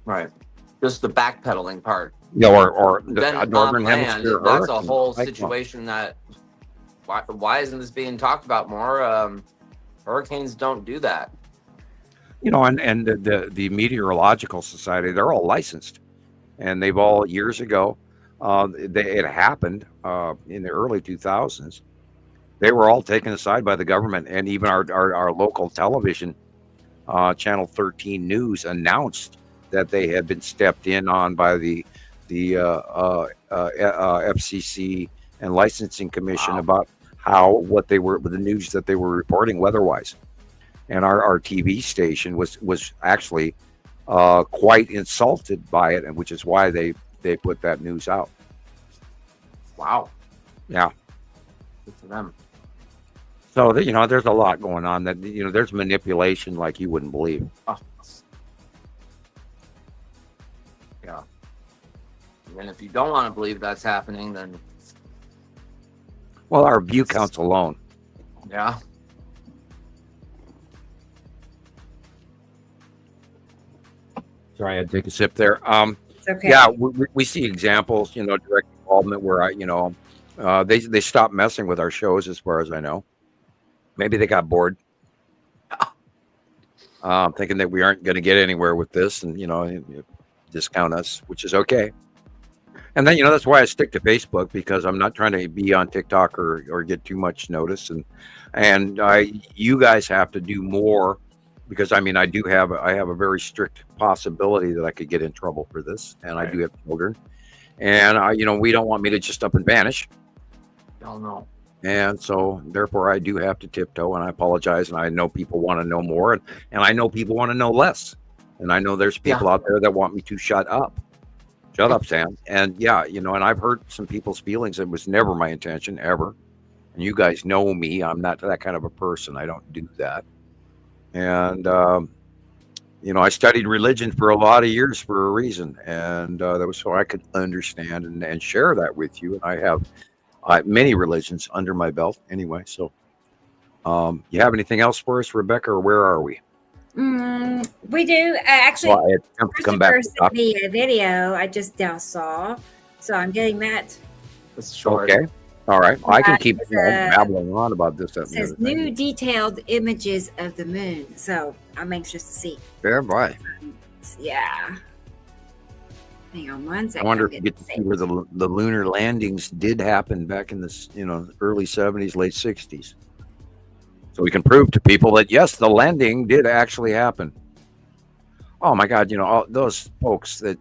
Right. Just the backpedaling part. Yeah, or then the northern on land, hemisphere that's a hurricane. whole situation that why isn't this being talked about more? Hurricanes don't do that. You know, and the Meteorological Society, they're all licensed, and they've all years ago, it happened in the early 2000s. They were all taken aside by the government, and even our local television, Channel 13 News, announced that they had been stepped in on by the FCC and Licensing Commission about the news that they were reporting weather-wise. And our TV station was actually quite insulted by it, and which is why they put that news out. Wow. Yeah. Good for them. So you know, there's a lot going on. That you know, there's manipulation like you wouldn't believe. Oh. Yeah. And if you don't want to believe that's happening, then Well, our view counts alone. yeah. Sorry, I had to take a sip there. It's okay. Yeah, we see examples, you know, direct involvement where they stopped messing with our shows, as far as I know. Maybe they got bored, thinking that we aren't going to get anywhere with this, and discount us, which is okay. And then that's why I stick to Facebook, because I'm not trying to be on TikTok or get too much notice, and you guys have to do more. Because I have a very strict possibility that I could get in trouble for this, and right. I do have children, and we don't want me to just up and vanish. Oh no. And so therefore I do have to tiptoe, and I apologize. And I know people want to know more, and I know people want to know less, and I know there's people out there that want me to shut up. Shut up, Sam. And and I've hurt some people's feelings. It was never my intention, ever. And you guys know me. I'm not that kind of a person. I don't do that. And, I studied religion for a lot of years for a reason. And that was so I could understand and share that with you. And I have many religions under my belt anyway. So you have anything else for us, Rebecca, or where are we? We do. Actually, well, I had to come back sent me a video I just now saw. So I'm getting that. It's short. Okay. All right. Well, I can keep babbling on about this. It says new detailed images of the moon. So I'm anxious to see. Fair boy. Yeah. Hang on one second. I wonder if you get to see where the lunar landings did happen back in the early 70s, late 60s. So we can prove to people that yes, the landing did actually happen. Oh my God! All those folks that.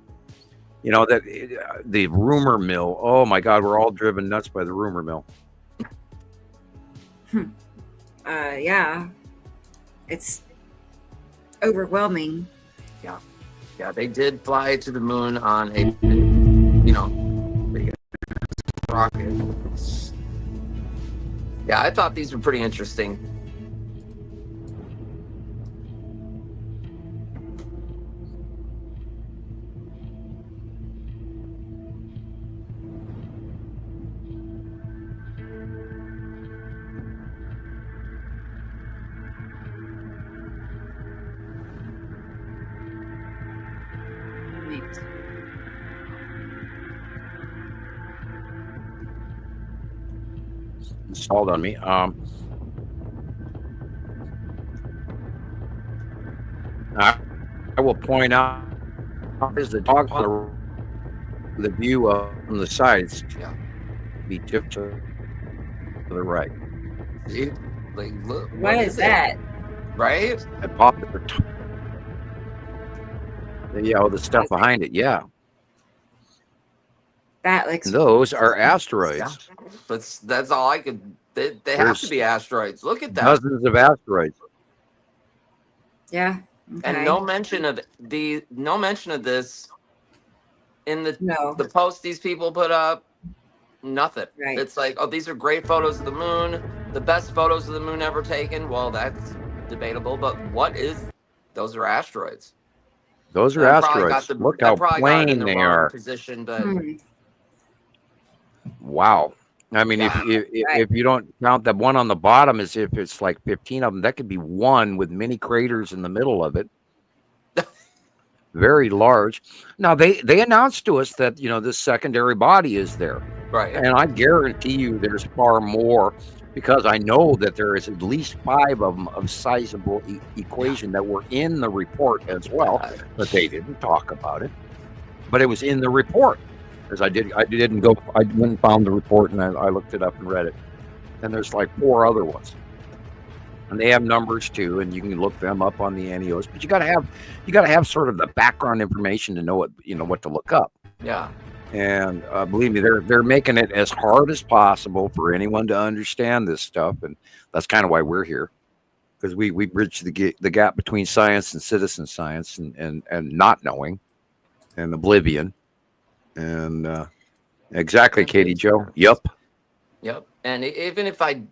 The rumor mill. Oh my God, we're all driven nuts by the rumor mill. Yeah. It's overwhelming. Yeah. Yeah, they did fly to the moon on a rocket. Yeah, I thought these were pretty interesting. Installed on me. I will point out is the dog on the view from the sides. Yeah. be tipped to the right. See? Like, look, What is that? Right? And pop it. Yeah, all the stuff behind it. Yeah. That looks. Those are asteroids. That's all I could. They have to be asteroids. Look at that. Dozens of asteroids. Yeah. Okay. And no mention of this in the post these people put up. Nothing. Right. It's like, oh, these are great photos of the moon, the best photos of the moon ever taken. Well, that's debatable, but those are asteroids. Those are asteroids. Look how plain they are. Position, but wow. I mean, if you don't count the one on the bottom as if it's like 15 of them, that could be one with many craters in the middle of it. Very large. Now they announced to us that this secondary body is there. Right. And I guarantee you there's far more, because I know that there is at least 5 of them of sizable equation that were in the report as well, but they didn't talk about it. But it was in the report. Because I went and found the report and I looked it up and read it. And there's like 4 other ones. And they have numbers too, and you can look them up on the NEOs. But you gotta have sort of the background information to know what to look up. Yeah. And believe me, they're making it as hard as possible for anyone to understand this stuff, and that's kind of why we're here, because we bridge the gap between science and citizen science, and not knowing, and oblivion, and exactly, Katie Jo. Yep. And even if I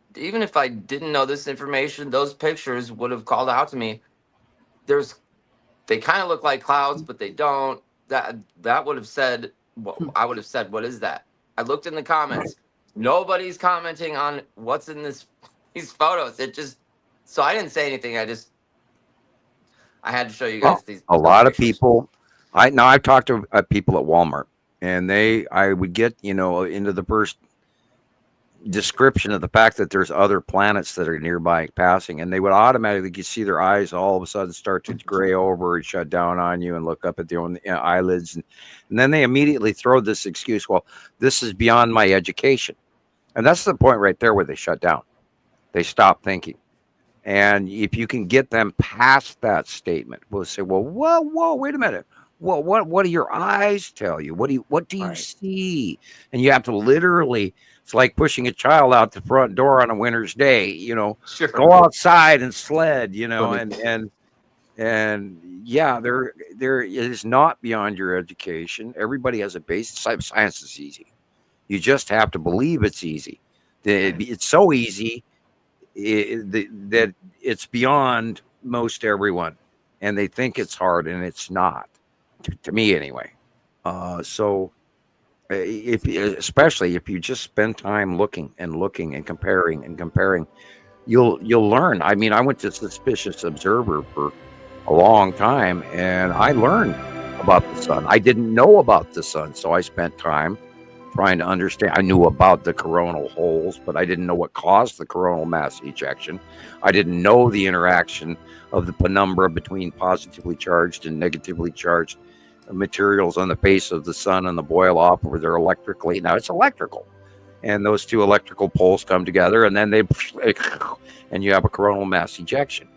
didn't know this information, those pictures would have called out to me. They kind of look like clouds, but they don't. That would have said. Well, I would have said, what is that? I looked in the comments. Nobody's commenting on what's in these photos. So I didn't say anything. I had to show you guys these. A lot of people. I've talked to people at Walmart, and I would get into the first description of the fact that there's other planets that are nearby passing, and they would automatically see their eyes all of a sudden start to gray over and shut down on you and look up at their own eyelids, and then they immediately throw this excuse, well, this is beyond my education. And that's the point right there where they shut down. They stop thinking. And if you can get them past that statement, we'll say, well, whoa, wait a minute. Well, what do your eyes tell you? What do you see? And you have to literally, it's like pushing a child out the front door on a winter's day, Sure. Go outside and sled, and yeah, there it is not beyond your education. Everybody has a base. Science is easy. You just have to believe it's easy. It's so easy that it's beyond most everyone, and they think it's hard, and it's not. To me, anyway. So, especially if you just spend time looking and comparing, you'll learn. I mean, I went to Suspicious Observer for a long time, and I learned about the sun. I didn't know about the sun, so I spent time trying to understand. I knew about the coronal holes, but I didn't know what caused the coronal mass ejection. I didn't know the interaction of the penumbra between positively charged and negatively charged materials on the face of the sun and the boil off where they're electrically. Now it's electrical, and those two electrical poles come together, and then and you have a coronal mass ejection.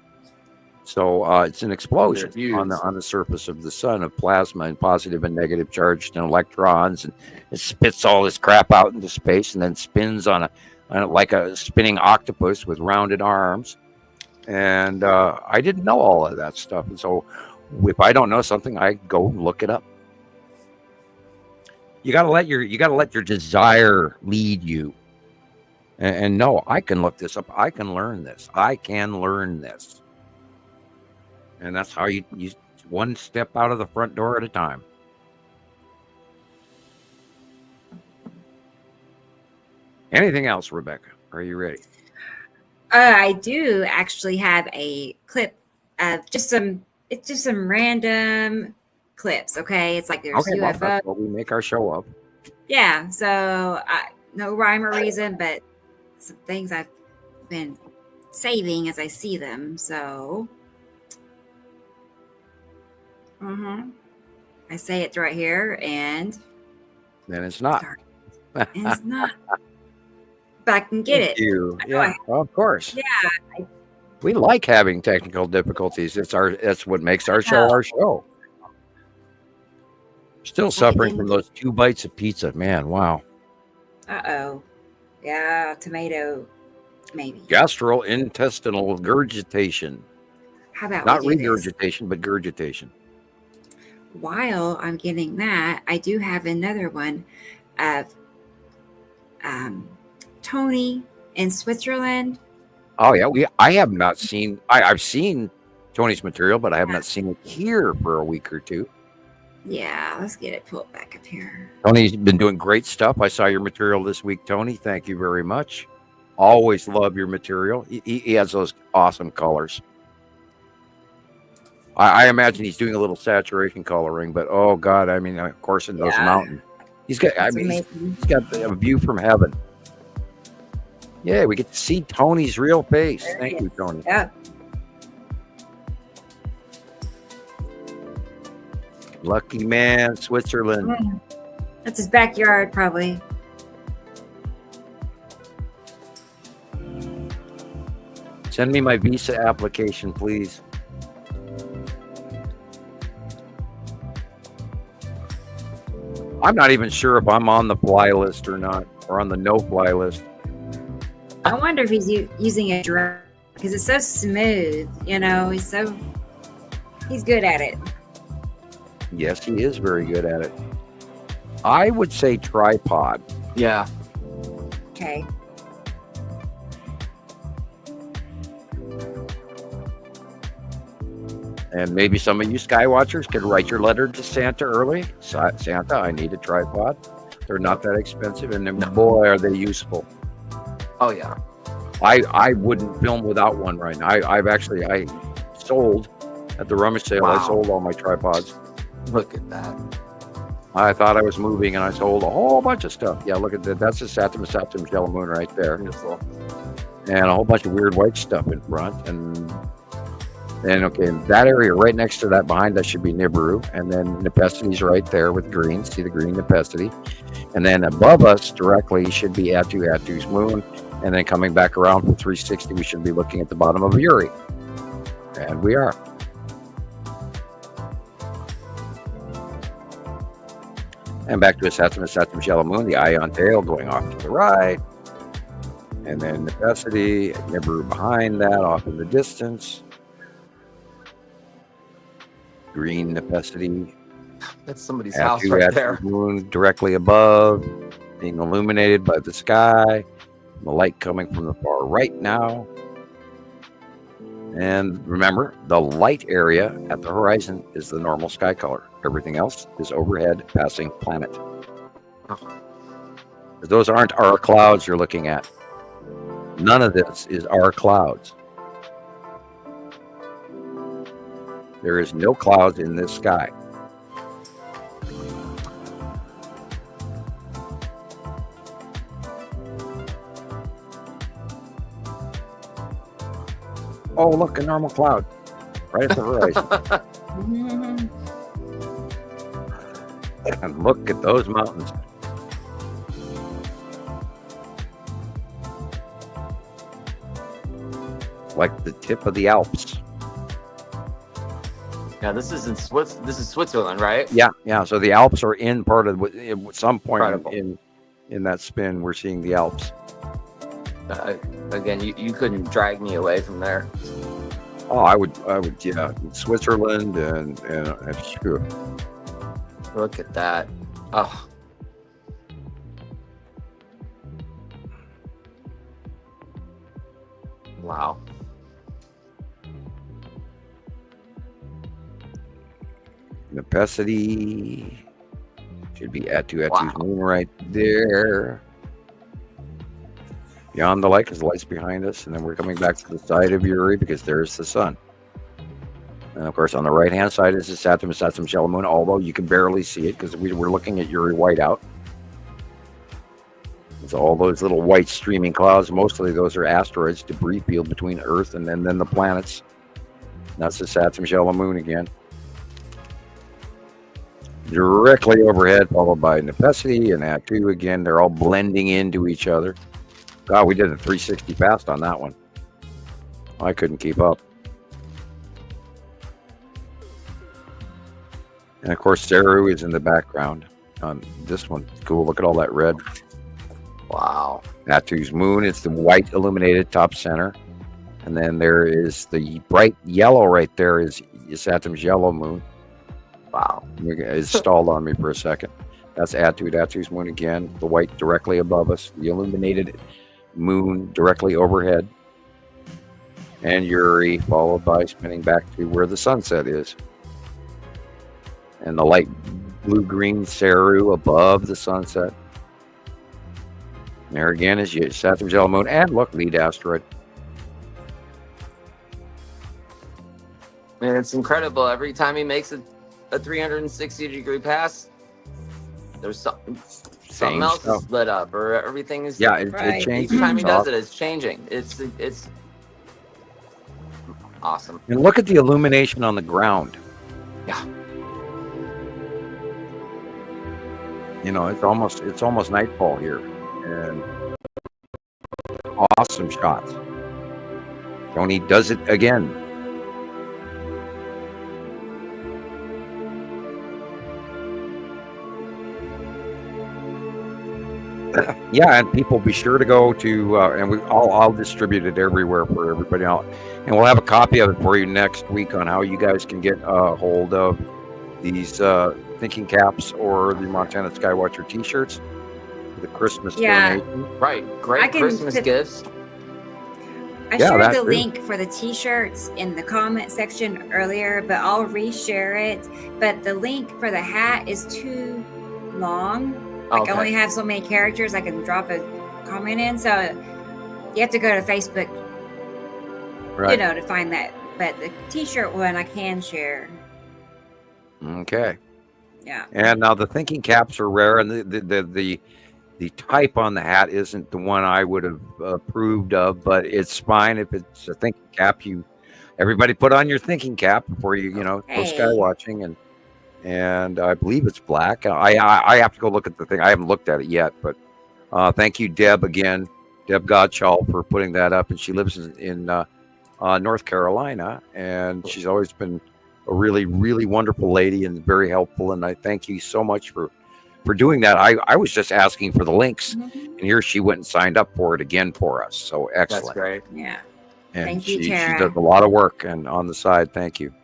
So it's an explosion on the surface of the sun of plasma and positive and negative charged and electrons, and it spits all this crap out into space and then spins on like a spinning octopus with rounded arms. And I didn't know all of that stuff, and so if I don't know something, I go look it up. You gotta let your desire lead you, and no, I can look this up. I can learn this. I can learn this. And that's how you one step out of the front door at a time. Anything else, Rebecca? Are you ready? I do actually have a clip of just some random clips. Okay. It's like there's UFO. Well, that's what we make our show of. Yeah. So no rhyme or reason, but some things I've been saving as I see them. So I say it right here, and then it's not. And it's not. but I can get Thank it. you. I know Yeah, well, of course. Yeah. We like having technical difficulties. That's what makes our show our show. Still suffering from those 2 bites of pizza, man. Wow. Uh-oh. Yeah, tomato, maybe. Gastrointestinal gurgitation. How about Not we do this? regurgitation, but gurgitation. While I'm getting that, I do have another one of Tony in Switzerland. Oh yeah, I have not seen. I've seen Tony's material, but I have not seen it here for a week or two. Yeah, let's get it pulled back up here. Tony's been doing great stuff. I saw your material this week, Tony. Thank you very much. Always love your material. He has those awesome colors. I imagine he's doing a little saturation coloring, but oh god, I mean, of course, in those mountains, he's got. He's got a view from heaven. Yeah, we get to see Tony's real face. Thank you, Tony. Yeah. Lucky man, Switzerland. That's his backyard, probably. Send me my visa application, please. I'm not even sure if I'm on the fly list or not, or on the no-fly list. I wonder if he's using a drone because it's so smooth. You know, he's good at it. Yes, he is very good at it. I would say tripod. Yeah. Okay. And maybe some of you Skywatchers could write your letter to Santa early. Santa, I need a tripod. They're not that expensive, and then boy, are they useful. Oh yeah. I wouldn't film without one right now. I sold at the rummage sale. Wow. I sold all my tripods. Look at that. I thought I was moving, and I sold a whole bunch of stuff. Yeah, look at that. That's the Satum Yellow Moon right there. Beautiful. And a whole bunch of weird white stuff in front. And then, okay, that area right next to that, behind that should be Nibiru. And then Nepesity's right there with green. See the green Nepesity. And then above us directly should be Atu's moon. And then coming back around for 360, we should be looking at the bottom of Uri. And we are. And back to a Saturn Yellow Moon, the ion tail going off to the right. And then Nepesity, Nibiru behind that, off in the distance. Green Nepesity. That's somebody's house right there. Moon directly above, being illuminated by the sky. The light coming from the far right now. And remember, the light area at the horizon is the normal sky color. Everything else is overhead passing planet. Those aren't our clouds you're looking at. None of this is our clouds. There is no clouds in this sky. Oh, look, a normal cloud right at the horizon. And look at those mountains. Like the tip of the Alps. Yeah, this is Switzerland, right? Yeah. So the Alps are in part of at some point in that spin. We're seeing the Alps. Again, you couldn't drag me away from there. Oh, I would. Yeah, Switzerland and sure. Look at that. Oh. Wow. Nepesity should be Atu's moon right there. Beyond the light, because the light's behind us, and then we're coming back to the side of Uri because there's the sun. And of course, on the right-hand side is the Saturn Yellow Moon, although you can barely see it because we're looking at Uri whiteout. It's all those little white streaming clouds. Mostly those are asteroids, debris field between Earth and then the planets. And that's the Saturn Yellow Moon again. Directly overhead, followed by Nepesity and Atu again. They're all blending into each other. God, we did a 360 fast on that one. I couldn't keep up. And of course, Saru is in the background on this one. Cool. Look at all that red. Wow. Natu's moon. It's the white illuminated top center. And then there is the bright yellow right there is Saturn's yellow moon. Wow. It stalled on me for a second. That's Atu's moon again. The white directly above us. The illuminated moon directly overhead. And Uri, followed by spinning back to where the sunset is. And the light blue-green Saru above the sunset. And there again is Saturn's yellow moon. And look, lead asteroid. Man, it's incredible. Every time he makes a 360-degree pass, there's something else is lit up, or everything is. Yeah, it changes. Each time he does it, it's changing. It's awesome. And look at the illumination on the ground. Yeah. You know, it's almost nightfall here, and awesome shots. Tony does it again. Yeah, and people be sure to go to, and I'll distribute it everywhere for everybody else, and we'll have a copy of it for you next week on how you guys can get a hold of these thinking caps or the Montana Skywatcher T-shirts, the Christmas donation. Right, great Christmas gifts. I shared the link for the T-shirts in the comment section earlier, but I'll reshare it. But the link for the hat is too long. Like I only have so many characters I can drop a comment in, so you have to go to Facebook, right, you know, to find that. But the T-shirt one I can share. Okay. Yeah. And now the thinking caps are rare, and the type on the hat isn't the one I would have approved of, but it's fine if it's a thinking cap. Everybody put on your thinking cap before you go sky watching, and I believe it's black. I have to go look at the thing. I haven't looked at it yet, but thank you, Deb, again, Deb Gottschall, for putting that up. And she lives in North Carolina, and she's always been a really, really wonderful lady and very helpful. And I thank you so much for doing that. I was just asking for the links, and here she went and signed up for it again for us. So excellent. That's great. Yeah. And thank you, she Tara. does a lot of work and on the side. Thank you.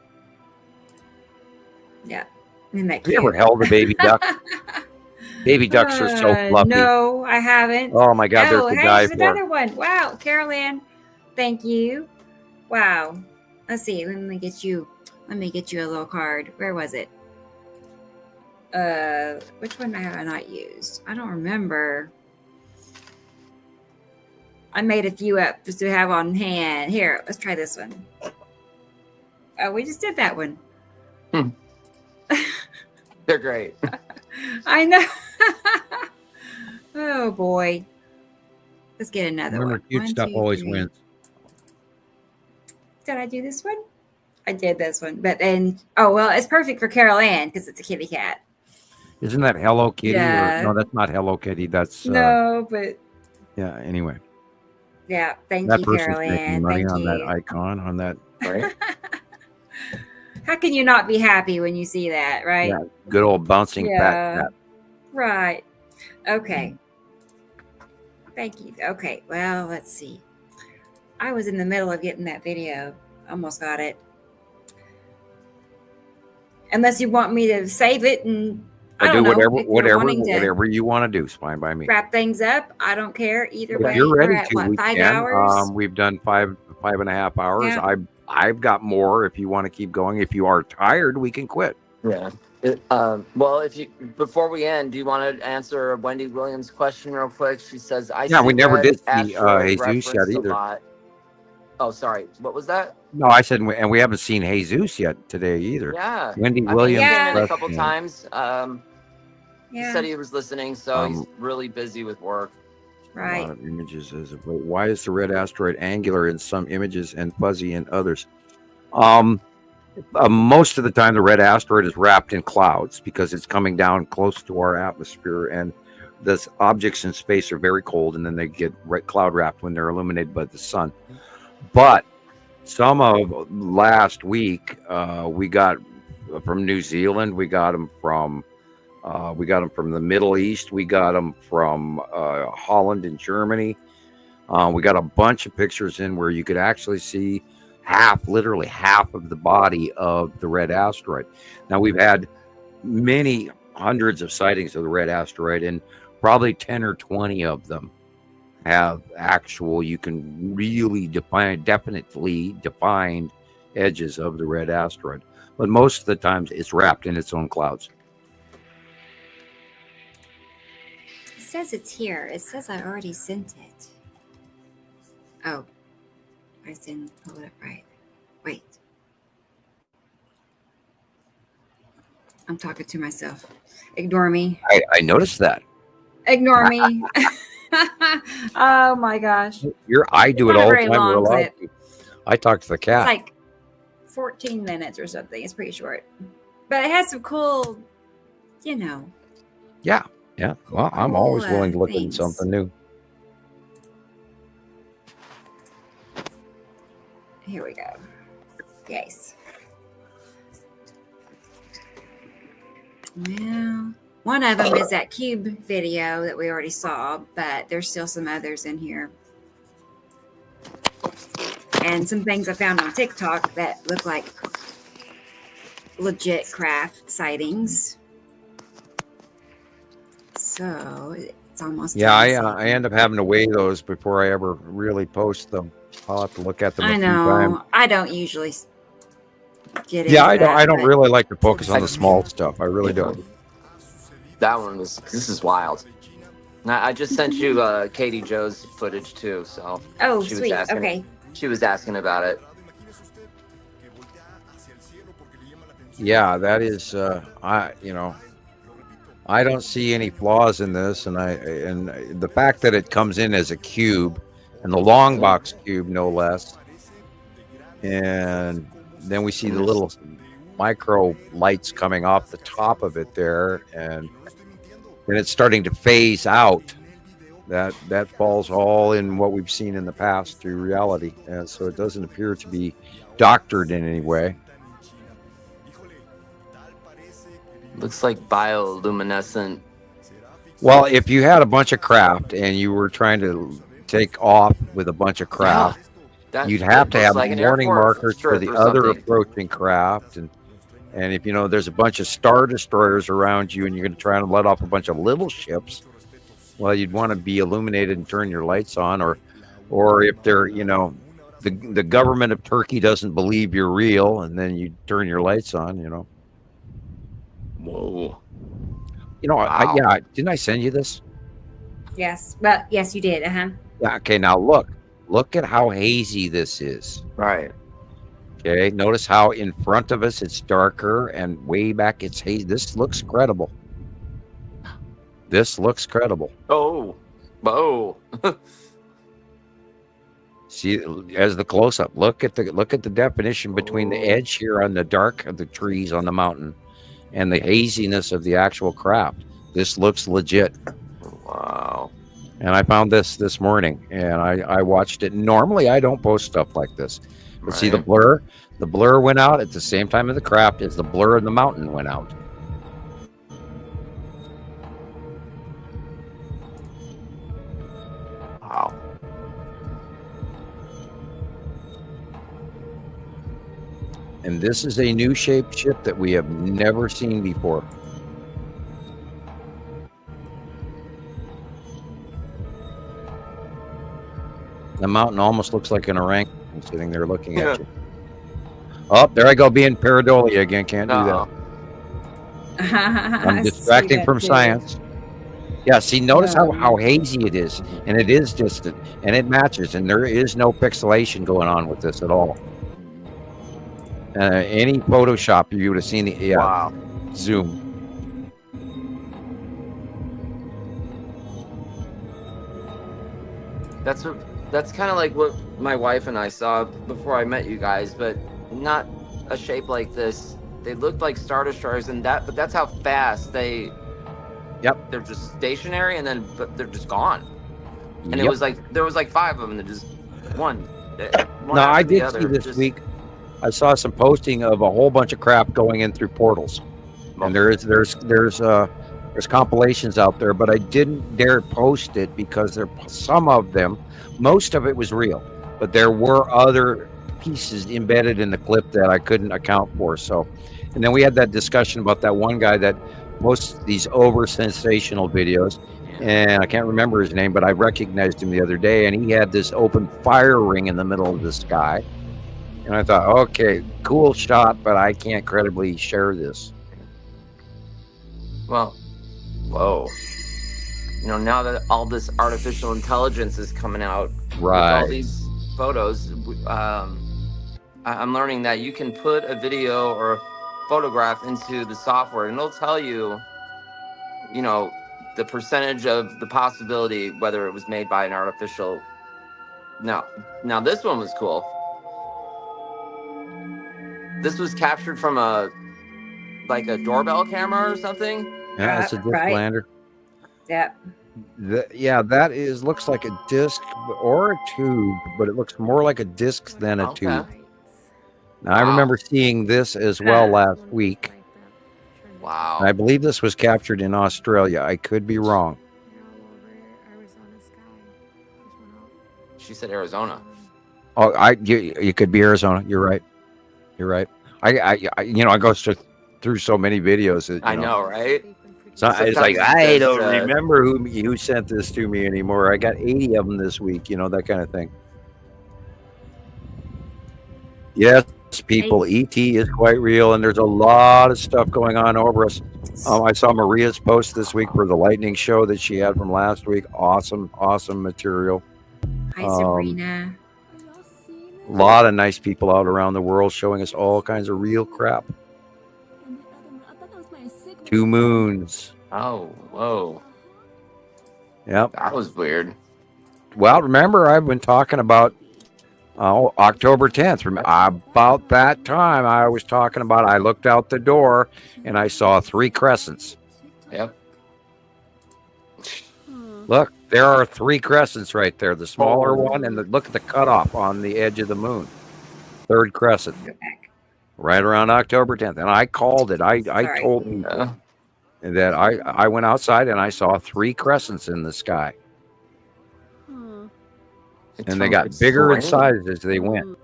Yeah. Isn't that Have cute? you ever held a baby duck? Baby ducks are so fluffy. No, I haven't. Oh my God, there's the guy there's another one. Wow, Carol Ann, thank you. Wow. Let's see. Let me get you a little card. Where was it? Which one have I not used? I don't remember. I made a few up just to have on hand. Here, let's try this one. Oh, we just did that one. They're great. I know. Oh boy. Let's get another one. Cute 1, stuff 2, always 3. wins. Did I do this one? I did this one, but then it's perfect for Carol Ann because it's a kitty cat. Isn't that Hello Kitty? Yeah. No, that's not Hello Kitty. That's no, but yeah. Anyway, yeah. Thank that you, person's Carol making Ann. money Thank on you. that icon on that. Right? How can you not be happy when you see that, right? Yeah, good old bouncing fat cat. Right. Okay. Thank you. Okay. Well, let's see. I was in the middle of getting that video. Almost got it. Unless you want me to save it and I don't do know, whatever you want to do. It's fine by me. Wrap things up. I don't care either way. If you're ready We're at, to, what, we 5 can. hours? We've done five and a half hours. Yeah. I've got more. If you want to keep going, if you are tired, we can quit. Yeah. Well, before we end, do you want to answer Wendy Williams' question real quick? She says, we never did see Jesus yet either. Oh, sorry. What was that? No, I said, and we haven't seen Jesus yet today either. Yeah. Wendy Williams. He came in a couple times. He Yeah. said he was listening, so he's really busy with work. Right. A lot of images as of late. Why is the red asteroid angular in some images and fuzzy in others? Most of the time, the red asteroid is wrapped in clouds because it's coming down close to our atmosphere, and the objects in space are very cold, and then they get cloud wrapped when they're illuminated by the sun. But some of last week, we got from New Zealand. We got them from the Middle East. We got them from Holland and Germany. We got a bunch of pictures in where you could actually see literally half of the body of the red asteroid. Now, we've had many hundreds of sightings of the red asteroid, and probably 10 or 20 of them have you can really definitely defined edges of the red asteroid. But most of the times it's wrapped in its own clouds. It says it's here. It says I already sent it. Oh, I didn't pull it right. Wait. I'm talking to myself. Ignore me. I noticed that. Ignore me. Oh my gosh. I do it all the time. I talk to the cat. It's like 14 minutes or something. It's pretty short. But it has some cool, Yeah. Well, I'm always willing to look at something new. Here we go. Yes. Well, one of them is that cube video that we already saw, but there's still some others in here. And some things I found on TikTok that look like legit craft sightings. So it's almost. Yeah, I end up having to weigh those before I ever really post them. I'll have to look at them. I know. I don't usually get it. Yeah, I don't really like to focus on the small stuff. I really don't. This is wild. I just sent you Katie Joe's footage too. So. Oh, sweet. Okay. She was asking about it. Yeah, that is. I don't see any flaws in this, and the fact that it comes in as a cube, and the long box cube, no less, and then we see the little micro lights coming off the top of it there, and it's starting to phase out. That falls all in what we've seen in the past through reality, and so it doesn't appear to be doctored in any way. Looks like bioluminescent. Well, if you had a bunch of craft and you were trying to take off with a bunch of craft, you'd have to have warning markers for the other approaching craft, and if there's a bunch of star destroyers around you and you're going to try and let off a bunch of little ships, well, you'd want to be illuminated and turn your lights on, or if they're the government of Turkey doesn't believe you're real, and then you turn your lights on. Whoa. Wow. Didn't I send you this? Yes. Well, yes, you did. Yeah. Okay. Now look at how hazy this is. Right. Okay. Notice how in front of us it's darker, and way back it's hazy. This looks credible. Oh. See, as the close-up, look at the definition between the edge here on the dark of the trees on the mountain and the haziness of the actual craft. This looks legit. Wow. And I found this morning, and I watched it. Normally I don't post stuff like this, but see the blur went out at the same time of the craft as the blur in the mountain went out. Wow. And this is a new shaped ship that we have never seen before. The mountain almost looks like an orangutan sitting there looking at you. Oh, there I go, being pareidolia again. Can't do that. I'm distracting from science. Yeah, see, notice how hazy it is, and it is distant, and it matches, and there is no pixelation going on with this at all. Any Photoshop, you would have seen the zoom. That's kind of like what my wife and I saw before I met you guys, but not a shape like this. They looked like star destroyers, but that's how fast they Yep. They're just stationary, and then but they're just gone. And Yep. it was like there was like 5 of them. That just one. No, I did see this week. I saw some posting of a whole bunch of crap going in through portals, and there's compilations out there, but I didn't dare post it because some of them, most of it was real, but there were other pieces embedded in the clip that I couldn't account for. So, and then we had that discussion about that one guy that posts these over sensational videos, and I can't remember his name, but I recognized him the other day, and he had this open fire ring in the middle of the sky. And I thought, okay, cool shot, but I can't credibly share this. Well, whoa. You know, now that all this artificial intelligence is coming out, right, with all these photos, I'm learning that you can put a video or photograph into the software, and it'll tell you, you know, the percentage of the possibility whether it was made by an artificial. Now this one was cool. This was captured from a doorbell camera or something. Yeah, it's a disc lander. Yeah. Yeah, that looks like a disc or a tube, but it looks more like a disc than a tube. Now, I remember seeing this as well last week. Wow. And I believe this was captured in Australia. I could be wrong. She said Arizona. Oh, you could be Arizona. You're right. You're right. I go through so many videos that, I know, right? So it's like, I don't remember who sent this to me anymore. I got 80 of them this week, that kind of thing. Yes, people, ET is quite real, and there's a lot of stuff going on over us. I saw Maria's post this week for the lightning show that she had from last week. Awesome material. Hi, Sabrina. A lot of nice people out around the world showing us all kinds of real crap. 2 moons. Oh, whoa. Yep. That was weird. Well, remember, I've been talking about October 10th. About that time, I was talking about, I looked out the door and I saw 3 crescents. Yep. Look, there are 3 crescents right there. The smaller one, and look at the cutoff on the edge of the moon. 3rd crescent. Right around October 10th. And I called it. I told people that I went outside and I saw 3 crescents in the sky. And they got bigger in size as they went.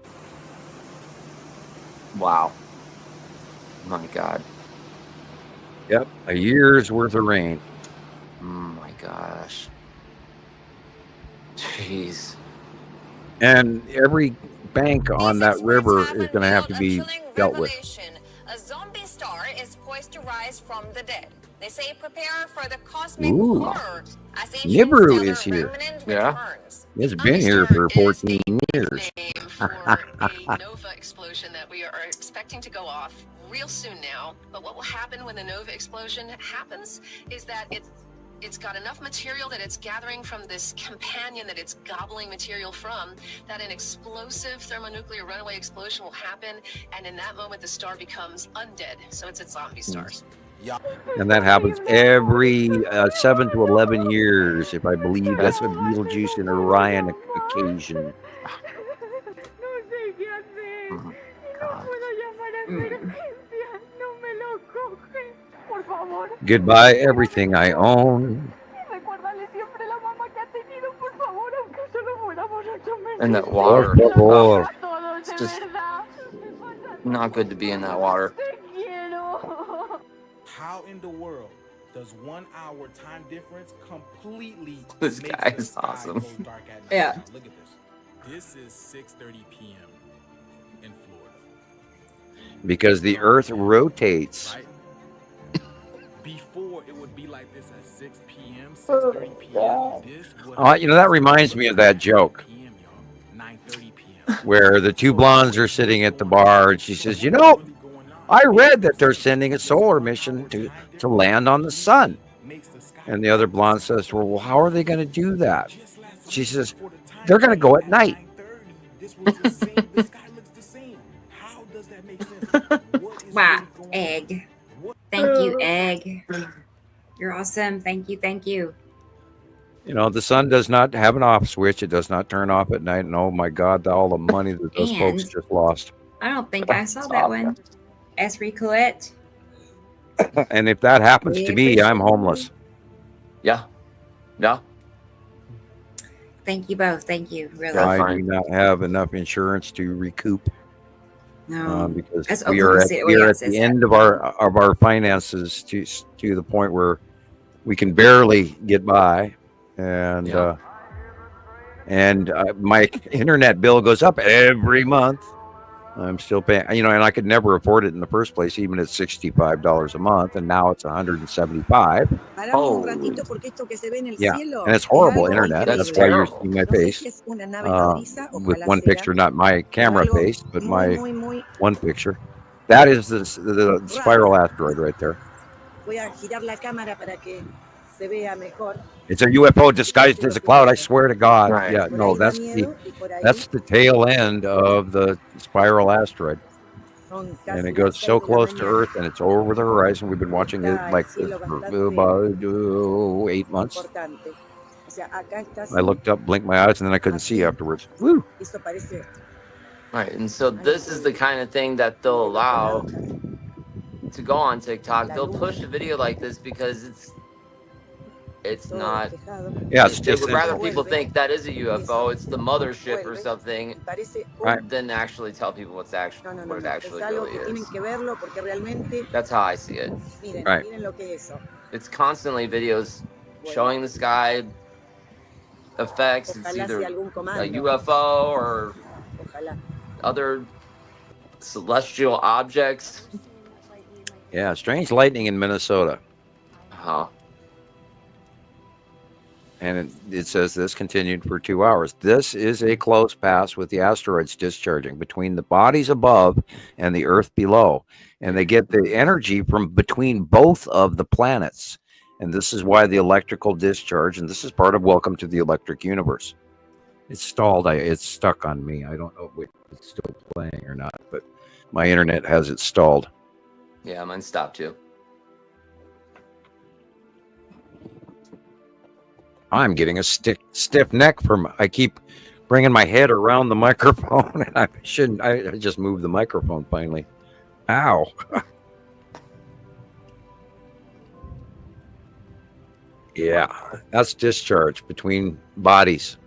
Wow. My God. Yep. A year's worth of rain. Oh my gosh. Jeez. And every bank on that river is going to have to be dealt with. A zombie star is poised to rise from the dead. They say prepare for the cosmic Ooh. horror as Nibiru is here. Yeah. It's been here for 14 years. Nova explosion that we are expecting to go off real soon now. But what will happen when the Nova explosion happens is that it's got enough material that it's gathering from this companion that it's gobbling material from, that an explosive thermonuclear runaway explosion will happen, and in that moment the star becomes undead. So it's a zombie stars. And that happens every 7 to 11 years, if I believe. That's a Beetlejuice and Orion occasion. Goodbye, everything I own. And that water. Oh, it's just not good to be in that water. How in the world does 1 hour time difference completely This guy is awesome. Yeah. Look at this. This is 6:30 p.m. in Florida. because the Earth rotates. Before it would be like this at 6 p.m., 6:30 p.m. That reminds me of that joke where the 2 blondes are sitting at the bar and she says, I read that they're sending a solar mission to land on the sun. And the other blonde says, well, how are they going to do that? She says, they're going to go at night. Wow, egg. Thank you, egg. You're awesome. Thank you. Thank you. You know, the sun does not have an off switch. It does not turn off at night. And oh my God, all the money that those folks just lost. I don't think I saw that one. Esri Colette. And if that happens to me, I'm homeless. Yeah. Yeah. Thank you both. Thank you. Really. I do not have enough insurance to recoup. No, because we are at the end of our finances to the point where we can barely get by, and my internet bill goes up every month. I'm still paying, you know, and I could never afford it in the first place, even at $65 a month, and now it's $175. Oh, yeah, and it's horrible internet. That's why you're seeing my face with one picture, not my camera face, but my one picture. That is the spiral asteroid right there. It's a UFO disguised as a cloud. I swear to God. Right. Yeah, no, that's the tail end of the spiral asteroid, and it goes so close to Earth, and it's over the horizon. We've been watching it like this for about 8 months. I looked up, blinked my eyes, and then I couldn't see afterwards. Woo! Right, and so this is the kind of thing that they'll allow to go on TikTok. They'll push a video like this because it's not. Yeah, it's they just. would rather people think that is a UFO. It's the mothership or something, right, than actually tell people what it actually really is. That's how I see it. Right. It's constantly videos showing the sky effects. It's either a UFO or other celestial objects. Yeah, strange lightning in Minnesota. Huh. And it says this continued for 2 hours. This is a close pass with the asteroids discharging between the bodies above and the Earth below. And they get the energy from between both of the planets. And this is why the electrical discharge, and this is part of Welcome to the Electric Universe. It's stalled. It's stuck on me. I don't know if it's still playing or not, but my internet has it stalled. Yeah, mine stopped too. I'm getting a stiff neck from. I keep bringing my head around the microphone, and I shouldn't. I just moved the microphone finally. Ow! Yeah, that's discharge between bodies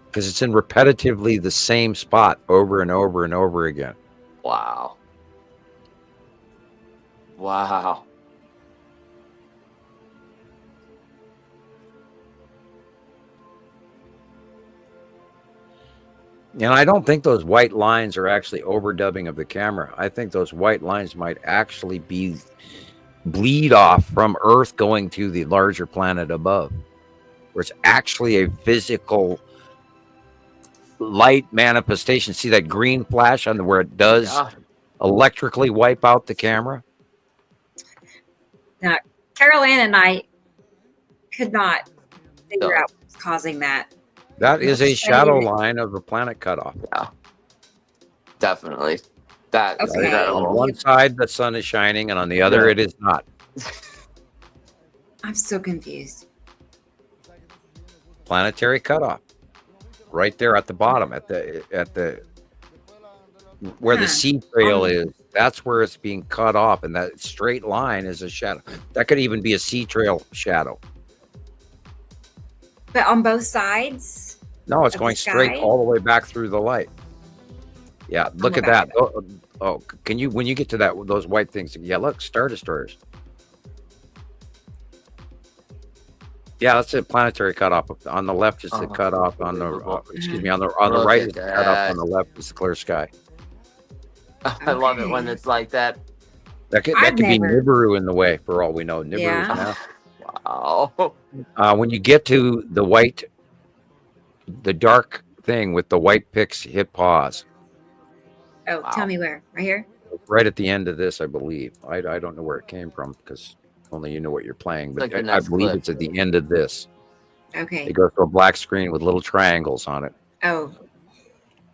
because it's in repetitively the same spot over and over and over again. Wow. Wow. And I don't think those white lines are actually overdubbing of the camera. I think those white lines might actually be bleed off from Earth going to the larger planet above, where it's actually a physical light manifestation. See that green flash on where it does electrically wipe out the camera? Now, Carol Ann and I could not figure out what's causing that. That is a shadow line of the planet cutoff. Yeah, definitely. That is on one side the sun is shining, and on the other it is not. I'm so confused. Planetary cutoff, right there at the bottom, at the where the sea trail is. That's where it's being cut off, and that straight line is a shadow. That could even be a sea trail shadow. But on both sides? No, it's going straight all the way back through the light. Yeah, look at that. Oh, can you, when you get to that, those white things? Yeah, look, Star Destroyers. Yeah, that's a planetary cutoff. On the left is the cutoff. On the excuse me, on the right is the cutoff. On the left is the clear sky. I love it when it's like that. That could be Nibiru in the way, for all we know. Nibiru. Yeah. Wow. When you get to the white, the dark thing with the white picks hit pause. Oh, tell me where. Right here? Right at the end of this, I believe. I don't know where it came from because only you know what you're playing. But like I believe it's at the end of this. Okay. It goes to a black screen with little triangles on it. Oh,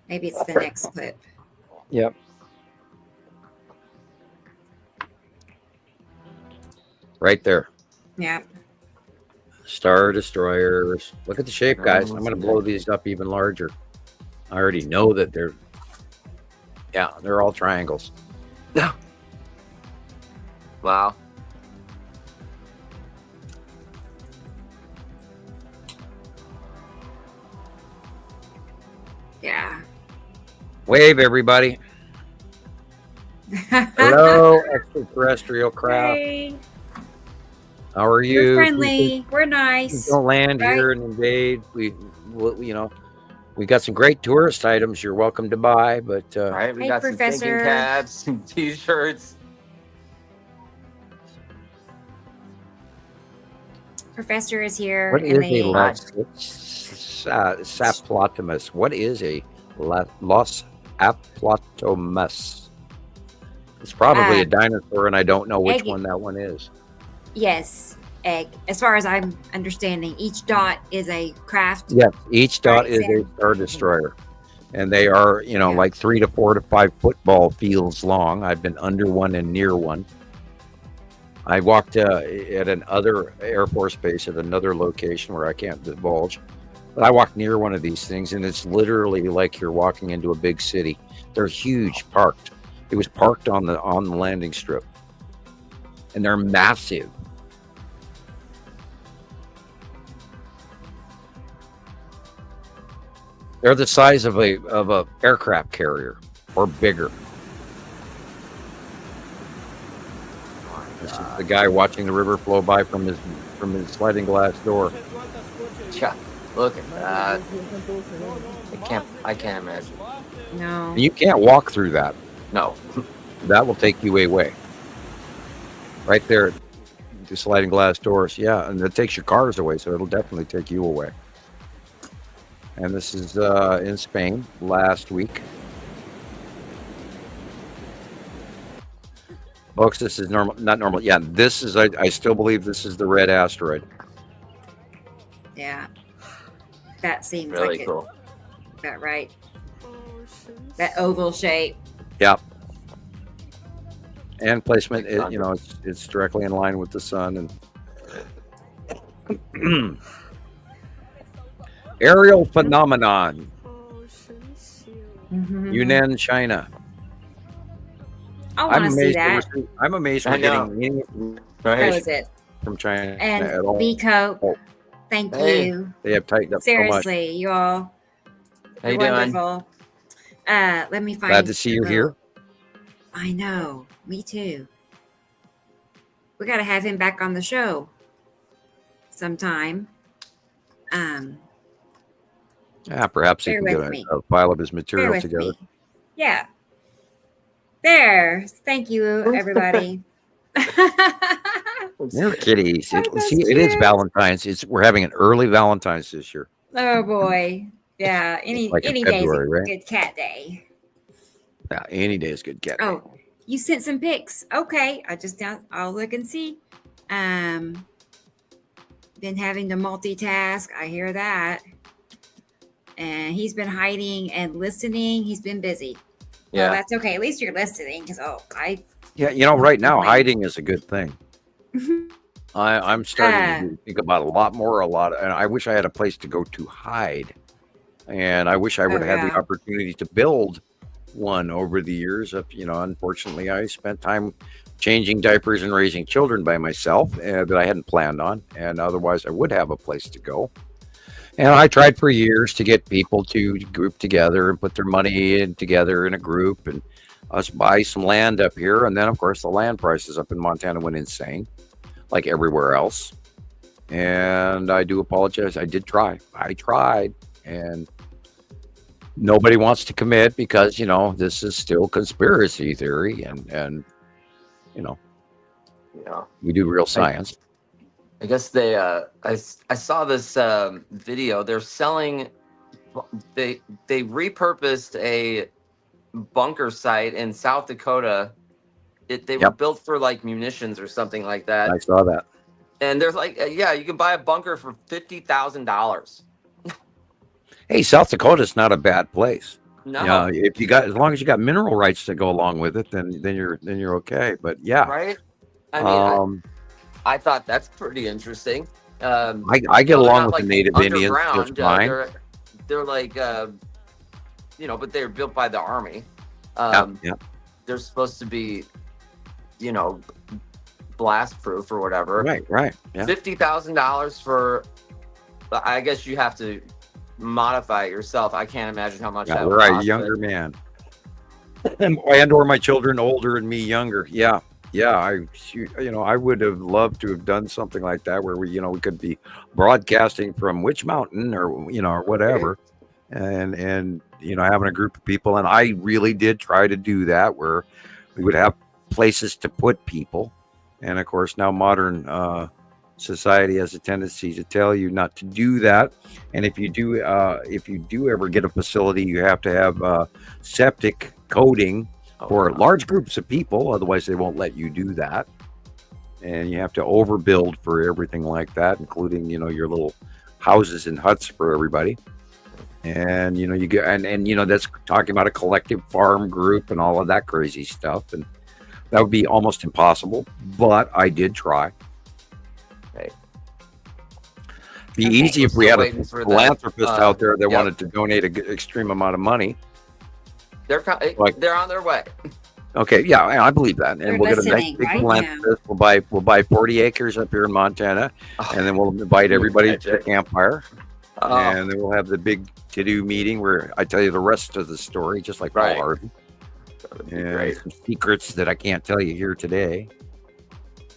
maybe it's the next clip. Yep. Right there. Yeah. Star destroyers. Look at the shape, guys. I'm going to blow these up even larger. I already know that they're all triangles. Yeah. Wow. Yeah. Wave, everybody. Hello, extraterrestrial craft. Hey. How are you? We're friendly. We're nice. Don't land right? here and invade. We got some great tourist items you're welcome to buy, but All right, we Hey, got Professor. some thinking caps, some t-shirts. Professor is here. what and is a saplotomus? What is a Los Aplotomus? It's probably a dinosaur, and I don't know which egg. one that one is. Yes, egg. As far as I'm understanding, each dot is a craft. Yes, each dot Right, is a Sam? star destroyer, and they are, like 3 to 4 to 5 football fields long. I've been under one and near one. I walked at another Air Force base at another location where I can't divulge, but I walked near one of these things, and it's literally like you're walking into a big city. They're huge, parked. It was parked on the landing strip, and they're massive. They're the size of a aircraft carrier or bigger. This is the guy watching the river flow by from his sliding glass door. Yeah, look at that. I can't imagine. No. And you can't walk through that. No. That will take you away. Right there, the sliding glass doors. Yeah, and it takes your cars away, so it'll definitely take you away. And this is in Spain last week. Folks, this is normal, not normal. Yeah, this is, I still believe this is the red asteroid. Yeah. That seems Really like cool. it. That right. That oval shape. Yep. And placement, it's directly in line with the sun. And aerial phenomenon, Yunnan, China. I want to see that. I'm amazed we're getting That was it. from China And at all. Vico, thank you. They have tightened up Seriously, so much. you all. How you you're doing? wonderful. Let me find. Glad to see you here. I know. Me too. We got to have him back on the show sometime. Yeah, perhaps he Bear can get with me. a file of his Bear material with together. me. Yeah. There. Thank you, everybody. They're kitties. Oh, See, it is Valentine's. We're having an early Valentine's this year. Oh boy. Yeah. Any Like in any day is a February, right? good cat day. Yeah, any day is good cat. day. Oh, you sent some pics. Okay. I'll look and see. Been having to multitask. I hear that. And he's been hiding and listening. He's been busy. Yeah. Well, that's okay. At least you're listening because Yeah, right now hiding is a good thing. I'm starting to think about a lot, and I wish I had a place to go to hide. And I wish I would have had the opportunity to build one over the years. Unfortunately, I spent time changing diapers and raising children by myself that I hadn't planned on, and otherwise I would have a place to go. And I tried for years to get people to group together and put their money in together in a group and us buy some land up here. And then, of course, the land prices up in Montana went insane, like everywhere else. And I do apologize. I did try. I tried. And nobody wants to commit because, this is still conspiracy theory. And we do real science. I guess they I saw this video. They're selling they repurposed a bunker site in South Dakota. They were built for like munitions or something like that. I saw that. And there's like you can buy a bunker for $50,000. Hey, South Dakota's not a bad place. No. If you got, as long as you got mineral rights to go along with it, then you're okay. But yeah. Right? I mean, I thought that's pretty interesting. I get along with the native Indians just fine. They're like, but they're built by the army. They're supposed to be, blast proof or whatever. Right. Yeah. $50,000 for. I guess you have to modify it yourself. I can't imagine how much that would cost. Right, younger man, and or my children older and me younger. Yeah. I would have loved to have done something like that where we could be broadcasting from Witch Mountain or whatever, and having a group of people. And I really did try to do that where we would have places to put people. And of course, now modern society has a tendency to tell you not to do that. And if you do ever get a facility, you have to have septic coating for large groups of people, otherwise they won't let you do that. And you have to overbuild for everything like that, including your little houses and huts for everybody. And you get and that's talking about a collective farm group and all of that crazy stuff, and that would be almost impossible, but I did try. Okay. Be easy if we had a philanthropist out there that wanted to donate an extreme amount of money. They're on their way. Okay, yeah, I believe that, and we'll get a nice big philanthropist. We'll buy 40 acres up here in Montana, and then we'll invite everybody to the campfire, and then we'll have the big to-do meeting where I tell you the rest of the story, just like Paul Harvey, and some secrets that I can't tell you here today.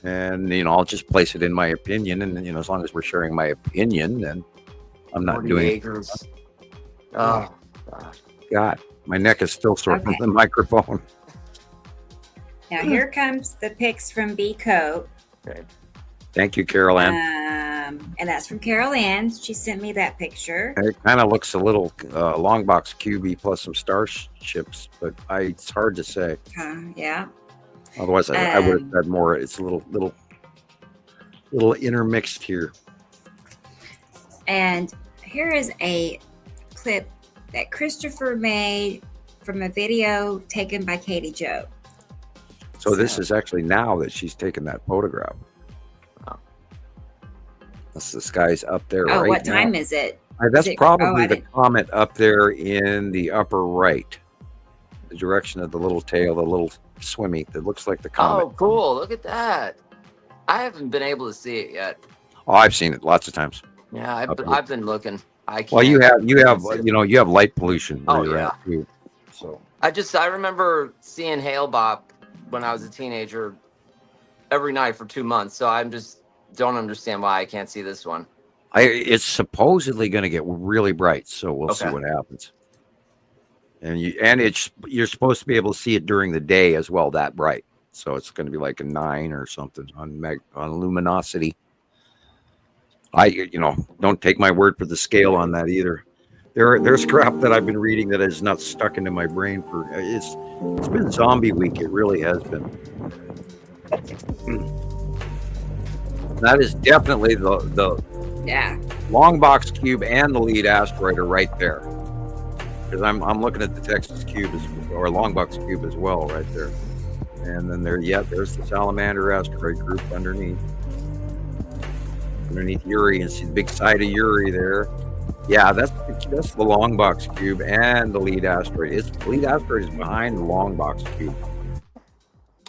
And I'll just place it in my opinion, and as long as we're sharing my opinion, then I'm not 40 doing acres. Oh God. My neck is still sore from the microphone. Now here comes the pics from B Coat. Okay. Thank you, Carol Ann. And that's from Carol Ann. She sent me that picture. It kind of looks a little long box cubey plus some starships, but it's hard to say. Yeah. Otherwise, I would have said more. It's a little intermixed here. And here is a clip that Christopher made from a video taken by Katie Jo. So this is actually now that she's taken that photograph. That's the sky's up there right now. Oh, what time is it? That's probably the comet up there in the upper right. The direction of the little tail, the little swimmy that looks like the comet. Oh, cool. Look at that. I haven't been able to see it yet. Oh, I've seen it lots of times. Yeah, I've been looking. I can't. Well, you have light pollution. Too, so I remember seeing Hail Bop when I was a teenager every night for 2 months. So I'm just don't understand why I can't see this one. It's supposedly going to get really bright, so we'll see what happens. And you're supposed to be able to see it during the day as well, that bright. So it's going to be like a 9 or something on luminosity. Don't take my word for the scale on that either. There's crap that I've been reading that is not stuck into my brain for it's been zombie week. It really has been. That is definitely the long box cube and the lead asteroid are right there. Because I'm looking at the Texas cube or long box cube as well, right there. And then there's the salamander asteroid group underneath Uri, and see the big side of Uri there. Yeah, that's the long box cube and the lead asteroid. The lead asteroid is behind the long box cube.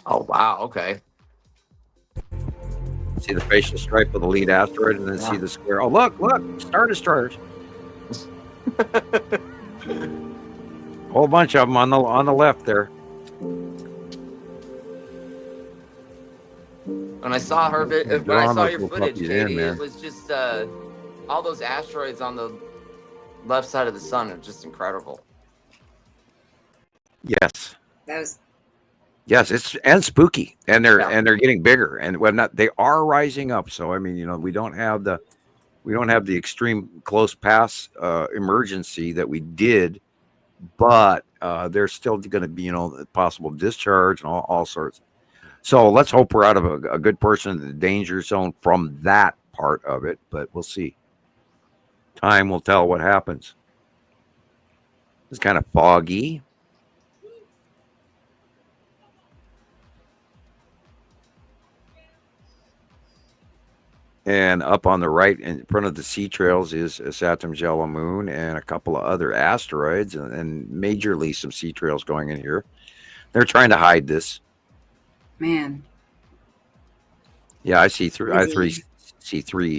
Oh wow, okay. See the facial stripe of the lead asteroid, and then see the square. Oh look, Star Destroyers. Whole bunch of them on the left there. When I saw your footage, Katie, it was just all those asteroids on the left side of the sun are just incredible. Yes. Yes, it's and spooky, and they're getting bigger, and they are rising up. So I mean, we don't have the extreme close pass emergency that we did, but there's still going to be possible discharge and all sorts. So let's hope we're out of a good portion of the danger zone from that part of it, but we'll see. Time will tell what happens. It's kind of foggy. And up on the right in front of the sea trails is a Saturn's yellow moon and a couple of other asteroids and majorly some sea trails going in here. They're trying to hide this. Man. Yeah, I see three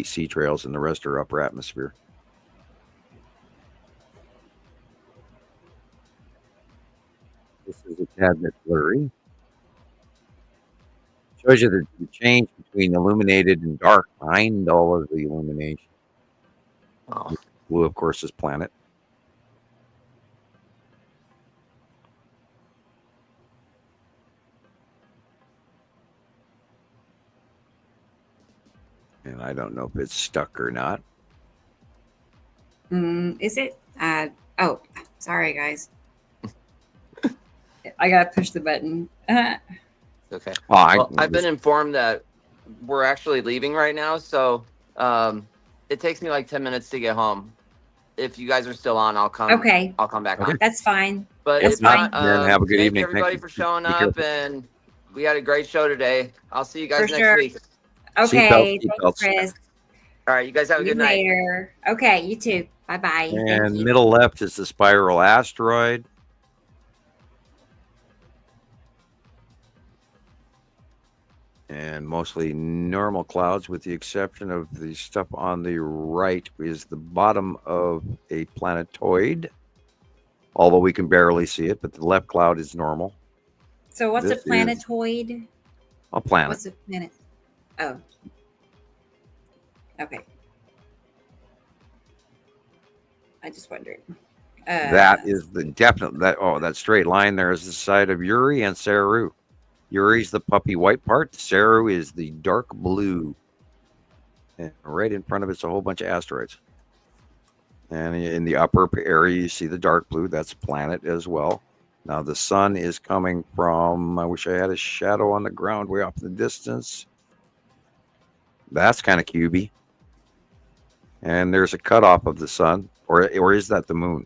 sea trails and the rest are upper atmosphere. This is a tad bit blurry. Shows you the change between illuminated and dark behind all of the illumination. Oh. Blue, of course, is planet. And I don't know if it's stuck or not. Is it? Oh, sorry, guys. I gotta push the button. Okay. Well, I've been informed that we're actually leaving right now, so it takes me like 10 minutes to get home. If you guys are still on, I'll come. Okay. I'll come back on. That's fine. But That's if not, then have a good thank evening. everybody Thank for you. showing Be up, careful. and we had a great show today. I'll see you guys For next sure. week. Okay. Thanks, Seatbelts. Chris. All right, you guys have a See you good night. later. Okay, you too. Bye bye. Thank And you. middle left is the spiral asteroid. And mostly normal clouds, with the exception of the stuff on the right is the bottom of a planetoid. Although we can barely see it, but the left cloud is normal. So what's This a is planetoid? a planet. What's a planet? Oh. Okay. I just wondered. That is the definite that straight line there is the side of Uri and Saru. Uri's the puppy white part. Saru is the dark blue. And right in front of it's a whole bunch of asteroids. And in the upper area, you see the dark blue. That's planet as well. Now the sun is coming from, I wish I had a shadow on the ground way off in the distance. That's kind of cubey. And there's a cutoff of the sun. Or is that the moon?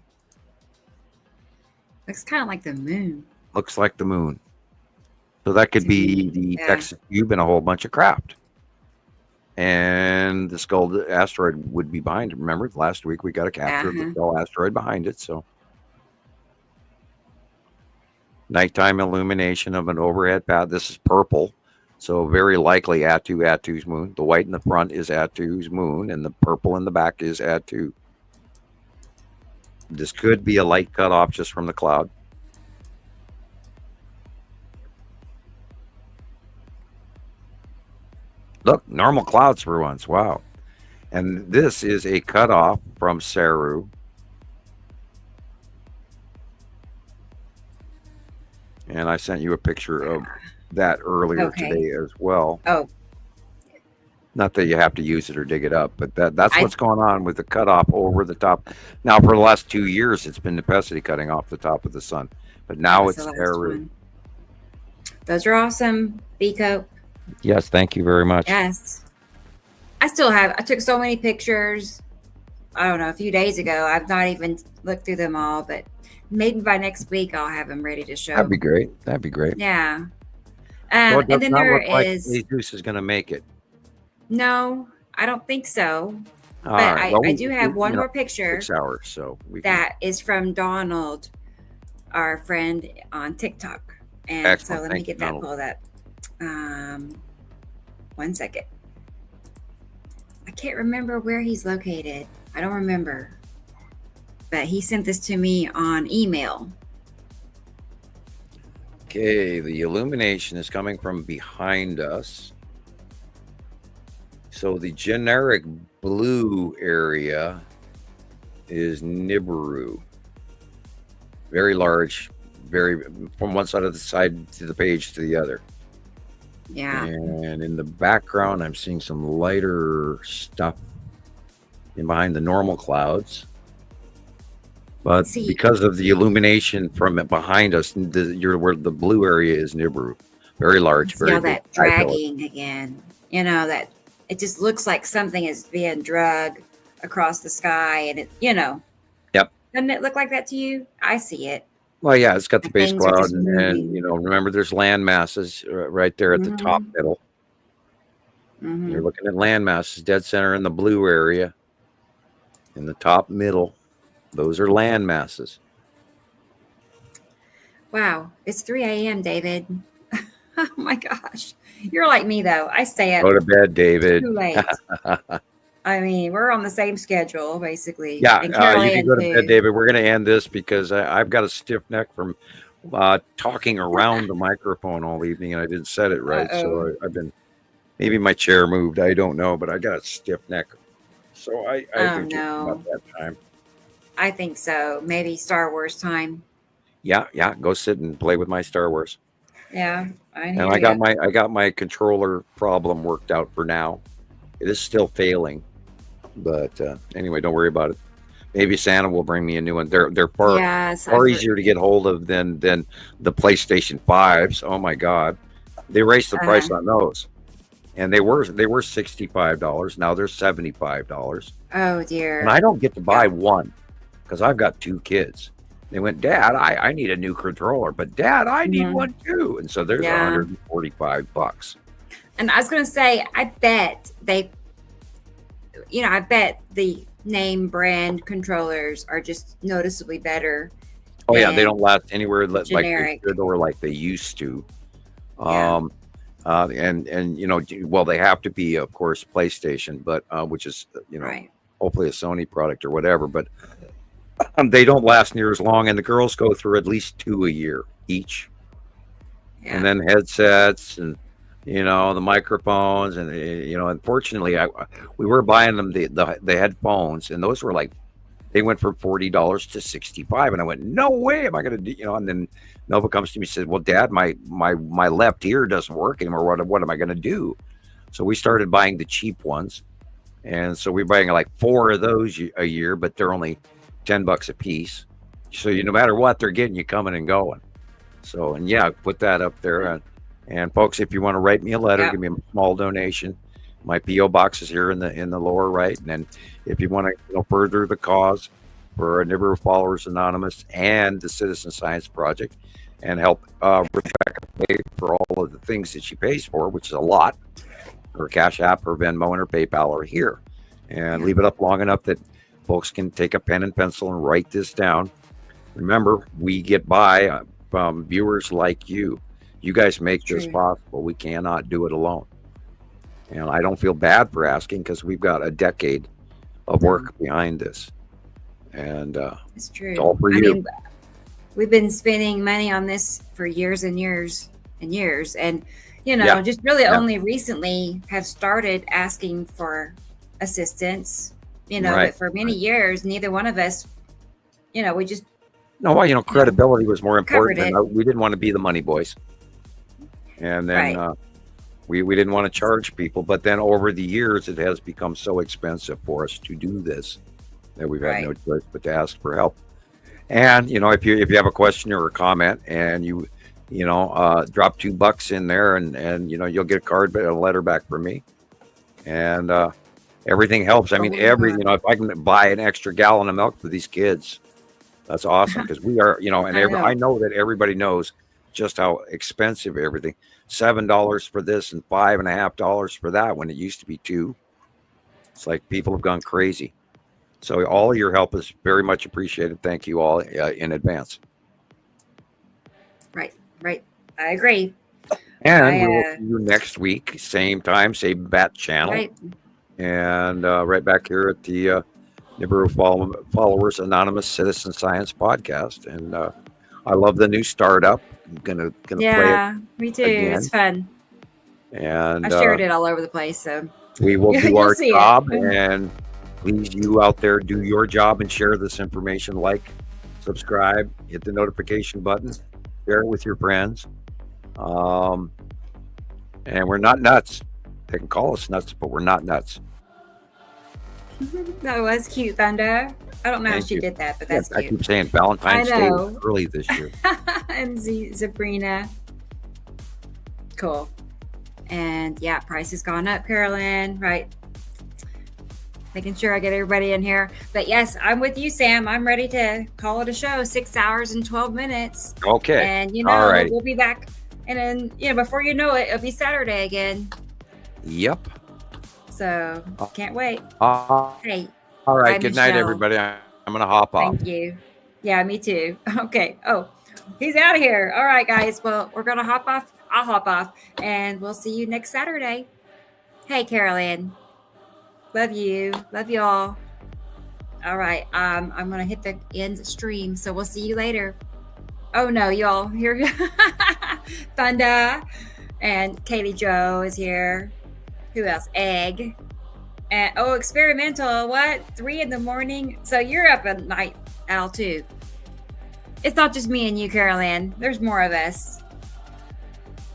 Looks kind of like the moon. Looks like the moon. So that could be the Texas cube and a whole bunch of craft. And the skull asteroid would be behind it. Remember, last week we got a capture of the skull asteroid behind it. So nighttime illumination of an overhead path. This is purple. So very likely Atu's moon. The white in the front is Atu's moon, and the purple in the back is Atu. This could be a light cutoff just from the cloud. Look, normal clouds for once. Wow. And this is a cutoff from Saru. And I sent you a picture of that earlier today as well. Oh. Not that you have to use it or dig it up, but that's what's going on with the cutoff over the top. Now, for the last 2 years, it's been Nepenthe cutting off the top of the sun. But now it's Saru. Those are awesome, Biko. Yes, thank you very much. Yes. I took so many pictures, I don't know, a few days ago. I've not even looked through them all, but maybe by next week I'll have them ready to show. That'd be great. That'd be great. Yeah. So it And does then not there look like is... Jesus is going to make it. No, I don't think so. All But right. Well, I do have one more picture 6 hours, so we that is from Donald, our friend on TikTok. And Excellent. so let me Thank get you, that Donald. pulled up. 1 second. I can't remember where he's located. I don't remember. But he sent this to me on email. Okay, the illumination is coming from behind us. So the generic blue area is Nibiru. Very large, from one side of the side to the page to the other. Yeah. And in the background, I'm seeing some lighter stuff in behind the normal clouds. But because of the illumination from behind us, where the blue area is Nibiru. Very large, very all big. that dragging again. You know, that it just looks like something is being dragged across the sky, and it, Yep. Doesn't it look like that to you? I see it. Well, yeah, it's got the base Things are cloud, just and moving. remember, there's land masses right there at the top middle. You're looking at land masses, dead center in the blue area, in the top middle. Those are land masses. Wow, it's 3 a.m., David. Oh my gosh. You're like me, though. I stay up Go to bed, David. too late. I mean, we're on the same schedule, basically. Yeah, And you Carol can go to too. bed, David. We're going to end this because I've got a stiff neck from talking around the microphone all evening, and I didn't set it right. So I've been, maybe my chair moved. I don't know, but I got a stiff neck. So I think it's about that time. I think so. Maybe Star Wars time. Yeah. Go sit and play with my Star Wars. Yeah, I got my controller problem worked out for now. It is still failing, but anyway, don't worry about it. Maybe Santa will bring me a new one. They're far easier to get hold of than the PlayStation 5s. Oh my God, they raised the price on those, and they were $65. Now they're $75. Oh dear. And I don't get to buy one because I've got 2 kids. They went, Dad, I need a new controller, but Dad, I need one too. And so there's $145. And I was going to say, I bet the name brand controllers are just noticeably better. Oh yeah, they don't last anywhere generic. like they used to. And they have to be, of course, PlayStation, but which is hopefully a Sony product or whatever, but they don't last near as long, and the girls go through at least 2 a year each. And then headsets and the microphones, and unfortunately we were buying them the headphones, and those were they went from $40 to $65, and I went, no way am I gonna do, and then Nova comes to me and says, well, Dad, my left ear doesn't work anymore. What am I gonna do? So we started buying the cheap ones, and so we're buying 4 of those a year, but they're only $10 a piece. So no matter what, they're getting you coming and going. So, and put that up there. And folks, if you want to write me a letter, give me a small donation. My P.O. box is here in the lower right. And then if you want to further the cause for Nibiru Followers Anonymous and the Citizen Science Project, and help Rebecca pay for all of the things that she pays for, which is a lot, her Cash App, her Venmo, and her PayPal are here. And leave it up long enough that folks can take a pen and pencil and write this down. Remember, we get by from viewers like you. You guys make this possible. We cannot do it alone. And I don't feel bad for asking, because we've got a decade of work behind this. And it's true. It's all for you. Mean, we've been spending money on this for years and years and years. And, just really only recently have started asking for assistance. But for many years, neither one of us, we just. No, credibility was more important. We didn't want to be the money boys. And then we didn't want to charge people. But then over the years, it has become so expensive for us to do this that we've had no choice but to ask for help. And, if you have a question or a comment, and you drop $2 in there, and you'll get a card, a letter back from me. And, everything helps. I mean, if I can buy an extra gallon of milk for these kids, that's awesome, because we are, I know that everybody knows just how expensive everything. $7 for this and $5.50 for that, when it used to be $2. It's like people have gone crazy. So all of your help is very much appreciated. Thank you all in advance. Right. I agree. And we will see you next week, same time, same bat channel. Right. And right back here at the Nibiru Followers Anonymous Citizen Science Podcast. And I love the new startup. I'm gonna play it. Me too. Again. It's fun. And I shared it all over the place. So we will do our job. And please, you out there, do your job and share this information. Like, subscribe, hit the notification button, share it with your friends. And we're not nuts. They can call us nuts, but we're not nuts. That was cute, Thunder. I don't know how she did that, but that's cute. I keep saying Valentine's Day was early this year. And Sabrina. Cool. And price has gone up, Carolyn. Right. Making sure I get everybody in here. But yes, I'm with you, Sam. I'm ready to call it a show. 6 hours and 12 minutes. Okay. And all right. We'll be back. And then, before you know it, it'll be Saturday again. Yep. So can't wait. Hey. All right. Bye, Good night, Michelle. everybody. I'm going to hop off. Thank you. Yeah, me too. Okay. Oh, he's out of here. All right, guys. Well, we're going to hop off. I'll hop off and we'll see you next Saturday. Hey, Carol Ann. Love you. Love y'all. All right. I'm going to hit the end stream. So we'll see you later. Oh, no, y'all. Here. Funda and Katie Joe is here. Who else? Egg. And experimental. What? 3 a.m. So you're up at night, Al, too. It's not just me and you, Carol Ann. There's more of us.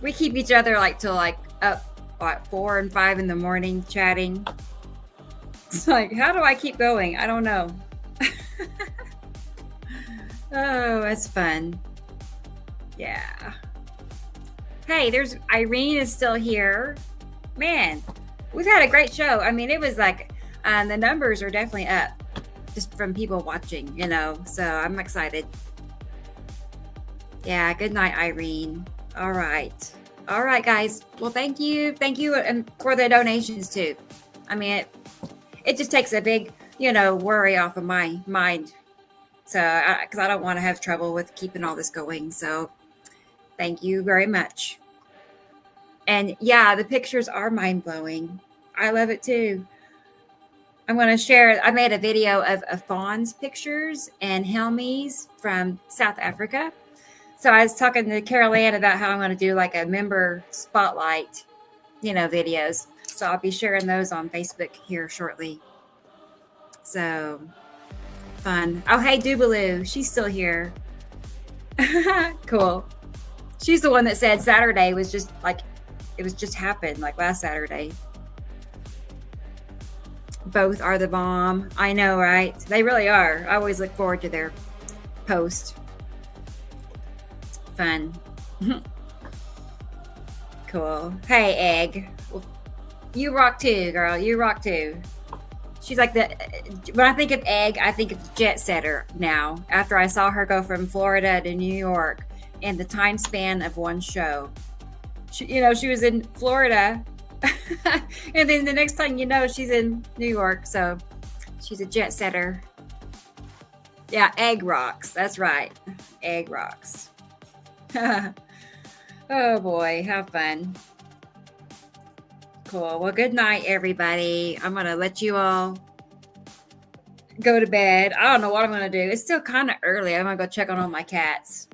We keep each other till up 4 and 5 in the morning chatting. It's like, how do I keep going? I don't know. Oh, that's fun. Yeah. Hey, there's Irene is still here. Man, we've had a great show. I mean, it was the numbers are definitely up just from people watching, so I'm excited. Yeah, good night, Irene. All right, guys. Well, thank you, and for the donations too. I mean, it just takes a big, worry off of my mind. So, because I don't want to have trouble with keeping all this going. So, thank you very much. And yeah, the pictures are mind blowing. I love it too. I'm going to share. I made a video of Fawn's pictures and Helmi's from South Africa. So I was talking to Carol Ann about how I'm going to do a member spotlight, videos. So I'll be sharing those on Facebook here shortly. So fun. Oh, hey, Doobaloo. She's still here. Cool. She's the one that said Saturday was just it was just happened last Saturday. Both are the bomb. I know, right? They really are. I always look forward to their post. Fun. Cool. Hey, Egg. You rock too, girl. You rock too. She's when I think of Egg, I think of jet setter now. After I saw her go from Florida to New York in the time span of one show. She was in Florida. And then the next time she's in New York. So she's a jet setter. Yeah, Egg rocks. That's right. Egg rocks. Oh boy, how fun. Cool. Well, good night, everybody. I'm going to let you all go to bed. I don't know what I'm going to do. It's still kind of early. I'm going to go check on all my cats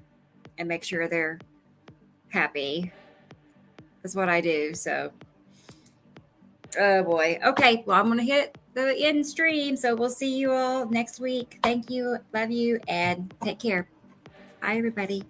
and make sure they're happy. That's what I do. So, oh boy. Okay. Well, I'm going to hit the end stream. So we'll see you all next week. Thank you. Love you. And take care. Bye, everybody.